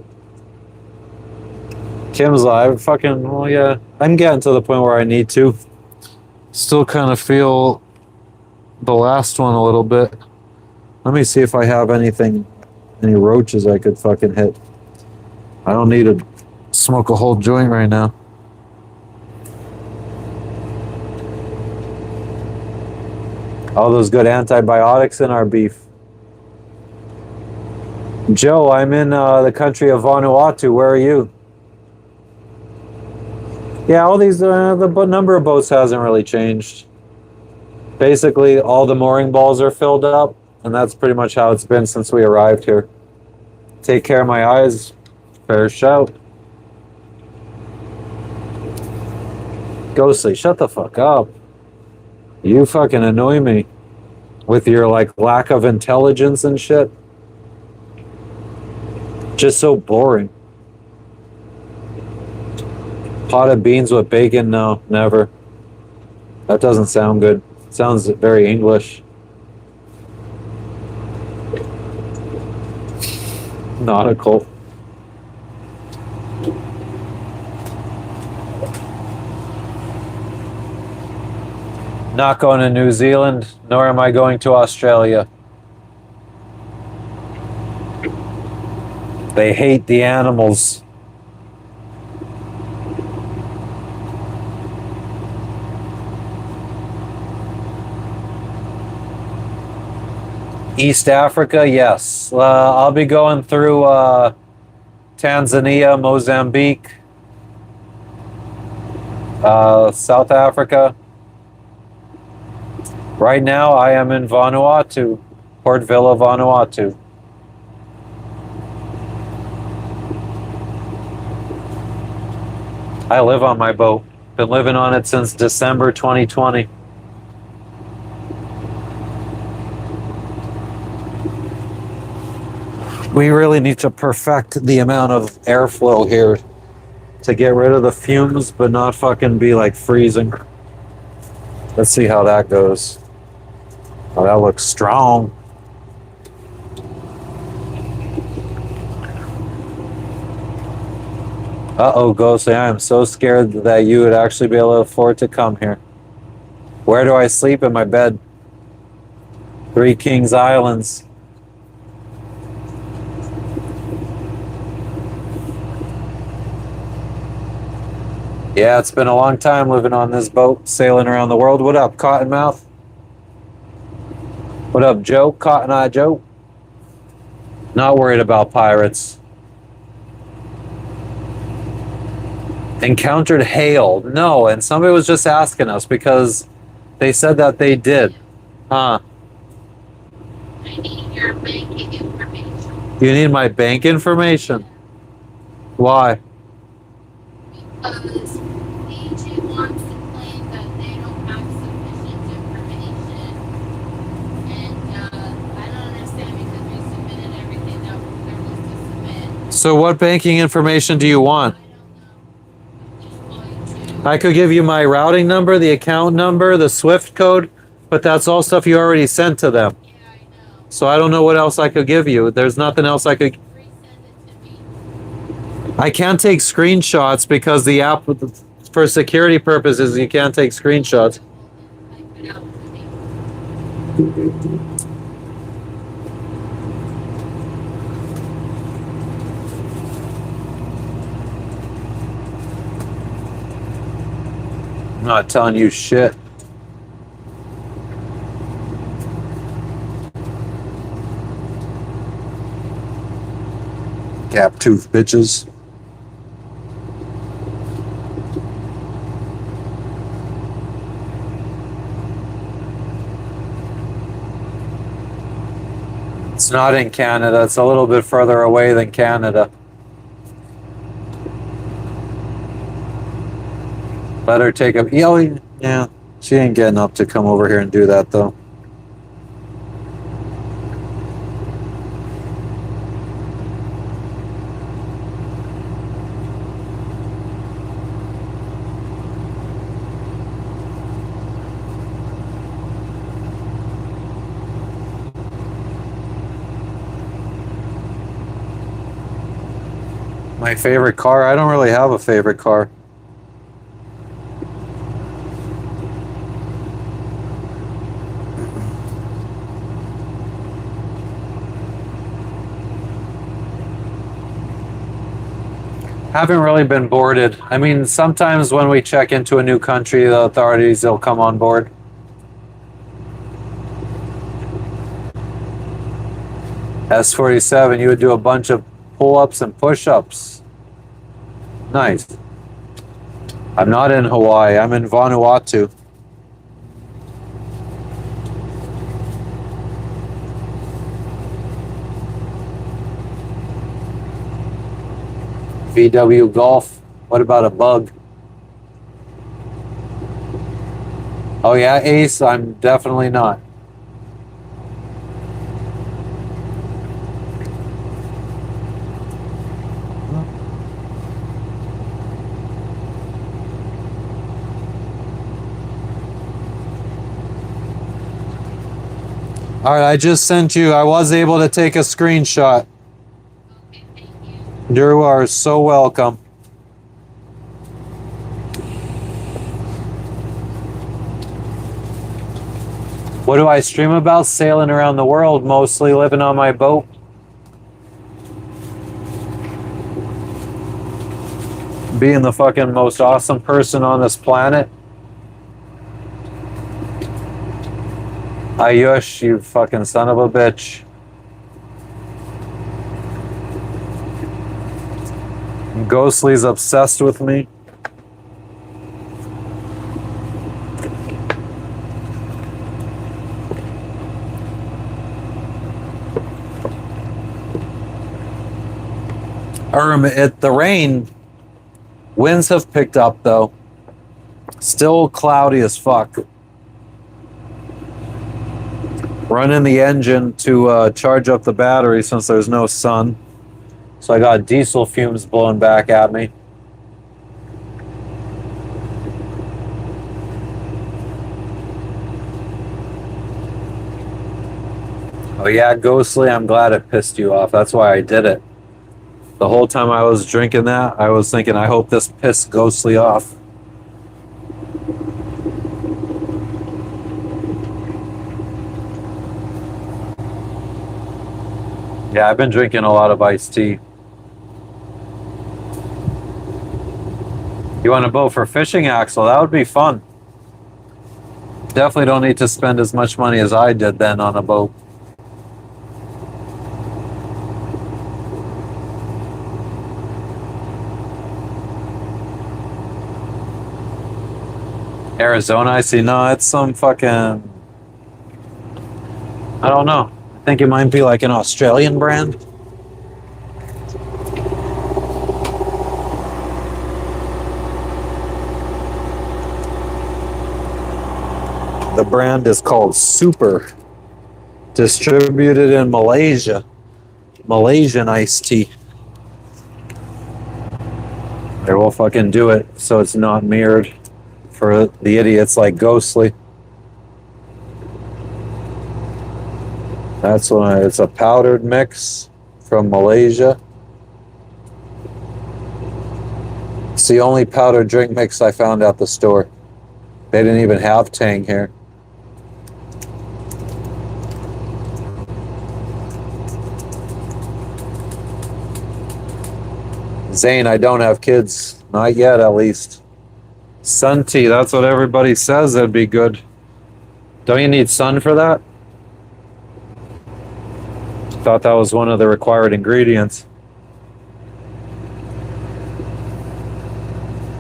Kim's live. Well, yeah. I'm getting to the point where I need to. Still kind of feel the last one a little bit. Let me see if I have any roaches I could fucking hit. I don't need to smoke a whole joint right now. All those good antibiotics in our beef. Joe, I'm in the country of Vanuatu. Where are you? Yeah, all these, the number of boats hasn't really changed. Basically, all the mooring balls are filled up, and that's pretty much how it's been since we arrived here. Take care of my eyes. Fair shout. Ghostly, shut the fuck up. You fucking annoy me. with your like lack of intelligence and shit. Just so boring. Pot of beans with bacon? No, never. That doesn't sound good. Sounds very English. Nautical. Not going to New Zealand, nor am I going to Australia. They hate the animals. East Africa, yes. I'll be going through Tanzania, Mozambique, South Africa. Right now, I am in Vanuatu, Port Vila, Vanuatu. I live on my boat. Been living on it since December 2020. We really need to perfect the amount of airflow here to get rid of the fumes, but not fucking be like freezing. Let's see how that goes. Oh, that looks strong. Uh-oh, Ghostly, I am so scared that you would actually be able to afford to come here. Where do I sleep in my bed? Three Kings Islands. Yeah, it's been a long time living on this boat, sailing around the world. What up, Cottonmouth? What up, Joe? Cotton Eye Joe? Not worried about pirates. Encountered hail. No, and somebody was just asking us because they said that they did. Huh? I need your banking information. You need my bank information? Why? Because agent wants to claim that they don't have sufficient information. And I don't understand because we submitted everything that there was to submit. So what banking information do you want? I don't know. I'm just going to. I could give you my routing number, the account number, the SWIFT code, but that's all stuff you already sent to them. Yeah, I know. So I don't know what else I could give you. There's nothing else I could... Resend it to me. I can't take screenshots because the app, for security purposes, you can't take screenshots. Type it out to me. I'm not telling you shit. Gap tooth bitches. It's not in Canada. It's a little bit further away than Canada. Let her take a... Yeah, she ain't getting up to come over here and do that, though. My favorite car? I don't really have a favorite car. Haven't really been boarded. I mean, sometimes when we check into a new country, the authorities, they'll come on board. S47, you would do a bunch of pull-ups and push-ups. Nice. I'm not in Hawaii. I'm in Vanuatu. VW Golf. What about a bug? Oh yeah, Ace, I'm definitely not. All right, I just sent you. I was able to take a screenshot. Okay, thank you. You are so welcome. What do I stream about? Sailing around the world, mostly living on my boat. Being the fucking most awesome person on this planet. Ayush, you fucking son of a bitch. Ghostly's obsessed with me. The rain, winds have picked up though. Still cloudy as fuck. Running the engine to charge up the battery since there's no sun. So I got diesel fumes blowing back at me. Oh yeah, Ghostly, I'm glad it pissed you off. That's why I did it. The whole time I was drinking that, I was thinking, I hope this pissed Ghostly off. Yeah, I've been drinking a lot of iced tea. You want to boat for fishing, Axel? That would be fun. Definitely don't need to spend as much money as I did then on a boat. Arizona, I see. No, it's some fucking... I don't know. I think it might be like an Australian brand. The brand is called Super. Distributed in Malaysia. Malaysian iced tea. They will fucking do it so it's not mirrored for the idiots like Ghostly. That's when it's a powdered mix from Malaysia. It's the only powdered drink mix I found at the store. They didn't even have Tang here. Zane, I don't have kids. Not yet, at least. Sun tea, that's what everybody says that'd be good. Don't you need sun for that? Thought that was one of the required ingredients.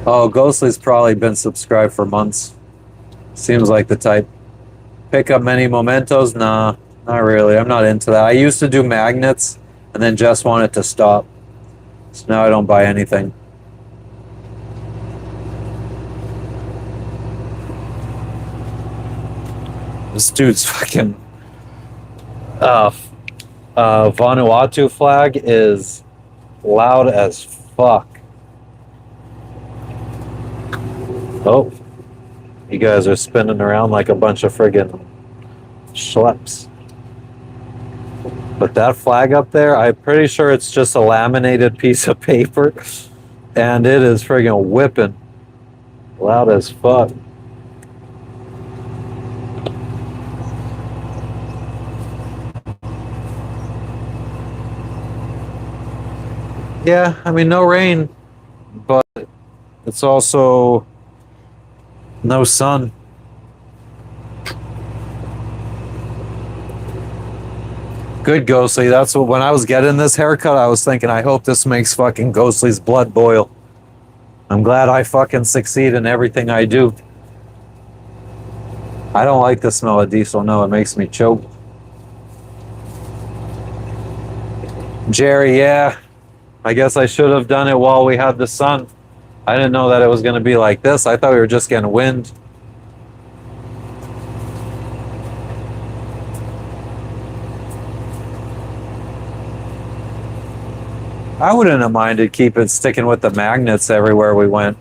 Oh, Ghostly's probably been subscribed for months. Seems like the type. Pick up many mementos? Nah, not really. I'm not into that. I used to do magnets and then just wanted to stop. So now I don't buy anything. This dude's fucking Vanuatu flag is loud as fuck. Oh, you guys are spinning around like a bunch of friggin' schleps. But that flag up there, I'm pretty sure it's just a laminated piece of paper, and it is friggin' whipping. Loud as fuck. Yeah, I mean, no rain, but it's also no sun. Good, Ghostly. That's what, when I was getting this haircut, I was thinking, I hope this makes fucking Ghostly's blood boil. I'm glad I fucking succeed in everything I do. I don't like the smell of diesel. No, it makes me choke. Jerry, yeah. I guess I should have done it while we had the sun. I didn't know that it was going to be like this. I thought we were just getting wind. I wouldn't have minded sticking with the magnets everywhere we went.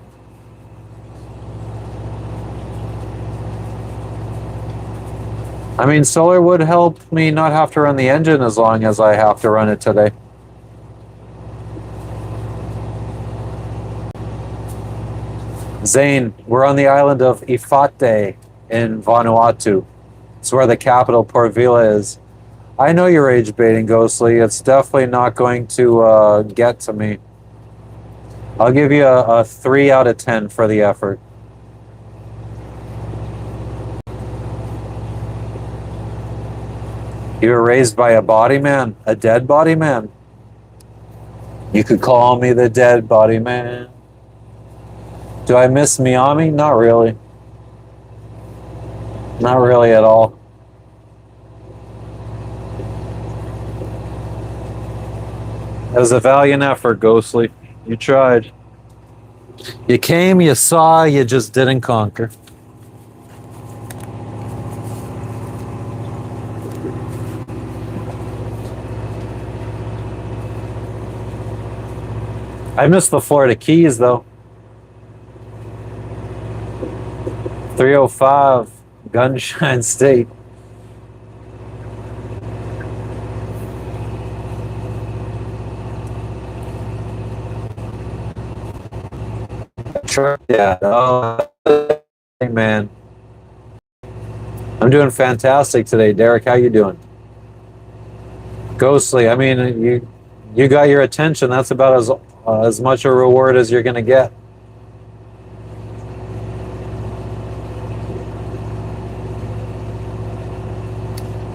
I mean, solar would help me not have to run the engine as long as I have to run it today. Zane, we're on the island of Ifate in Vanuatu. It's where the capital, Port Vila, is. I know you're rage baiting, Ghostly. It's definitely not going to get to me. I'll give you a 3 out of 10 for the effort. You were raised by a body man, a dead body man. You could call me the dead body man. Do I miss Miami? Not really. Not really at all. It was a valiant effort, Ghostly. You tried. You came, you saw, you just didn't conquer. I miss the Florida Keys, though. 305, Gunshine State. Yeah. Oh, man. I'm doing fantastic today, Derek. How you doing? Ghostly. I mean, you got your attention. That's about as much a reward as you're gonna get.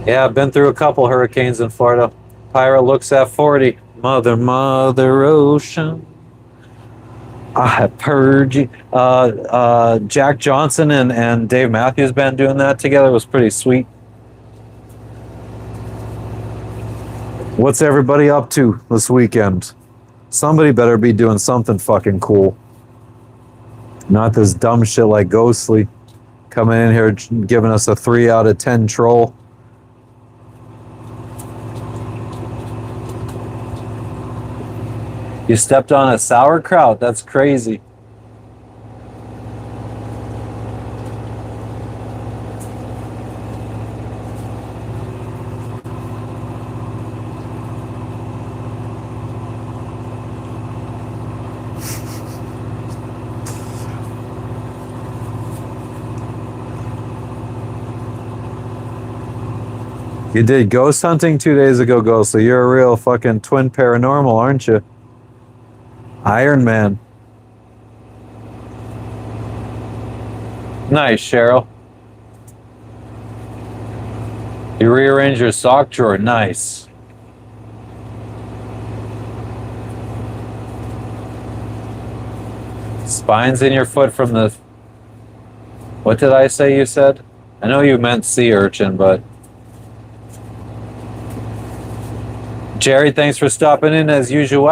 Yeah, I've been through a couple hurricanes in Florida. Pirate looks at 40. Mother ocean. I have purged you. Jack Johnson and Dave Matthews Band doing that together was pretty sweet. What's everybody up to this weekend? Somebody better be doing something fucking cool. Not this dumb shit like Ghostly coming in here giving us a 3 out of 10 troll. You stepped on a sauerkraut. That's crazy. You did ghost hunting 2 days ago, Ghostly. You're a real fucking twin paranormal, aren't you? Iron Man. Nice, Cheryl. You rearrange your sock drawer. Nice. Spines in your foot from the... What did I say you said? I know you meant sea urchin, but... Jerry, thanks for stopping in as usual.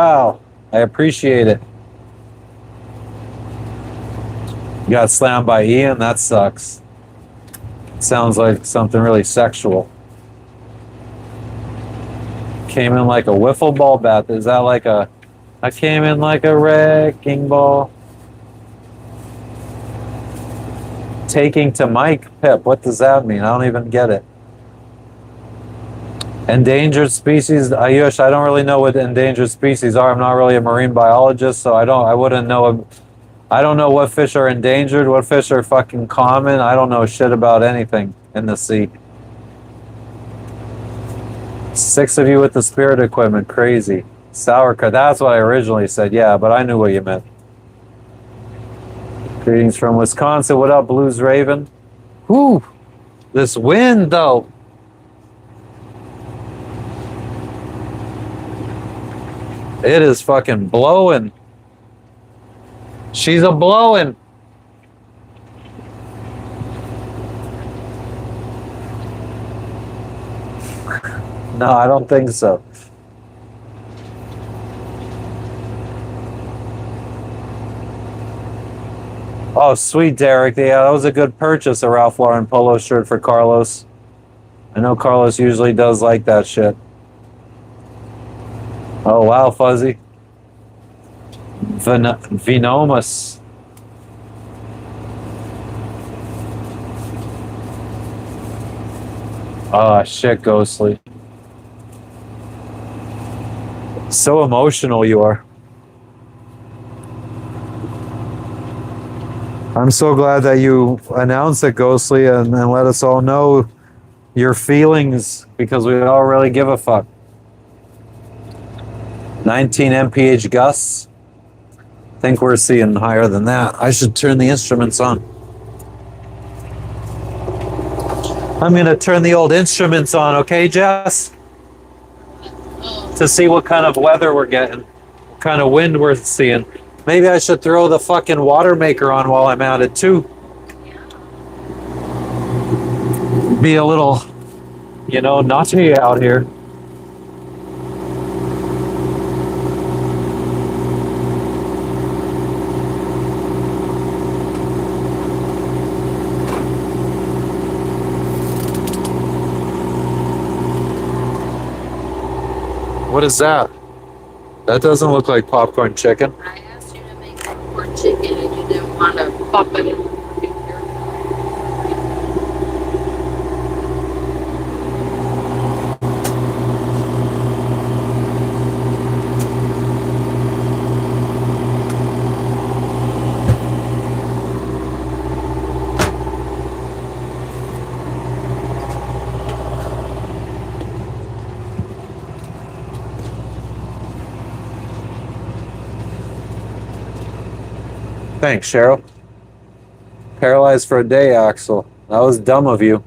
I appreciate it. You got slammed by Ian? That sucks. Sounds like something really sexual. Came in like a wiffle ball bat. Is that like a... I came in like a wrecking ball. Taking to Mike Pip. What does that mean? I don't even get it. Endangered species, Ayush, I don't really know what endangered species are. I'm not really a marine biologist, so I wouldn't know. I don't know what fish are endangered, what fish are fucking common. I don't know shit about anything in the sea. 6 of you with the spirit equipment, crazy. Sauerkraut, that's what I originally said, yeah, but I knew what you meant. Greetings from Wisconsin. What up, Blues Raven? Whew, this wind though. It is fucking blowing. She's a blowing. No, I don't think so. Oh, sweet, Derek. Yeah, that was a good purchase, a Ralph Lauren polo shirt for Carlos. I know Carlos usually does like that shit. Oh, wow, Fuzzy. Venomus. Oh, shit, Ghostly. So emotional you are. I'm so glad that you announced it, Ghostly, and let us all know your feelings because we don't really give a fuck. 19 mph gusts. Think we're seeing higher than that. I should turn the instruments on. I'm gonna turn the old instruments on, okay, Jess? To see what kind of weather we're getting, what kind of wind we're seeing. Maybe I should throw the fucking water maker on while I'm at it too. Be a little, naughty out here. What is that? That doesn't look like popcorn chicken. I asked you to make popcorn chicken and you didn't want to pop it in. Thanks, Cheryl. Paralyzed for a day, Axel. That was dumb of you.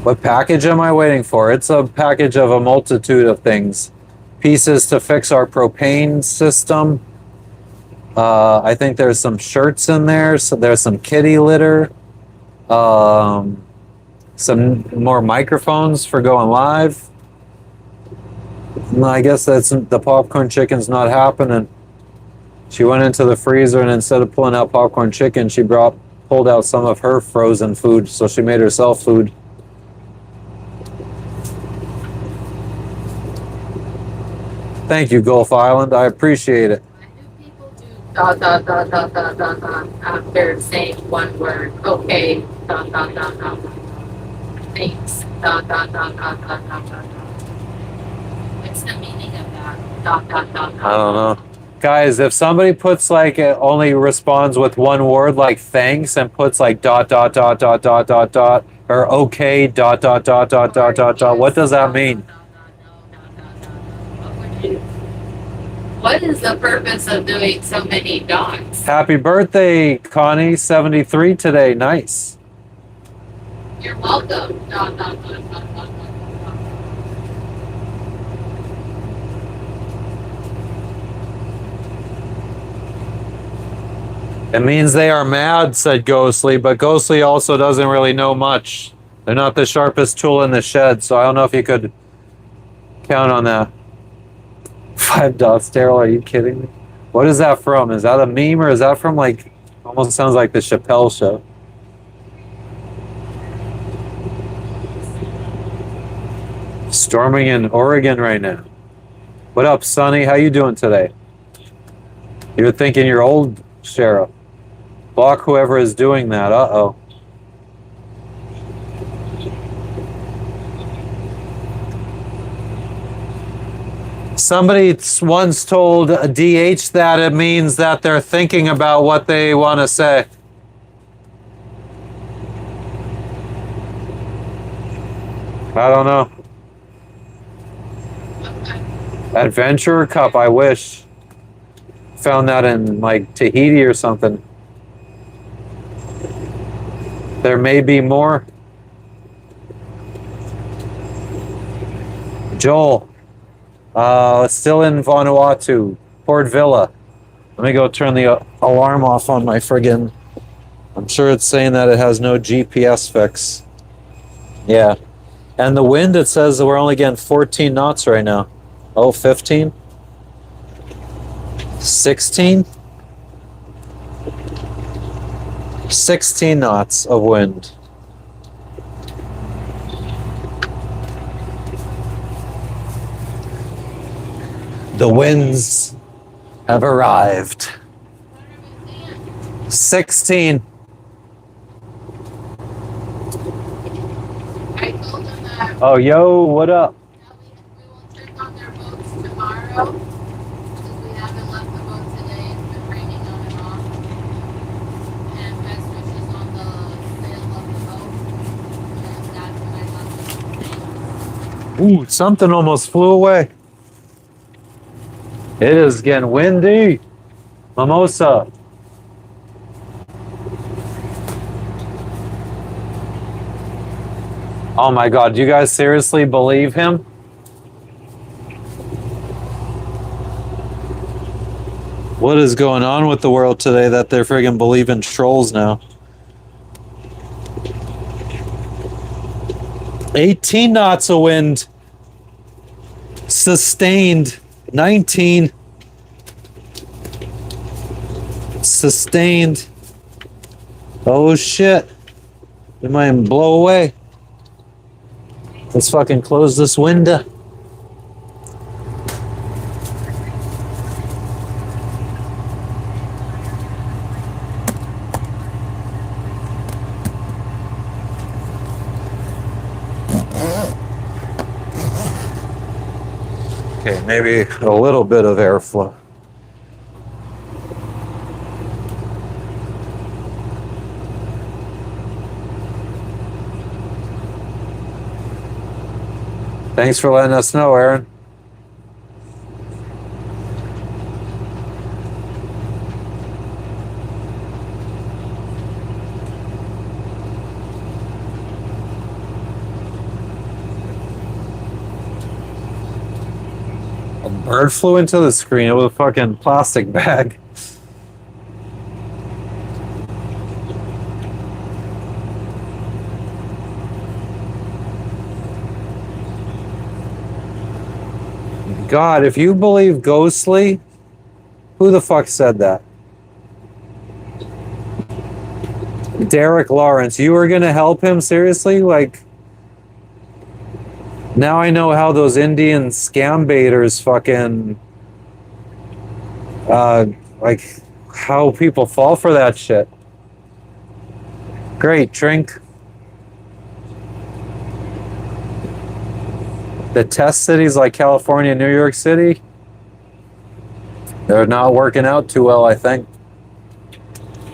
What package am I waiting for? It's a package of a multitude of things. Pieces to fix our propane system. I think there's some shirts in there. So there's some kitty litter. Some more microphones for going live. I guess that's the popcorn chicken's not happening. She went into the freezer and instead of pulling out popcorn chicken, she pulled out some of her frozen food, so she made herself food. Thank you, Gulf Island. I appreciate it. Why do people do dot dot dot dot dot dot dot after saying one word? Okay, dot dot dot dot dot. Thanks. Dot dot dot dot dot dot dot. What's the meaning of that? Dot dot dot dot. I don't know. Guys, if somebody puts like it only responds with one word like thanks and puts like dot dot dot dot dot dot dot or okay dot dot dot dot dot dot dot, what does that mean? What is the purpose of doing so many dots? Happy birthday, Connie, 73 today. Nice. You're welcome. Dot dot dot dot dot dot. It means they are mad, said Ghostly, but Ghostly also doesn't really know much. They're not the sharpest tool in the shed, so I don't know if you could count on that. 5 dots, Daryl, are you kidding me? What is that from? Is that a meme or is that from like, almost sounds like the Chappelle Show? Storming in Oregon right now. What up, Sonny? How you doing today? You're thinking you're old, Sheriff. Block whoever is doing that. Uh-oh. Somebody once told DH that it means that they're thinking about what they want to say. I don't know. Adventurer Cup, I wish. Found that in like Tahiti or something. There may be more. Joel. Still in Vanuatu, Port Villa. Let me go turn the alarm off on my friggin'. I'm sure it's saying that it has no GPS fix. Yeah. And the wind, it says that we're only getting 14 knots right now. Oh, 15? 16? 16 knots of wind. The winds have arrived. 16. I told them that Oh, yo, what up? we will check on their boats tomorrow because we haven't left the boat today. It's been raining on and off. And best wishes on the sail of the boat. And that's what I left them. Ooh, something almost flew away. It is getting windy. Mimosa. Oh my God, do you guys seriously believe him? What is going on with the world today that they're friggin' believing trolls now? 18 knots of wind. Sustained. 19. Sustained. Oh shit. It might blow away. Let's fucking close this window. Okay, maybe a little bit of airflow. Thanks for letting us know, Aaron. A bird flew into the screen with a fucking plastic bag. God, if you believe ghostly, who the fuck said that? Derek Lawrence, you were gonna help him? Seriously? Like, now I know how those Indian scam baiters fucking, like, how people fall for that shit. Great, drink. The test cities like California, New York City, they're not working out too well, I think.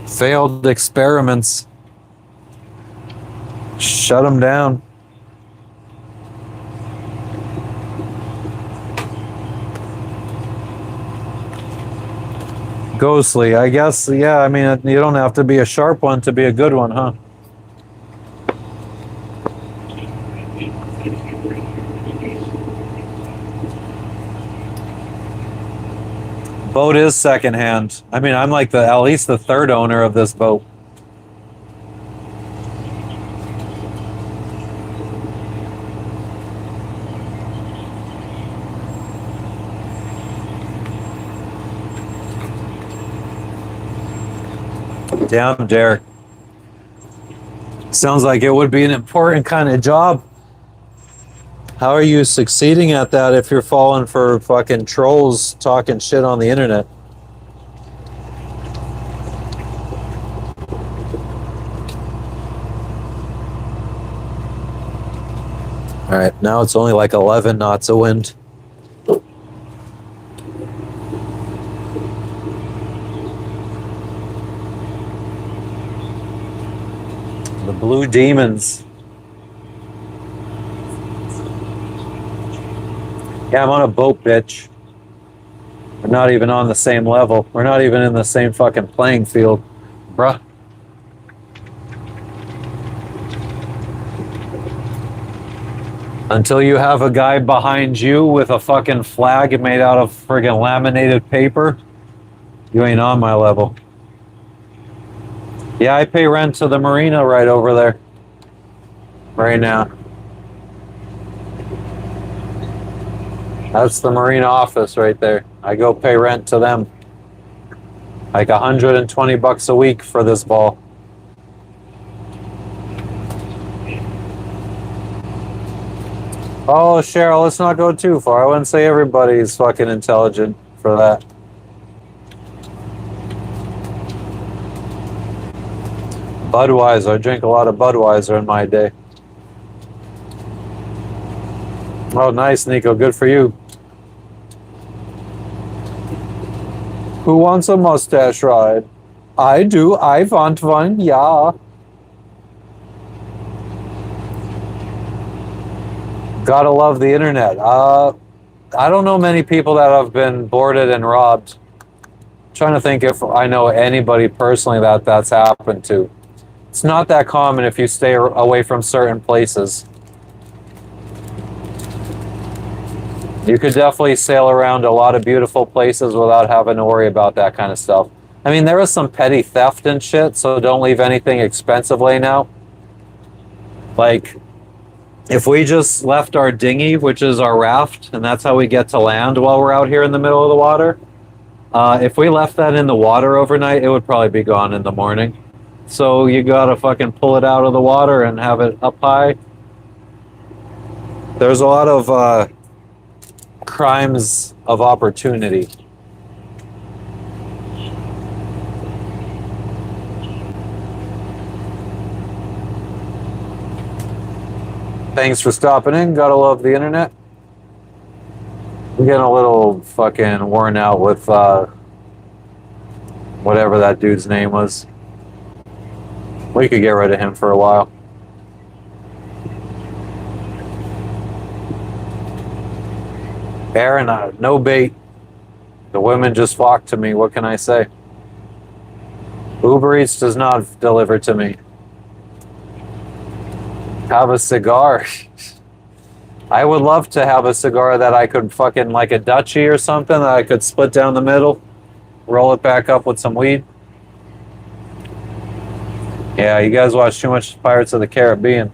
Failed experiments. Shut them down. Ghostly, I guess, yeah, I mean, you don't have to be a sharp one to be a good one, huh? Boat is secondhand. I mean, I'm like at least the third owner of this boat. Damn, Derek. Sounds like it would be an important kind of job. How are you succeeding at that if you're falling for fucking trolls talking shit on the internet? All right, now it's only like 11 knots of wind. The Blue Demons. Yeah, I'm on a boat, bitch. We're not even on the same level. We're not even in the same fucking playing field, bruh. Until you have a guy behind you with a fucking flag made out of friggin' laminated paper, you ain't on my level. Yeah, I pay rent to the marina right over there. Right now. That's the marina office right there. I go pay rent to them. Like $120 a week for this ball. Oh, Cheryl, let's not go too far. I wouldn't say everybody's fucking intelligent for that. Budweiser. I drink a lot of Budweiser in my day. Oh, nice, Nico. Good for you. Who wants a mustache ride? I do. I want one. Yeah. Gotta love the internet. I don't know many people that have been boarded and robbed. Trying to think if I know anybody personally that's happened to. It's not that common if you stay away from certain places. You could definitely sail around a lot of beautiful places without having to worry about that kind of stuff. I mean, there is some petty theft and shit, so don't leave anything expensive laying out. Like, if we just left our dinghy, which is our raft, and that's how we get to land while we're out here in the middle of the water, if we left that in the water overnight, it would probably be gone in the morning. So you gotta fucking pull it out of the water and have it up high. There's a lot of crimes of opportunity. Thanks for stopping in. Gotta love the internet. I'm getting a little fucking worn out with whatever that dude's name was. We could get rid of him for a while. Aaron, no bait. The women just flock to me. What can I say? Uber Eats does not deliver to me. Have a cigar. I would love to have a cigar that I could fucking, like a Dutchie or something, that I could split down the middle, roll it back up with some weed. Yeah, you guys watch too much Pirates of the Caribbean.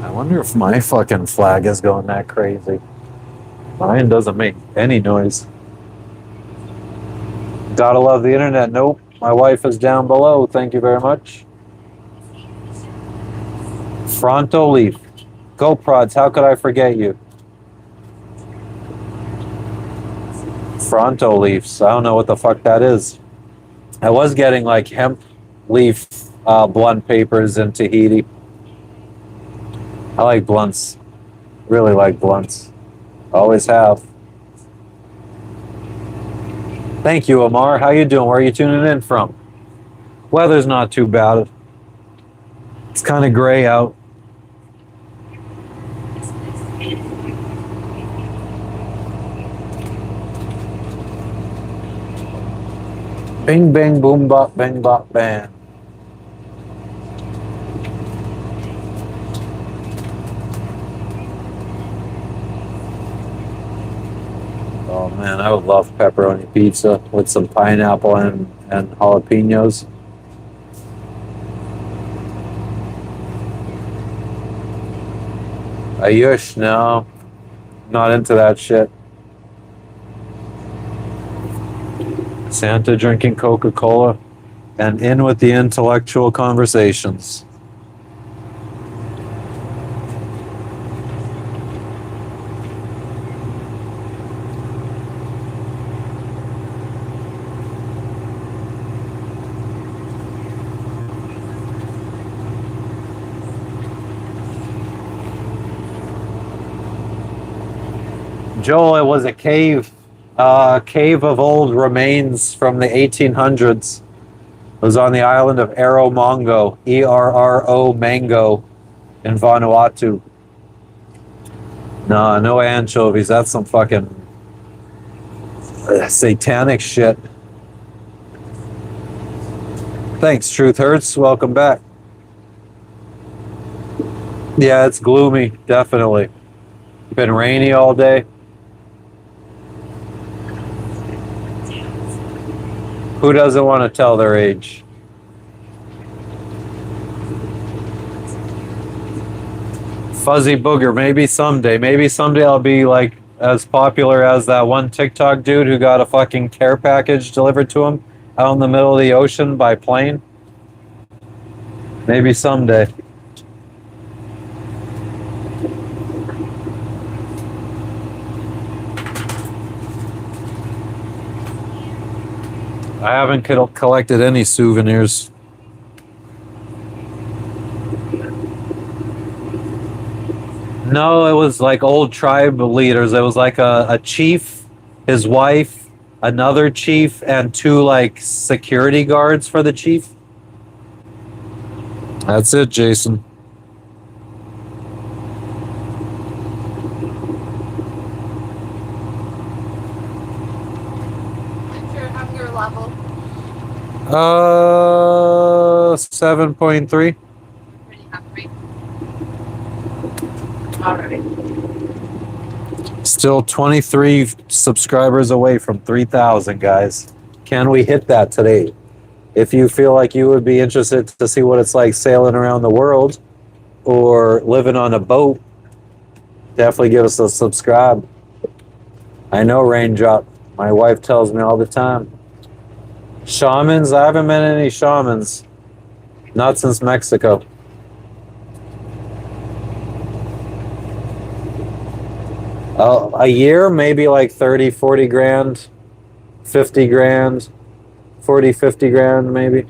I wonder if my fucking flag is going that crazy. Mine doesn't make any noise. Gotta love the internet. Nope. My wife is down below. Thank you very much. Fronto Leaf. Go Prods. How could I forget you? Fronto Leafs. I don't know what the fuck that is. I was getting like hemp leaf blunt papers in Tahiti. I like blunts. Really like blunts. Always have. Thank you, Amar. How you doing? Where are you tuning in from? Weather's not too bad. It's kind of gray out. Bing, bang, boom, bop, bang, bop, bang. Oh man, I would love pepperoni pizza with some pineapple and jalapenos. Ayush, no. Not into that shit. Santa drinking Coca-Cola and in with the intellectual conversations. Joel, it was a cave of old remains from the 1800s. It was on the island of Erromango, E-R-R-O Mango, in Vanuatu. No, no anchovies. That's some fucking satanic shit. Thanks, Truth Hurts. Welcome back. Yeah, it's gloomy, definitely. Been rainy all day. Who doesn't want to tell their age? Fuzzy Booger, maybe someday. Maybe someday I'll be like as popular as that one TikTok dude who got a fucking care package delivered to him out in the middle of the ocean by plane. Maybe someday. I haven't collected any souvenirs. No, it was like old tribe leaders. It was like a chief, his wife, another chief, and two like security guards for the chief. That's it, Jason. What's your hunger level? 7.3. Pretty hungry. Alright. Still 23 subscribers away from 3,000, guys. Can we hit that today? If you feel like you would be interested to see what it's like sailing around the world or living on a boat, definitely give us a subscribe. I know, Raindrop. My wife tells me all the time. Shamans? I haven't met any shamans. Not since Mexico. A year, maybe like 30, 40 grand, 50 grand, 40, 50 grand, maybe.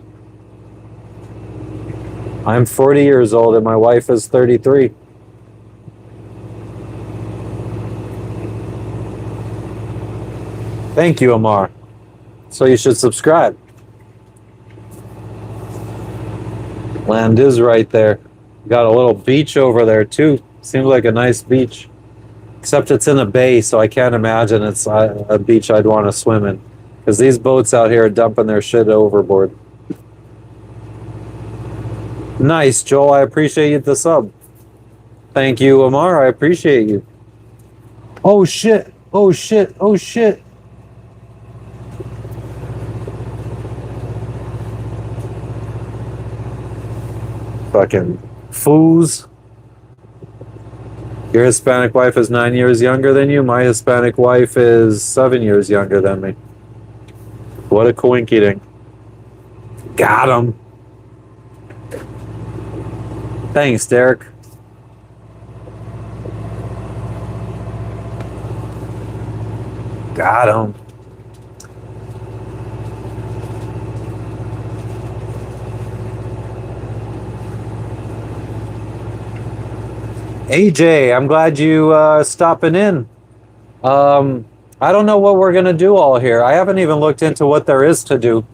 I'm 40 years old and my wife is 33. Thank you, Amar. So you should subscribe. Land is right there. Got a little beach over there too. Seems like a nice beach. Except it's in a bay, so I can't imagine it's a beach I'd want to swim in. Because these boats out here are dumping their shit overboard. Nice, Joel. I appreciate the sub. Thank you, Amar. I appreciate you. Oh, shit. Oh, shit. Oh, shit. Fucking fools. Your Hispanic wife is 9 years younger than you. My Hispanic wife is 7 years younger than me. What a coinkydink. Got him. Thanks, Derek. Got him. AJ, I'm glad you stopping in. I don't know what we're gonna do all here. I haven't even looked into what there is to do.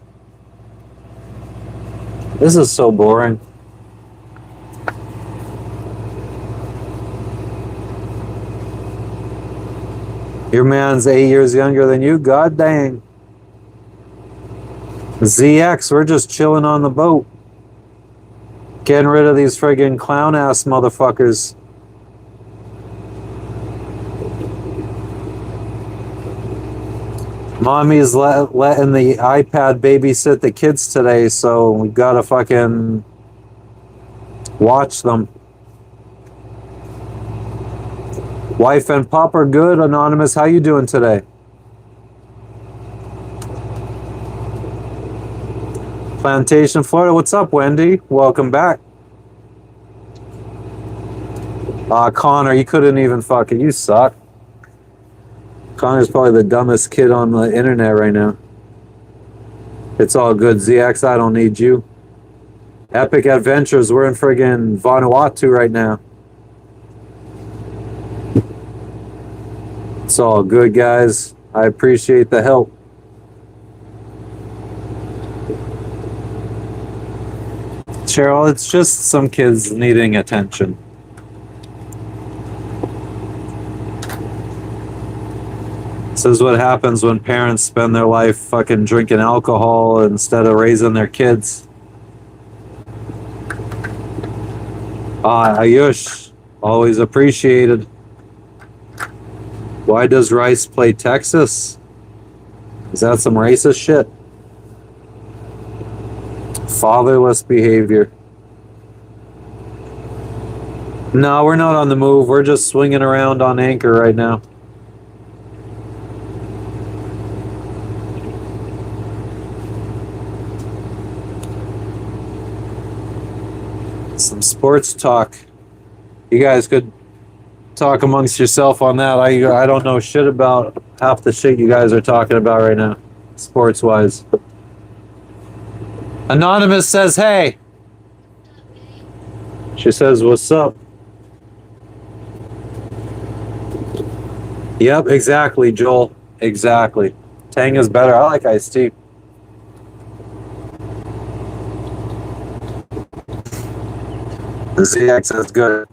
This is so boring. Your man's 8 years younger than you. God dang. ZX, we're just chilling on the boat. Getting rid of these friggin' clown ass motherfuckers. Mommy's letting the iPad babysit the kids today, so we gotta fucking watch them. Wife and pup are good. Anonymous, how you doing today? Plantation, Florida. What's up, Wendy? Welcome back. Connor, you couldn't even fucking. You suck. Connor's probably the dumbest kid on the internet right now. It's all good, ZX. I don't need you. Epic Adventures. We're in friggin' Vanuatu right now. It's all good, guys. I appreciate the help. Cheryl, it's just some kids needing attention. This is what happens when parents spend their life fucking drinking alcohol instead of raising their kids. Ayush, always appreciated. Why does Rice play Texas? Is that some racist shit? Fatherless behavior. No, we're not on the move. We're just swinging around on anchor right now. Some sports talk. You guys could talk amongst yourself on that. I don't know shit about half the shit you guys are talking about right now, sports wise. Anonymous says, hey. She says, what's up? Yep, exactly, Joel. Exactly. Tang is better. I like iced tea. The ZX is good.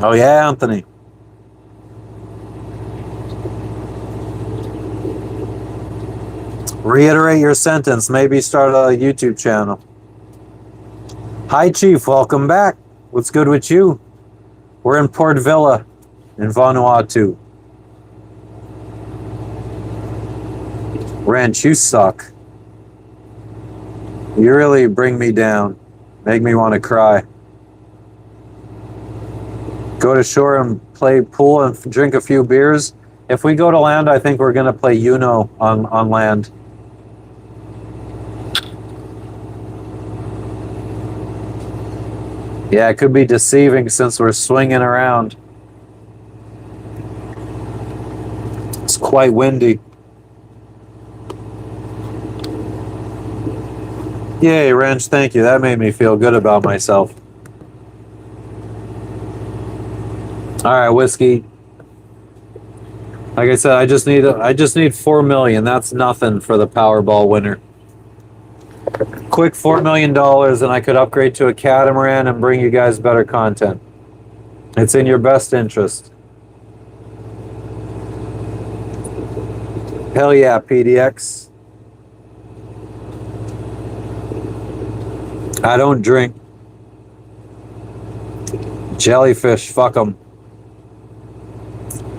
Oh yeah, Anthony. Reiterate your sentence. Maybe start a YouTube channel. Hi, Chief. Welcome back. What's good with you? We're in Port Vila in Vanuatu. Ranch, you suck. You really bring me down. Make me want to cry. Go to shore and play pool and drink a few beers. If we go to land, I think we're going to play Uno on land. Yeah, it could be deceiving since we're swinging around. It's quite windy. Yay, Wrench, thank you. That made me feel good about myself. All right, whiskey. Like I said, I just need 4 million. That's nothing for the Powerball winner. Quick $4 million and I could upgrade to a catamaran and bring you guys better content. It's in your best interest. Hell yeah, PDX. I don't drink. Jellyfish, fuck them.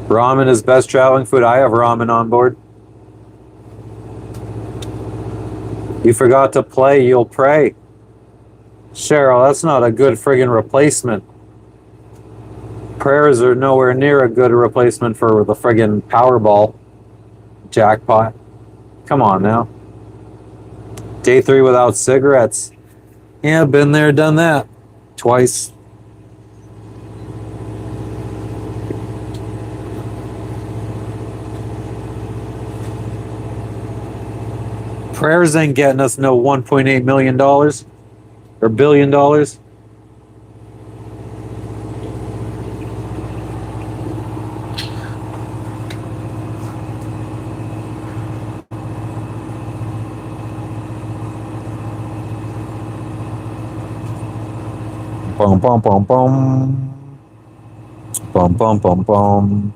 Ramen is best traveling food. I have ramen on board. You forgot to play, you'll pray. Cheryl, that's not a good friggin' replacement. Prayers are nowhere near a good replacement for the friggin' Powerball jackpot. Come on now. Day 3 without cigarettes. Yeah, been there, done that. Twice. Prayers ain't getting us no $1.8 million or $1 billion. Boom, boom, boom, boom. Boom, boom, boom, boom.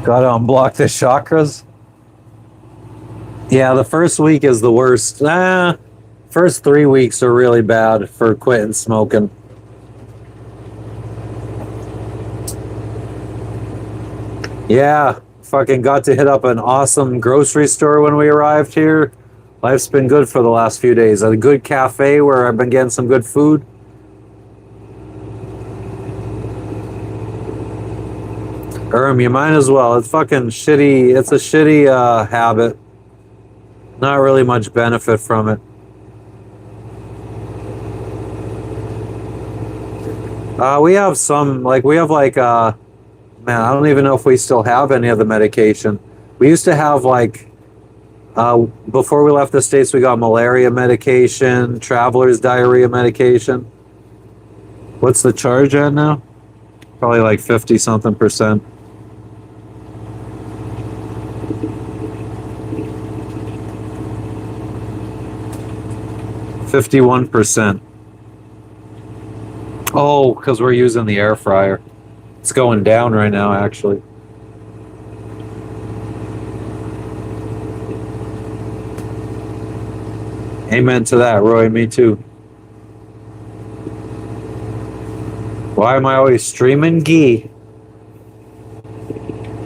Gotta unblock the chakras. Yeah, the first week is the worst. First 3 weeks are really bad for quitting smoking. Yeah, fucking got to hit up an awesome grocery store when we arrived here. Life's been good for the last few days. At a good cafe where I've been getting some good food. You might as well. It's fucking shitty. It's a shitty habit. Not really much benefit from it. We have some, man, I don't even know if we still have any of the medication. We used to have before we left the States, we got malaria medication, traveler's diarrhea medication. What's the charge at now? Probably like 50 something percent. %. Oh, because we're using the air fryer. It's going down right now, actually. Amen to that, Roy. Me too. Why am I always streaming ghee?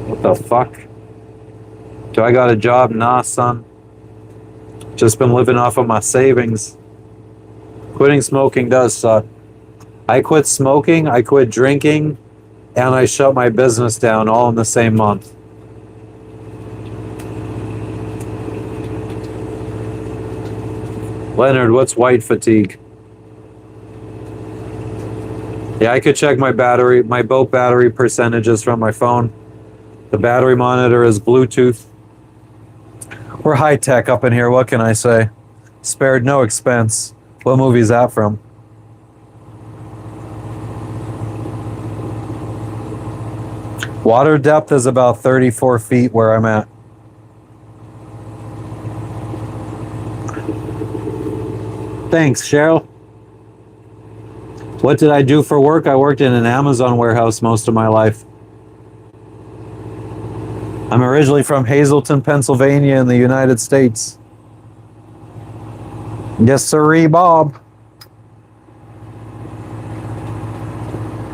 What the fuck? Do I got a job? Nah, son. Just been living off of my savings. Quitting smoking does suck. I quit smoking, I quit drinking, and I shut my business down all in the same month. Leonard, what's white fatigue? Yeah, I could check my boat battery percentages from my phone. The battery monitor is Bluetooth. We're high tech up in here, what can I say? Spared no expense. What movie is that from? Water depth is about 34 feet where I'm at. Thanks, Cheryl. What did I do for work? I worked in an Amazon warehouse most of my life. I'm originally from Hazleton, Pennsylvania in the United States. Yes, sirree, Bob.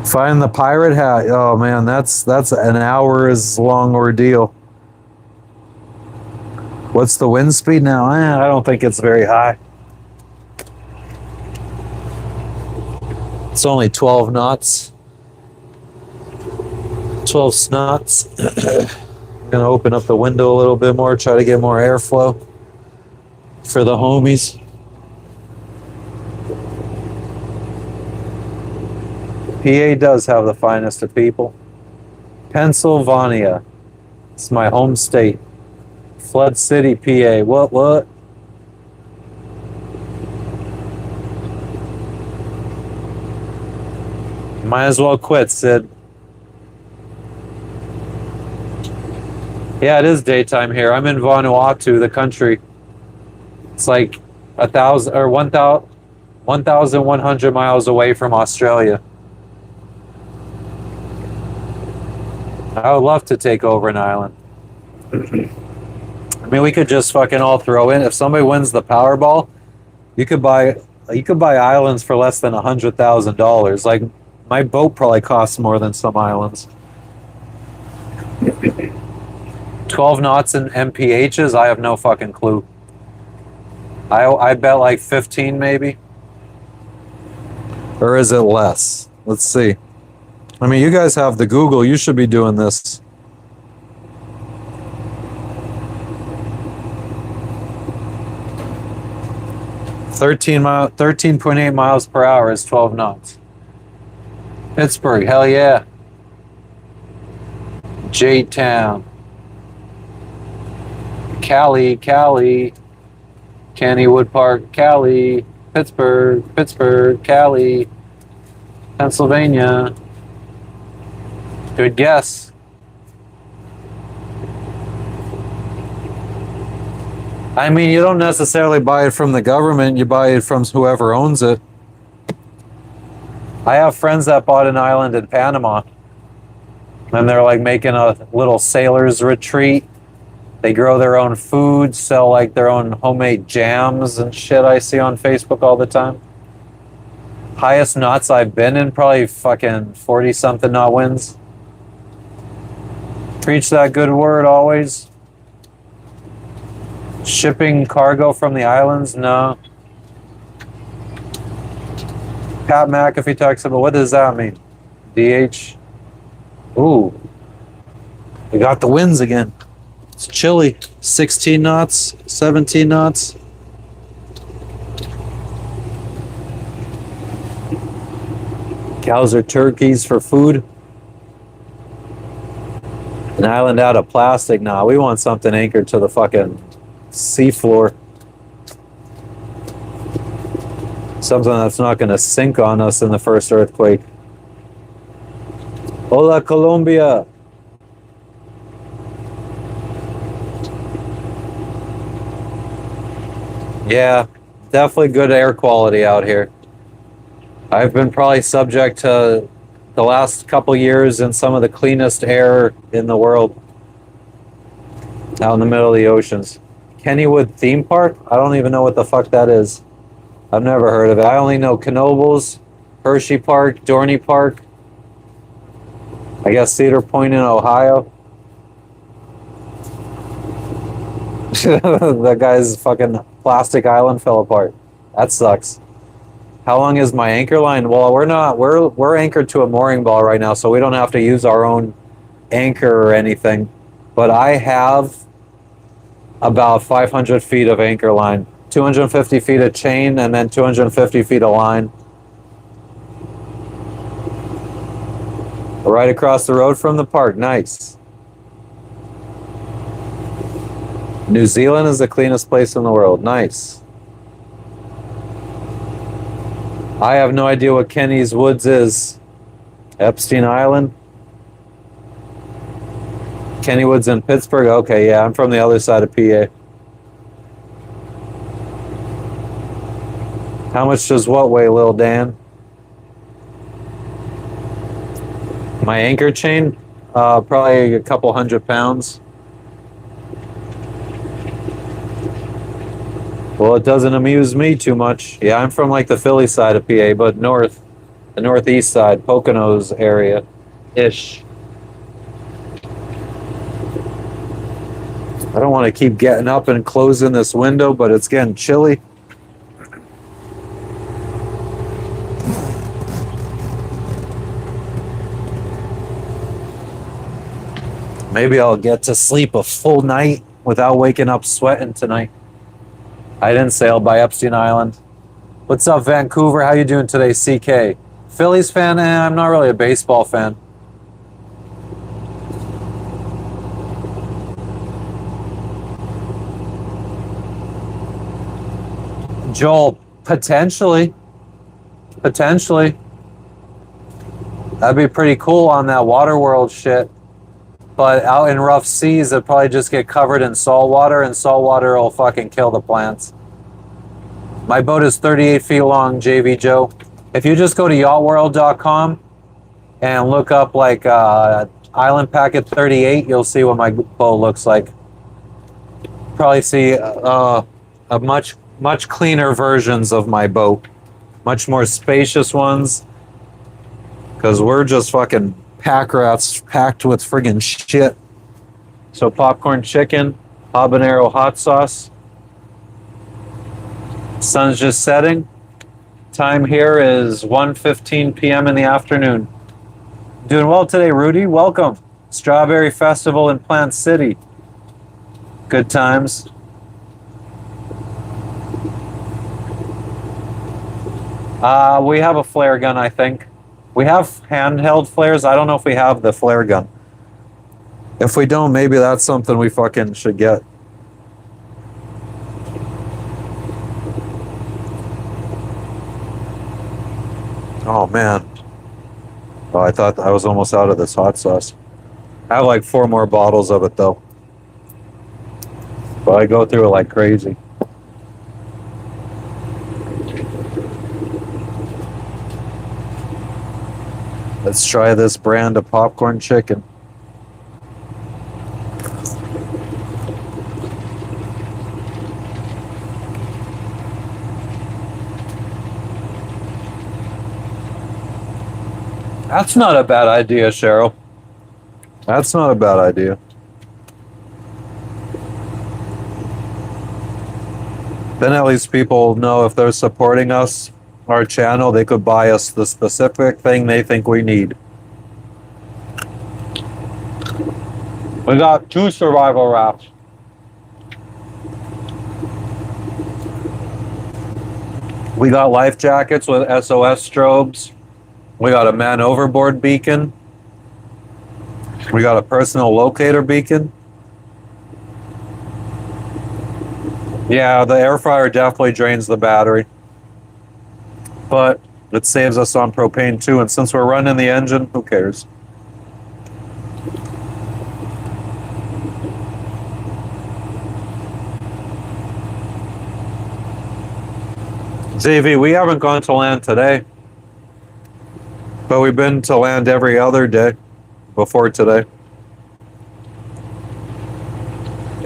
Find the pirate hat. Oh man, that's an hours long ordeal. What's the wind speed now? I don't think it's very high. It's only 12 knots. 12 snots. I'm gonna open up the window a little bit more, try to get more airflow for the homies. PA does have the finest of people. Pennsylvania. It's my home state. Flood City, PA. What? Might as well quit, Sid. Yeah, it is daytime here. I'm in Vanuatu, the country. It's like 1,000 or 1,100 miles away from Australia. I would love to take over an island. I mean, we could just fucking all throw in. If somebody wins the Powerball, you could buy islands for less than $100,000. Like my boat probably costs more than some islands. 12 knots in MPHs, I have no fucking clue. I bet like 15 maybe. Or is it less? Let's see. I mean, you guys have the Google. You should be doing this. Thirteen 13.8 miles per hour is 12 knots. Pittsburgh, hell yeah. J-Town. Cali, Kennywood Park, Cali, Pittsburgh, Cali, Pennsylvania. Good guess. I mean, you don't necessarily buy it from the government, you buy it from whoever owns it. I have friends that bought an island in Panama, and they're like making a little sailor's retreat. They grow their own food, sell like their own homemade jams and shit I see on Facebook all the time. Highest knots I've been in, probably fucking 40 something knot winds. Preach that good word always. Shipping cargo from the islands, no. Pat McAfee talks about, what does that mean? DH? Ooh. We got the winds again. It's chilly. 16 knots, 17 knots. Cows are turkeys for food. An island out of plastic. Nah, we want something anchored to the fucking seafloor. Something that's not going to sink on us in the first earthquake. Hola, Colombia. Yeah, definitely good air quality out here. I've been probably subject to the last couple years in some of the cleanest air in the world out in the middle of the oceans. Kennywood Theme Park? I don't even know what the fuck that is. I've never heard of it. I only know Knoebels, Hershey Park, Dorney Park. I guess Cedar Point in Ohio. That guy's fucking plastic island fell apart. That sucks. How long is my anchor line? Well, we're anchored to a mooring ball right now, so we don't have to use our own anchor or anything. But I have about 500 feet of anchor line 250 feet of chain, and then 250 feet of line. Right across the road from the park. Nice. New Zealand is the cleanest place in the world. Nice. I have no idea what Kenny's Woods is. Epstein Island? Kenny Woods in Pittsburgh? Okay, yeah, I'm from the other side of PA. How much does what weigh, Lil Dan? My anchor chain? Probably a couple 100 pounds. Well, it doesn't amuse me too much. Yeah, I'm from like the Philly side of PA, but the northeast side, Poconos area-ish. I don't want to keep getting up and closing this window, but it's getting chilly. Maybe I'll get to sleep a full night without waking up sweating tonight. I didn't sail by Epstein Island. What's up, Vancouver? How you doing today, CK? Phillies fan? I'm not really a baseball fan. Joel, potentially. Potentially. That'd be pretty cool on that Waterworld shit. But out in rough seas, it'd probably just get covered in salt water, and salt water will fucking kill the plants. My boat is 38 feet long, JV Joe. If you just go to yachtworld.com and look up like Island Packet 38, you'll see what my boat looks like. Probably see a much cleaner versions of my boat. Much more spacious ones. Because we're just fucking pack rats packed with friggin' shit. So popcorn chicken, habanero hot sauce. Sun's just setting. Time here is 1:15 p.m. in the afternoon. Doing well today, Rudy. Welcome. Strawberry Festival in Plant City. Good times. We have a flare gun, I think. We have handheld flares. I don't know if we have the flare gun. If we don't, maybe that's something we fucking should get. Oh, man. Oh, I thought I was almost out of this hot sauce. I have like 4 more bottles of it, though. But I go through it like crazy. Let's try this brand of popcorn chicken. That's not a bad idea, Cheryl. That's not a bad idea. Then at least people know if they're supporting us, our channel, they could buy us the specific thing they think we need. We got 2 survival rafts. We got life jackets with SOS strobes. We got a man overboard beacon. We got a personal locator beacon. Yeah, the air fryer definitely drains the battery. But it saves us on propane too, and since we're running the engine, who cares? JV, we haven't gone to land today, but we've been to land every other day before today.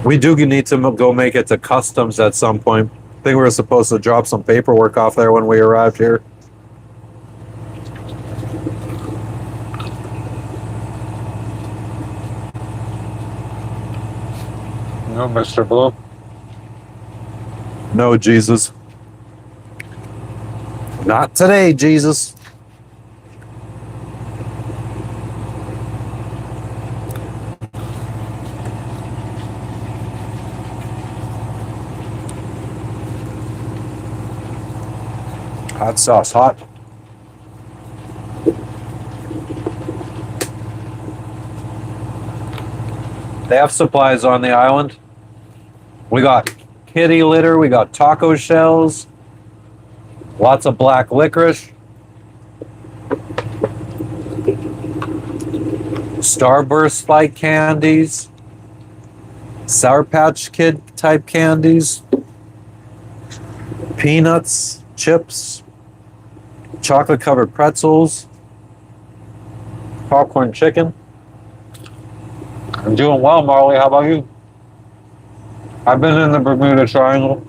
We do need to go make it to customs at some point. I think we were supposed to drop some paperwork off there when we arrived here. No, Mr. Blue. No, Jesus. Not today, Jesus. Hot sauce, hot. They have supplies on the island. We got kitty litter, we got taco shells, lots of black licorice, Starburst like candies, Sour Patch Kid type candies, peanuts, chips, chocolate covered pretzels, popcorn chicken. I'm doing well, Marley. How about you? I've been in the Bermuda Triangle.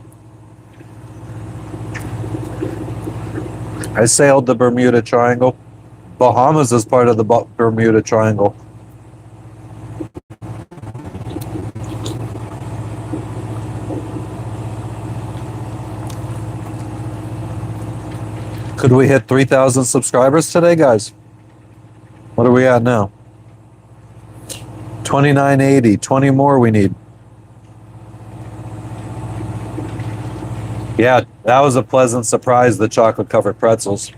I sailed the Bermuda Triangle. Bahamas is part of the Bermuda Triangle. Could we hit 3,000 subscribers today, guys? What are we at now? 2980. 20 more we need. Yeah, that was a pleasant surprise, the chocolate covered pretzels.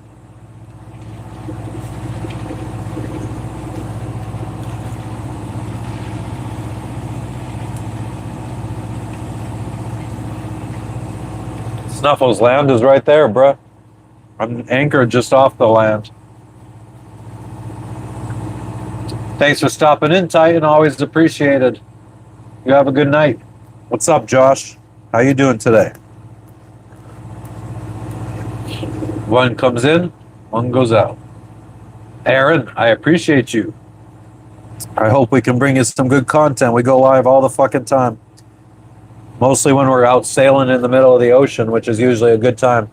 Snuffles land is right there, bruh. I'm anchored just off the land. Thanks for stopping in, Titan. Always appreciated. You have a good night. What's up, Josh? How you doing today? One comes in, one goes out. Aaron, I appreciate you. I hope we can bring you some good content. We go live all the fucking time. Mostly when we're out sailing in the middle of the ocean, which is usually a good time.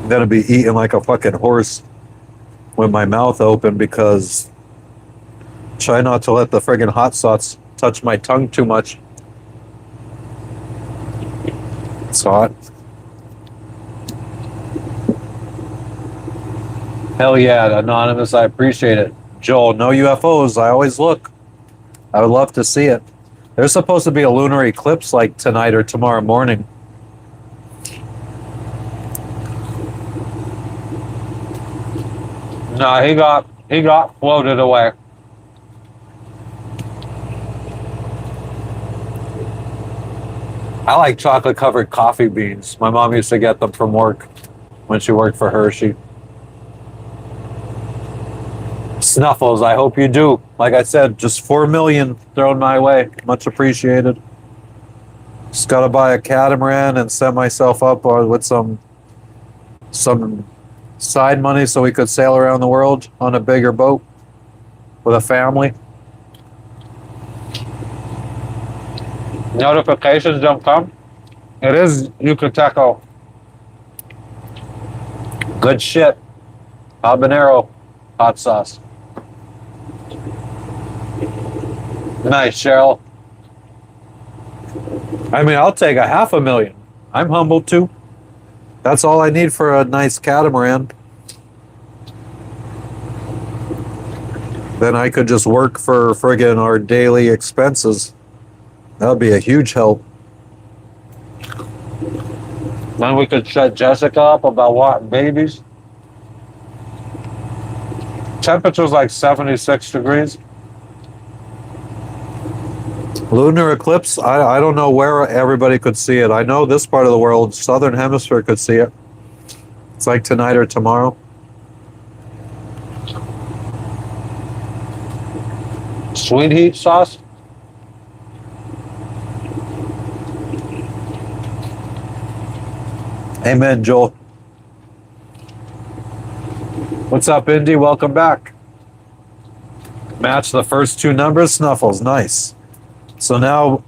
I'm gonna be eating like a fucking horse with my mouth open because try not to let the friggin' hot sauce touch my tongue too much. It's hot. Hell yeah, Anonymous, I appreciate it. Joel, no UFOs. I always look. I would love to see it. There's supposed to be a lunar eclipse like tonight or tomorrow morning. No, he got floated away. I like chocolate covered coffee beans. My mom used to get them from work when she worked for Hershey. Snuffles, I hope you do. Like I said, just 4 million thrown my way. Much appreciated. Just gotta buy a catamaran and set myself up with some side money so we could sail around the world on a bigger boat with a family. Notifications don't come. It is Yucateco. Good shit. Habanero hot sauce. Nice, Cheryl. I mean, I'll take a 500,000. I'm humbled too. That's all I need for a nice catamaran. Then I could just work for friggin' our daily expenses. That would be a huge help. Then we could shut Jessica up about wanting babies. Temperature's like 76 degrees. Lunar eclipse, I don't know where everybody could see it. I know this part of the world, southern hemisphere, could see it. It's like tonight or tomorrow. Sweet heat sauce? Amen, Joel. What's up, Indy? Welcome back. Match the first two numbers, Snuffles. Nice. So now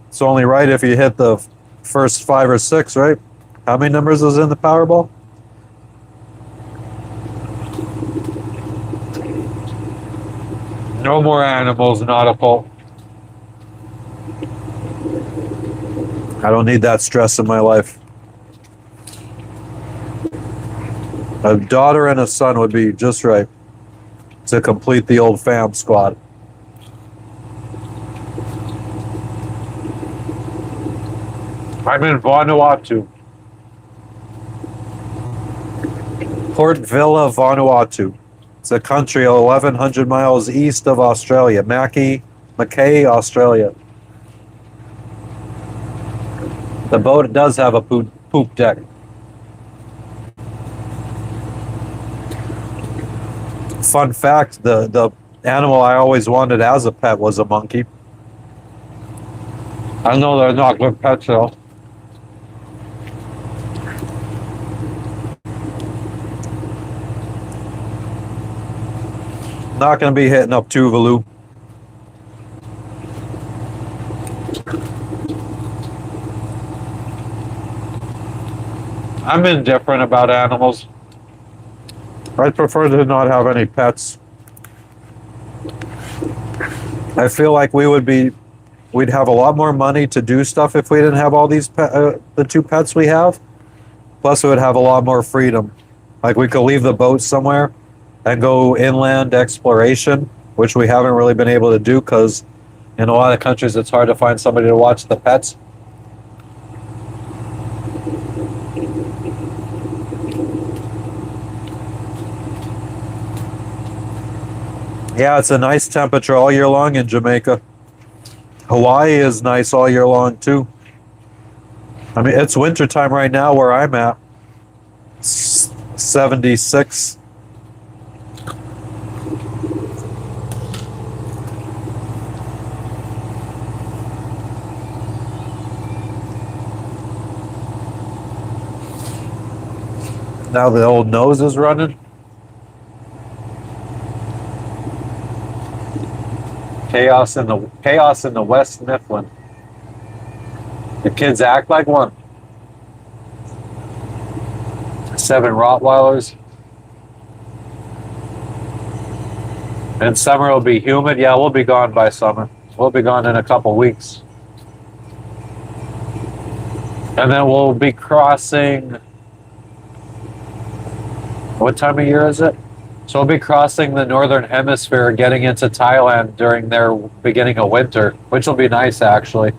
it's only right if you hit the first 5 or 6, right? How many numbers is in the Powerball? No more animals, nautical. I don't need that stress in my life. A daughter and a son would be just right to complete the old fam squad. I'm in Vanuatu. Port Vila, Vanuatu. It's a country 1,100 miles east of Australia. Mackay, Australia. The boat does have a poop deck. Fun fact, the animal I always wanted as a pet was a monkey. I know they're not good pets though. Not going to be hitting up Tuvalu. I'm indifferent about animals. I'd prefer to not have any pets. I feel like we'd have a lot more money to do stuff if we didn't have all these the two pets we have. Plus, we would have a lot more freedom. Like we could leave the boat somewhere and go inland exploration, which we haven't really been able to do because in a lot of countries it's hard to find somebody to watch the pets. Yeah, it's a nice temperature all year long in Jamaica. Hawaii is nice all year long too. I mean, it's wintertime right now where I'm at. 76. Now the old nose is running. Chaos in the West Mifflin. The kids act like one. 7 Rottweilers. And summer will be humid. Yeah, we'll be gone by summer. We'll be gone in a couple weeks. And then we'll be crossing. What time of year is it? So we'll be crossing the northern hemisphere, getting into Thailand during their beginning of winter, which will be nice actually.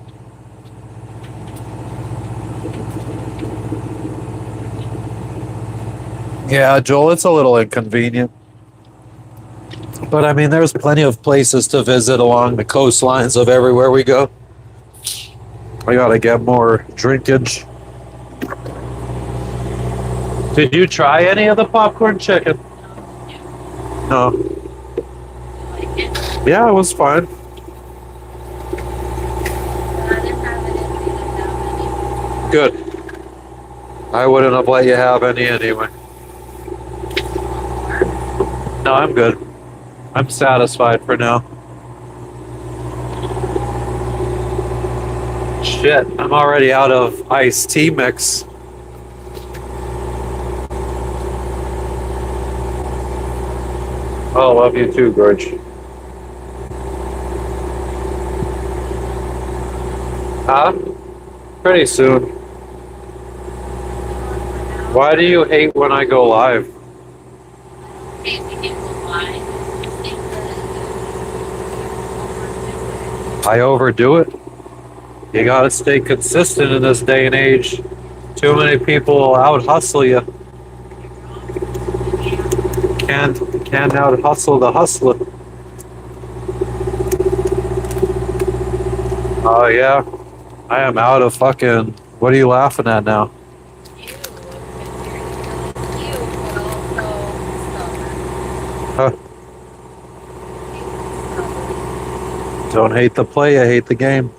Yeah, Joel, it's a little inconvenient. But I mean, there's plenty of places to visit along the coastlines of everywhere we go. I gotta get more drinkage. Did you try any of the popcorn chicken? No. Like it. Yeah, it was fine. Good. I wouldn't have let you have any anyway. No, I'm good. I'm satisfied for now. Shit, I'm already out of iced tea mix. Oh, love you too, Gorge. Huh? Pretty soon. Why do you hate when I go live? I overdo it. You gotta stay consistent in this day and age. Too many people out hustle you. Can't out hustle the hustler. Oh yeah. I am out of fucking. What are you laughing at now? Huh. Don't hate the play, I hate the game.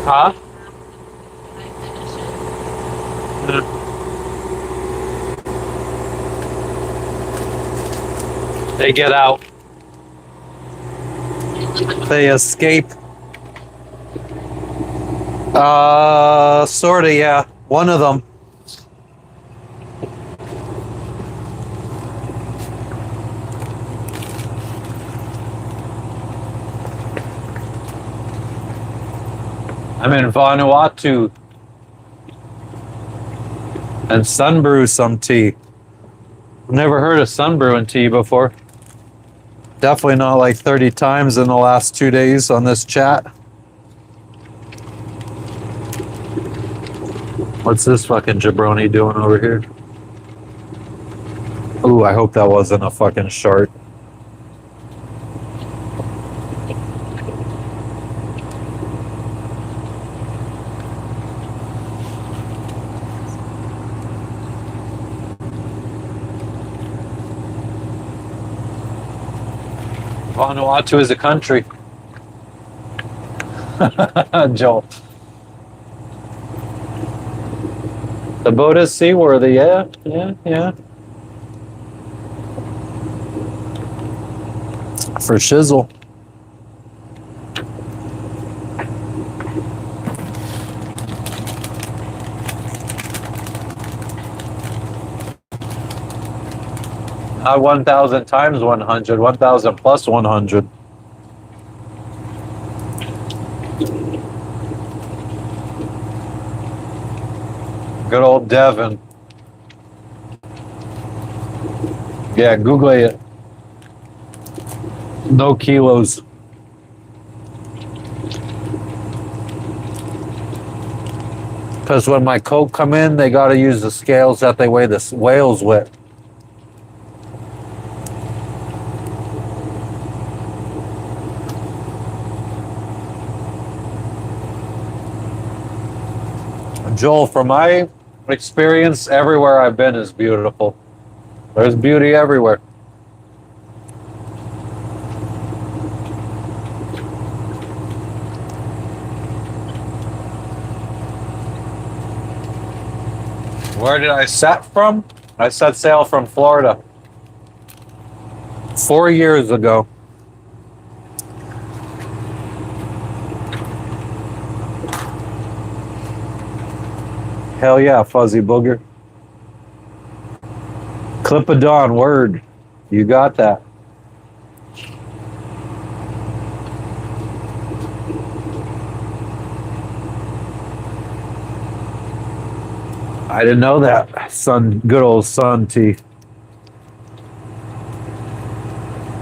Huh? They get out. They escape. Sorta, yeah. One of them. I'm in Vanuatu. And sunbrew some tea. Never heard of sunbrewing tea before. Definitely not like 30 times in the last 2 days on this chat. What's this fucking jabroni doing over here? Ooh, I hope that wasn't a fucking shark. Vanuatu is a country. Joel. The boat is seaworthy, yeah. For shizzle. Not 1,000 times 100, 1,000 plus 100. Good old Devon. Yeah, Google it. No kilos. Because when my coke come in, they got to use the scales that they weigh the whales with. Joel, from my experience, everywhere I've been is beautiful. There's beauty everywhere. Where did I set from? I set sail from Florida 4 years ago. Hell yeah, fuzzy booger. Clip of dawn, word. You got that. I didn't know that. Sun, good old sun tea.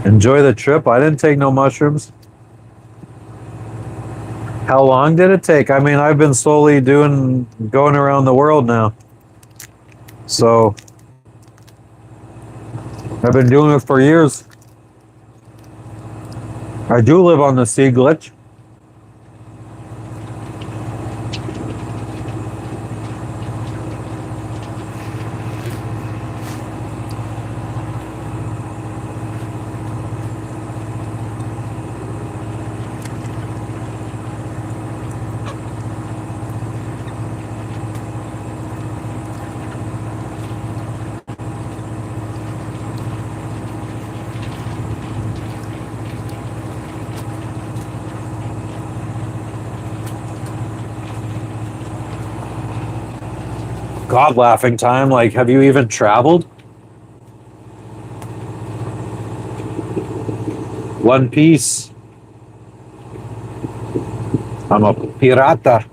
Enjoy the trip. I didn't take no mushrooms. How long did it take? I mean, I've been slowly going around the world now. So, I've been doing it for years. I do live on the sea glitch. God, laughing time. Like, have you even traveled? One Piece. I'm a pirata.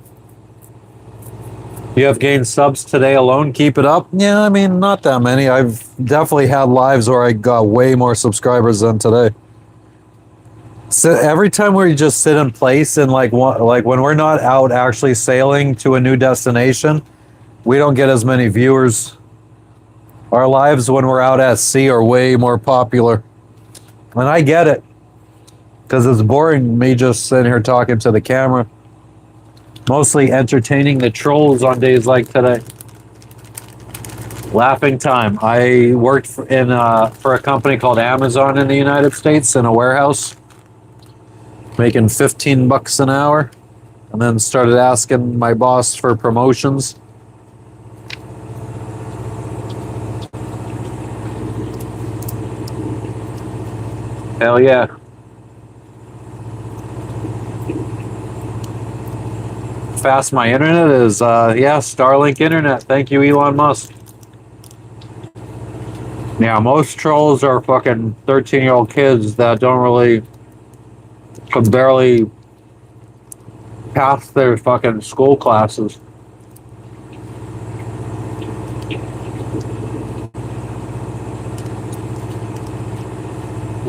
You have gained subs today alone. Keep it up. Yeah, I mean, not that many. I've definitely had lives where I got way more subscribers than today. So every time we just sit in place and like when we're not out actually sailing to a new destination, we don't get as many viewers. Our lives when we're out at sea are way more popular. And I get it. Because it's boring me just sitting here talking to the camera. Mostly entertaining the trolls on days like today. Laughing time. I worked for a company called Amazon in the United States in a warehouse. Making $15 an hour. And then started asking my boss for promotions. Hell yeah. Fast my internet is, yeah, Starlink internet. Thank you, Elon Musk. Yeah, most trolls are fucking 13-year-old kids that could barely pass their fucking school classes.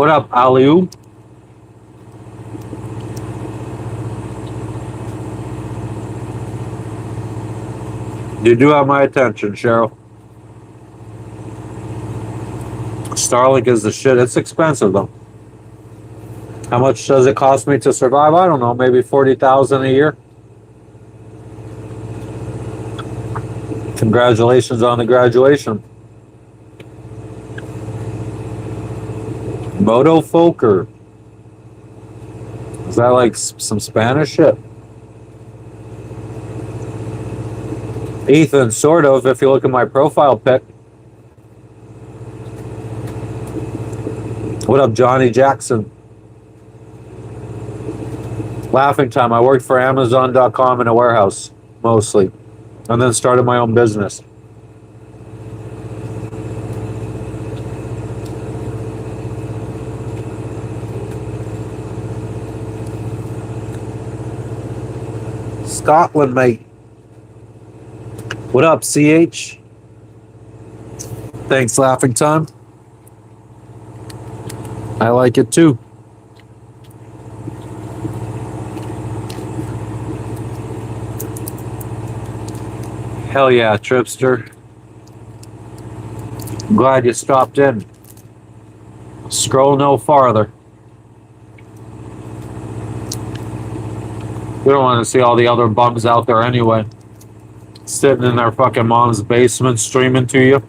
What up, Aliu? You do have my attention, Cheryl. Starlink is the shit. It's expensive though. How much does it cost me to survive? I don't know, maybe 40,000 a year. Congratulations on the graduation. Moto Foker. Is that like some Spanish shit? Ethan, sort of, if you look at my profile pic. What up, Johnny Jackson? Laughing time. I worked for Amazon.com in a warehouse, mostly, and then started my own business. Scotland, mate. What up, CH? Thanks, Laughing Time. I like it too. Hell yeah, Tripster. I'm glad you stopped in. Scroll no farther. We don't want to see all the other bums out there anyway. Sitting in their fucking mom's basement streaming to you.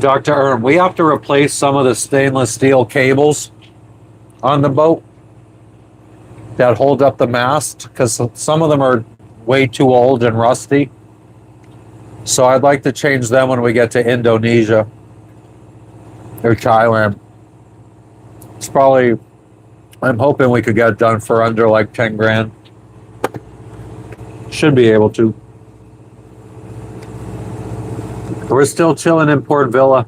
Dr. Erm, we have to replace some of the stainless steel cables on the boat that hold up the mast because some of them are way too old and rusty. So I'd like to change them when we get to Indonesia or Thailand. It's probably, I'm hoping we could get it done for under like 10 grand. Should be able to. We're still chilling in Port Villa.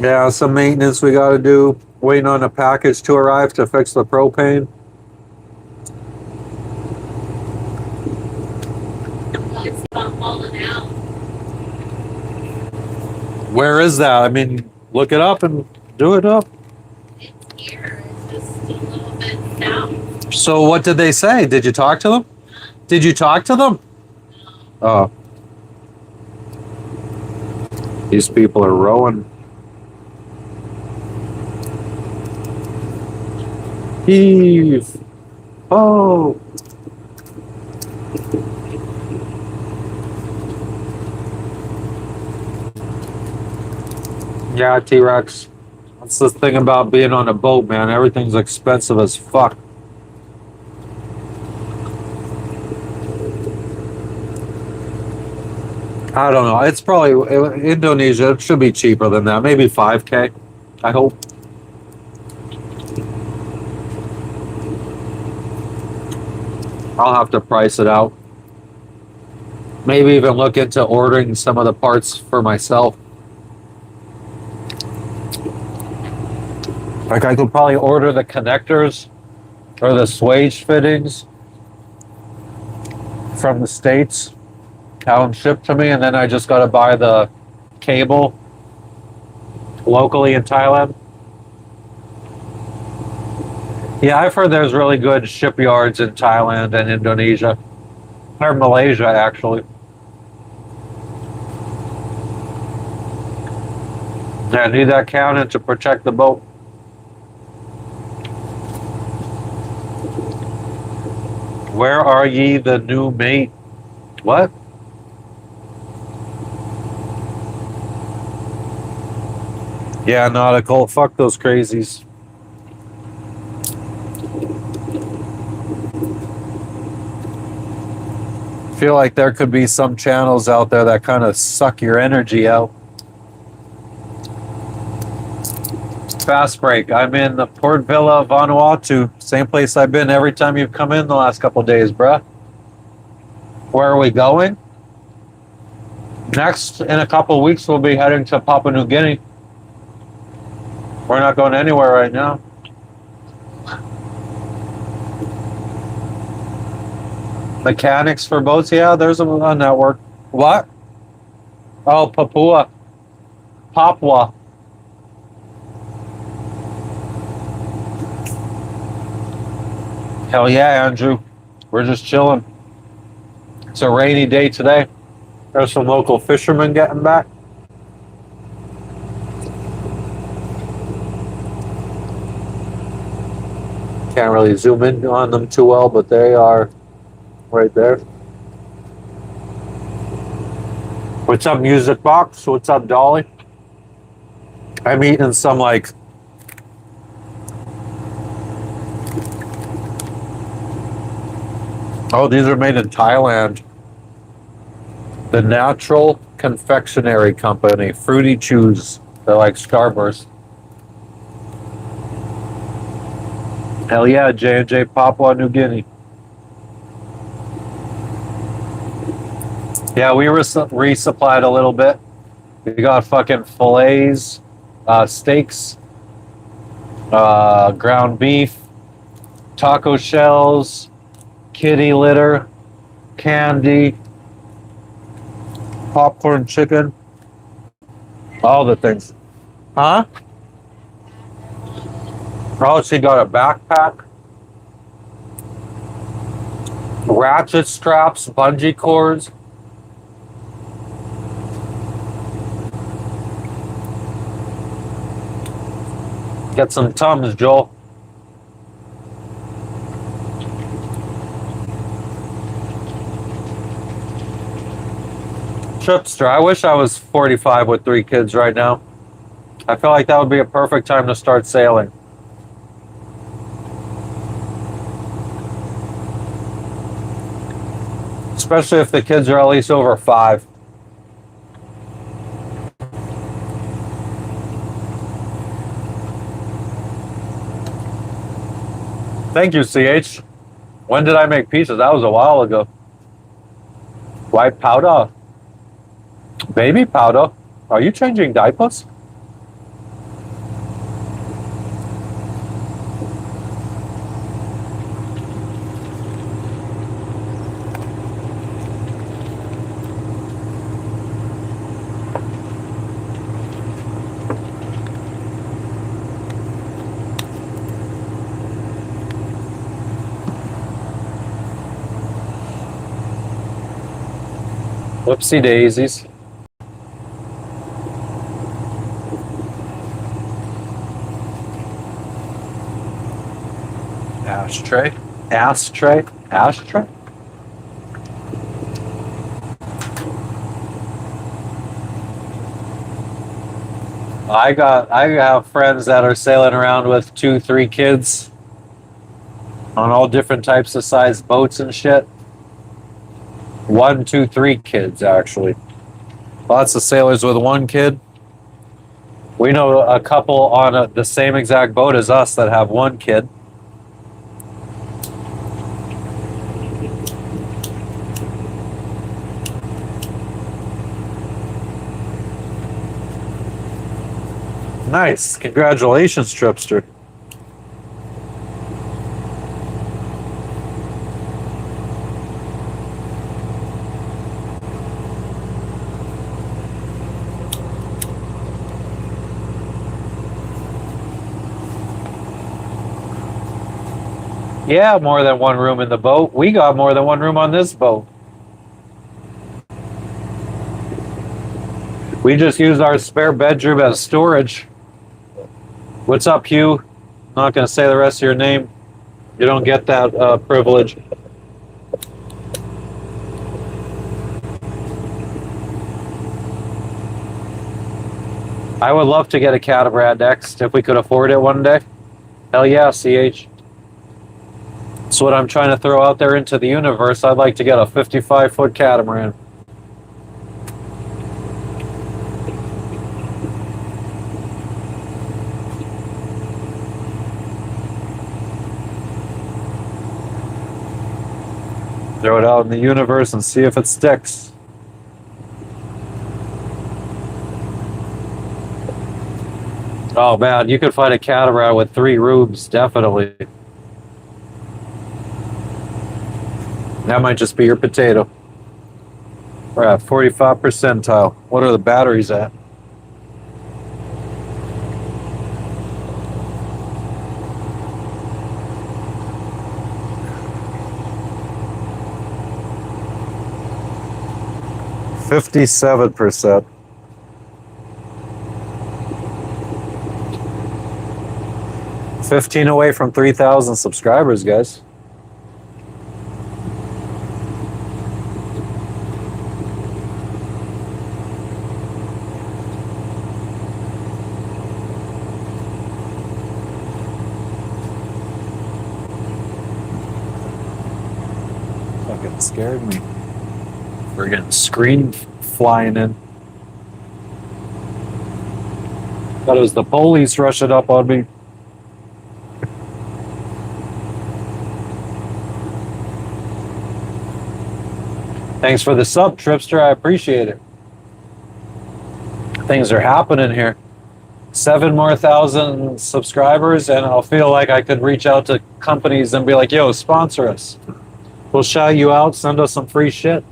Yeah, some maintenance we got to do. Waiting on a package to arrive to fix the propane. It's about falling out. Where is that? I mean, look it up and do it up. It's here. It's just a little bit south. So what did they say? Did you talk to them? Did you talk to them? Oh. These people are rowing. Heave. Oh. Yeah, T-Rex. That's the thing about being on a boat, man. Everything's expensive as fuck. I don't know. It's probably Indonesia. It should be cheaper than that. Maybe 5K. I hope. I'll have to price it out. Maybe even look into ordering some of the parts for myself. Like I could probably order the connectors or the swage fittings from the States, have them shipped to me, and then I just got to buy the cable locally in Thailand. Yeah, I've heard there's really good shipyards in Thailand and Indonesia, or Malaysia actually. Yeah, I need that cannon to protect the boat. Where are ye, the new mate? What? Yeah, nautical. Fuck those crazies. Feel like there could be some channels out there that kind of suck your energy out. Fast break. I'm in the Port Villa, Vanuatu. Same place I've been every time you've come in the last couple of days, bruh. Where are we going? Next, in a couple of weeks, we'll be heading to Papua New Guinea. We're not going anywhere right now. Mechanics for boats? Yeah, there's a network. What? Oh, Papua. Hell yeah, Andrew. We're just chilling. It's a rainy day today. There's some local fishermen getting back. Can't really zoom in on them too well, but they are right there. What's up, Music Box? What's up, Dolly? I'm eating some like oh, these are made in Thailand. The Natural Confectionery Company, Fruity Chews. They're like Starburst. Hell yeah, J&J Papua New Guinea. Yeah, we resupplied a little bit. We got fucking fillets, steaks, ground beef, taco shells, kitty litter, candy, popcorn chicken, all the things. Huh? Oh, she got a backpack, ratchet straps, bungee cords. Get some Tums, Joel. Tripster, I wish I was 45 with 3 kids right now. I feel like that would be a perfect time to start sailing. Especially if the kids are at least over 5. Thank you, CH. When did I make pieces? That was a while ago. White powder. Baby powder. Are you changing diapers? Whoopsie daisies. Ashtray. Ashtray. Ashtray. I have friends that are sailing around with 2, 3 kids on all different types of size boats and shit. 1, 2, 3 kids actually. Lots of sailors with 1 kid. We know a couple on the same exact boat as us that have 1 kid. Nice. Congratulations, Tripster. Yeah, more than 1 room in the boat. We got more than 1 room on this boat. We just use our spare bedroom as storage. What's up, Hugh? I'm not going to say the rest of your name. You don't get that privilege. I would love to get a catamaran next if we could afford it one day. Hell yeah, CH. That's what I'm trying to throw out there into the universe. I'd like to get a 55-foot catamaran. Throw it out in the universe and see if it sticks. Oh man, you could find a catamaran with 3 rooms, definitely. That might just be your potato. We're at 45 percentile. What are the batteries at? %57. 15 away from 3,000 subscribers, guys. Fucking scared me. We're getting screen flying in. Thought it was the police rushing up on me. Thanks for the sub, Tripster. I appreciate it. Things are happening here. 7 more thousand subscribers, and I'll feel like I could reach out to companies and be like, yo, sponsor us. We'll shout you out, send us some free shit.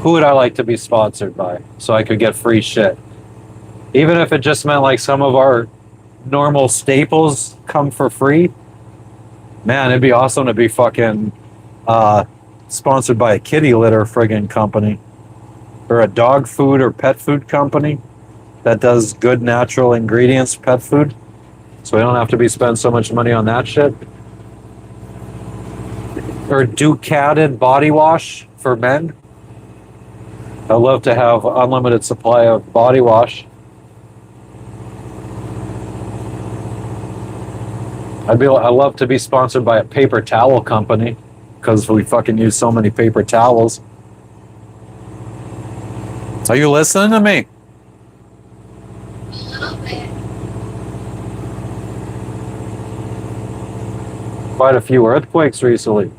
Who would I like to be sponsored by so I could get free shit? Even if it just meant like some of our normal staples come for free. Man, it'd be awesome to be fucking sponsored by a kitty litter friggin' company. Or a dog food or pet food company that does good natural ingredients pet food. So we don't have to be spending so much money on that shit. Or Ducated body wash for men. I'd love to have unlimited supply of body wash. I'd love to be sponsored by a paper towel company because we fucking use so many paper towels. Are you listening to me? A little bit. Quite a few earthquakes recently.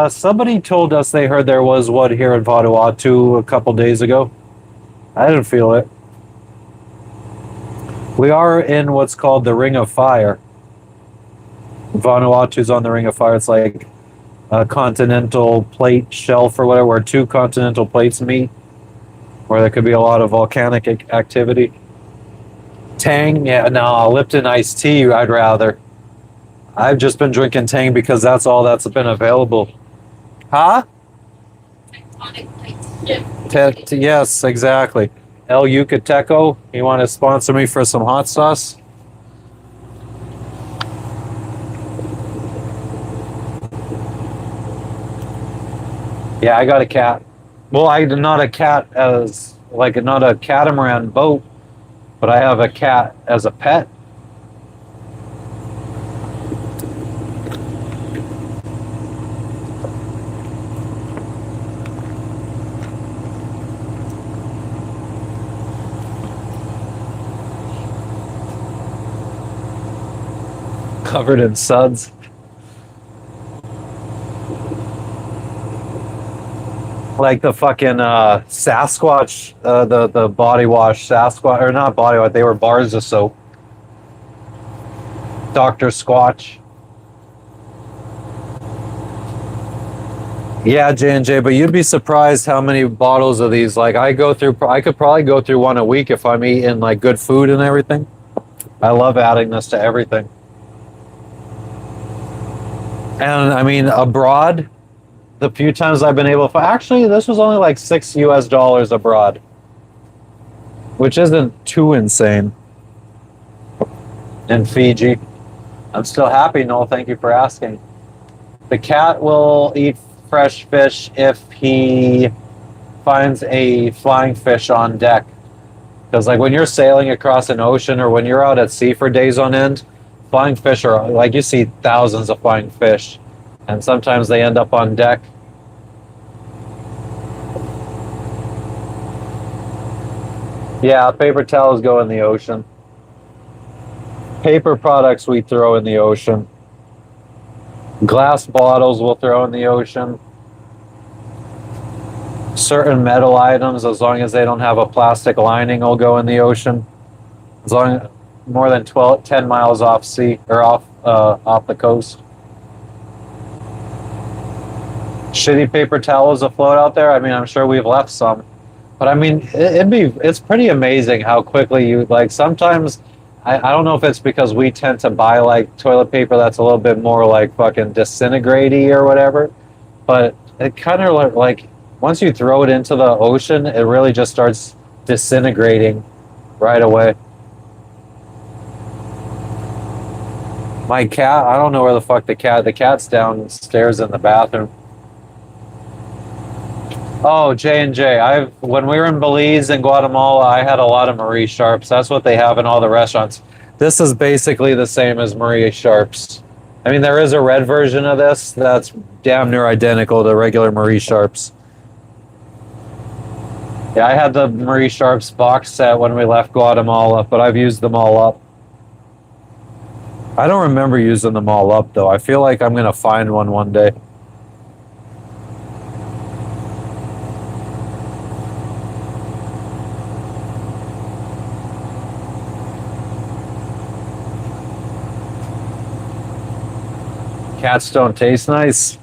Somebody told us they heard there was one here in Vanuatu a couple days ago. I didn't feel it. We are in what's called the Ring of Fire. Vanuatu's on the Ring of Fire. It's like a continental plate shelf or whatever, where 2 continental plates meet, where there could be a lot of volcanic activity. Tang, yeah, no, Lipton iced tea, I'd rather. I've just been drinking Tang because that's all that's been available. Huh? Tectonic plates shift. Yes, exactly. El Yucateco, you want to sponsor me for some hot sauce? Yeah, I got a cat. Well, I'm not a cat as, like, not a catamaran boat, but I have a cat as a pet. Covered in suds. Like the fucking Sasquatch, the body wash Sasquatch, or not body wash, they were bars of soap. Dr. Squatch. Yeah, J&J, but you'd be surprised how many bottles of these, like I could probably go through one a week if I'm eating like good food and everything. I love adding this to everything. And I mean, abroad, the few times I've been able to, actually, this was only like $6 US abroad, which isn't too insane. In Fiji. I'm still happy, Noel. Thank you for asking. The cat will eat fresh fish if he finds a flying fish on deck. Because like when you're sailing across an ocean or when you're out at sea for days on end, flying fish are like, you see thousands of flying fish, and sometimes they end up on deck. Yeah, paper towels go in the ocean. Paper products we throw in the ocean. Glass bottles we'll throw in the ocean. Certain metal items, as long as they don't have a plastic lining, will go in the ocean. As long more than 10 miles off sea or off the coast. Shitty paper towels afloat out there. I mean, I'm sure we've left some, but I mean, it's pretty amazing how quickly you like. Sometimes I don't know if it's because we tend to buy like toilet paper that's a little bit more like fucking disintegratey or whatever, but it kind of like once you throw it into the ocean, it really just starts disintegrating right away. My cat, I don't know where the fuck the cat's downstairs in the bathroom. Oh, J&J. When we were in Belize and Guatemala, I had a lot of Marie Sharps. That's what they have in all the restaurants. This is basically the same as Marie Sharps. I mean, there is a red version of this that's damn near identical to regular Marie Sharps. Yeah, I had the Marie Sharps box set when we left Guatemala, but I've used them all up. I don't remember using them all up, though. I feel like I'm going to find one day. Cats don't taste nice.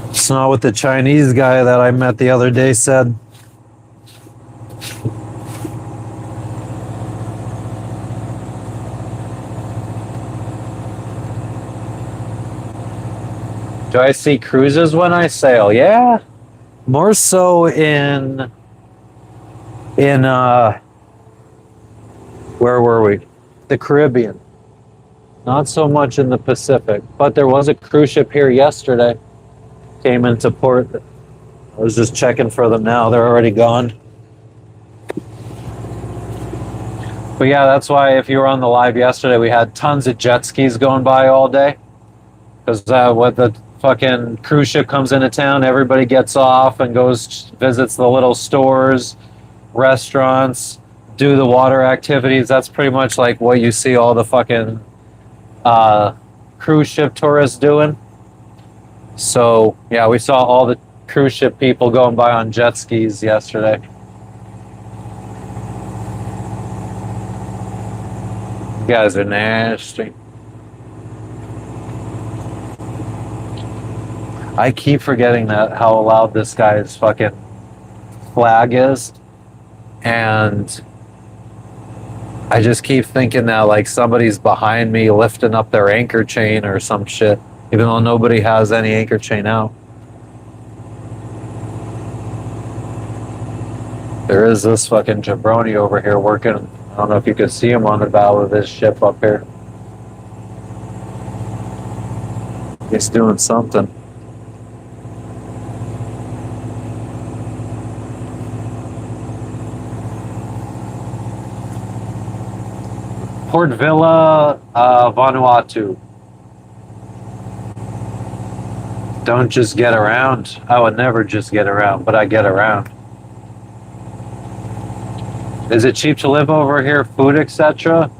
It's not what the Chinese guy that I met the other day said. Do I see cruises when I sail? Yeah. More so in where were we? The Caribbean. Not so much in the Pacific, but there was a cruise ship here yesterday. Came into port. I was just checking for them now. They're already gone. But yeah, that's why if you were on the live yesterday, we had tons of jet skis going by all day. Because when the fucking cruise ship comes into town, everybody gets off and goes visits the little stores, restaurants, do the water activities. That's pretty much like what you see all the fucking cruise ship tourists doing. So yeah, we saw all the cruise ship people going by on jet skis yesterday. You guys are nasty. I keep forgetting that how loud this guy's fucking flag is, and I just keep thinking that like somebody's behind me lifting up their anchor chain or some shit, even though nobody has any anchor chain out. There is this fucking jabroni over here working. I don't know if you can see him on the bow of this ship up here. He's doing something. Port Vila, Vanuatu. Don't just get around. I would never just get around, but I get around. Is it cheap to live over here? Food, etc.?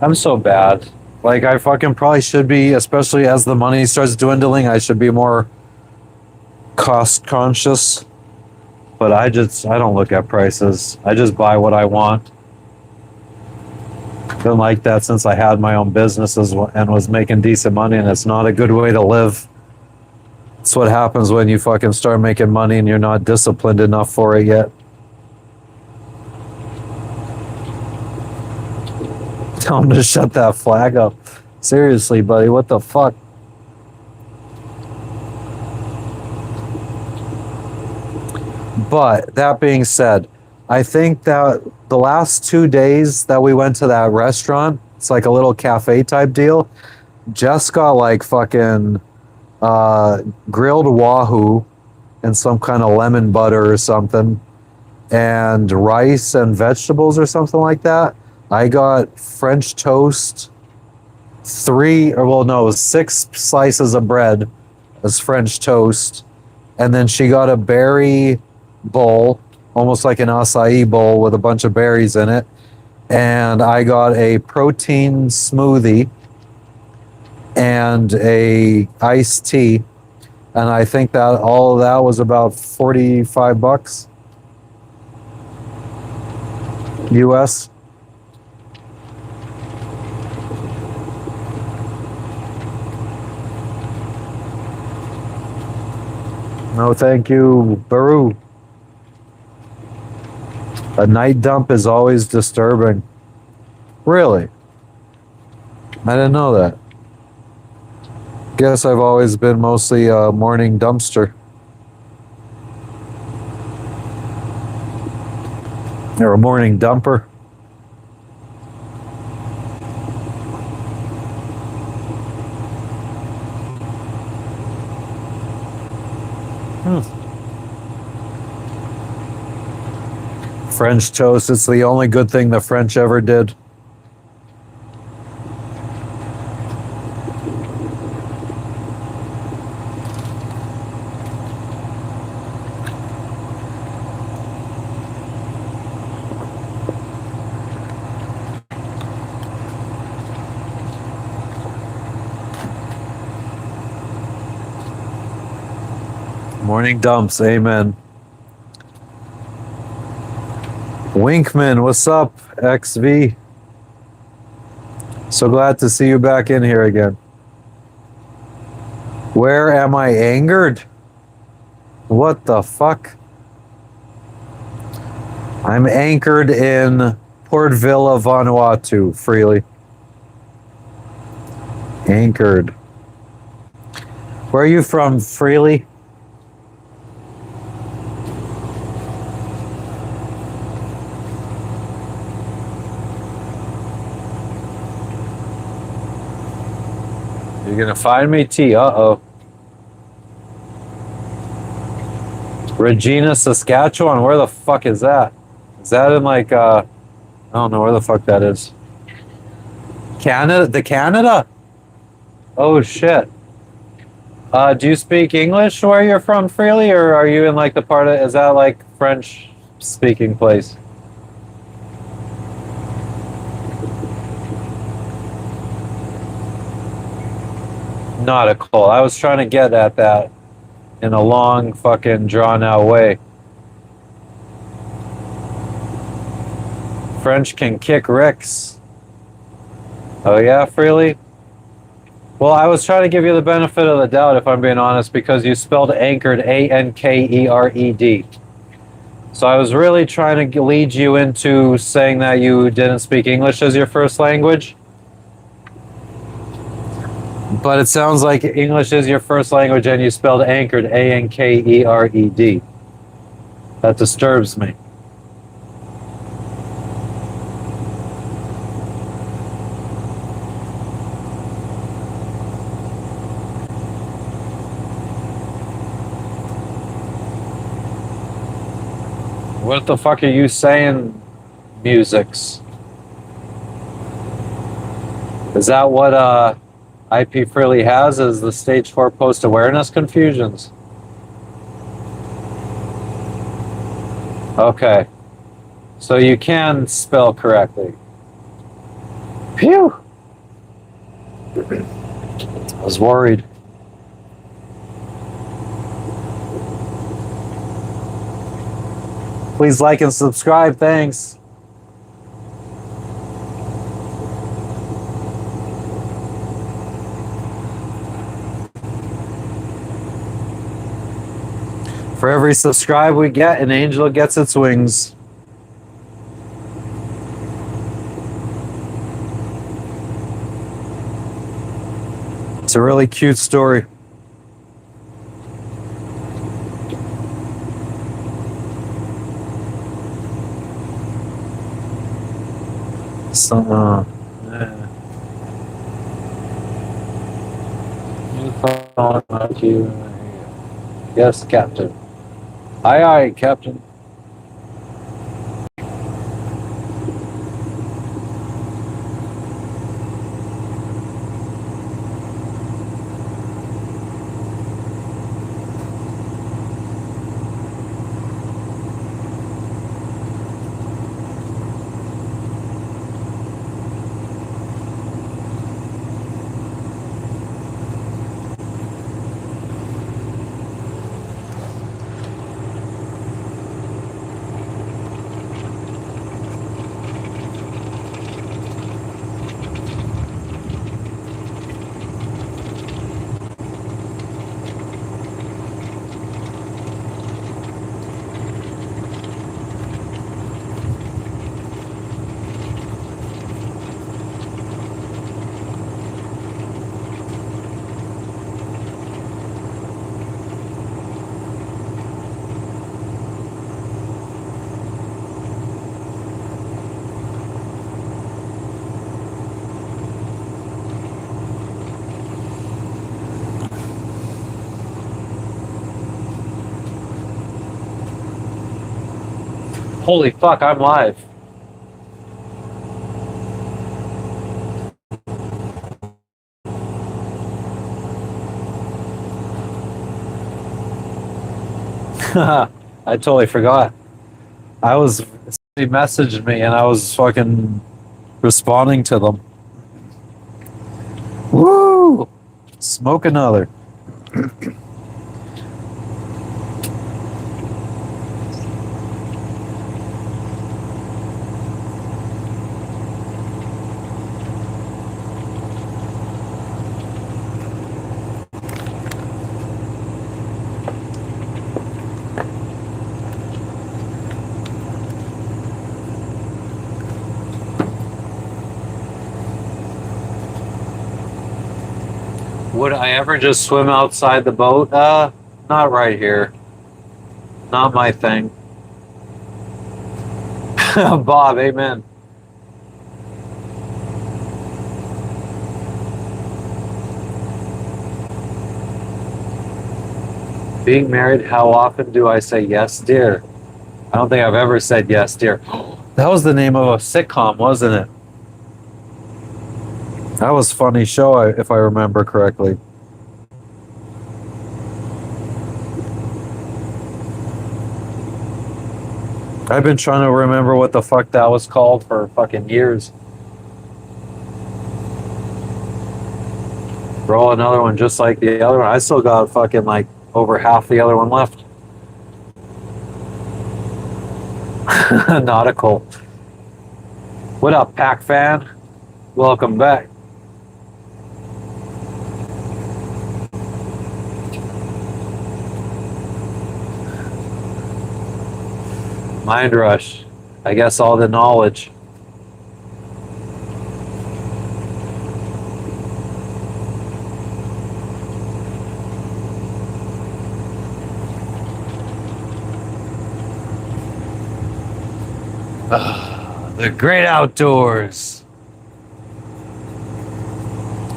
I'm so bad. Like, I fucking probably should be, especially as the money starts dwindling, I should be more cost conscious. But I don't look at prices. I just buy what I want. Been like that since I had my own businesses and was making decent money, and it's not a good way to live. It's what happens when you fucking start making money and you're not disciplined enough for it yet. Tell him to shut that flag up. Seriously, buddy, what the fuck? But that being said, I think that the last 2 days that we went to that restaurant, it's like a little cafe type deal, Jess got like fucking grilled wahoo and some kind of lemon butter or something, and rice and vegetables or something like that. I got French toast, 6 slices of bread as French toast, and then she got a berry bowl, almost like an acai bowl with a bunch of berries in it, and I got a protein smoothie and a iced tea, And I think that all of that was about 45 bucks US. No, thank you, Baru. A night dump is always disturbing. Really? I didn't know that. Guess I've always been mostly a morning dumpster. Or a morning dumper. French toast, it's the only good thing the French ever did. Morning dumps, amen. Winkman, what's up, XV? So glad to see you back in here again. Where am I angered? What the fuck? I'm anchored in Port Vila, Vanuatu, freely. Anchored. Where are you from, freely? You're gonna find me, T. Uh-oh. Regina, Saskatchewan. Where the fuck is that? Is that in like, I don't know where the fuck that is. Canada? The Canada? Oh, shit. Do you speak English where you're from, freely? Or are you in like the part of, is that like French speaking place? Not a call. I was trying to get at that in a long, fucking, drawn out way. French can kick Ricks. Oh, yeah, freely? Well, I was trying to give you the benefit of the doubt, if I'm being honest, because you spelled anchored Ankered. So I was really trying to lead you into saying that you didn't speak English as your first language. But it sounds like English is your first language and you spelled anchored Ankered. That disturbs me. What the fuck are you saying, musics? Is that what IP Freely has, is the stage 4 post awareness confusions? Okay. So you can spell correctly. Phew! I was worried. Please like and subscribe. Thanks. For every subscribe we get, an angel gets its wings. It's a really cute story. Yeah. Yes, Captain. Aye, aye, Captain. Holy fuck, I'm live. I totally forgot. He messaged me and I was fucking responding to them. Woo! Smoke another. Would I ever just swim outside the boat? Not right here. Not my thing. Bob, amen. Being married, how often do I say yes, dear? I don't think I've ever said yes, dear. That was the name of a sitcom, wasn't it? That was a funny show, if I remember correctly. I've been trying to remember what the fuck that was called for fucking years. Roll another one just like the other one. I still got fucking like over half the other one left. Nautical. What up, Pac fan? Welcome back. Mind rush. I guess all the knowledge. The great outdoors.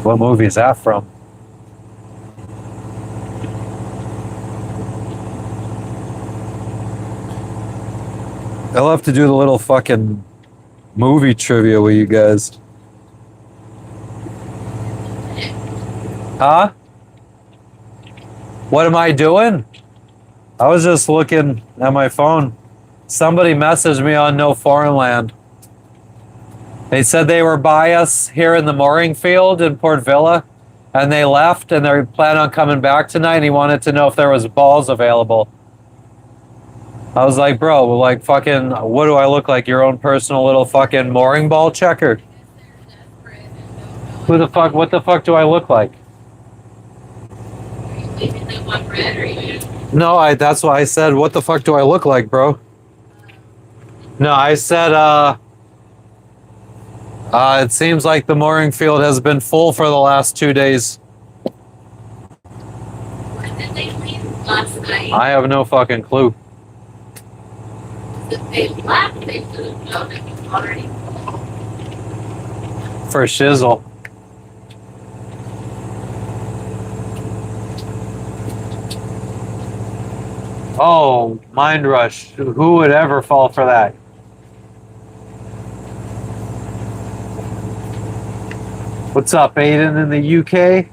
What movie is that from? I'll have to do the little fucking movie trivia with you guys. Huh? What am I doing? I was just looking at my phone. Somebody messaged me on No Foreign Land. They said they were by us here in the mooring field in Port Villa, and they left, and they plan on coming back tonight, and he wanted to know if there was balls available. I was like, bro, like fucking, what do I look like? Your own personal little fucking mooring ball checker? Who the fuck, what the fuck do I look like? No, that's why I said, what the fuck do I look like, bro? No, I said, it seems like the mooring field has been full for the last 2 days. When did they leave last night? I have no fucking clue. If they left, they should have known it was already full. For shizzle. Oh, mind rush. Who would ever fall for that? What's up, Aiden in the UK?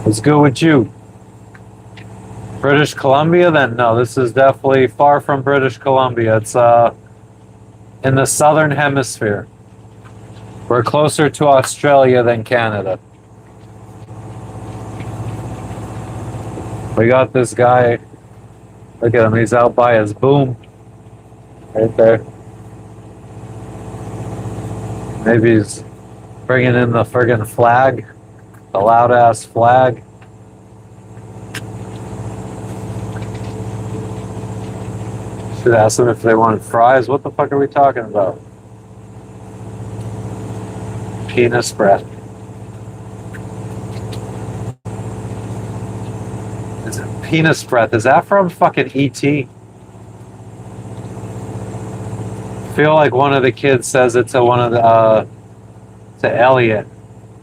What's good with you? British Columbia then? No, this is definitely far from British Columbia. It's in the southern hemisphere. We're closer to Australia than Canada. We got this guy. Look at him, he's out by his boom. Right there. Maybe he's bringing in the friggin' flag. The loud ass flag. Should ask them if they wanted fries. What the fuck are we talking about? Penis breath. Is it penis breath? Is that from fucking E.T.? I feel like one of the kids says it to one of the to Elliot,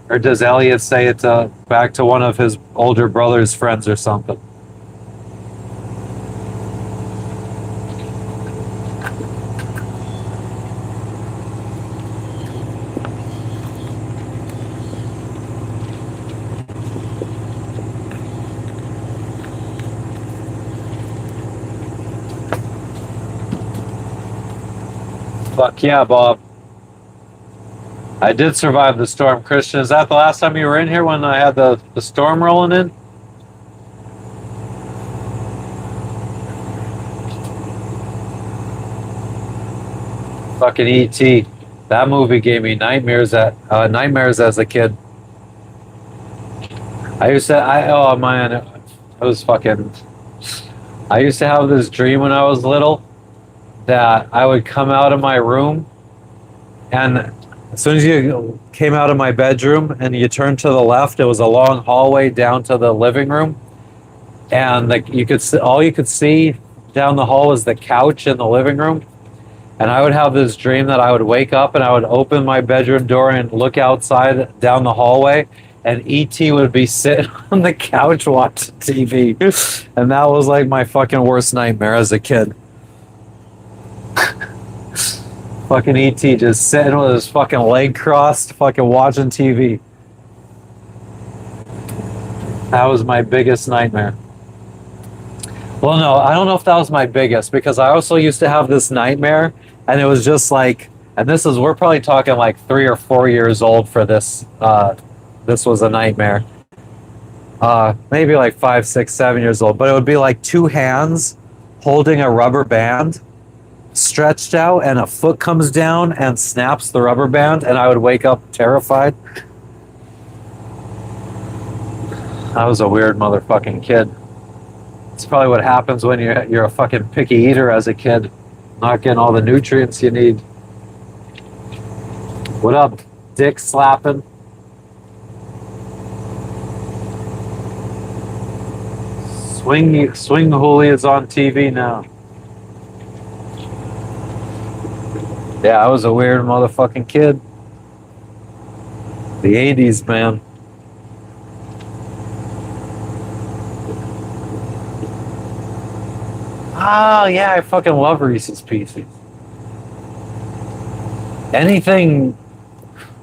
or does Elliot say it to back to one of his older brother's friends or something? Fuck yeah, Bob. I did survive the storm, Christian. Is that the last time you were in here when I had the storm rolling in? Fucking E.T. That movie gave me nightmares as a kid. Oh man, it was fucking. I used to have this dream when I was little that I would come out of my room, and as soon as you came out of my bedroom and you turned to the left, it was a long hallway down to the living room, and all you could see down the hall was the couch in the living room. And I would have this dream that I would wake up and I would open my bedroom door and look outside down the hallway, and E.T. would be sitting on the couch watching TV. And that was like my fucking worst nightmare as a kid. Fucking E.T. just sitting with his fucking leg crossed, fucking watching TV. That was my biggest nightmare. Well, no, I don't know if that was my biggest, because I also used to have this nightmare, and it was just like, and we're probably talking like 3 or 4 years old for this. This was a nightmare. Maybe like 5, 6, 7 years old, but it would be like two hands holding a rubber band stretched out, and a foot comes down and snaps the rubber band, and I would wake up terrified. I was a weird motherfucking kid. It's probably what happens when you're a fucking picky eater as a kid, not getting all the nutrients you need. What up, dick slapping? Swing Hooli is on TV now. Yeah, I was a weird motherfucking kid. The 80s, man. Oh, yeah, I fucking love Reese's Pieces. Anything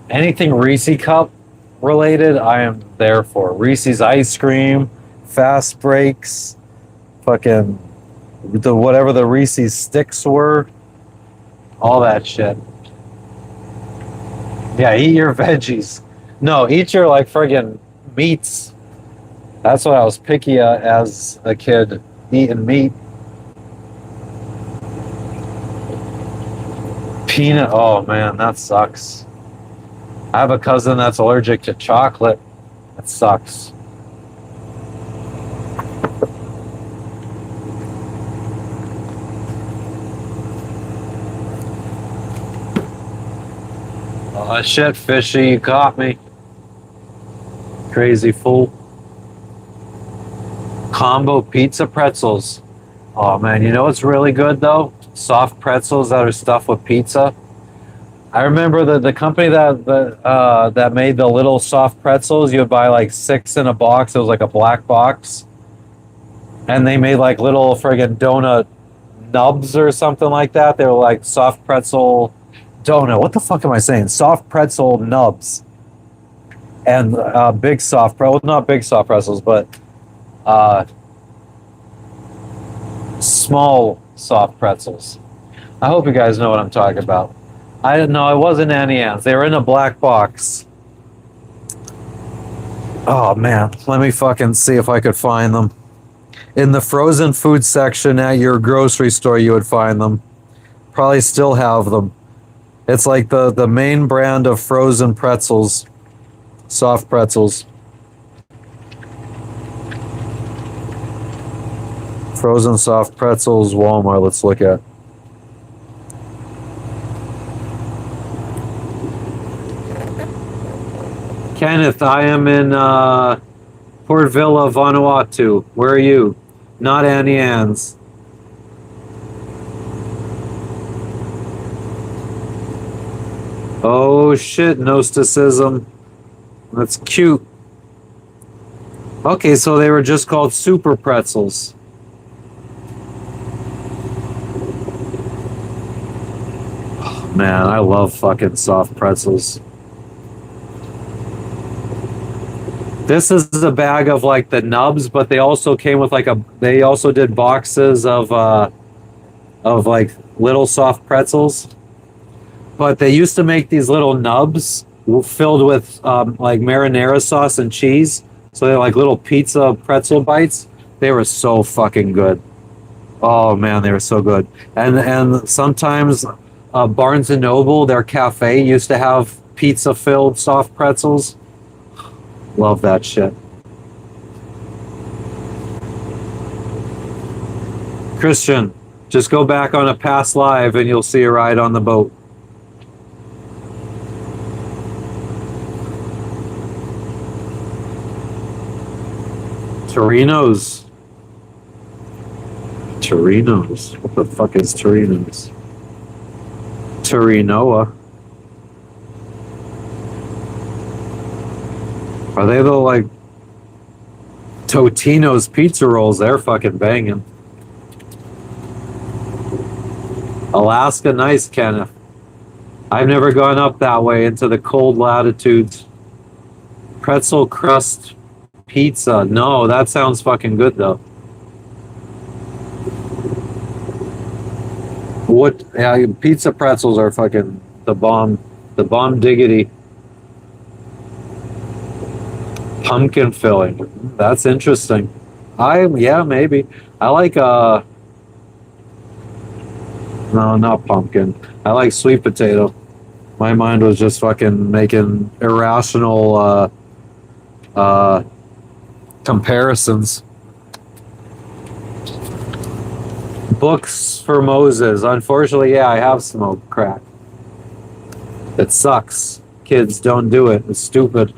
Reese Cup related, I am there for. Reese's ice cream, fast breaks, fucking whatever the Reese's sticks were, all that shit. Yeah, eat your veggies. No, eat your like friggin' meats. That's what I was picky as a kid, eating meat. Peanut, oh man, that sucks. I have a cousin that's allergic to chocolate. That sucks. Oh shit, fishy, you caught me. Crazy fool. Combo pizza pretzels. Oh man, you know what's really good though? Soft pretzels that are stuffed with pizza. I remember the company that made the little soft pretzels. You would buy like 6 in a box. It was like a black box, and they made like little friggin' donut nubs or something like that. They were like soft pretzel donut. What the fuck am I saying? Soft pretzel nubs and big soft not big soft pretzels, but small soft pretzels. I hope you guys know what I'm talking about. I didn't know. It wasn't Annie Ann's. They were in a black box. Oh man, let me fucking see if I could find them. In the frozen food section at your grocery store, you would find them. Probably still have them. It's like the main brand of frozen pretzels, soft pretzels. Frozen soft pretzels, Walmart. Let's look at. Kenneth, I am in Port Vila, Vanuatu. Where are you? Not Annie Ann's. Oh shit, Gnosticism. That's cute. Okay, so they were just called super pretzels. Oh, man, I love fucking soft pretzels. This is a bag of like the nubs, but they also came with they also did boxes of like little soft pretzels. but they used to make these little nubs filled with like marinara sauce and cheese. So they're like little pizza pretzel bites. They were so fucking good. Oh man, they were so good. And sometimes Barnes and Noble, their cafe used to have pizza filled soft pretzels. Love that shit. Christian, just go back on a past live and you'll see a ride on the boat. Torino's. Torino's. What the fuck is Torino's? Torinoa. Are they the like Totino's pizza rolls? They're fucking banging. Alaska, nice, Kenneth. I've never gone up that way into the cold latitudes. Pretzel crust pizza. No, that sounds fucking good though. What? Yeah, pizza pretzels are fucking the bomb. The bomb diggity. Pumpkin filling. That's interesting. Yeah, maybe. I like no, not pumpkin. I like sweet potato. My mind was just fucking making irrational comparisons. Books for Moses. Unfortunately, yeah, I have smoked crack. It sucks. Kids, don't do it. It's stupid.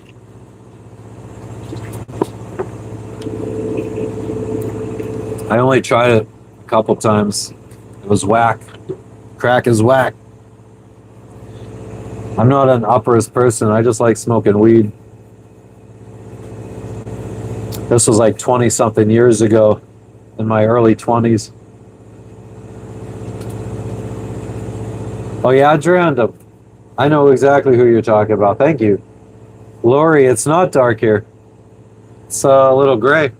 I only tried it a couple times. It was whack. Crack is whack. I'm not an uppers person. I just like smoking weed. This was like 20 something years ago, in my early 20s. Oh yeah, Durandum. I know exactly who you're talking about. Thank you. Lori, it's not dark here. It's a little gray.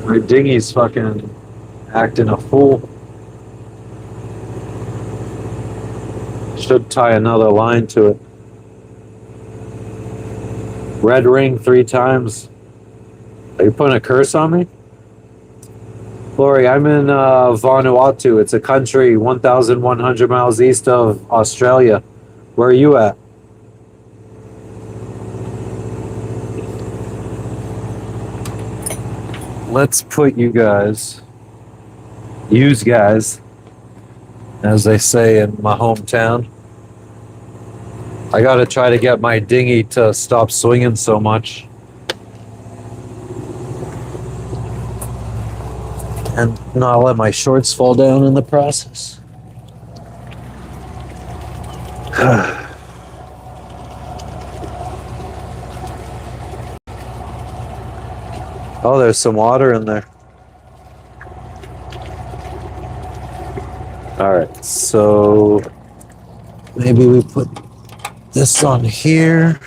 My dinghy's fucking acting a fool. Should tie another line to it. Red ring 3 times. Are you putting a curse on me? Lori, I'm in Vanuatu. It's a country 1,100 miles east of Australia. Where are you at? Let's put you guys, as they say in my hometown. I gotta try to get my dinghy to stop swinging so much. And not let my shorts fall down in the process. Oh, there's some water in there. All right, so maybe we put this on here,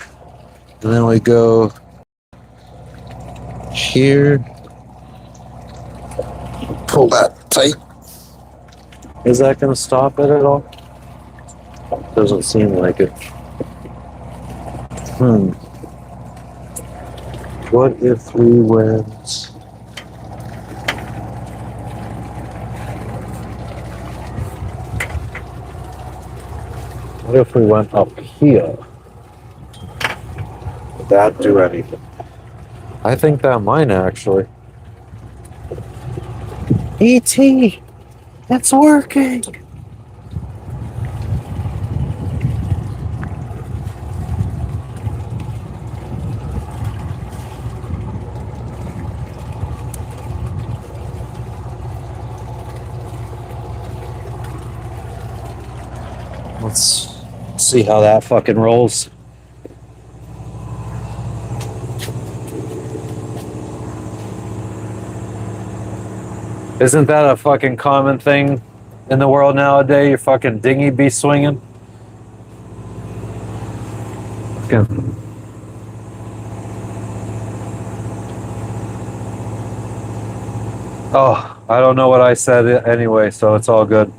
and then we go here. Pull that tight. Is that going to stop it at all? Doesn't seem like it. What if we went... What if we went up here? Would that do anything? I think that might actually. E.T. It's working! Let's see how that fucking rolls. Isn't that a fucking common thing in the world nowadays? Your fucking dinghy be swinging? Fucking. Oh, I don't know what I said anyway, so it's all good.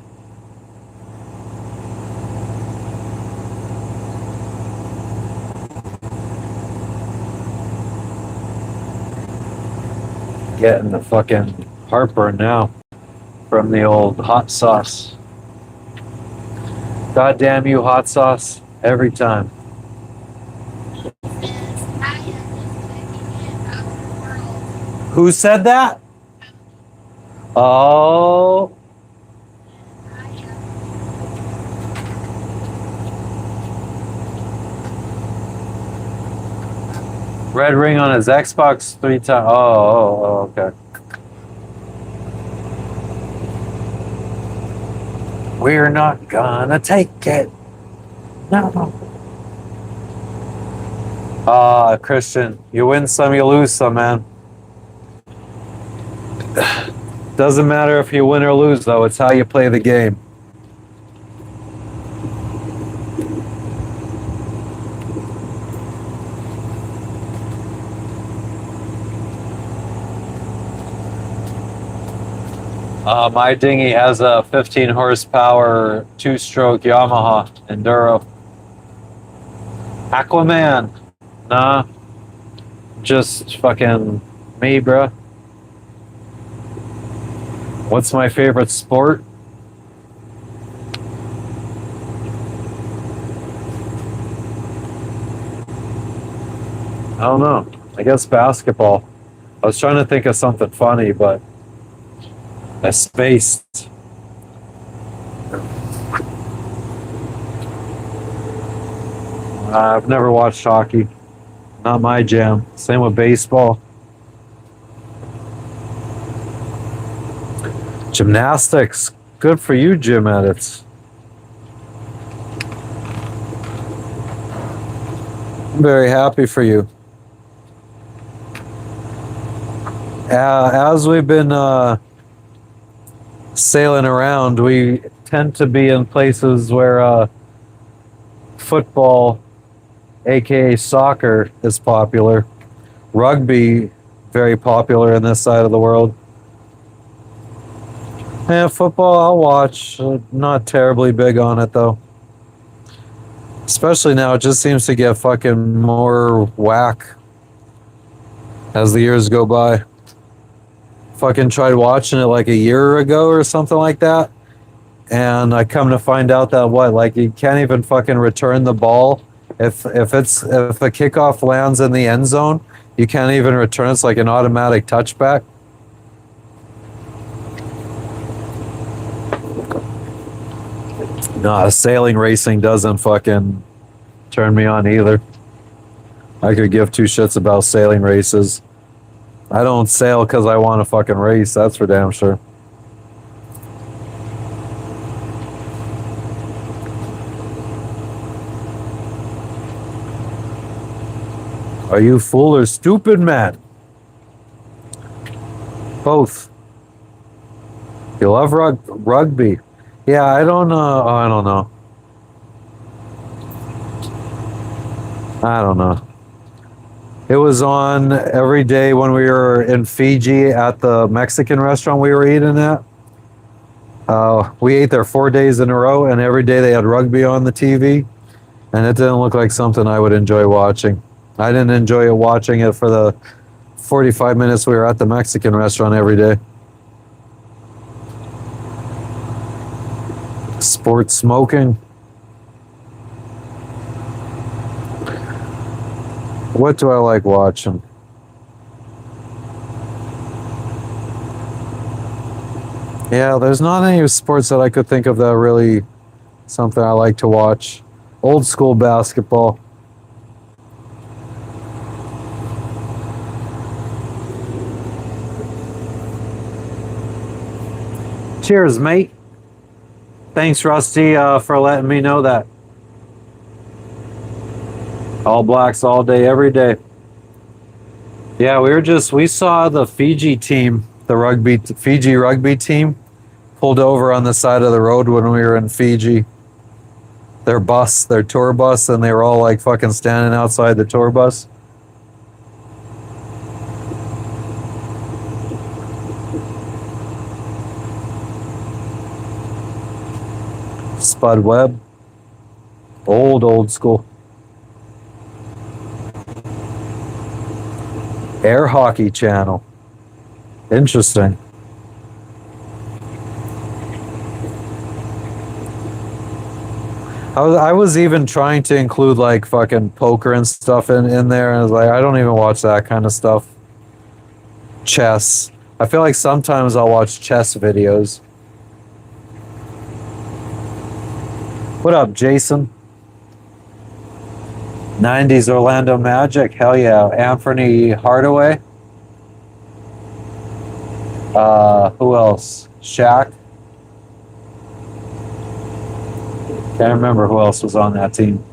Getting the fucking heartburn now from the old hot sauce. Goddamn you, hot sauce. Every time. Says, I am just taking it out of the world. Who said that? Oh, I am. red ring on his Xbox 3 times. Oh, okay. We're not gonna take it. No. Christian, you win some, you lose some, man. Doesn't matter if you win or lose, though. It's how you play the game. My dinghy has a 15 horsepower 2-stroke Yamaha Enduro. Aquaman. Nah. Just fucking me, bruh. What's my favorite sport? I don't know. I guess basketball. I was trying to think of something funny, but I spaced. I've never watched hockey. Not my jam. Same with baseball. Gymnastics. Good for you, gym edits. I'm very happy for you. As we've been sailing around, we tend to be in places where football, aka soccer, is popular. Rugby, very popular in this side of the world. Yeah, football I'll watch. Not terribly big on it though. Especially now, it just seems to get fucking more whack as the years go by. Fucking tried watching it like a year ago or something like that, and I come to find out that like you can't even fucking return the ball if a kickoff lands in the end zone, you can't even return. It's like an automatic touchback. Nah, sailing racing doesn't fucking turn me on either. I could give two shits about sailing races. I don't sail because I want to fucking race, that's for damn sure. Are you fool or stupid, man? Both. You love rugby. Yeah, I don't know. I don't know. I don't know. It was on every day when we were in Fiji at the Mexican restaurant we were eating at. We ate there 4 days in a row, and every day they had rugby on the TV, and it didn't look like something I would enjoy watching. I didn't enjoy watching it for the 45 minutes we were at the Mexican restaurant every day. Sports smoking. What do I like watching? Yeah, there's not any sports that I could think of that are really something I like to watch. Old school basketball. Cheers, mate. Thanks, Rusty, for letting me know that. All Blacks all day, every day. Yeah, we saw the Fiji team, the Fiji rugby team, pulled over on the side of the road when we were in Fiji. Their tour bus, and they were all like fucking standing outside the tour bus. Spud Webb. Old school. Air Hockey Channel. Interesting. I was even trying to include like fucking poker and stuff in there, and I was like, I don't even watch that kind of stuff. Chess. I feel like sometimes I'll watch chess videos. What up, Jason? 90s Orlando Magic. Hell yeah. Anthony Hardaway. Who else? Shaq. Can't remember who else was on that team.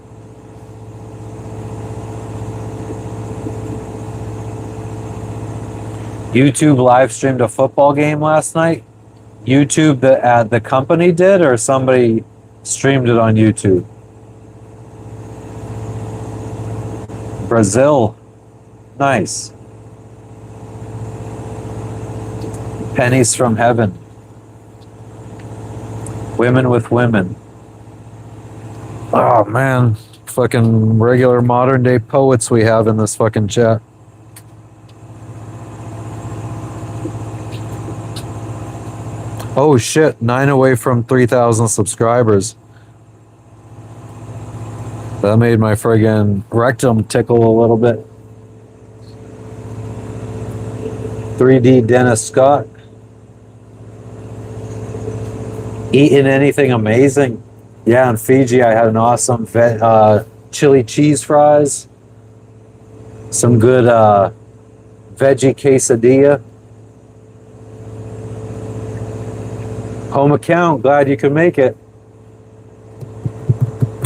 YouTube live streamed a football game last night. YouTube, the company did, or somebody streamed it on YouTube? Brazil. Nice. Pennies from heaven. Women with women. Oh man, fucking regular modern day poets we have in this fucking chat. Oh shit, 9 away from 3,000 subscribers. That made my friggin' rectum tickle a little bit. 3D Dennis Scott. Eating anything amazing? Yeah, in Fiji I had an awesome chili cheese fries. Some good veggie quesadilla. Home account, glad you could make it.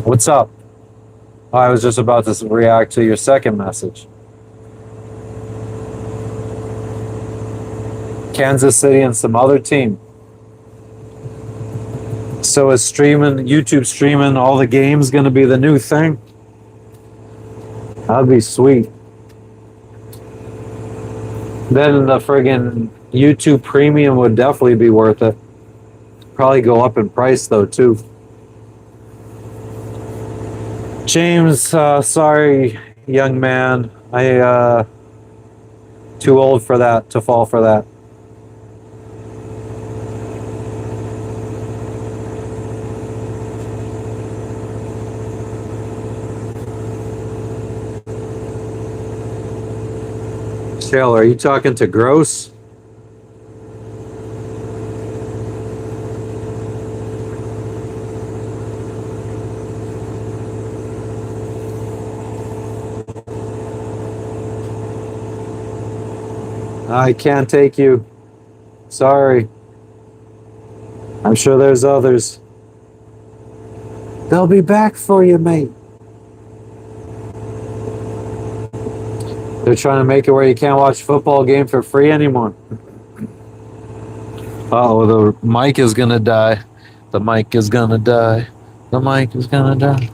What's up? Oh, I was just about to react to your second message. Kansas City and some other team. So is YouTube streaming all the games going to be the new thing? That'd be sweet. Then the friggin' YouTube Premium would definitely be worth it. Probably go up in price though too. James, sorry, young man. I too old for that, to fall for that. Shell, are you talking to Gross? I can't take you. Sorry. I'm sure there's others. They'll be back for you, mate. They're trying to make it where you can't watch football game for free anymore. Uh-oh, the mic is gonna die. The mic is gonna die. The mic is gonna die.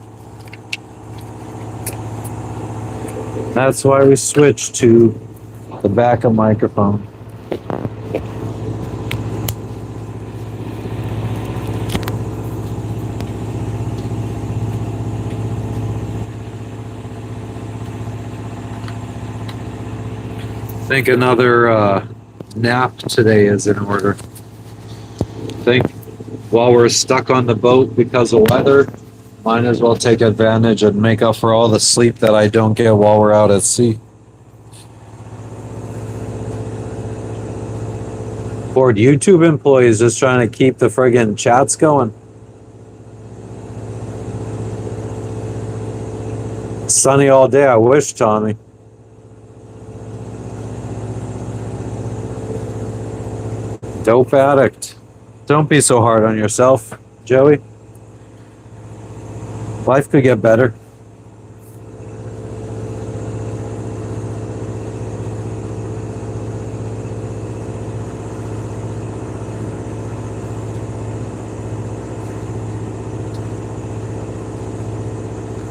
That's why we switched to the backup microphone. I think another nap today is in order. I think while we're stuck on the boat because of weather, might as well take advantage and make up for all the sleep that I don't get while we're out at sea. Bored YouTube employees just trying to keep the friggin' chats going. Sunny all day, I wish, Tommy. Dope addict. Don't be so hard on yourself, Joey. Life could get better.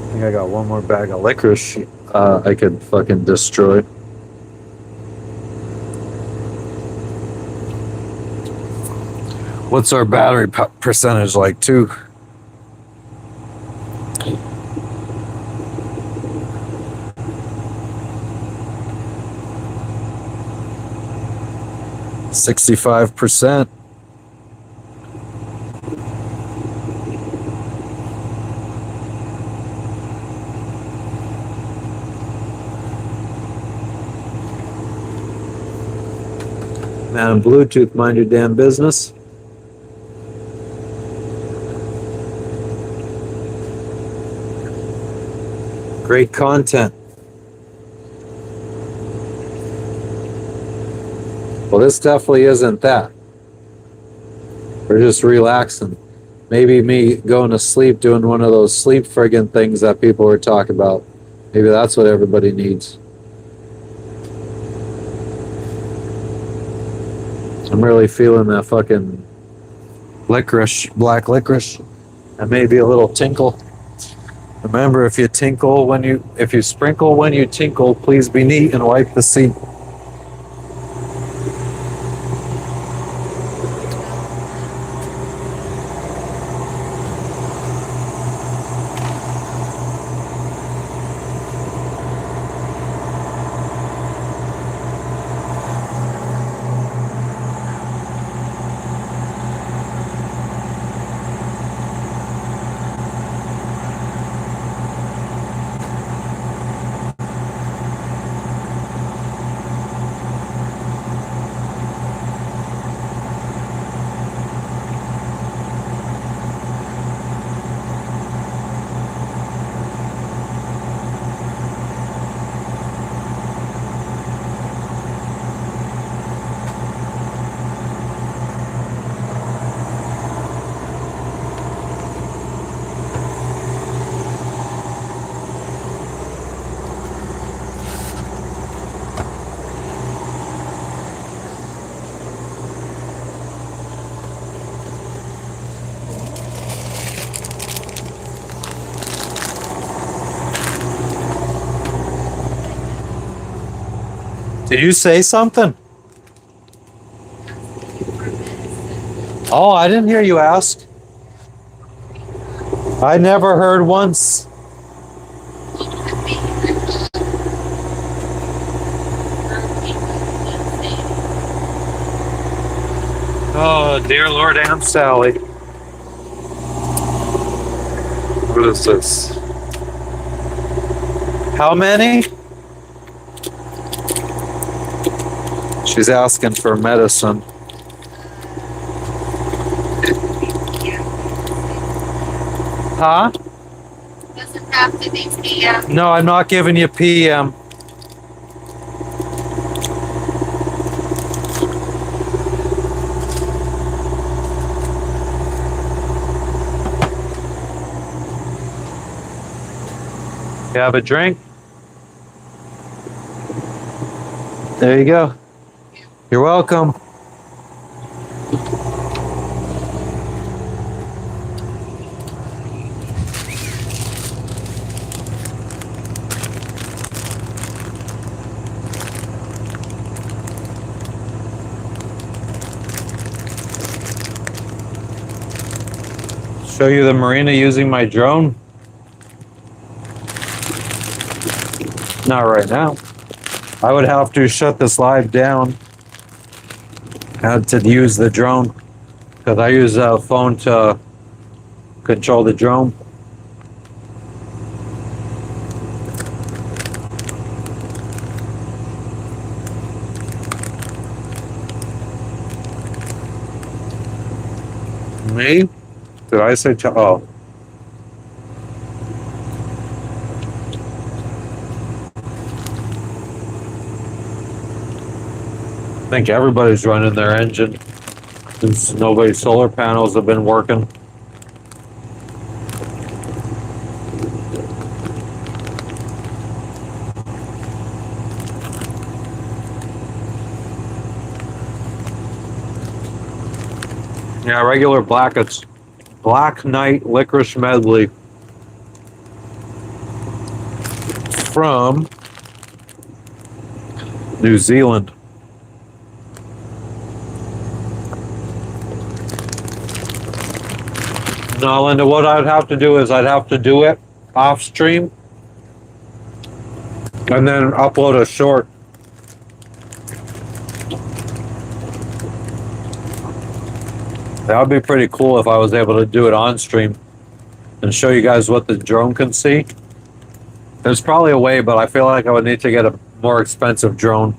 I think I got one more bag of licorice I could fucking destroy. What's our battery percentage like, too? 65%. Man, Bluetooth, mind your damn business. Great content. Well, this definitely isn't that. We're just relaxing. Maybe me going to sleep doing one of those sleep friggin' things that people were talking about. Maybe that's what everybody needs. I'm really feeling that fucking licorice, black licorice, and maybe a little tinkle. Remember, if you sprinkle when you tinkle, please be neat and wipe the seat. Did you say something? Oh, I didn't hear you ask. I never heard once. Oh, dear Lord, Aunt Sally. What is this? How many? She's asking for medicine. Huh? Doesn't have to be PM. No, I'm not giving you PM. You have a drink? There you go. You're welcome. Show you the marina using my drone? Not right now. I would have to shut this live down. I had to use the drone because I use a phone to control the drone. Me? Did I say oh. I think everybody's running their engine since nobody's solar panels have been working. Yeah, regular Black Knight Licorice Medley from New Zealand. No, Linda, what I'd have to do is I'd have to do it off stream and then upload a short. That would be pretty cool if I was able to do it on stream and show you guys what the drone can see. There's probably a way, but I feel like I would need to get a more expensive drone.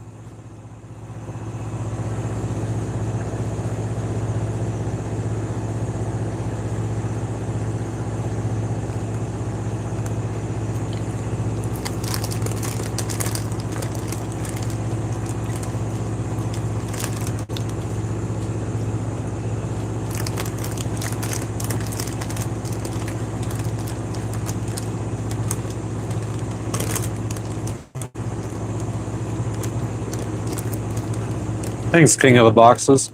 Thanks, King of the Boxes.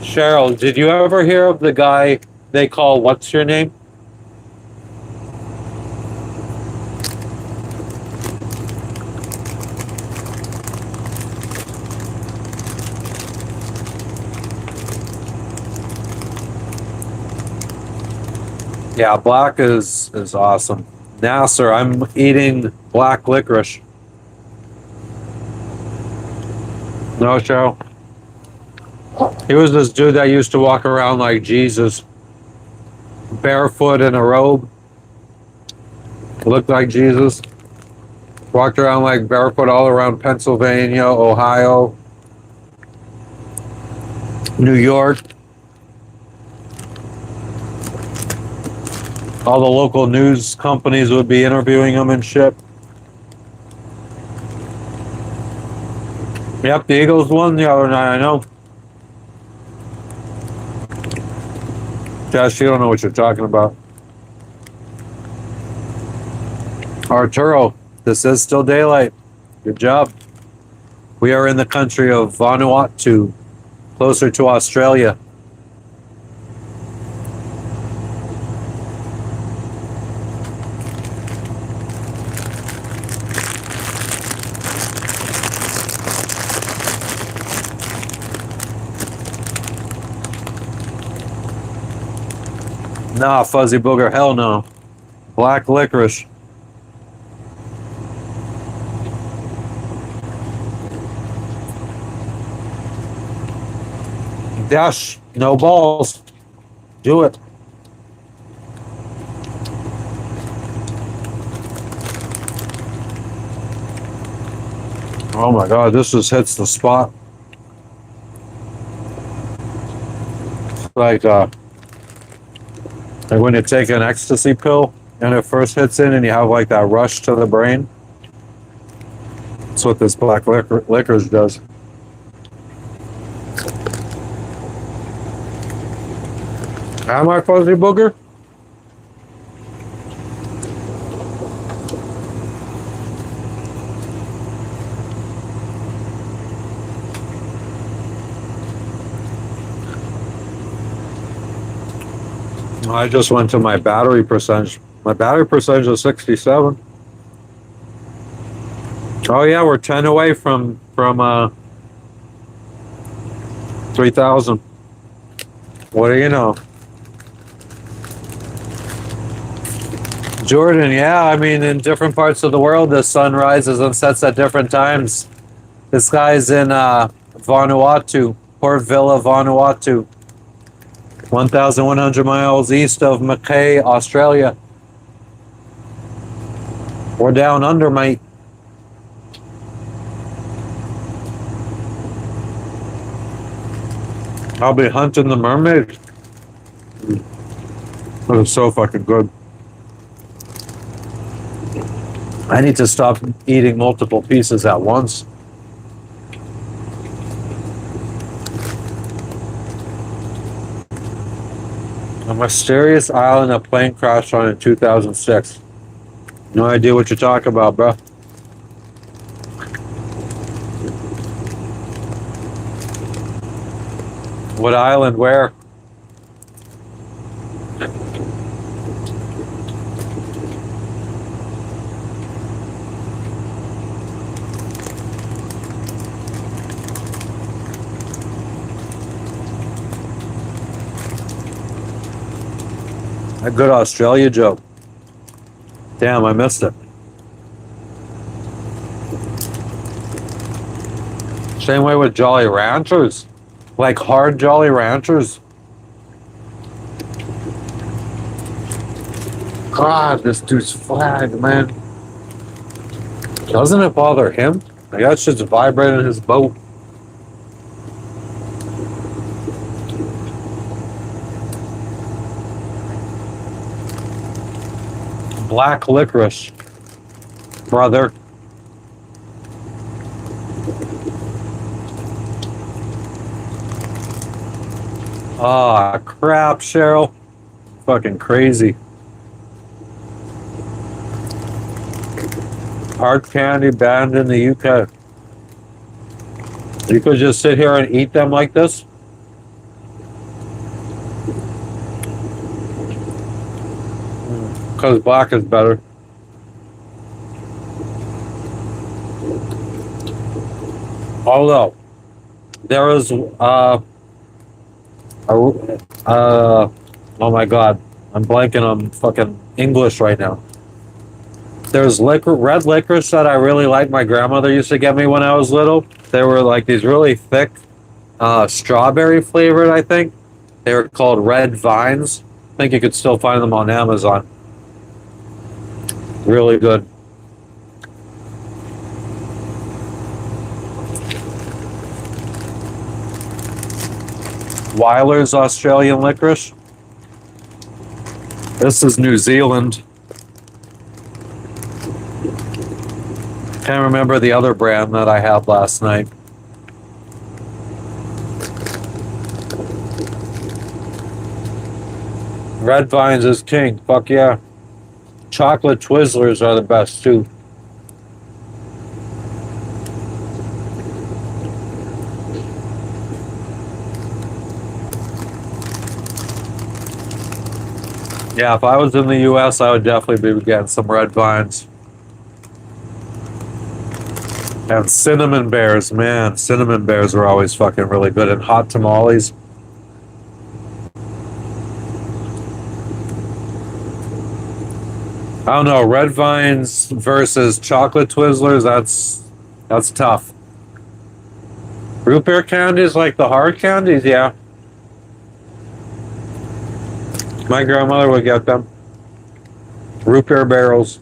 Cheryl, did you ever hear of the guy they call What's Your Name? Yeah, black is awesome. Nasser, I'm eating black licorice. No, Cheryl. He was this dude that used to walk around like Jesus, barefoot in a robe. Looked like Jesus. Walked around like barefoot all around Pennsylvania, Ohio, New York. All the local news companies would be interviewing him and shit. Yep, the Eagles won the other night, I know. Josh, you don't know what you're talking about. Arturo, this is still daylight. Good job. We are in the country of Vanuatu, closer to Australia. Nah, fuzzy booger, hell no. Black licorice. Dash, no balls. Do it. Oh my god, this just hits the spot. Like when you take an ecstasy pill and it first hits in and you have like that rush to the brain. That's what this black licorice does. Am I fuzzy booger? I just went to my battery percentage. My battery percentage is 67. Oh yeah, we're 10 away from 3,000. What do you know? Jordan, yeah, I mean, in different parts of the world, the sun rises and sets at different times. This guy's in Vanuatu, Port Vila, Vanuatu. 1,100 miles east of Mackay, Australia. We're down under, mate. I'll be hunting the mermaid. That is so fucking good. I need to stop eating multiple pieces at once. A mysterious island a plane crashed on in 2006. No idea what you're talking about, bro. What island? Where? A good Australia joke. Damn, I missed it. Same way with Jolly Ranchers. Like hard Jolly Ranchers. God, this dude's flag, man. Doesn't it bother him? I guess it's just vibrating his boat. Black licorice, brother. Ah, crap, Cheryl. Fucking crazy. Hard candy banned in the UK. You could just sit here and eat them like this. Because black is better. Although, there is, oh my God, I'm blanking on fucking English right now. There's red licorice that I really like. My grandmother used to get me when I was little. They were like these really thick, strawberry flavored, I think. They were called Red Vines. I think you could still find them on Amazon. Really good. Weiler's Australian licorice. This is New Zealand. Can't remember the other brand that I had last night. Red Vines is king. Fuck yeah. Chocolate Twizzlers are the best too. Yeah, if I was in the US, I would definitely be getting some Red Vines. And cinnamon bears, man. Cinnamon bears are always fucking really good. And hot tamales. I don't know, Red Vines versus chocolate Twizzlers, that's tough. Root beer candies, like the hard candies, yeah. My grandmother would get them. Root beer barrels.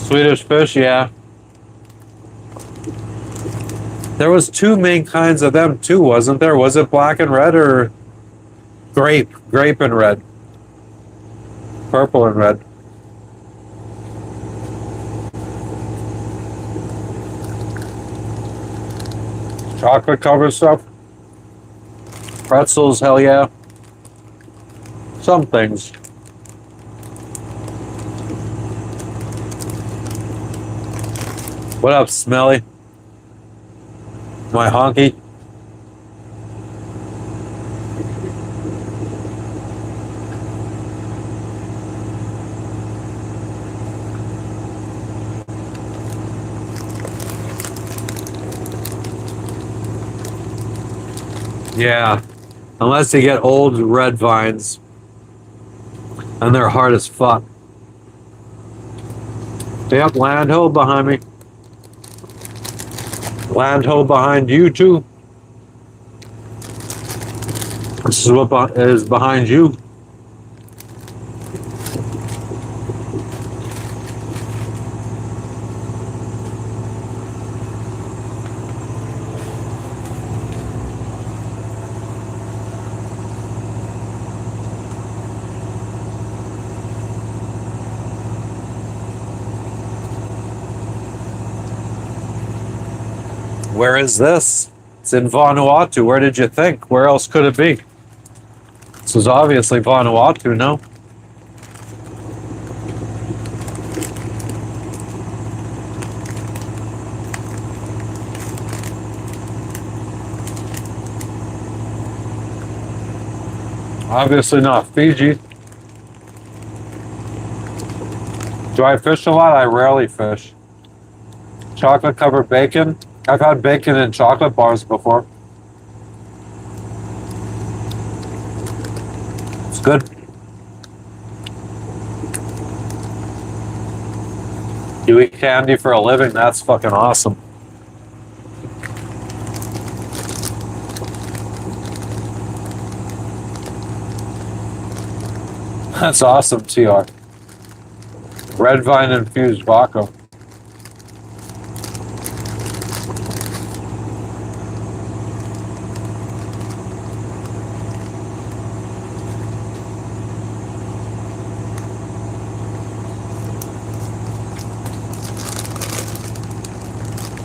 Swedish fish, yeah. There was two main kinds of them too, wasn't there? Was it black and red or grape? Grape and red. Purple and red. Chocolate covered stuff. Pretzels, hell yeah. Some things. What up, Smelly? My honky. Yeah, unless you get old red vines, and they're hard as fuck. Yep, landho behind me. Landho behind you too. This is what is behind you. Where is this? It's in Vanuatu. Where did you think? Where else could it be? This is obviously Vanuatu, no? Obviously not Fiji. Do I fish a lot? I rarely fish. Chocolate covered bacon? I've had bacon in chocolate bars before. It's good. You eat candy for a living? That's fucking awesome. That's awesome, TR. Red vine infused vodka.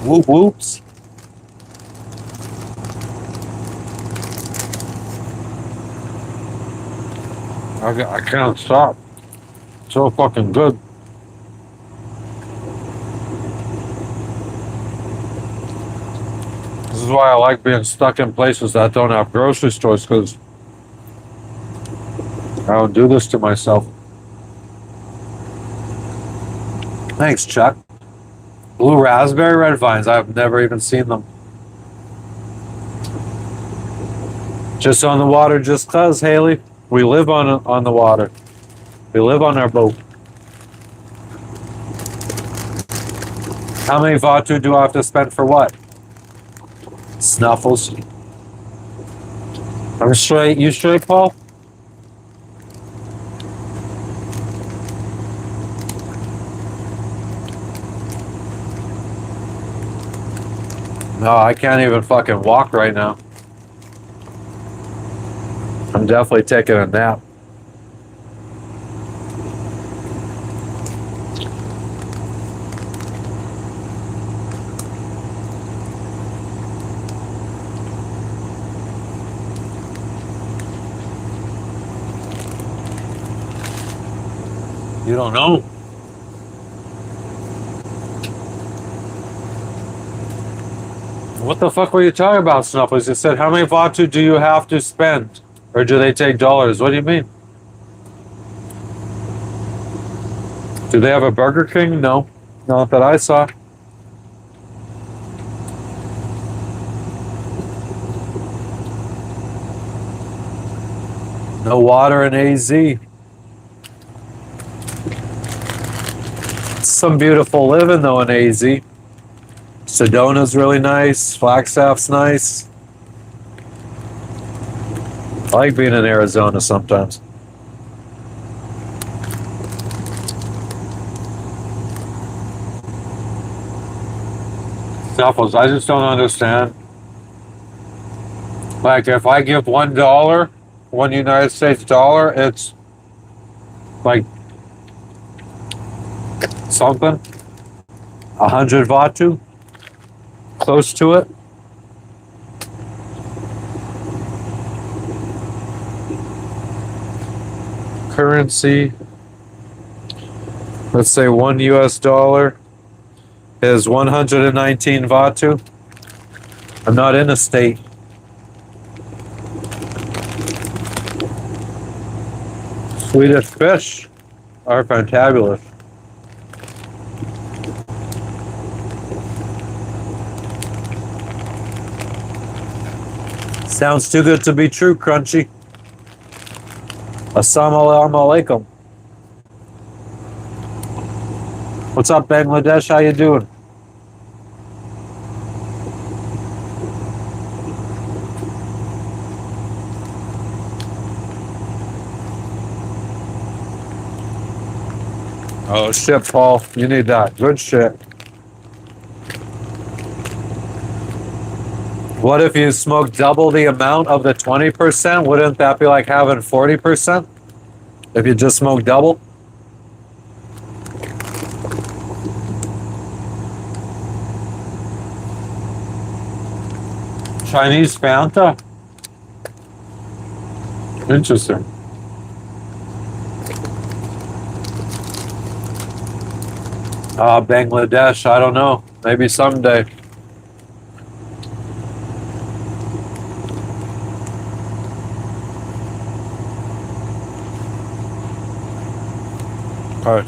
Whoop whoops. I can't stop. So fucking good. This is why I like being stuck in places that don't have grocery stores, because I don't do this to myself. Thanks, Chuck. Blue raspberry red vines. I've never even seen them. Just on the water, just cause, Haley. We live on the water. We live on our boat. How many Vanuatu do I have to spend for what? Snuffles. I'm straight. You straight, Paul? No, I can't even fucking walk right now. I'm definitely taking a nap. You don't know? What the fuck were you talking about, Snuffles? You said, how many Vanuatu do you have to spend? Or do they take dollars? What do you mean? Do they have a Burger King? No. Not that I saw. No water in AZ. Some beautiful living though in AZ. Sedona's really nice. Flagstaff's nice. I like being in Arizona sometimes. Snuffles, I just don't understand. Like if I give $1, one United States dollar, it's like something. 100 Vanuatu. Close to it. Currency. Let's say $1 US is 119 Vanuatu. I'm not in a state. Swedish fish are fantabulous. Sounds too good to be true, Crunchy. Assalamu alaikum. What's up, Bangladesh? How you doing? Oh shit, Paul. You need that. Good shit. What if you smoke double the amount of the 20%? Wouldn't that be like having 40%? If you just smoke double? Chinese Fanta? Interesting. Bangladesh, I don't know. Maybe someday. All right.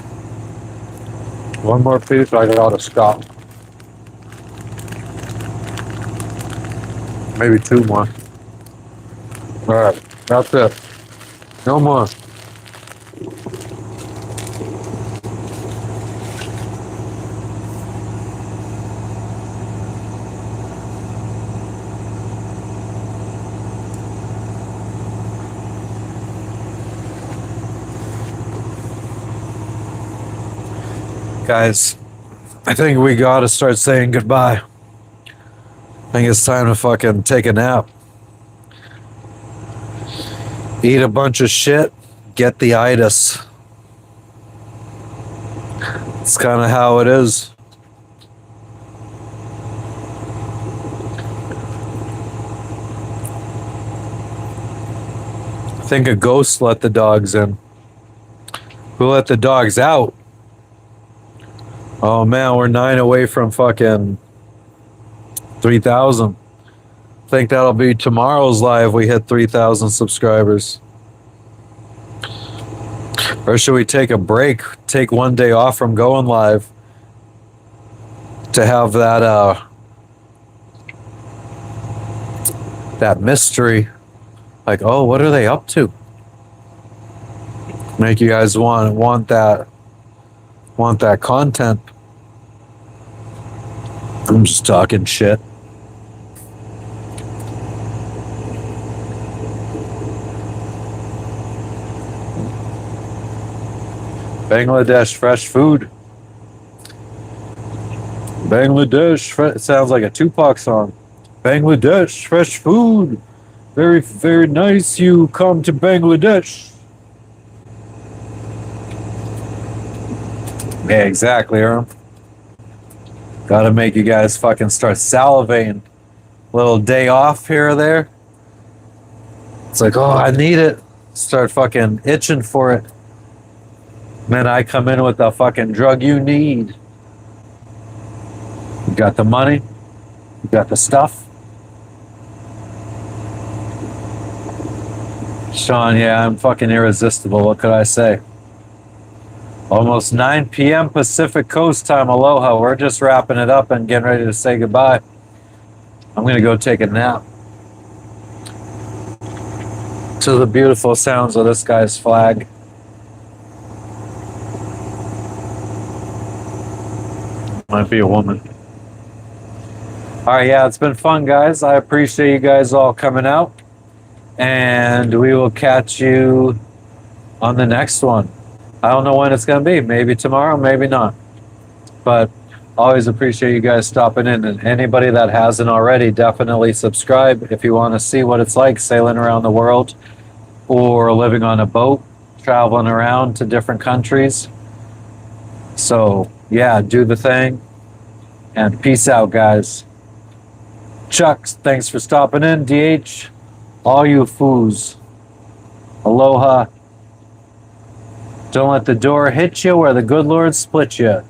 One more piece, I gotta stop. Maybe two more. All right, that's it. No more. Guys, I think we gotta start saying goodbye. I think it's time to fucking take a nap. Eat a bunch of shit, get the itis. It's kind of how it is. I think a ghost let the dogs in. Who let the dogs out? Oh man, we're 9 away from fucking 3,000. I think that'll be tomorrow's live. We hit 3,000 subscribers. Or should we take a break? Take one day off from going live to have that that mystery. Like, oh, what are they up to? Make you guys want that content. I'm just talking shit. Bangladesh fresh food. Bangladesh, it sounds like a Tupac song. Bangladesh fresh food. Very, very nice you come to Bangladesh. Yeah, exactly, Earl. Gotta make you guys fucking start salivating. Little day off here or there. It's like, oh, I need it. Start fucking itching for it. Then I come in with the fucking drug you need. You got the money. You got the stuff. Sean, yeah, I'm fucking irresistible. What could I say? Almost 9 p.m. Pacific Coast time. Aloha. We're just wrapping it up and getting ready to say goodbye. I'm going to go take a nap. To the beautiful sounds of this guy's flag. Might be a woman. All right, yeah, it's been fun, guys. I appreciate you guys all coming out. And we will catch you on the next one. I don't know when it's going to be. Maybe tomorrow, maybe not. But always appreciate you guys stopping in. And anybody that hasn't already, definitely subscribe if you want to see what it's like sailing around the world or living on a boat, traveling around to different countries. So, yeah, do the thing. And peace out, guys. Chuck, thanks for stopping in. DH, all you foos. Aloha. Don't let the door hit you where the good Lord split you.